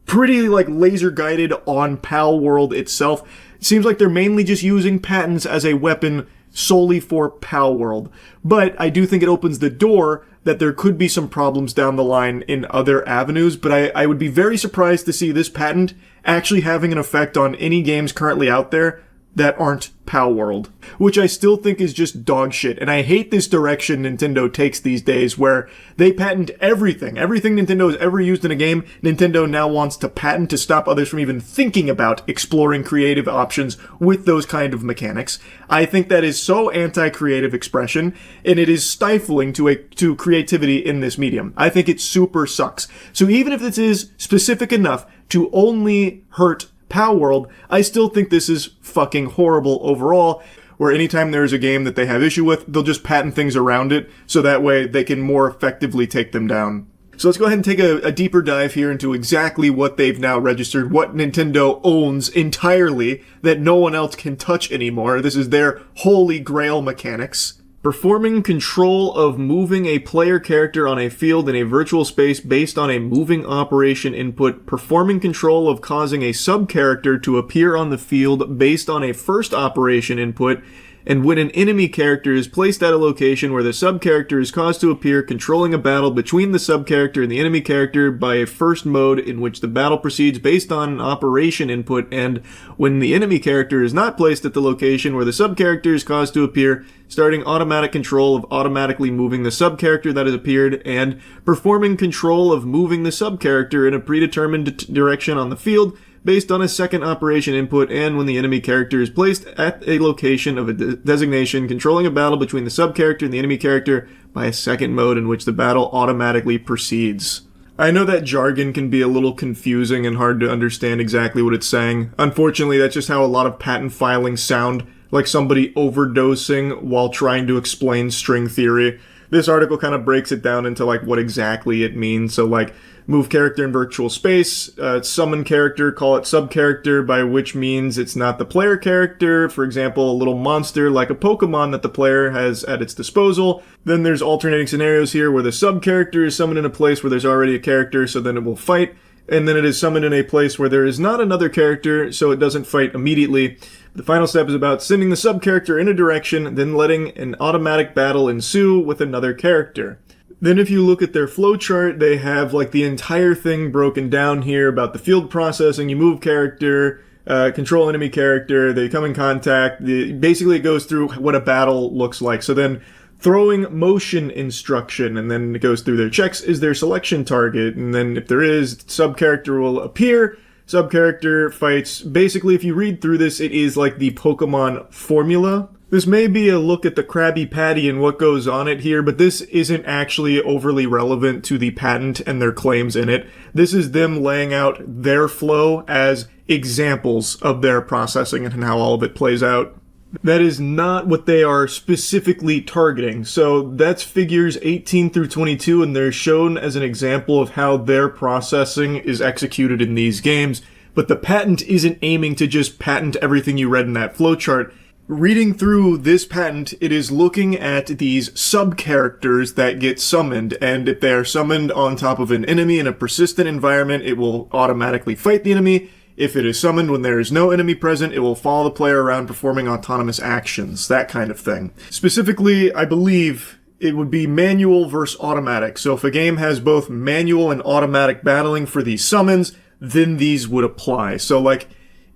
pretty like laser guided on PAL World itself. It seems like they're mainly just using patents as a weapon solely for PAL World. But I do think it opens the door that there could be some problems down the line in other avenues, but I would be very surprised to see this patent actually having an effect on any games currently out there that aren't PAL World, which I still think is just dog shit. And I hate this direction Nintendo takes these days where they patent everything. Everything Nintendo has ever used in a game, Nintendo now wants to patent to stop others from even thinking about exploring creative options with those kind of mechanics. I think that is so anti-creative expression, and it is stifling to creativity in this medium. I think it super sucks. So even if this is specific enough to only hurt PAL World, I still think this is fucking horrible overall, where anytime there's a game that they have issue with, they'll just patent things around it, so that way they can more effectively take them down. So let's go ahead and take a deeper dive here into exactly what they've now registered, what Nintendo owns entirely that no one else can touch anymore. This is their holy grail mechanics. Performing control of moving a player character on a field in a virtual space based on a moving operation input. Performing control of causing a sub-character to appear on the field based on a first operation input. and when an enemy character is placed at a location where the sub-character is caused to appear, controlling a battle between the sub-character and the enemy character by a first mode in which the battle proceeds based on an operation input, and when the enemy character is not placed at the location where the sub-character is caused to appear, starting automatic control of automatically moving the sub-character that has appeared, and performing control of moving the sub-character in a predetermined direction on the field, based on a second operation input, and when the enemy character is placed at a location of a designation, controlling a battle between the sub-character and the enemy character by a second mode in which the battle automatically proceeds. I know that jargon can be a little confusing and hard to understand exactly what it's saying. Unfortunately, that's just how a lot of patent filings sound, like somebody overdosing while trying to explain string theory. This article kind of breaks it down into like what exactly it means. So like, move character in virtual space, summon character, call it sub-character, by which means it's not the player character, for example, a little monster like a Pokemon that the player has at its disposal. Then there's alternating scenarios here where the sub-character is summoned in a place where there's already a character, so then it will fight, and then it is summoned in a place where there is not another character, so it doesn't fight immediately. The final step is about sending the sub-character in a direction, then letting an automatic battle ensue with another character. Then if you look at their flowchart, they have like the entire thing broken down here about the field processing. You move character, control enemy character, they come in contact. Basically it goes through what a battle looks like. So then throwing motion instruction, and then it goes through their checks. Is there selection target? And then if there is, sub-character will appear. Sub-character fights. Basically, if you read through this, it is like the Pokemon formula. This may be a look at the Krabby Patty and what goes on it here, but this isn't actually overly relevant to the patent and their claims in it. This is them laying out their flow as examples of their processing and how all of it plays out. That is not what they are specifically targeting. So that's figures 18 through 22, and they're shown as an example of how their processing is executed in these games. But the patent isn't aiming to just patent everything you read in that flowchart. Reading through this patent, it is looking at these sub-characters that get summoned, and if they are summoned on top of an enemy in a persistent environment, it will automatically fight the enemy. If it is summoned when there is no enemy present, it will follow the player around performing autonomous actions, that kind of thing. Specifically, I believe it would be manual versus automatic. So if a game has both manual and automatic battling for these summons, then these would apply. So like,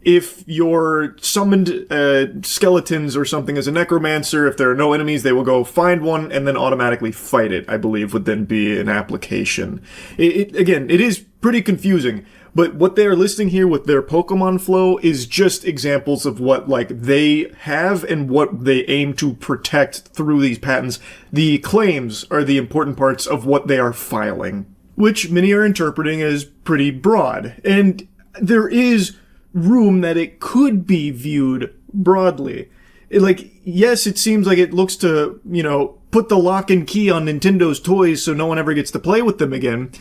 if you're summoned skeletons or something as a necromancer, if there are no enemies, they will go find one and then automatically fight it, I believe, would then be an application. Again, it is pretty confusing, but what they are listing here with their Pokemon flow is just examples of what, like, they have and what they aim to protect through these patents. The claims are the important parts of what they are filing, which many are interpreting as pretty broad. And there is room that it could be viewed broadly. Yes, it seems like it looks to, put the lock and key on Nintendo's toys so no one ever gets to play with them again.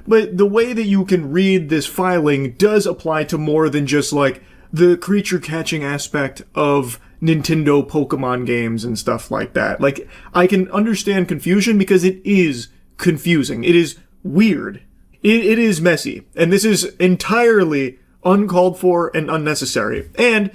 But the way that you can read this filing does apply to more than just, like, the creature catching aspect of Nintendo Pokemon games and stuff like that. Like, I can understand confusion because it is confusing. It is weird. It is messy. And this is entirely uncalled for and unnecessary. And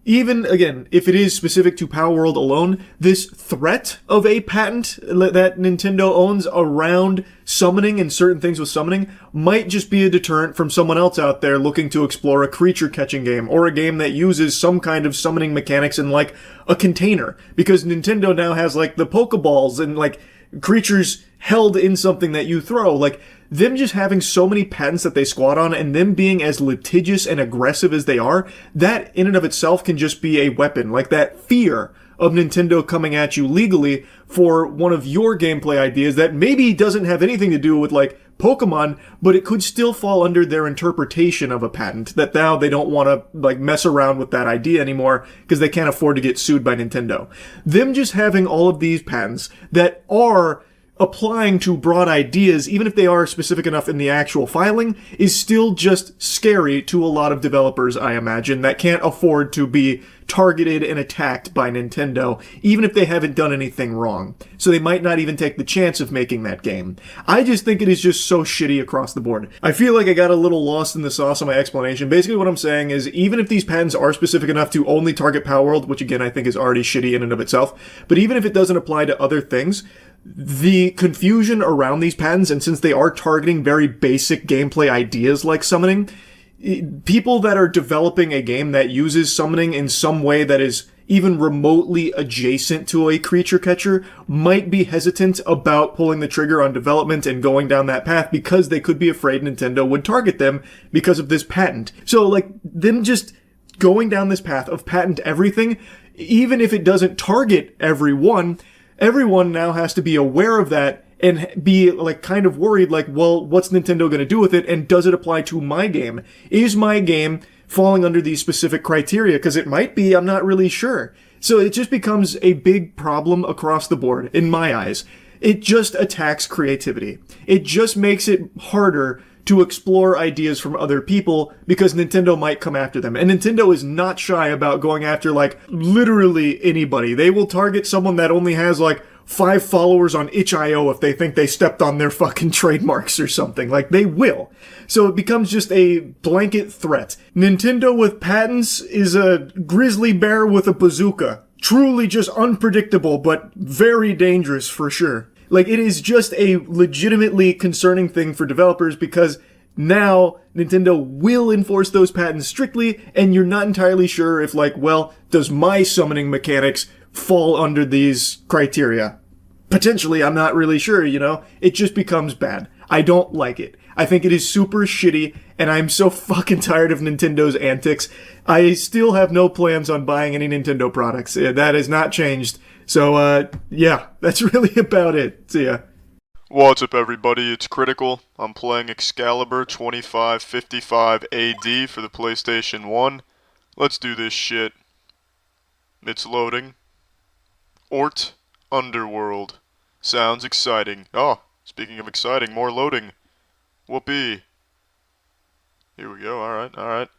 even, again, if it is specific to Power World alone, this threat of a patent that Nintendo owns around summoning and certain things with summoning might just be a deterrent from someone else out there looking to explore a creature catching game or a game that uses some kind of summoning mechanics in, like, a container. Because Nintendo now has, like, the Pokeballs and, like, creatures held in something that you throw. Like, them just having so many patents that they squat on and them being as litigious and aggressive as they are, that in and of itself can just be a weapon. Like that fear of Nintendo coming at you legally for one of your gameplay ideas that maybe doesn't have anything to do with, like, Pokemon, but it could still fall under their interpretation of a patent, that now they don't want to, like, mess around with that idea anymore because they can't afford to get sued by Nintendo. Them just having all of these patents that are applying to broad ideas, even if they are specific enough in the actual filing, is still just scary to a lot of developers, I imagine, that can't afford to be targeted and attacked by Nintendo, even if they haven't done anything wrong. So they might not even take the chance of making that game. I just think it is just so shitty across the board. I feel like I got a little lost in the sauce on my explanation. Basically what I'm saying is, even if these patents are specific enough to only target Palworld, which again I think is already shitty in and of itself, but even if it doesn't apply to other things, the confusion around these patents, and since they are targeting very basic gameplay ideas like summoning, people that are developing a game that uses summoning in some way that is even remotely adjacent to a creature catcher might be hesitant about pulling the trigger on development and going down that path because they could be afraid Nintendo would target them because of this patent. So, like, them just going down this path of patent everything, even if it doesn't target everyone now has to be aware of that and be, like, kind of worried, like, well, what's Nintendo gonna do with it, and does it apply to my game? Is my game falling under these specific criteria? Because it might be, I'm not really sure. So it just becomes a big problem across the board, in my eyes. It just attacks creativity. It just makes it harder to explore ideas from other people because Nintendo might come after them. And Nintendo is not shy about going after, like, literally anybody. They will target someone that only has, like, 5 followers on itch.io if they think they stepped on their fucking trademarks or something. Like, they will. So it becomes just a blanket threat. Nintendo with patents is a grizzly bear with a bazooka. Truly just unpredictable, but very dangerous for sure. Like, it is just a legitimately concerning thing for developers because now Nintendo will enforce those patents strictly, and you're not entirely sure if, like, well, does my summoning mechanics fall under these criteria? Potentially, I'm not really sure, you know? It just becomes bad. I don't like it. I think it is super shitty, and I'm so fucking tired of Nintendo's antics. I still have no plans on buying any Nintendo products. That has not changed. So, yeah, that's really about it. See ya. What's up, everybody? It's Critical. I'm playing Excalibur 2555 AD for the PlayStation 1. Let's do this shit. It's loading. Ort Underworld. Sounds exciting. Oh, speaking of exciting, more loading. Whoopee. Here we go, alright.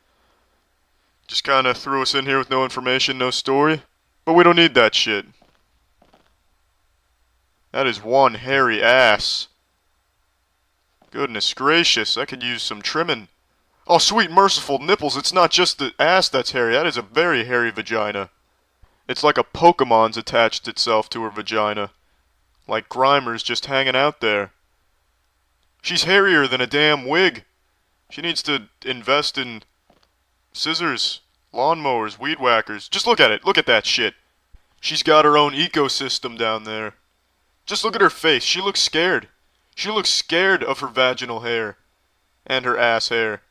Just kinda threw us in here with no information, no story. But we don't need that shit. That is one hairy ass. Goodness gracious, I could use some trimming. Oh, sweet merciful nipples, it's not just the ass that's hairy, that is a very hairy vagina. It's like a Pokemon's attached itself to her vagina. Like Grimer's just hanging out there. She's hairier than a damn wig. She needs to invest in scissors, lawnmowers, weed whackers. Just look at it, look at that shit. She's got her own ecosystem down there. Just look at her face, she looks scared. She looks scared of her vaginal hair. And her ass hair.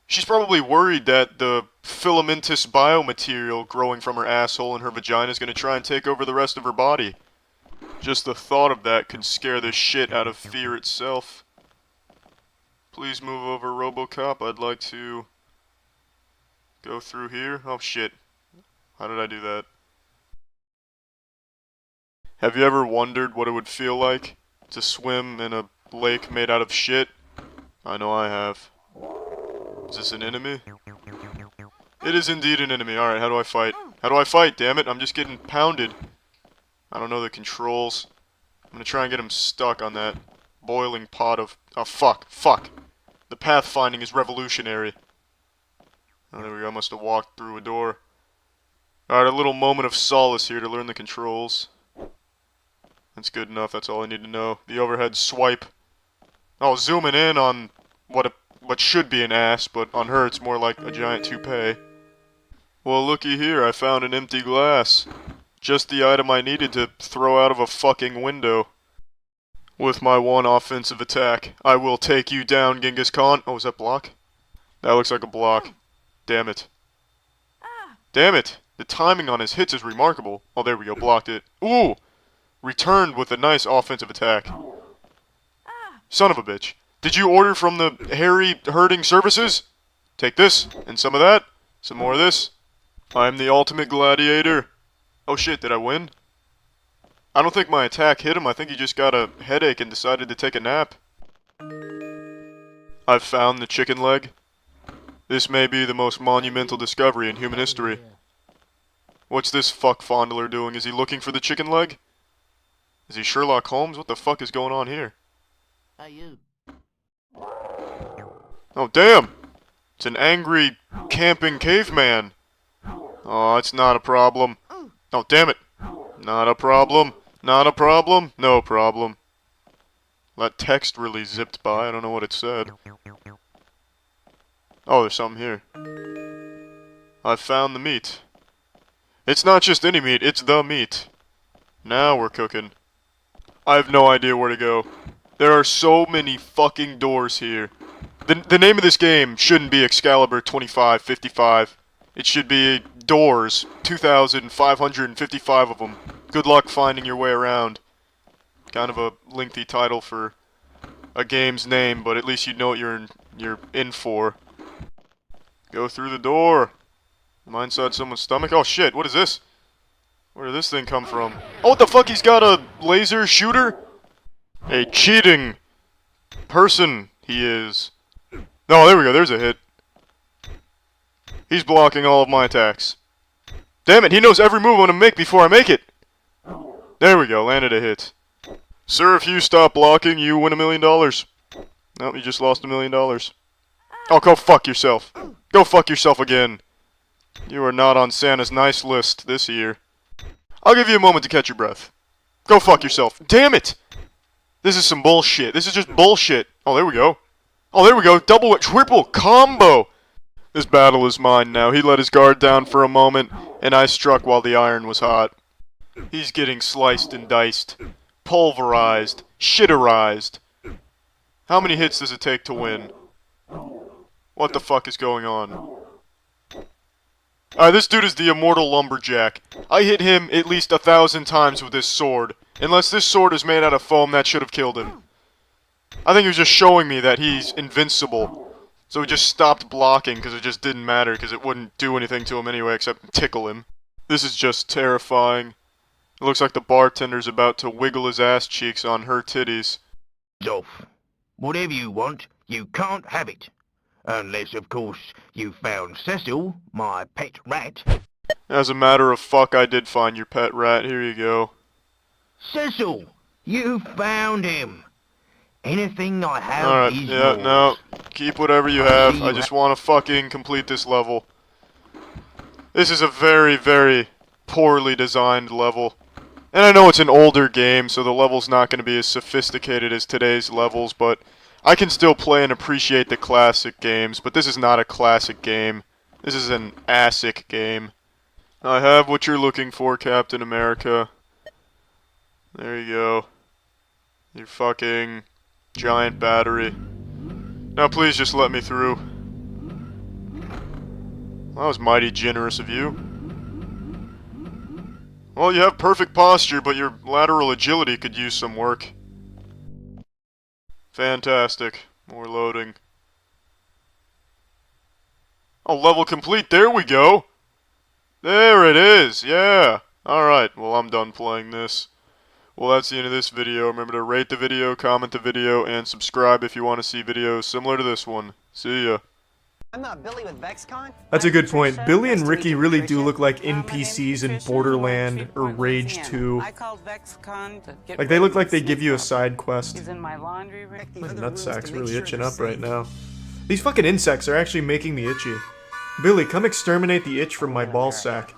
She's probably worried that the filamentous biomaterial growing from her asshole and her vagina is going to try and take over the rest of her body. Just the thought of that could scare the shit out of fear itself. Please move over, RoboCop. I'd like to go through here. Oh shit. How did I do that? Have you ever wondered what it would feel like to swim in a lake made out of shit? I know I have. Is this an enemy? It is indeed an enemy. Alright, how do I fight? How do I fight, damn it? I'm just getting pounded. I don't know the controls. I'm gonna try and get him stuck on that boiling pot of... Oh, fuck. The pathfinding is revolutionary. Oh, there we go. I must have walked through a door. Alright, a little moment of solace here to learn the controls. That's good enough. That's all I need to know. The overhead swipe. Oh, zooming in on what should be an ass, but on her it's more like a giant toupee. Well, looky here. I found an empty glass. Just the item I needed to throw out of a fucking window. With my one offensive attack, I will take you down, Genghis Khan. Oh, is that block? That looks like a block. Damn it. Damn it! The timing on his hits is remarkable. Oh, there we go. Blocked it. Ooh! Returned with a nice offensive attack. Son of a bitch. Did you order from the hairy herding services? Take this, and some of that. Some more of this. I'm the ultimate gladiator. Oh shit, did I win? I don't think my attack hit him. I think he just got a headache and decided to take a nap. I've found the chicken leg. This may be the most monumental discovery in human history. What's this fuck fondler doing? Is he looking for the chicken leg? Is he Sherlock Holmes? What the fuck is going on here? Oh, damn! It's an angry, camping caveman. Oh, it's not a problem. Oh, damn it! Not a problem. Not a problem. No problem. That text really zipped by. I don't know what it said. Oh, there's something here. I found the meat. It's not just any meat, it's the meat. Now we're cooking. I have no idea where to go. There are so many fucking doors here. The name of this game shouldn't be Excalibur 2555. It should be Doors, 2,555 of them. Good luck finding your way around. Kind of a lengthy title for a game's name, but at least you know what you're in for. Go through the door. Am I inside someone's stomach? Oh shit, what is this? Where did this thing come from? Oh, what the fuck? He's got a laser shooter? A cheating person he is. No, there we go. There's a hit. He's blocking all of my attacks. Damn it, he knows every move I'm gonna make before I make it. There we go, landed a hit. Sir, if you stop blocking, you win $1 million. Nope, you just lost $1 million. Oh, go fuck yourself. Go fuck yourself again. You are not on Santa's nice list this year. I'll give you a moment to catch your breath. Go fuck yourself. Damn it! This is some bullshit. This is just bullshit. Oh, there we go. Oh, there we go. Double, triple combo. This battle is mine now. He let his guard down for a moment, and I struck while the iron was hot. He's getting sliced and diced. Pulverized. Shitterized. How many hits does it take to win? What the fuck is going on? This dude is the immortal lumberjack. I hit him at least 1,000 times with this sword. Unless this sword is made out of foam, that should have killed him. I think he was just showing me that he's invincible. So he just stopped blocking because it just didn't matter because it wouldn't do anything to him anyway except tickle him. This is just terrifying. It looks like the bartender's about to wiggle his ass cheeks on her titties. Dolph, whatever you want, you can't have it. Unless, of course, you found Cecil, my pet rat. As a matter of fuck, I did find your pet rat. Here you go. Cecil, you found him. Anything I have Alright, is yeah, yours. no. Keep whatever you have. I just want to fucking complete this level. This is a very, very poorly designed level. And I know it's an older game, so the level's not going to be as sophisticated as today's levels, but I can still play and appreciate the classic games, but this is not a classic game. This is an ASIC game. I have what you're looking for, Captain America. There you go. Your fucking giant battery. Now please just let me through. That was mighty generous of you. Well, you have perfect posture, but your lateral agility could use some work. Fantastic. More loading. Oh, level complete. There we go. There it is. Yeah. Alright, well, I'm done playing this. Well, that's the end of this video. Remember to rate the video, comment the video, and subscribe if you want to see videos similar to this one. See ya. I'm not Billy with VexCon. That's a good point. Billy and Ricky really do look like NPCs in Borderland or Rage 2. Like, they look like they give you a side quest. My nutsack's really itching up right now. These fucking insects are actually making me itchy. Billy, come exterminate the itch from my ball sack.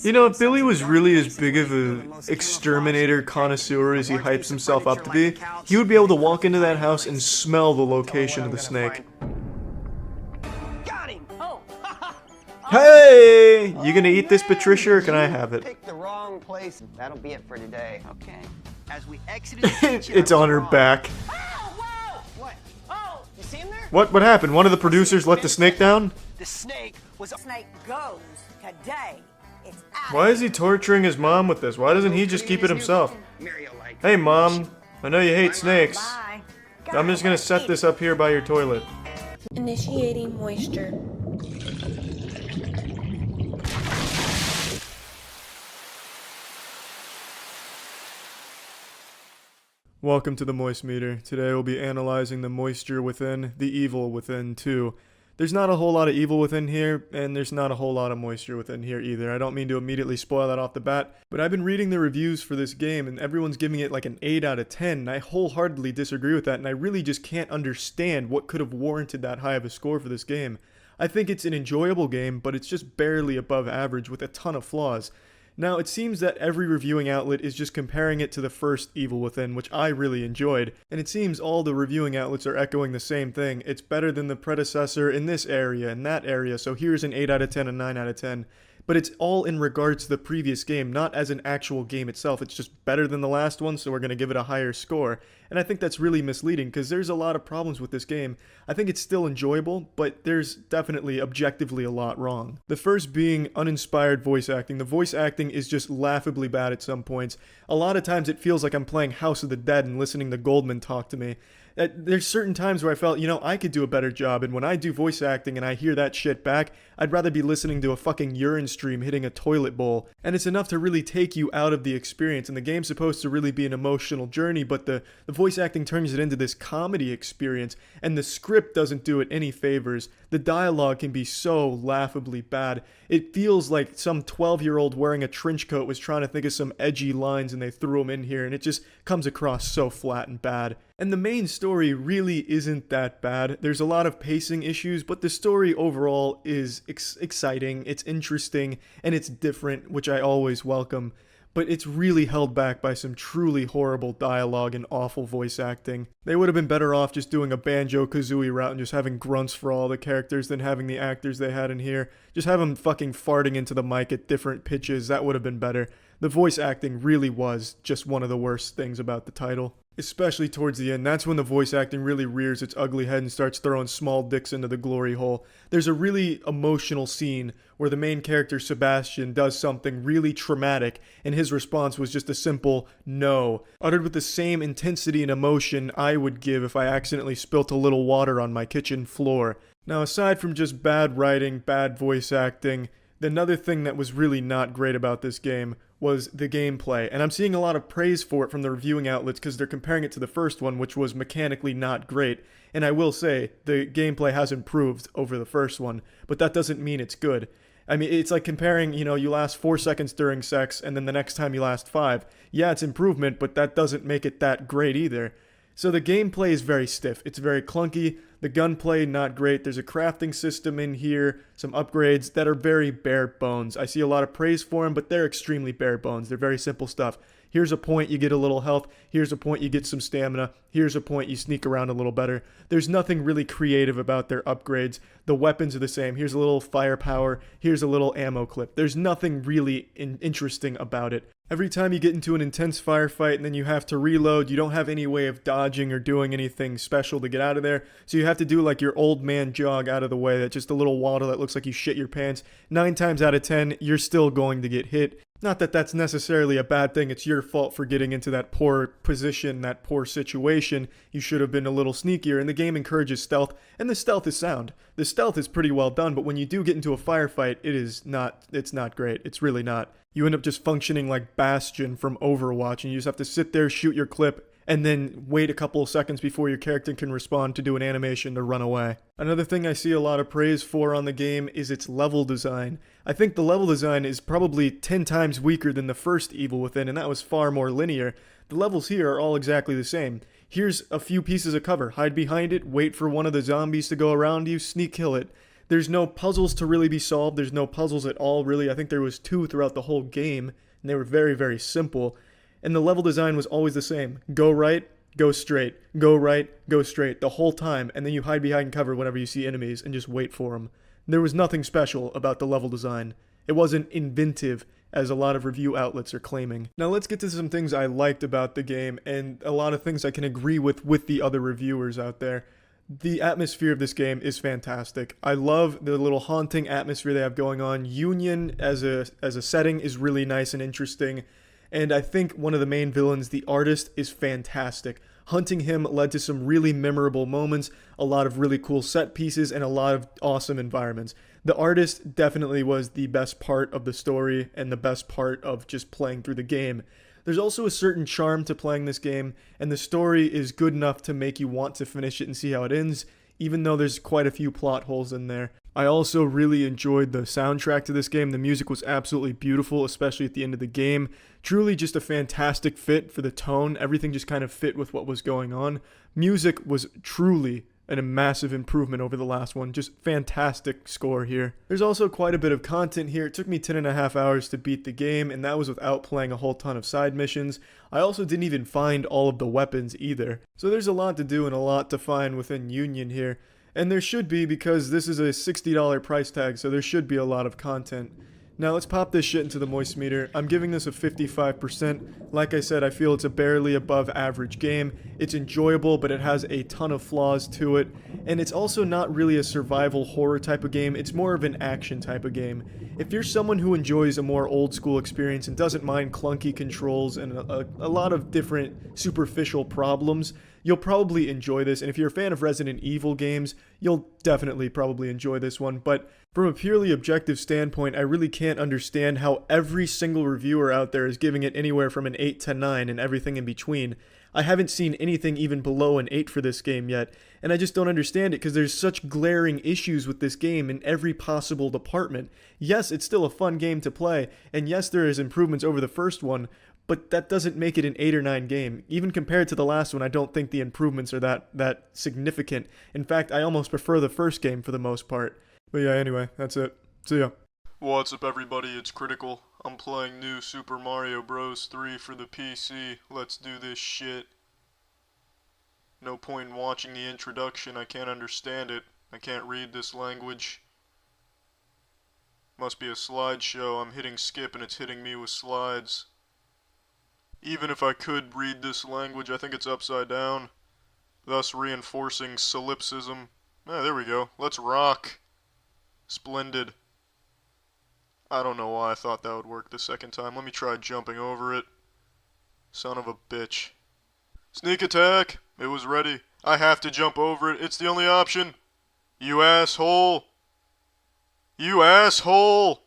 You know, if Billy was really as big of an exterminator connoisseur as he hypes himself up to be, he would be able to walk into that house and smell the location of the snake. Hey! You gonna eat this, Patricia, or can I have it? Pick the wrong place. That'll be it for today. Okay. As we exited It's on her back. What? Oh, you see him there? What happened? One of the producers let the snake down? The snake was a snake goes today. It's Why is he torturing his mom with this? Why doesn't he just keep it himself? Hey, Mom. I know you hate snakes. I'm just gonna set this up here by your toilet. Initiating moisture. Welcome to the Moist Meter. Today we'll be analyzing the moisture within, the evil within too. There's not a whole lot of evil within here, and there's not a whole lot of moisture within here either. I don't mean to immediately spoil that off the bat, but I've been reading the reviews for this game, and everyone's giving it like an 8 out of 10, and I wholeheartedly disagree with that, and I really just can't understand what could have warranted that high of a score for this game. I think it's an enjoyable game, but it's just barely above average with a ton of flaws. Now, it seems that every reviewing outlet is just comparing it to the first Evil Within, which I really enjoyed, and it seems all the reviewing outlets are echoing the same thing. It's better than the predecessor in this area and that area, so here's an 8 out of 10 and 9 out of 10. But it's all in regards to the previous game, not as an actual game itself. It's just better than the last one, so we're going to give it a higher score. And I think that's really misleading, because there's a lot of problems with this game. I think it's still enjoyable, but there's definitely objectively a lot wrong. The first being uninspired voice acting. The voice acting is just laughably bad at some points. A lot of times it feels like I'm playing House of the Dead and listening to Goldman talk to me. There's certain times where I felt, I could do a better job, and when I do voice acting and I hear that shit back, I'd rather be listening to a fucking urine stream hitting a toilet bowl. And it's enough to really take you out of the experience, and the game's supposed to really be an emotional journey, but the voice acting turns it into this comedy experience, and the script doesn't do it any favors. The dialogue can be so laughably bad. It feels like some 12-year-old wearing a trench coat was trying to think of some edgy lines and they threw them in here, and it just comes across so flat and bad. And the main story really isn't that bad. There's a lot of pacing issues, but the story overall is exciting, it's interesting, and it's different, which I always welcome. But it's really held back by some truly horrible dialogue and awful voice acting. They would have been better off just doing a Banjo-Kazooie route and just having grunts for all the characters than having the actors they had in here. Just have them fucking farting into the mic at different pitches, that would have been better. The voice acting really was just one of the worst things about the title. Especially towards the end, that's when the voice acting really rears its ugly head and starts throwing small dicks into the glory hole. There's a really emotional scene where the main character Sebastian does something really traumatic, and his response was just a simple no, uttered with the same intensity and emotion I would give if I accidentally spilt a little water on my kitchen floor. Now, aside from just bad writing, bad voice acting, another thing that was really not great about this game was the gameplay, and I'm seeing a lot of praise for it from the reviewing outlets because they're comparing it to the first one, which was mechanically not great, and I will say, the gameplay has improved over the first one, but that doesn't mean it's good. I mean, it's like comparing, you last 4 seconds during sex, and then the next time you last 5. Yeah, it's improvement, but that doesn't make it that great either. So the gameplay is very stiff, it's very clunky, the gunplay not great, there's a crafting system in here, some upgrades that are very bare bones. I see a lot of praise for them, but they're extremely bare bones, they're very simple stuff. Here's a point, you get a little health, here's a point, you get some stamina, here's a point, you sneak around a little better. There's nothing really creative about their upgrades, the weapons are the same, here's a little firepower, here's a little ammo clip. There's nothing really interesting about it. Every time you get into an intense firefight and then you have to reload, you don't have any way of dodging or doing anything special to get out of there, so you have to do like your old man jog out of the way, that's just a little waddle that looks like you shit your pants. 9 times out of 10, you're still going to get hit. Not that that's necessarily a bad thing, it's your fault for getting into that poor position, that poor situation. You should have been a little sneakier, and the game encourages stealth, and the stealth is sound. The stealth is pretty well done, but when you do get into a firefight, it's not great. It's really not. You end up just functioning like Bastion from Overwatch, and you just have to sit there, shoot your clip, and then wait a couple of seconds before your character can respond to do an animation to run away. Another thing I see a lot of praise for on the game is its level design. I think the level design is probably 10 times weaker than the first Evil Within, and that was far more linear. The levels here are all exactly the same. Here's a few pieces of cover. Hide behind it, wait for one of the zombies to go around you, sneak kill it. There's no puzzles to really be solved. There's no puzzles at all, really. I think there was 2 throughout the whole game, and they were very, very simple. And the level design was always the same. Go right, go straight. Go right, go straight the whole time, and then you hide behind cover whenever you see enemies and just wait for them. There was nothing special about the level design. It wasn't inventive, as a lot of review outlets are claiming. Now let's get to some things I liked about the game, and a lot of things I can agree with the other reviewers out there. The atmosphere of this game is fantastic. I love the little haunting atmosphere they have going on. Union as a setting is really nice and interesting. And I think one of the main villains, the artist, is fantastic. Hunting him led to some really memorable moments, a lot of really cool set pieces, and a lot of awesome environments. The artist definitely was the best part of the story and the best part of just playing through the game. There's also a certain charm to playing this game, and the story is good enough to make you want to finish it and see how it ends, even though there's quite a few plot holes in there. I also really enjoyed the soundtrack to this game. The music was absolutely beautiful, especially at the end of the game. Truly just a fantastic fit for the tone. Everything just kind of fit with what was going on. Music was truly a massive improvement over the last one. Just fantastic score here. There's also quite a bit of content here. It took me 10.5 hours to beat the game, and that was without playing a whole ton of side missions. I also didn't even find all of the weapons either. So there's a lot to do and a lot to find within Union here. And there should be, because this is a $60 price tag, so there should be a lot of content. Now let's pop this shit into the moist meter. I'm giving this a 55%. Like I said, I feel it's a barely above average game. It's enjoyable, but it has a ton of flaws to it. And it's also not really a survival horror type of game. It's more of an action type of game. If you're someone who enjoys a more old school experience and doesn't mind clunky controls and a lot of different superficial problems, you'll probably enjoy this. And if you're a fan of Resident Evil games, you'll definitely probably enjoy this one. But from a purely objective standpoint, I really can't understand how every single reviewer out there is giving it anywhere from an 8 to 9 and everything in between. I haven't seen anything even below an 8 for this game yet, and I just don't understand it because there's such glaring issues with this game in every possible department. Yes, it's still a fun game to play, and yes, there is improvements over the first one, but that doesn't make it an 8 or 9 game. Even compared to the last one, I don't think the improvements are that significant. In fact, I almost prefer the first game for the most part. But yeah, anyway, that's it. See ya. What's up, everybody? It's Critical. I'm playing New Super Mario Bros. 3 for the PC. Let's do this shit. No point in watching the introduction. I can't understand it. I can't read this language. Must be a slideshow. I'm hitting skip and it's hitting me with slides. Even if I could read this language, I think it's upside down, thus reinforcing solipsism. Ah, there we go. Let's rock. Splendid. I don't know why I thought that would work the second time. Let me try jumping over it. Son of a bitch. Sneak attack! It was ready. I have to jump over it. It's the only option. You asshole! You asshole!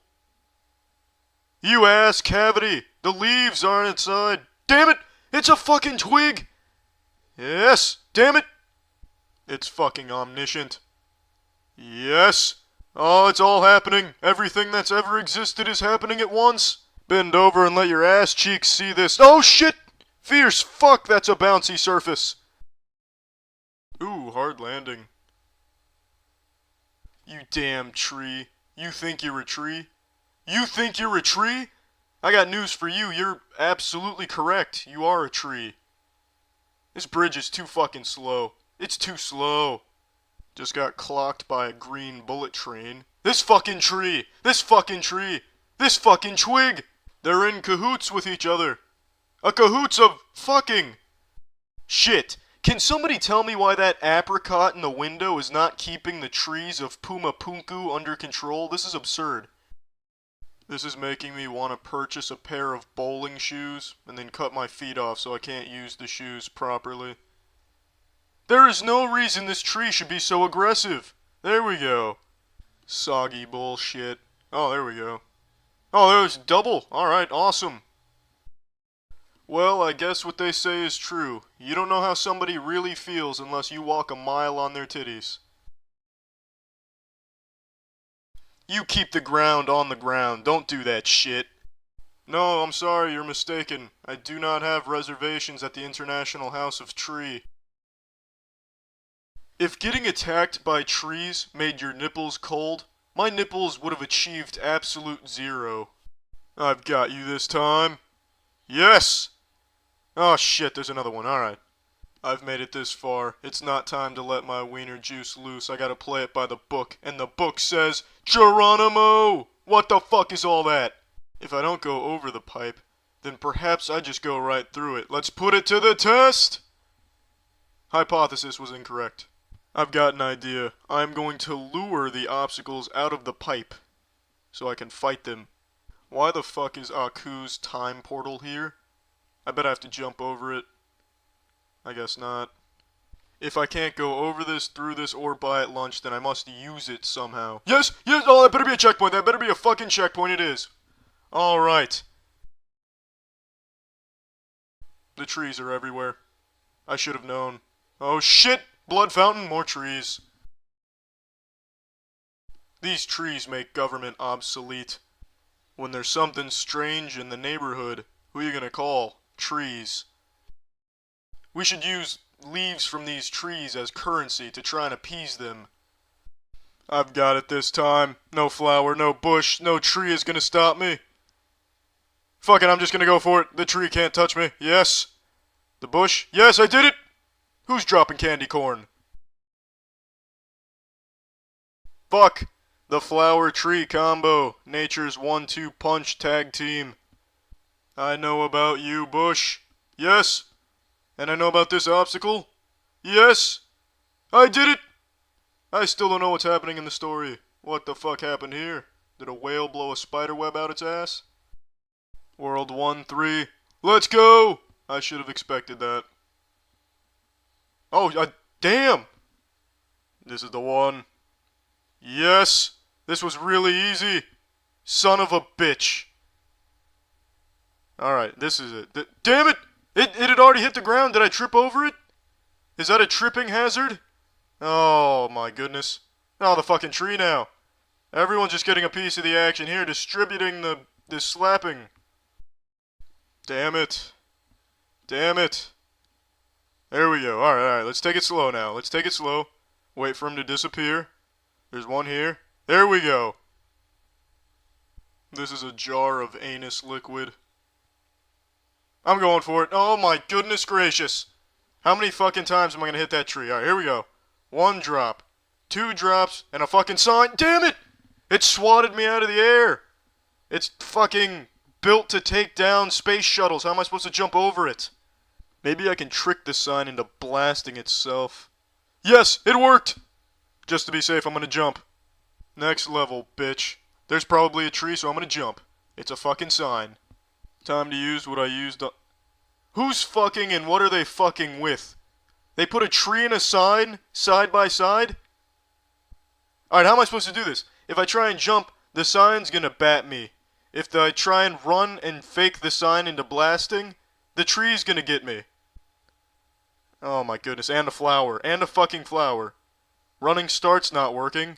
You ass cavity! The leaves aren't inside! Damn it! It's a fucking twig! Yes! Damn it! It's fucking omniscient. Yes! Oh, it's all happening. Everything that's ever existed is happening at once. Bend over and let your ass cheeks see this. Oh shit! Fierce fuck, that's a bouncy surface. Ooh, hard landing. You damn tree. You think you're a tree? You think you're a tree? I got news for you. You're absolutely correct. You are a tree. This bridge is too fucking slow. It's too slow. Just got clocked by a green bullet train. This fucking tree! This fucking tree! This fucking twig! They're in cahoots with each other. A cahoots of fucking! Shit! Can somebody tell me why that apricot in the window is not keeping the trees of Pumapunku under control? This is absurd. This is making me want to purchase a pair of bowling shoes and then cut my feet off so I can't use the shoes properly. There is no reason this tree should be so aggressive. There we go. Soggy bullshit. Oh, there we go. Oh, there's double. Alright, awesome. Well, I guess what they say is true. You don't know how somebody really feels unless you walk a mile on their titties. You keep the ground on the ground. Don't do that shit. No, I'm sorry, you're mistaken. I do not have reservations at the International House of Tree. If getting attacked by trees made your nipples cold, my nipples would have achieved absolute zero. I've got you this time. Yes! Oh shit, there's another one, alright. I've made it this far. It's not time to let my wiener juice loose. I gotta play it by the book. And the book says, Geronimo! What the fuck is all that? If I don't go over the pipe, then perhaps I just go right through it. Let's put it to the test! Hypothesis was incorrect. I've got an idea. I'm going to lure the obstacles out of the pipe, so I can fight them. Why the fuck is Aku's time portal here? I bet I have to jump over it. I guess not. If I can't go over this, through this, or buy at lunch, then I must use it somehow. Yes! Yes! Oh, that better be a checkpoint. That better be a fucking checkpoint. It is. Alright. The trees are everywhere. I should have known. Oh shit! Blood fountain, more trees. These trees make government obsolete. When there's something strange in the neighborhood, who are you gonna call? Trees. We should use leaves from these trees as currency to try and appease them. I've got it this time. No flower, no bush, no tree is gonna stop me. Fuck it, I'm just gonna go for it. The tree can't touch me. Yes. The bush. Yes, I did it! Who's dropping candy corn? Fuck! The flower-tree combo. Nature's 1-2 punch tag team. I know about you, bush. Yes. And I know about this obstacle. Yes. I did it! I still don't know what's happening in the story. What the fuck happened here? Did a whale blow a spider web out its ass? World 1-3. Let's go! I should have expected that. Oh, damn! This is the one. Yes! This was really easy. Son of a bitch. Alright, this is it. Damn it! It had already hit the ground. Did I trip over it? Is that a tripping hazard? Oh my goodness. Oh, the fucking tree now. Everyone's just getting a piece of the action here, distributing the slapping. Damn it. Damn it. There we go. Alright, let's take it slow now. Let's take it slow. Wait for him to disappear. There's one here. There we go. This is a jar of anus liquid. I'm going for it. Oh my goodness gracious. How many fucking times am I gonna hit that tree? Alright, here we go. 1 drop. 2 drops. And a fucking sign. Damn it! It swatted me out of the air. It's fucking built to take down space shuttles. How am I supposed to jump over it? Maybe I can trick the sign into blasting itself. Yes, it worked! Just to be safe, I'm gonna jump. Next level, bitch. There's probably a tree, so I'm gonna jump. It's a fucking sign. Time to use what I used on... Who's fucking and what are they fucking with? They put a tree and a sign, side by side? Alright, how am I supposed to do this? If I try and jump, the sign's gonna bat me. If I try and run and fake the sign into blasting, the tree's gonna get me. Oh my goodness, and a flower. And a fucking flower. Running start's not working.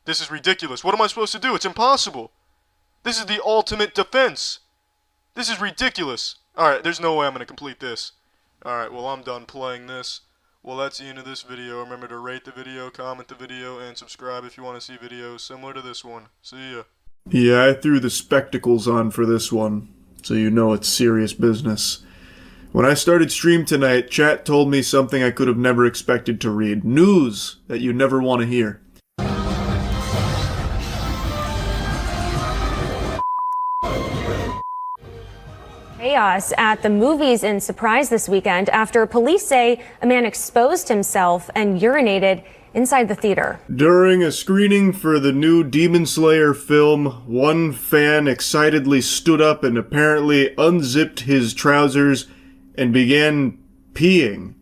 This is ridiculous. What am I supposed to do? It's impossible. This is the ultimate defense. This is ridiculous. Alright, there's no way I'm gonna complete this. Alright, well I'm done playing this. Well, that's the end of this video. Remember to rate the video, comment the video, and subscribe if you want to see videos similar to this one. See ya. Yeah, I threw the spectacles on for this one, so you know it's serious business. When I started stream tonight, chat told me something I could have never expected to read. News that you never want to hear. Chaos at the movies in Surprise this weekend after police say a man exposed himself and urinated inside the theater. During a screening for the new Demon Slayer film, one fan excitedly stood up and apparently unzipped his trousers and began peeing.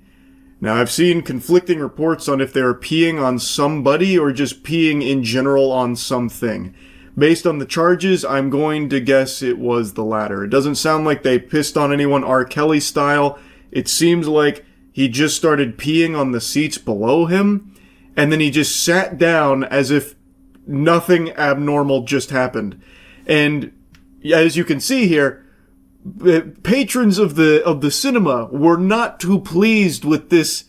Now, I've seen conflicting reports on if they were peeing on somebody or just peeing in general on something. Based on the charges, I'm going to guess it was the latter. It doesn't sound like they pissed on anyone R. Kelly style. It seems like he just started peeing on the seats below him, and then he just sat down as if nothing abnormal just happened. And as you can see here, patrons of the cinema were not too pleased with this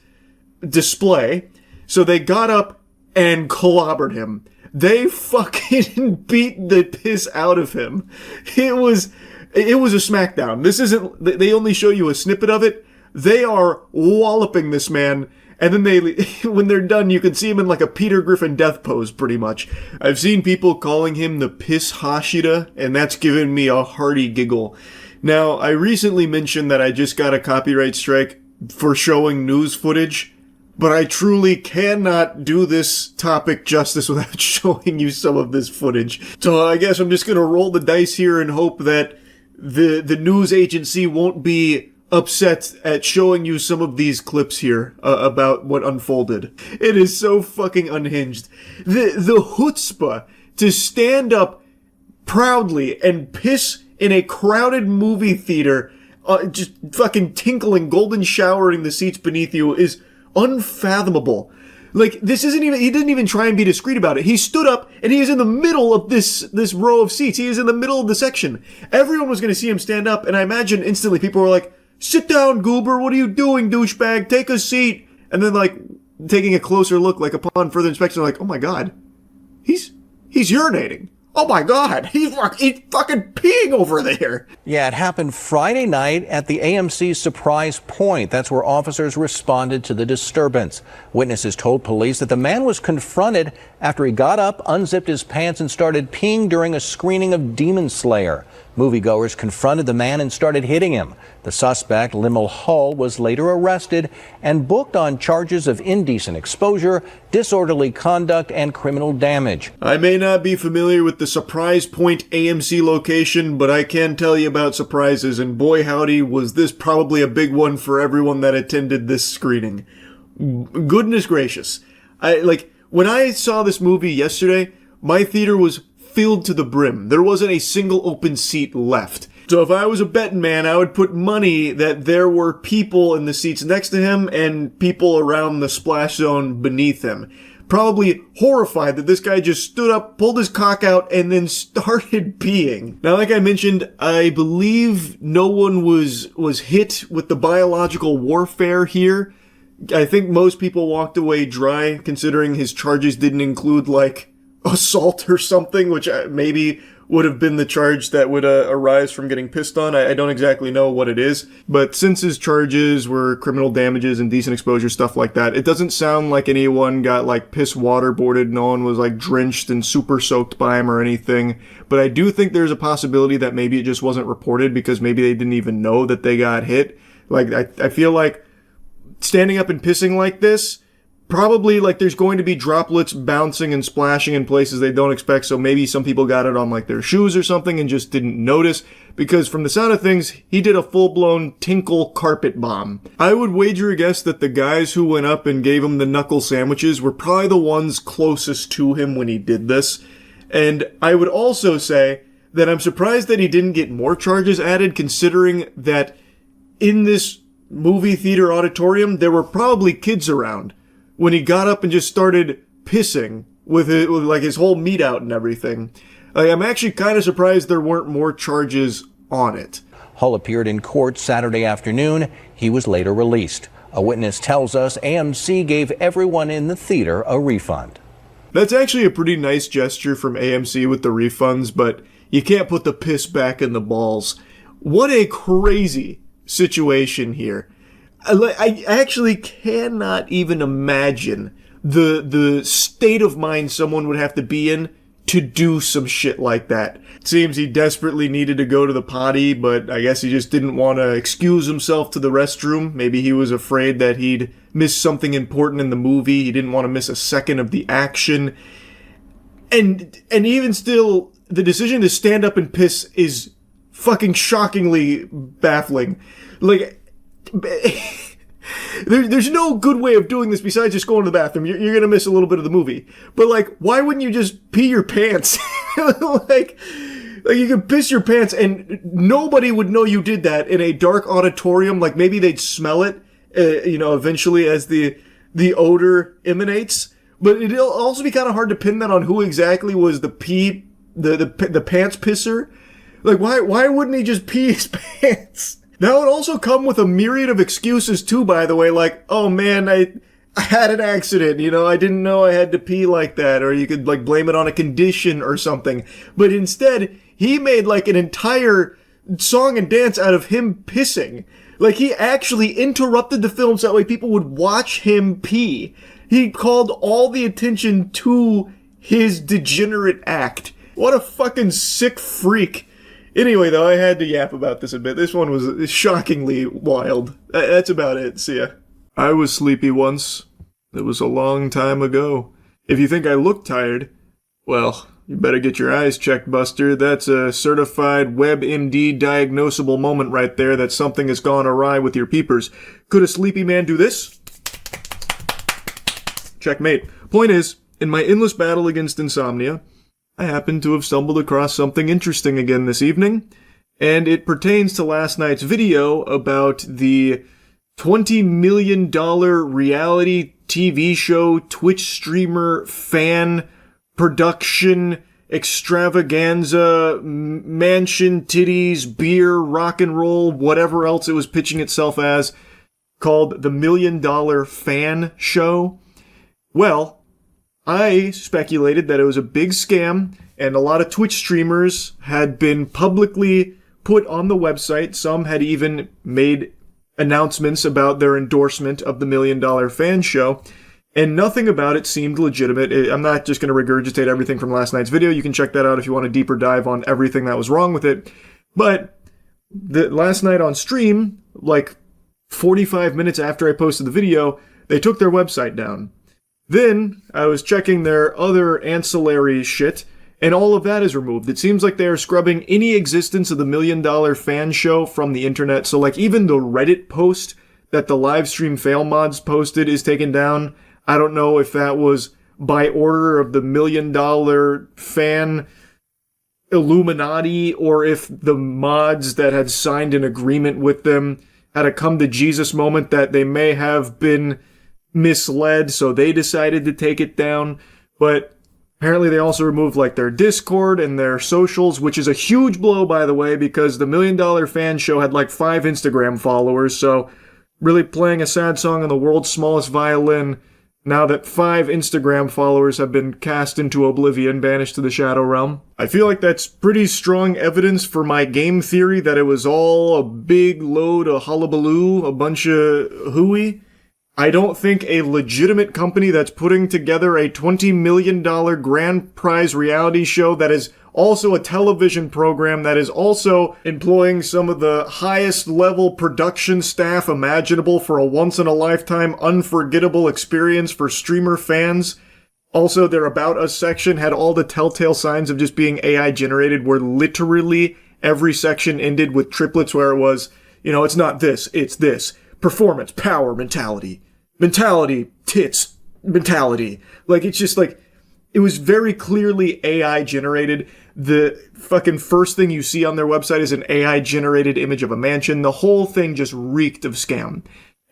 display, so they got up and clobbered him. They fucking beat the piss out of him. It was a smackdown. This isn't, they only show you a snippet of it. They are walloping this man, and then when they're done, you can see him in like a Peter Griffin death pose, pretty much. I've seen people calling him the Piss Hashira, and that's given me a hearty giggle. Now, I recently mentioned that I just got a copyright strike for showing news footage, but I truly cannot do this topic justice without showing you some of this footage. So I guess I'm just gonna roll the dice here and hope that the news agency won't be upset at showing you some of these clips here about what unfolded. It is so fucking unhinged. The chutzpah to stand up proudly and piss in a crowded movie theater just fucking tinkling, golden showering the seats beneath you is unfathomable. Like, this isn't even, he didn't even try and be discreet about it. He stood up and he is in the middle of this row of seats. He is in the middle of the section. Everyone was going to see him stand up, and I imagine instantly people were like, "Sit down, goober, what are you doing, douchebag? Take a seat." And then, like, taking a closer look, like, upon further inspection, like, "Oh my god, he's urinating. Oh my god, he's fucking peeing over there." Yeah, it happened Friday night at the AMC Surprise Point. That's where officers responded to the disturbance. Witnesses told police that the man was confronted after he got up, unzipped his pants, and started peeing during a screening of Demon Slayer. Moviegoers confronted the man and started hitting him. The suspect, Limmel Hull, was later arrested and booked on charges of indecent exposure, disorderly conduct, and criminal damage. I may not be familiar with the Surprise Point AMC location, but I can tell you about surprises, and boy howdy was this probably a big one for everyone that attended this screening. Goodness gracious. When I saw this movie yesterday, my theater was filled to the brim. There wasn't a single open seat left. So if I was a betting man, I would put money that there were people in the seats next to him and people around the splash zone beneath him. Probably horrified that this guy just stood up, pulled his cock out, and then started peeing. Now, like I mentioned, I believe no one was hit with the biological warfare here. I think most people walked away dry, considering his charges didn't include, like, assault or something, which maybe would have been the charge that would arise from getting pissed on. I don't exactly know what it is. But since his charges were criminal damages, indecent exposure, stuff like that, it doesn't sound like anyone got, like, piss waterboarded. No one was, like, drenched and super soaked by him or anything. But I do think there's a possibility that maybe it just wasn't reported because maybe they didn't even know that they got hit. Like, I feel like standing up and pissing like this, probably, like, there's going to be droplets bouncing and splashing in places they don't expect, so maybe some people got it on, like, their shoes or something and just didn't notice, because from the sound of things, he did a full-blown tinkle carpet bomb. I would wager a guess that the guys who went up and gave him the knuckle sandwiches were probably the ones closest to him when he did this, and I would also say that I'm surprised that he didn't get more charges added, considering that in this movie theater auditorium, there were probably kids around when he got up and just started pissing with like his whole meat out and everything. I'm actually kind of surprised there weren't more charges on it. Hull appeared in court Saturday afternoon. He was later released. A witness tells us AMC gave everyone in the theater a refund. That's actually a pretty nice gesture from AMC with the refunds, but you can't put the piss back in the balls. What a crazy situation here. I actually cannot even imagine the state of mind someone would have to be in to do some shit like that. It seems he desperately needed to go to the potty, but I guess he just didn't want to excuse himself to the restroom. Maybe he was afraid that he'd miss something important in the movie. He didn't want to miss a second of the action. And even still, the decision to stand up and piss is fucking shockingly baffling. Like, there's no good way of doing this besides just going to the bathroom. You're gonna miss a little bit of the movie. But, like, why wouldn't you just pee your pants? like you could piss your pants and nobody would know you did that in a dark auditorium. Like, maybe they'd smell it, eventually as the odor emanates. But it'll also be kind of hard to pin that on who exactly was the pants pisser. Like, why wouldn't he just pee his pants? That would also come with a myriad of excuses too, by the way, like, oh man, I had an accident, I didn't know I had to pee like that, or you could, like, blame it on a condition or something. But instead, he made, like, an entire song and dance out of him pissing. Like, he actually interrupted the film so that way people would watch him pee. He called all the attention to his degenerate act. What a fucking sick freak. Anyway, though, I had to yap about this a bit. This one was shockingly wild. That's about it. See ya. I was sleepy once. It was a long time ago. If you think I look tired, well, you better get your eyes checked, Buster. That's a certified WebMD diagnosable moment right there that something has gone awry with your peepers. Could a sleepy man do this? Checkmate. Point is, in my endless battle against insomnia, I happened to have stumbled across something interesting again this evening, and it pertains to last night's video about the $20 million reality TV show, Twitch streamer, fan, production, extravaganza, mansion, titties, beer, rock and roll, whatever else it was pitching itself as, called the $1 Million Fan Show. Well, I speculated that it was a big scam, and a lot of Twitch streamers had been publicly put on the website. Some had even made announcements about their endorsement of the $1 Million Fan Show, and nothing about it seemed legitimate. I'm not just going to regurgitate everything from last night's video. You can check that out if you want a deeper dive on everything that was wrong with it. But last night on stream, like 45 minutes after I posted the video, they took their website down. Then I was checking their other ancillary shit, and all of that is removed. It seems like they are scrubbing any existence of the $1 Million Fan Show from the internet. So like even the Reddit post that the livestream fail mods posted is taken down. I don't know if that was by order of the $1 Million Fan Illuminati, or if the mods that had signed an agreement with them had a come to Jesus moment that they may have been misled, so they decided to take it down. But apparently they also removed like their Discord and their socials, which is a huge blow, by the way, because the $1 Million Fan Show had like 5 Instagram followers, so really playing a sad song on the world's smallest violin now that 5 Instagram followers have been cast into oblivion, banished to the Shadow Realm. I feel like that's pretty strong evidence for my game theory that it was all a big load of hullabaloo, a bunch of hooey. I don't think a legitimate company that's putting together a $20 million grand prize reality show that is also a television program that is also employing some of the highest level production staff imaginable for a once-in-a-lifetime unforgettable experience for streamer fans. Also, their About Us section had all the telltale signs of just being AI generated, where literally every section ended with triplets where it was, you know, it's not this, it's this. Performance, power, mentality. Mentality, tits, mentality. Like, it's just like, it was very clearly AI generated. The fucking first thing you see on their website is an AI generated image of a mansion. The whole thing just reeked of scam.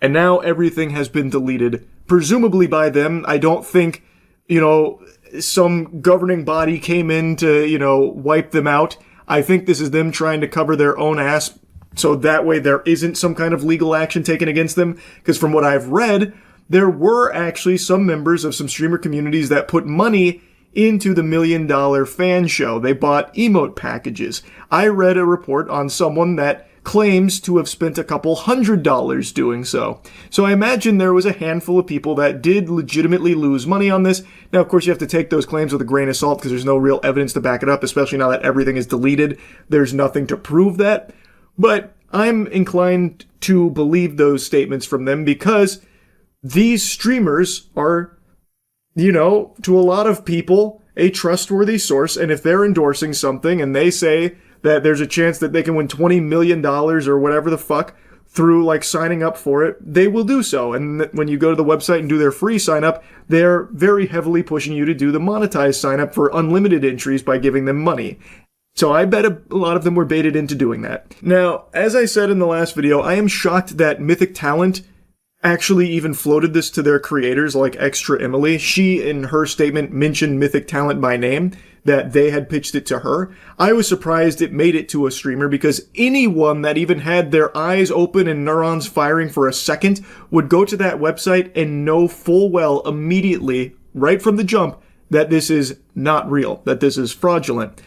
And now everything has been deleted, presumably by them. I don't think, you know, some governing body came in to, you know, wipe them out. I think this is them trying to cover their own ass, so that way there isn't some kind of legal action taken against them. Because from what I've read, there were actually some members of some streamer communities that put money into the $1 Million Fan Show. They bought emote packages. I read a report on someone that claims to have spent a couple $100 doing so. So I imagine there was a handful of people that did legitimately lose money on this. Now, of course, you have to take those claims with a grain of salt because there's no real evidence to back it up, especially now that everything is deleted. There's nothing to prove that. But I'm inclined to believe those statements from them because these streamers are, you know, to a lot of people, a trustworthy source. And if they're endorsing something and they say that there's a chance that they can win $20 million or whatever the fuck through like signing up for it, they will do so. And when you go to the website and do their free sign up, they're very heavily pushing you to do the monetized sign up for unlimited entries by giving them money. So I bet a lot of them were baited into doing that. Now, as I said in the last video, I am shocked that Mythic Talent actually even floated this to their creators like Extra Emily. She, in her statement, mentioned Mythic Talent by name, that they had pitched it to her. I was surprised it made it to a streamer because anyone that even had their eyes open and neurons firing for a second would go to that website and know full well immediately, right from the jump, that this is not real, that this is fraudulent.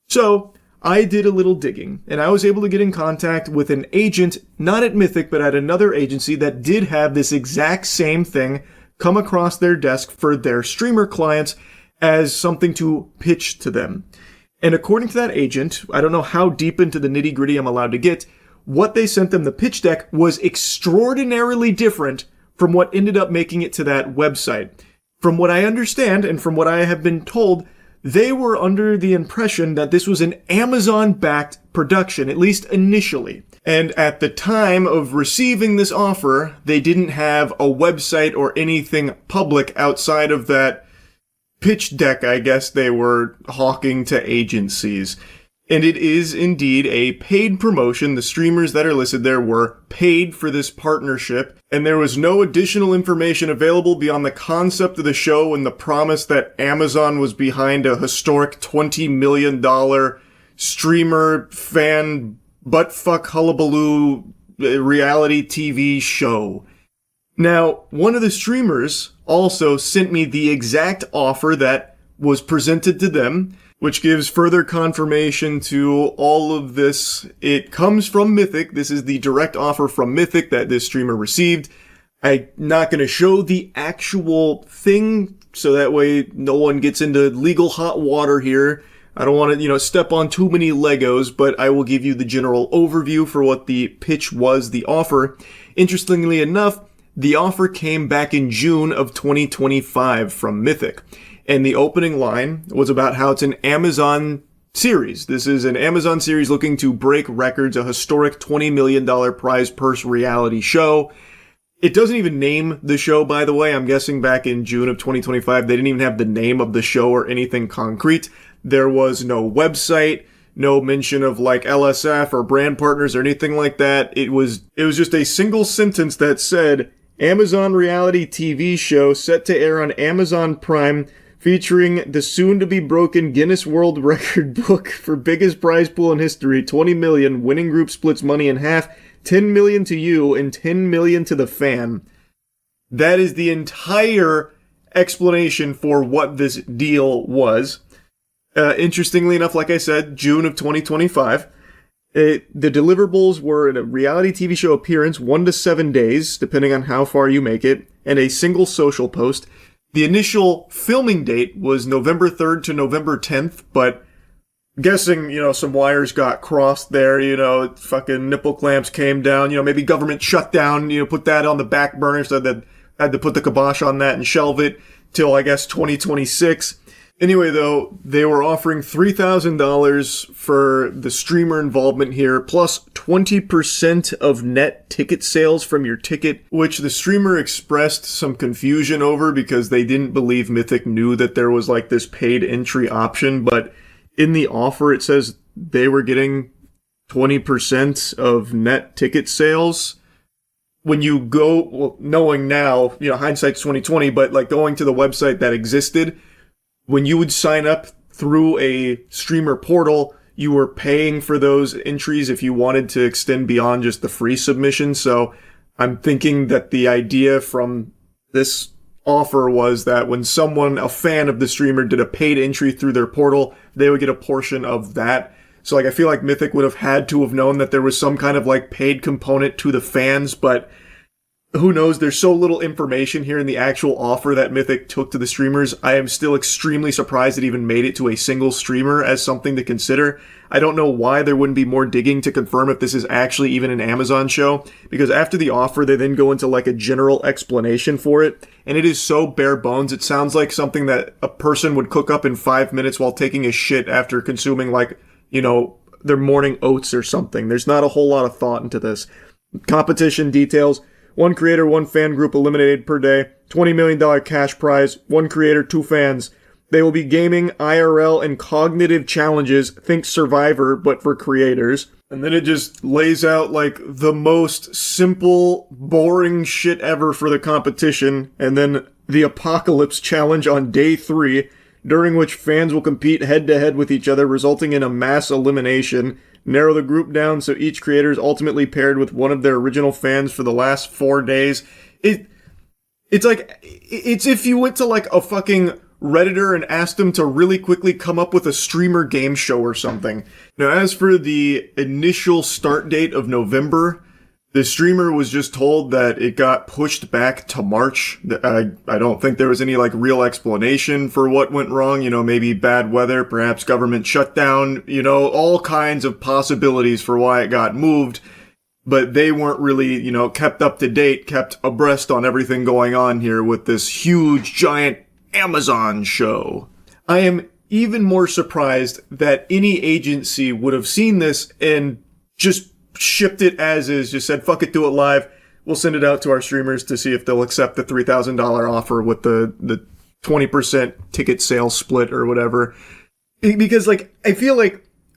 So I did a little digging, and I was able to get in contact with an agent, not at Mythic, but at another agency that did have this exact same thing come across their desk for their streamer clients as something to pitch to them. And according to that agent, I don't know how deep into the nitty-gritty I'm allowed to get, what they sent them, the pitch deck, was extraordinarily different from what ended up making it to that website. From what I understand, and from what I have been told, they were under the impression that this was an Amazon-backed production, at least initially. And at the time of receiving this offer, they didn't have a website or anything public outside of that pitch deck, I guess, they were hawking to agencies. And it is indeed a paid promotion. The streamers that are listed there were paid for this partnership, and there was no additional information available beyond the concept of the show and the promise that Amazon was behind a historic $20 million streamer fan buttfuck hullabaloo reality TV show. Now, one of the streamers also sent me the exact offer that was presented to them, which gives further confirmation to all of this. It comes from Mythic. This is the direct offer from Mythic that this streamer received. I'm not going to show the actual thing, so that way no one gets into legal hot water here. I don't want to, step on too many Legos, but I will give you the general overview for what the pitch was, the offer. Interestingly enough, the offer came back in June of 2025 from Mythic. And the opening line was about how it's an Amazon series. This is an Amazon series looking to break records, a historic $20 million prize purse reality show. It doesn't even name the show, by the way. I'm guessing back in June of 2025, they didn't even have the name of the show or anything concrete. There was no website, no mention of like LSF or brand partners or anything like that. It was just a single sentence that said, Amazon reality TV show set to air on Amazon Prime, featuring the soon-to-be-broken Guinness World Record book for biggest prize pool in history, 20 million, winning group splits money in half, 10 million to you and 10 million to the fan. That is the entire explanation for what this deal was. Interestingly enough, like I said, June of 2025. The deliverables were a reality TV show appearance, 1 to 7 days, depending on how far you make it, and a single social post. The initial filming date was November 3rd to November 10th, but guessing, some wires got crossed there, fucking nipple clamps came down, maybe government shutdown, put that on the back burner, so that had to put the kibosh on that and shelve it till, I guess, 2026. Anyway, though, they were offering $3,000 for the streamer involvement here, plus 20% of net ticket sales from your ticket, which the streamer expressed some confusion over because they didn't believe Mythic knew that there was like this paid entry option. But in the offer, it says they were getting 20% of net ticket sales. When you go, well, knowing now, hindsight's 2020, but like going to the website that existed, when you would sign up through a streamer portal, you were paying for those entries if you wanted to extend beyond just the free submission. So I'm thinking that the idea from this offer was that when someone, a fan of the streamer, did a paid entry through their portal, they would get a portion of that. So I feel like Mythic would have had to have known that there was some kind of paid component to the fans, but who knows? There's so little information here in the actual offer that Mythic took to the streamers. I am still extremely surprised it even made it to a single streamer as something to consider. I don't know why there wouldn't be more digging to confirm if this is actually even an Amazon show, because after the offer, they then go into a general explanation for it, and it is so bare bones. It sounds like something that a person would cook up in 5 minutes while taking a shit after consuming their morning oats or something. There's not a whole lot of thought into this. Competition details. 1 creator, 1 fan group eliminated per day. $20 million cash prize. 1 creator, 2 fans. They will be gaming, IRL, and cognitive challenges. Think Survivor, but for creators. And then it just lays out the most simple, boring shit ever for the competition. And then the Apocalypse Challenge on day 3, during which fans will compete head-to-head with each other, resulting in a mass elimination. Narrow the group down so each creator is ultimately paired with one of their original fans for the last 4 days. It's if you went to a fucking Redditor and asked them to really quickly come up with a streamer game show or something. Now, as for the initial start date of November, the streamer was just told that it got pushed back to March. I don't think there was any real explanation for what went wrong. Maybe bad weather, perhaps government shutdown, all kinds of possibilities for why it got moved. But they weren't really, kept up to date, kept abreast on everything going on here with this huge, giant Amazon show. I am even more surprised that any agency would have seen this and just shipped it as is, just said, fuck it, do it live. We'll send it out to our streamers to see if they'll accept the $3,000 offer with the 20% ticket sales split or whatever. Because, I feel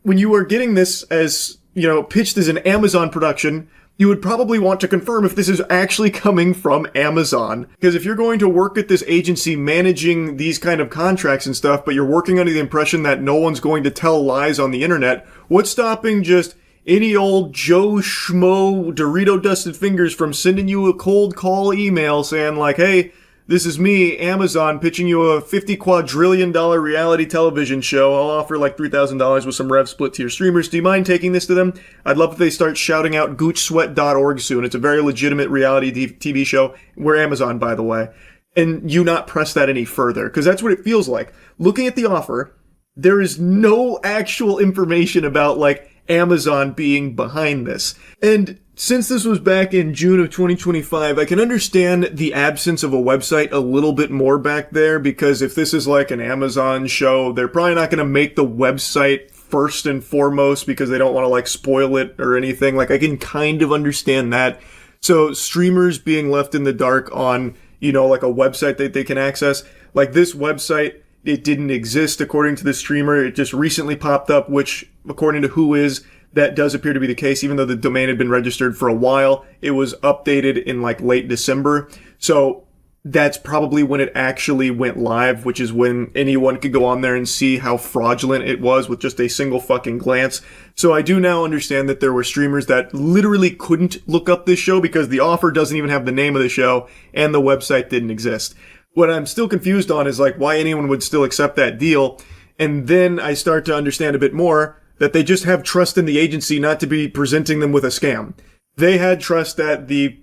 when you are getting this as, pitched as an Amazon production, you would probably want to confirm if this is actually coming from Amazon. Because if you're going to work at this agency managing these kind of contracts and stuff, but you're working under the impression that no one's going to tell lies on the internet, what's stopping just any old Joe Schmo Dorito dusted fingers from sending you a cold call email saying like, hey, this is me, Amazon, pitching you a $50 quadrillion reality television show. I'll offer like $3,000 with some rev split to your streamers. Do you mind taking this to them? I'd love if they start shouting out goochsweat.org soon. It's a very legitimate reality TV show. We're Amazon, by the way. And you not press that any further, because that's what it feels like. Looking at the offer, there is no actual information about like Amazon being behind this. And since this was back in June of 2025, I can understand the absence of a website a little bit more back there, because if this is like an Amazon show, they're probably not going to make the website first and foremost because they don't want to like spoil it or anything. Like, I can kind of understand that. So streamers being left in the dark on, like a website that they can access, like this website, it didn't exist according to the streamer. It just recently popped up, which according to Whois, that does appear to be the case, even though the domain had been registered for a while. It was updated in like late December. So that's probably when it actually went live, which is when anyone could go on there and see how fraudulent it was with just a single fucking glance. So I do now understand that there were streamers that literally couldn't look up this show because the offer doesn't even have the name of the show and the website didn't exist. What I'm still confused on is like why anyone would still accept that deal. And then I start to understand a bit more that they just have trust in the agency not to be presenting them with a scam. They had trust that the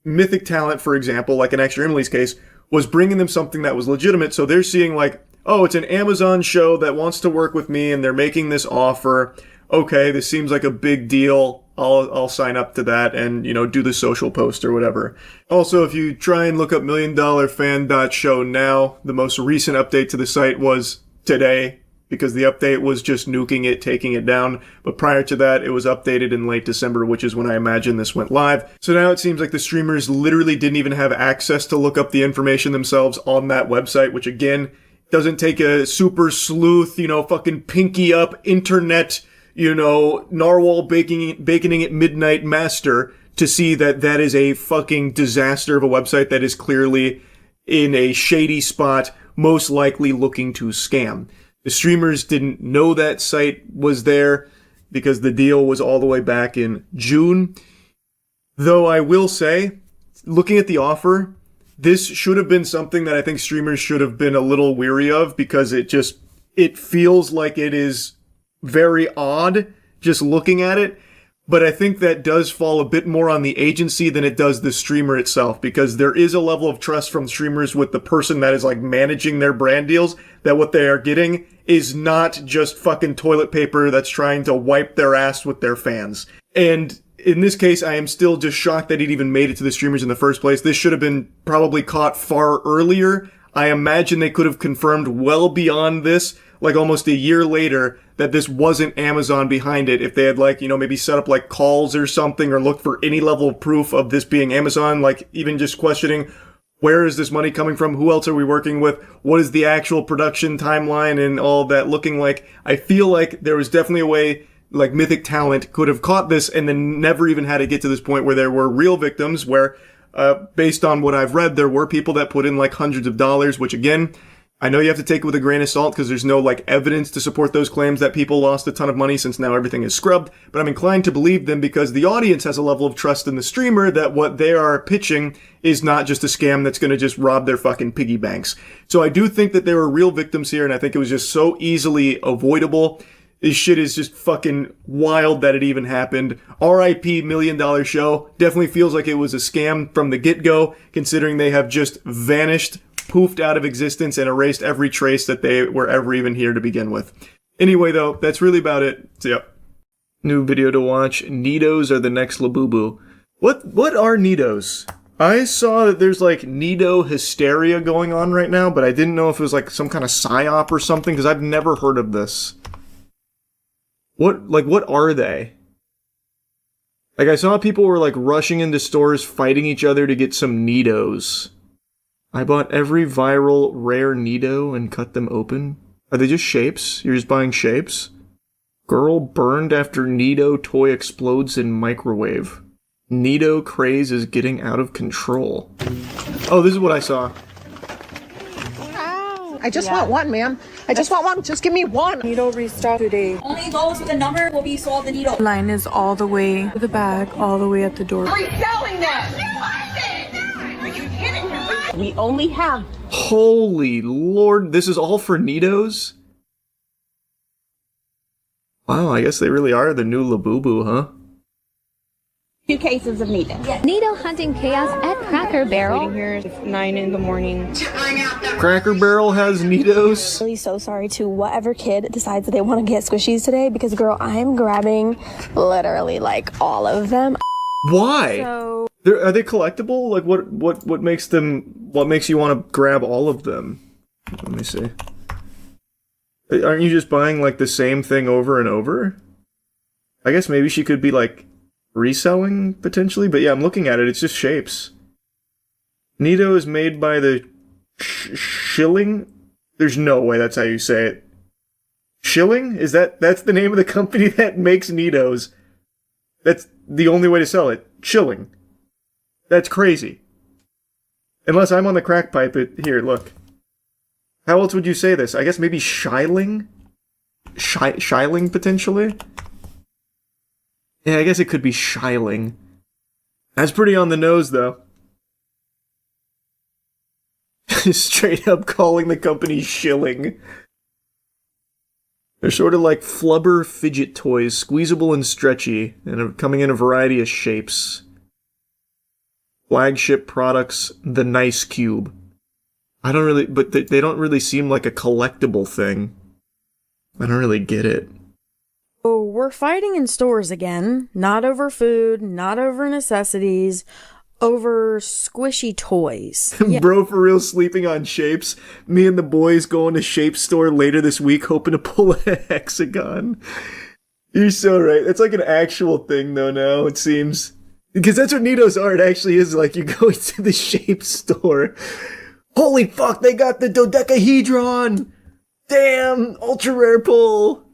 mythic talent, for example, like in Extra Emily's case, was bringing them something that was legitimate. So they're seeing like, oh, it's an Amazon show that wants to work with me and they're making this offer. Okay, this seems like a big deal. I'll sign up to that and, do the social post or whatever. Also, if you try and look up milliondollarfan.show now, the most recent update to the site was today, because the update was just nuking it, taking it down. But prior to that, it was updated in late December, which is when I imagine this went live. So now it seems like the streamers literally didn't even have access to look up the information themselves on that website, which again, doesn't take a super sleuth, fucking pinky up internet, narwhal baconing at midnight master to see that that is a fucking disaster of a website that is clearly in a shady spot, most likely looking to scam. The streamers didn't know that site was there because the deal was all the way back in June. Though I will say, looking at the offer, this should have been something that I think streamers should have been a little weary of, because it feels like it is very odd just looking at it. But I think that does fall a bit more on the agency than it does the streamer itself, because there is a level of trust from streamers with the person that is like managing their brand deals, that what they are getting is not just fucking toilet paper that's trying to wipe their ass with their fans. And in this case, I am still just shocked that it even made it to the streamers in the first place. This should have been probably caught far earlier. I imagine they could have confirmed well beyond this, like almost a year later, that this wasn't Amazon behind it. If they had maybe set up like calls or something, or looked for any level of proof of this being Amazon, like even just questioning, where is this money coming from? Who else are we working with? What is the actual production timeline and all that looking like? I feel like there was definitely a way like Mythic Talent could have caught this and then never even had to get to this point where there were real victims where, based on what I've read, there were people that put in like hundreds of dollars, which again, I know you have to take it with a grain of salt because there's no like evidence to support those claims that people lost a ton of money since now everything is scrubbed, but I'm inclined to believe them because the audience has a level of trust in the streamer that what they are pitching is not just a scam that's going to just rob their fucking piggy banks. So I do think that there were real victims here, and I think it was just so easily avoidable. This shit is just fucking wild that it even happened. R.I.P. $1 Million Show. Definitely feels like it was a scam from the get-go, considering they have just vanished, poofed out of existence, and erased every trace that they were ever even here to begin with. Anyway, though, that's really about it. So, yep. New video to watch. Nidos are the next Labubu. What are Nidos? I saw that there's like Nido hysteria going on right now, but I didn't know if it was like some kind of psyop or something, because I've never heard of this. What are they? Like, I saw people were like rushing into stores fighting each other to get some Nidos. I bought every viral rare Nido and cut them open. Are they just shapes? You're just buying shapes? Girl burned after Neato toy explodes in microwave. Neato craze is getting out of control. Oh, this is what I saw. I just want one, ma'am. I just want one. Just give me one. Needle restock today. Only those with a number will be sold the needle. Line is all the way to the back, all the way at the door. Reselling them. We only have. Holy Lord, this is all for Neatos? Wow, I guess they really are the new Labubu, huh? 2 cases of Neato. Neato hunting chaos at Cracker Barrel. Waiting here at 9 in the morning. Cracker Barrel has Neatos. I'm really so sorry to whatever kid decides that they want to get squishies today because, girl, I'm grabbing literally like all of them. Why? So Are they collectible? Like what makes them? What makes you want to grab all of them? Let me see. Aren't you just buying like the same thing over and over? I guess maybe she could be like reselling potentially, but yeah, I'm looking at it. It's just shapes. Neato is made by the Shilling. There's no way that's how you say it. Shilling? That's the name of the company that makes Neatos. That's the only way to sell it. Shilling. That's crazy. Unless I'm on the crack pipe. Here, look. How else would you say this? I guess maybe Shiling? Shiling, potentially? Yeah, I guess it could be Shiling. That's pretty on the nose, though. Straight up calling the company Shilling. They're sort of like flubber fidget toys, squeezable and stretchy, and are coming in a variety of shapes. Flagship products, the Nice Cube. I don't really, but they don't really seem like a collectible thing. I don't really get it. Oh, we're fighting in stores again. Not over food, not over necessities, over squishy toys. Yeah. Bro, for real, sleeping on shapes. Me and the boys going to Shape Store later this week, hoping to pull a hexagon. You're so right. It's like an actual thing, though, now, it seems. Because that's what Neatos are. It actually is like you go into the Shape Store. Holy fuck, they got the dodecahedron! Damn, ultra rare pull!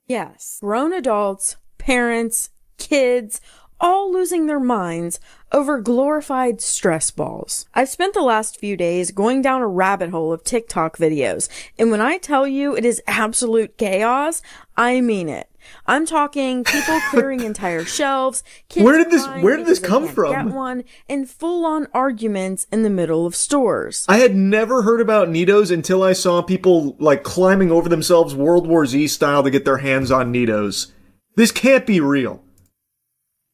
Yes, grown adults, parents, kids, all losing their minds over glorified stress balls. I've spent the last few days going down a rabbit hole of TikTok videos, and when I tell you it is absolute chaos, I mean it. I'm talking people clearing entire shelves, kids where did this come from? Get one, and full-on arguments in the middle of stores. I had never heard about Neatos until I saw people like climbing over themselves World War Z style to get their hands on Neatos. This can't be real.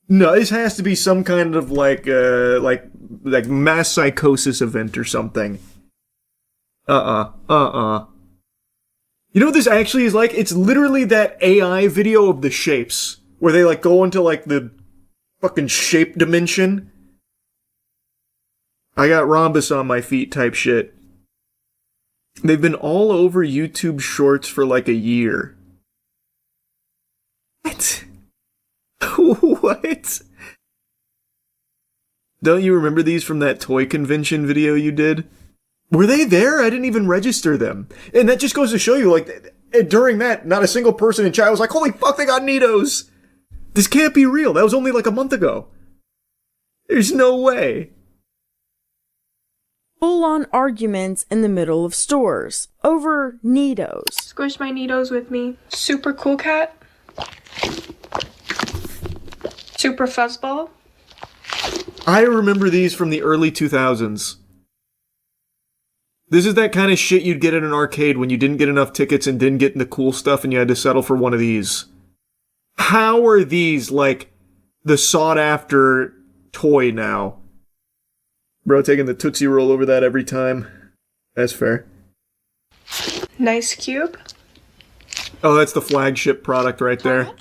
No, this has to be some kind of like mass psychosis event or something. You know what this actually is like? It's literally that AI video of the shapes, where they like go into like the fucking shape dimension. I got rhombus on my feet type shit. They've been all over YouTube Shorts for like a year. What? What? Don't you remember these from that toy convention video you did? Were they there? I didn't even register them. And that just goes to show you, like, during that, not a single person in chat was like, holy fuck, they got Neatos! This can't be real. That was only like a month ago. There's no way. Full-on arguments in the middle of stores over Neatos. Squish my Neatos with me. Super cool cat. Super fuzzball. I remember these from the early 2000s. This is that kind of shit you'd get at an arcade when you didn't get enough tickets and didn't get the cool stuff and you had to settle for one of these. How are these, like, the sought-after toy now? Bro taking the Tootsie Roll over that every time. That's fair. Nice cube. Oh, that's the flagship product right there.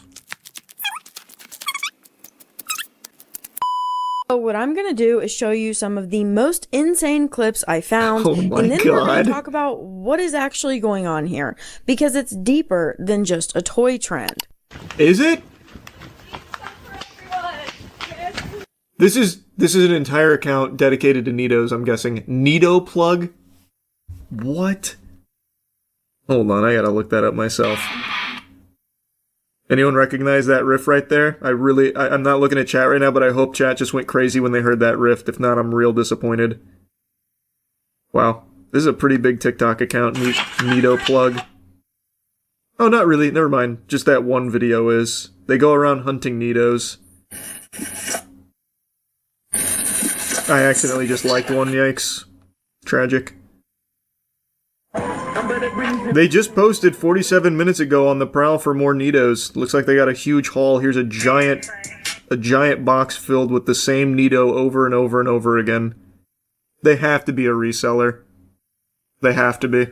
So what I'm going to do is show you some of the most insane clips I found, Oh my and then we're going God. to talk about what is actually going on here, because it's deeper than just a toy trend. Is it? This is an entire account dedicated to Neatos, I'm guessing. Neato plug? What? Hold on, I gotta look that up myself. Anyone recognize that riff right there? I'm not looking at chat right now, but I hope chat just went crazy when they heard that riff. If not, I'm real disappointed. Wow. This is a pretty big TikTok account, Neato plug. Oh, not really. Never mind. Just that one video is. They go around hunting Neatos. I accidentally just liked one, yikes. Tragic. They just posted 47 minutes ago on the prowl for more Neatos. Looks like they got a huge haul. Here's a giant box filled with the same Neato over and over and over again. They have to be a reseller. They have to be.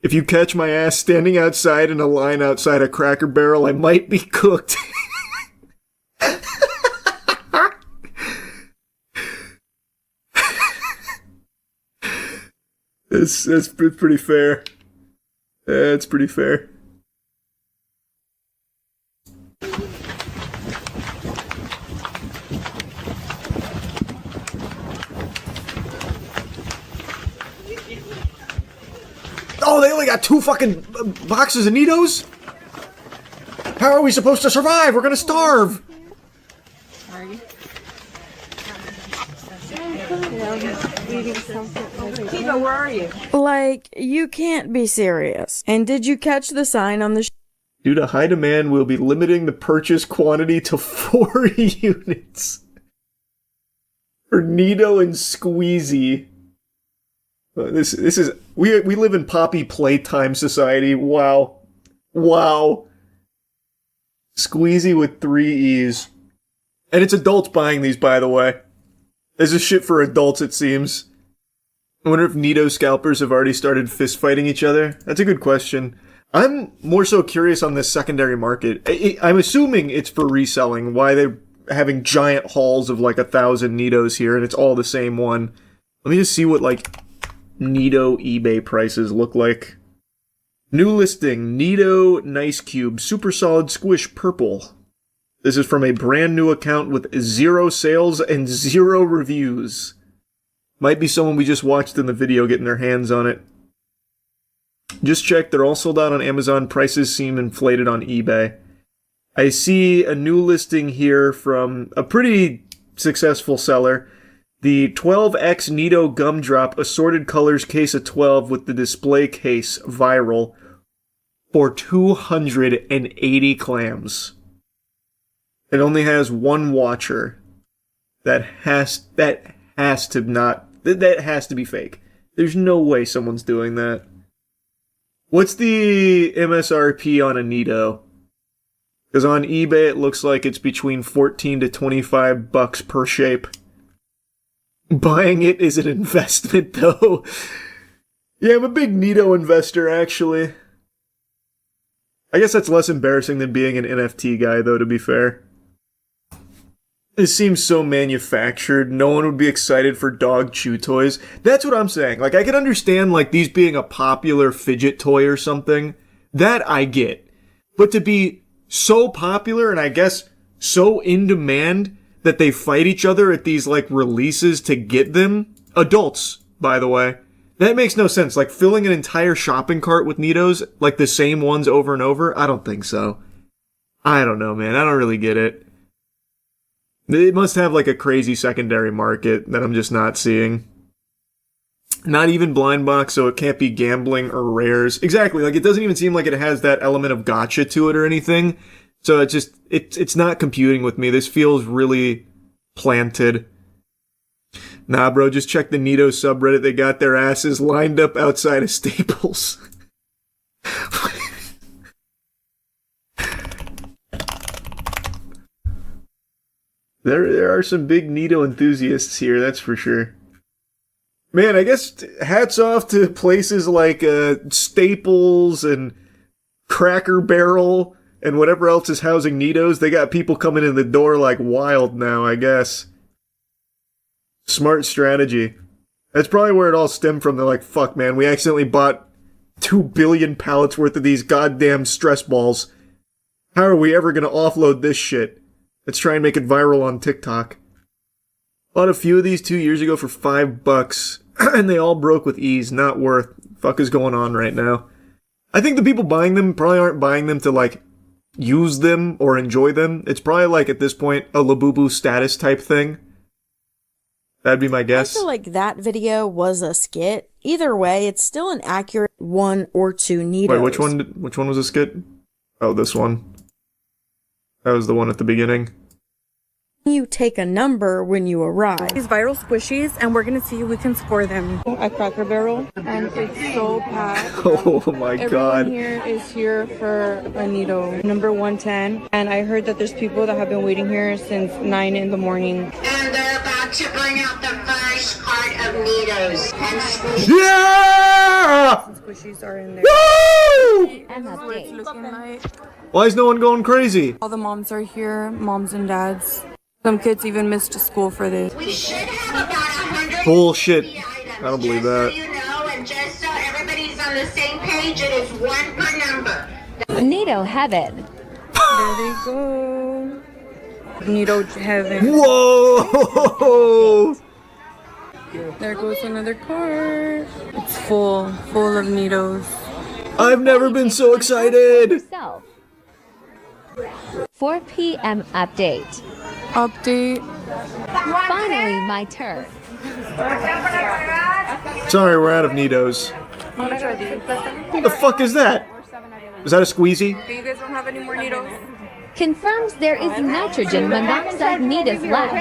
If you catch my ass standing outside in a line outside a Cracker Barrel, I might be cooked. That's pretty fair. That's pretty fair. Oh, they only got 2 fucking boxes of Neatos? How are we supposed to survive? We're gonna starve! Kiva, where are you? Like, you can't be serious. And did you catch the sign on the Due to high demand, we'll be limiting the purchase quantity to 4 units. For Neato and Squeezy. This is... We live in Poppy Playtime Society. Wow. Wow. Squeezy with 3 E's. And it's adults buying these, by the way. This is shit for adults, it seems. I wonder if Neato scalpers have already started fist fighting each other. That's a good question. I'm more so curious on this secondary market. I'm assuming it's for reselling. Why they're having giant hauls of like 1,000 Neatos here, and it's all the same one. Let me just see what like Neato eBay prices look like. New listing: Neato Nice Cube Super Solid Squish Purple. This is from a brand new account with 0 sales and 0 reviews. Might be someone we just watched in the video getting their hands on it. Just checked, they're all sold out on Amazon. Prices seem inflated on eBay. I see a new listing here from a pretty successful seller. The 12X Neato Gumdrop Assorted Colors Case of 12 with the display case viral for 280 clams. It only has 1 watcher. That has to be fake. There's no way someone's doing that. What's the MSRP on a Neato? Because on eBay it looks like it's between $14 to $25 per shape. Buying it is an investment though. Yeah, I'm a big Neato investor actually. I guess that's less embarrassing than being an NFT guy though, to be fair. It seems so manufactured. No one would be excited for dog chew toys. That's what I'm saying. Like, I could understand, like, these being a popular fidget toy or something. That I get. But to be so popular and I guess so in demand that they fight each other at these, like, releases to get them. Adults, by the way. That makes no sense. Like, filling an entire shopping cart with Neatos, like the same ones over and over? I don't think so. I don't know, man. I don't really get it. It must have like a crazy secondary market that I'm just not seeing. Not even blind box, so it can't be gambling or rares. Exactly, like it doesn't even seem like it has that element of gotcha to it or anything. So it's not computing with me. This feels really planted. Nah, bro, just check the Neato subreddit. They got their asses lined up outside of Staples. There are some big Neato enthusiasts here, that's for sure. Man, I guess hats off to places like Staples and Cracker Barrel and whatever else is housing Neatos. They got people coming in the door like wild now, I guess. Smart strategy. That's probably where it all stemmed from. They're like, fuck, man, we accidentally bought 2 billion pallets worth of these goddamn stress balls. How are we ever going to offload this shit? Let's try and make it viral on TikTok. Bought a few of these 2 years ago for $5, and they all broke with ease. Not worth. Fuck is going on right now? I think the people buying them probably aren't buying them to, like, use them or enjoy them. It's probably like at this point a Labubu status type thing. That'd be my guess. I feel like that video was a skit. Either way, it's still an accurate 1 or 2 Nitos. Wait, which one was a skit? Oh, this one. That was the one at the beginning. You take a number when you arrive. These viral squishies, and we're gonna see if we can score them at Cracker Barrel. And it's so packed. Oh my god. Everyone here is here for a Nito, number 110. And I heard that there's people that have been waiting here since 9 in the morning. And they're about to bring out the first cart of Nitos. And Yeah! Squishies are in there. Woo! And that's what it's looking like. Why is no one going crazy? All the moms are here, moms and dads. Some kids even missed school for this. we should have about 100 Bullshit. I don't believe that. you know, and just so everybody's on the same page, it is 1 per number. Nito heaven. There they go. Nito heaven. Whoa! There goes another cart. It's full of Nitos. I've never been so excited. 4 p.m. update. Finally, my turn. Sorry, we're out of Nitos. What the fuck is that? Is that a squeezy? You guys don't have any more Nitos? Confirms there is nitrogen monoxide Nitos left.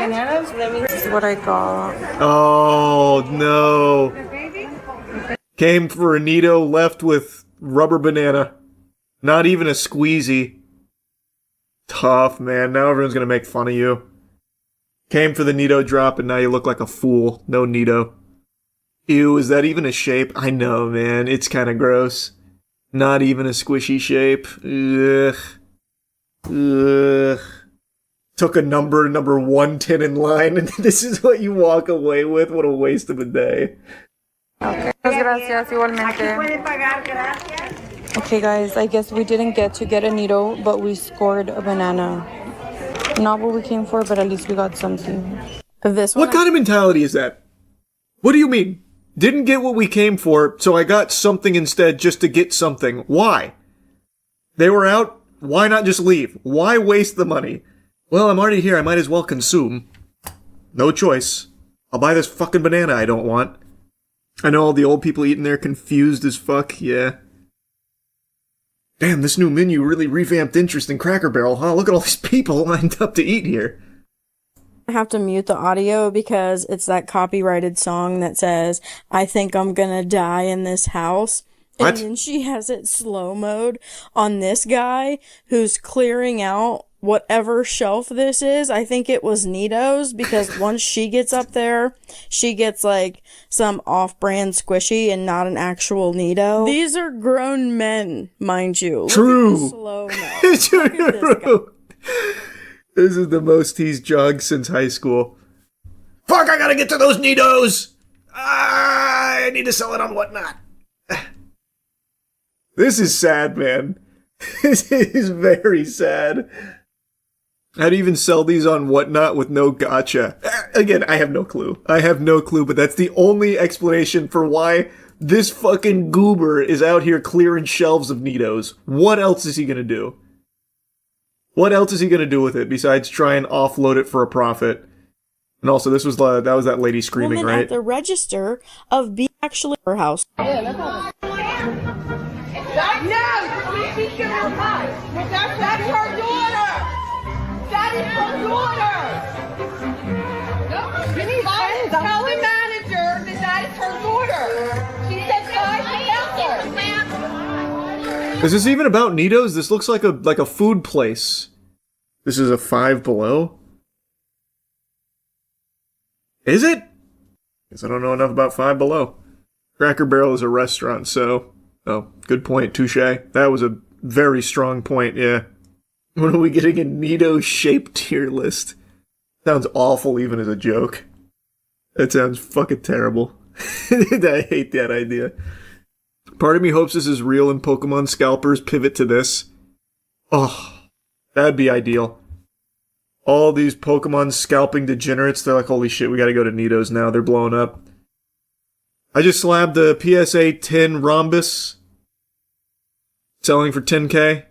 This is what I got. Oh, no. Came for a Nito, left with rubber banana. Not even a squeezy. Tough, man. Now everyone's gonna make fun of you. Came for the Nito drop and now you look like a fool. No Nito. Ew, is that even a shape? I know, man. It's kind of gross. Not even a squishy shape. Ugh. Ugh. Took a number 110 in line, and this is what you walk away with? What a waste of a day. Okay. Gracias, igualmente. Okay, guys, I guess we didn't get a Nito, but we scored a banana. Not what we came for, but at least we got something. What kind of mentality is that? What do you mean? Didn't get what we came for, so I got something instead just to get something. Why? They were out, why not just leave? Why waste the money? Well, I'm already here, I might as well consume. No choice. I'll buy this fucking banana I don't want. I know all the old people eating there confused as fuck, yeah. Damn, this new menu really revamped interest in Cracker Barrel, huh? Look at all these people lined up to eat here. I have to mute the audio because it's that copyrighted song that says, I think I'm gonna die in this house. What? And then she has it slow mode on this guy who's clearing out whatever shelf this is. I think it was Nito's, because once she gets up there, she gets like some off-brand squishy and not an actual Nito. These are grown men, mind you. True. Look at the slow mo. Look at this guy. This is the most he's jogged since high school. Fuck, I gotta get to those Nitos! I need to sell it on Whatnot. This is sad, man. This is very sad. How do you even sell these on Whatnot with no gotcha? Again, I have no clue. I have no clue, but that's the only explanation for why this fucking goober is out here clearing shelves of Nitos. What else is he gonna do? What else is he gonna do with it besides try and offload it for a profit? And also, that was that lady screaming, Woman right? at the register of being actually her house. No, she's gonna lie. That's her daughter. That is her daughter. Tell the manager that is her daughter. She said Is this even about Nitos? This looks like a food place. This is a Five Below? Is it? Guess I don't know enough about Five Below. Cracker Barrel is a restaurant, so... Oh, good point, touche. That was a very strong point, yeah. When are we getting a Nito-shaped tier list? Sounds awful even as a joke. That sounds fucking terrible. I hate that idea. Part of me hopes this is real and Pokemon scalpers pivot to this. Oh, that'd be ideal. All these Pokemon scalping degenerates, they're like, holy shit, we gotta go to Nitos now, they're blowing up. I just slabbed the PSA 10 Rhombus. Selling for $10K.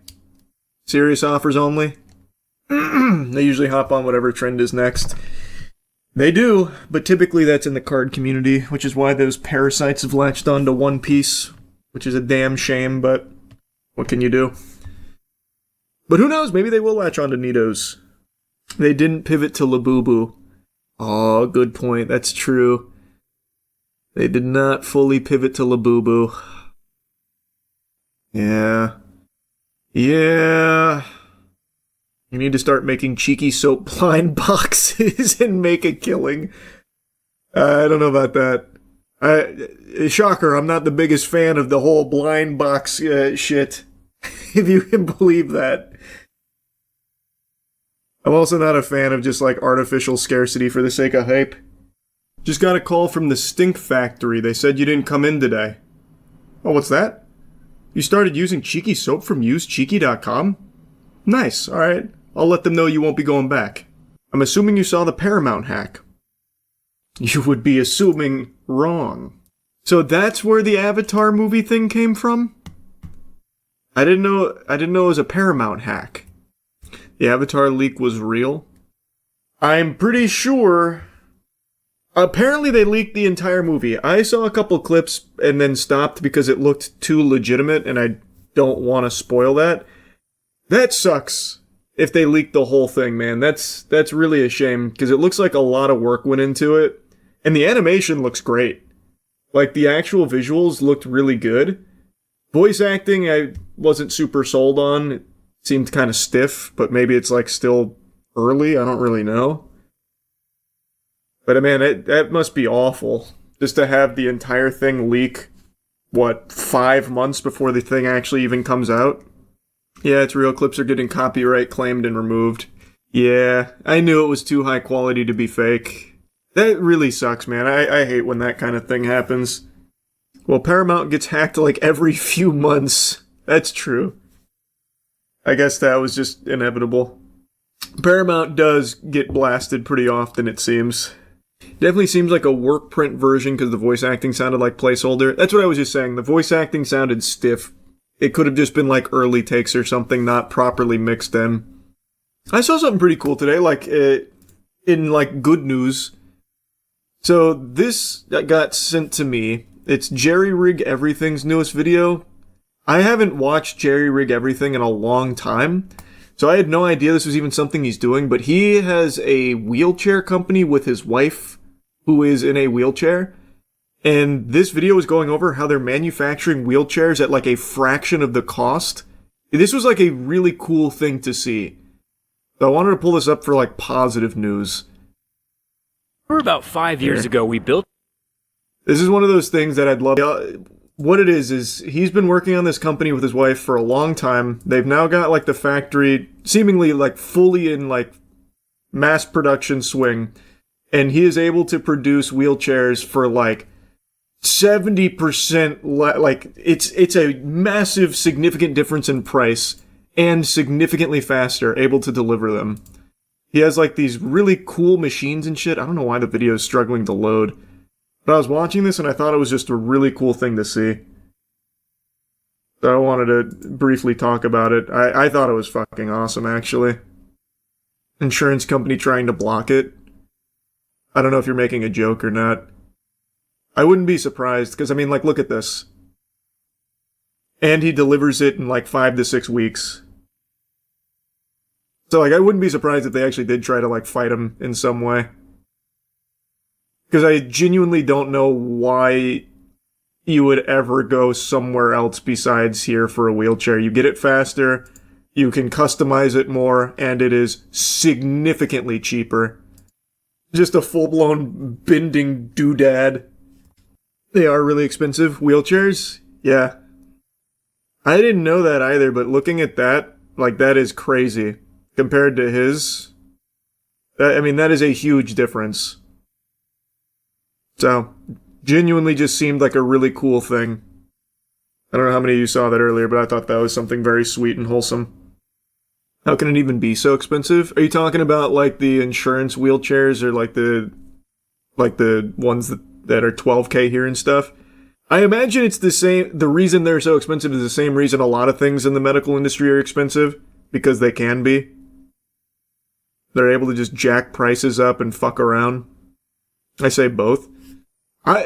Serious offers only. They usually hop on whatever trend is next. They do, but typically that's in the card community, which is why those parasites have latched on to One Piece, which is a damn shame, but what can you do? But who knows, maybe they will latch on to Nidos. They didn't pivot to Labubu. Oh, good point, that's true. They did not fully pivot to Labubu. Yeah. Yeah. You need to start making cheeky soap blind boxes and make a killing. I don't know about that. Shocker, I'm not the biggest fan of the whole blind box shit. If you can believe that. I'm also not a fan of just like artificial scarcity for the sake of hype. Just got a call from the Stink Factory. They said you didn't come in today. Oh, what's that? You started using Cheeky soap from usecheeky.com? Nice, alright. I'll let them know you won't be going back. I'm assuming you saw the Paramount hack. You would be assuming wrong. So that's where the Avatar movie thing came from? I didn't know it was a Paramount hack. The Avatar leak was real. I'm pretty sure. Apparently they leaked the entire movie. I saw a couple clips and then stopped because it looked too legitimate and I don't want to spoil that. That sucks if they leaked the whole thing, man. That's really a shame because it looks like a lot of work went into it. And the animation looks great. Like the actual visuals looked really good. Voice acting I wasn't super sold on. It seemed kind of stiff, but maybe it's like still early. I don't really know. But man, that must be awful. Just to have the entire thing leak, 5 months before the thing actually even comes out? Yeah, it's real. Clips are getting copyright claimed and removed. Yeah, I knew it was too high quality to be fake. That really sucks, man. I hate when that kind of thing happens. Well, Paramount gets hacked like every few months. That's true. I guess that was just inevitable. Paramount does get blasted pretty often, it seems. Definitely seems like a work print version because the voice acting sounded like placeholder. That's what I was just saying. The voice acting sounded stiff. It could have just been like early takes or something, not properly mixed in. I saw something pretty cool today, like in like good news. So this got sent to me. It's Jerry Rig Everything's newest video. I haven't watched Jerry Rig Everything in a long time, so I had no idea this was even something he's doing, but he has a wheelchair company with his wife, who is in a wheelchair, and this video is going over how they're manufacturing wheelchairs at like a fraction of the cost. This was like a really cool thing to see. So I wanted to pull this up for like positive news. About 5 years ago, we built... This is one of those things that I'd love... What it is he's been working on this company with his wife for a long time. They've now got like the factory seemingly like fully in like mass production swing. And he is able to produce wheelchairs for like 70% like it's a massive significant difference in price and significantly faster able to deliver them. He has like these really cool machines and shit. I don't know why the video is struggling to load. But I was watching this and I thought it was just a really cool thing to see. So I wanted to briefly talk about it. I thought it was fucking awesome, actually. Insurance company trying to block it. I don't know if you're making a joke or not. I wouldn't be surprised, because I mean, like, look at this. And he delivers it in like 5 to 6 weeks. So like, I wouldn't be surprised if they actually did try to like fight him in some way. Because I genuinely don't know why you would ever go somewhere else besides here for a wheelchair. You get it faster, you can customize it more, and it is significantly cheaper. Just a full-blown bending doodad. They are really expensive. Wheelchairs? Yeah. I didn't know that either, but looking at that, like, that is crazy. Compared to his, I mean, that is a huge difference. So, genuinely just seemed like a really cool thing. I don't know how many of you saw that earlier, but I thought that was something very sweet and wholesome. How can it even be so expensive? Are you talking about like the insurance wheelchairs or like the ones that are 12K here and stuff? I imagine it's the same. The reason they're so expensive is the same reason a lot of things in the medical industry are expensive. because they can be. They're able to just jack prices up and fuck around. I say both.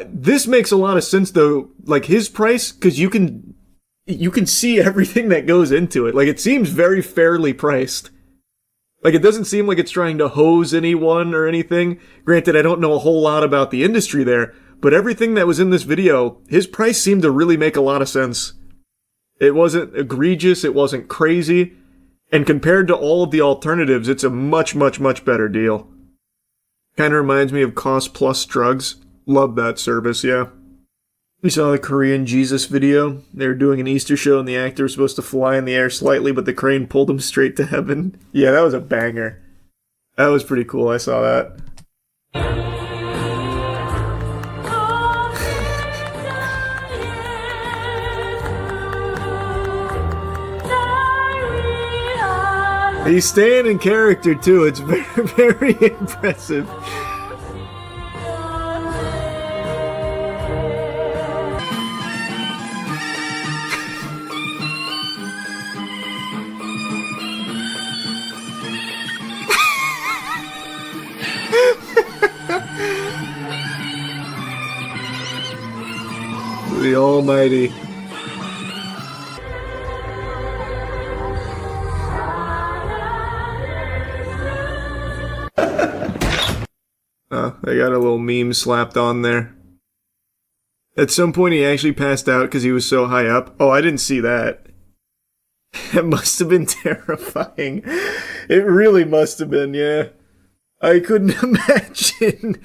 This makes a lot of sense though, like his price, because you can see everything that goes into it. Like it seems very fairly priced. Like it doesn't seem like it's trying to hose anyone or anything. Granted, I don't know a whole lot about the industry there, but everything that was in this video, his price seemed to really make a lot of sense. It wasn't egregious, it wasn't crazy, and compared to all of the alternatives, it's a much, much, much better deal. Kinda reminds me of Cost Plus Drugs. Love that service, yeah. We saw the Korean Jesus video. They were doing an Easter show and the actor was supposed to fly in the air slightly, but the crane pulled him straight to heaven. Yeah, that was a banger. That was pretty cool, I saw that. He's staying in character too. It's very, very impressive. The Almighty. They got a little meme slapped on there. At some point he actually passed out because he was so high up. Oh, I didn't see that. That must have been terrifying. It really must have been, yeah. I couldn't imagine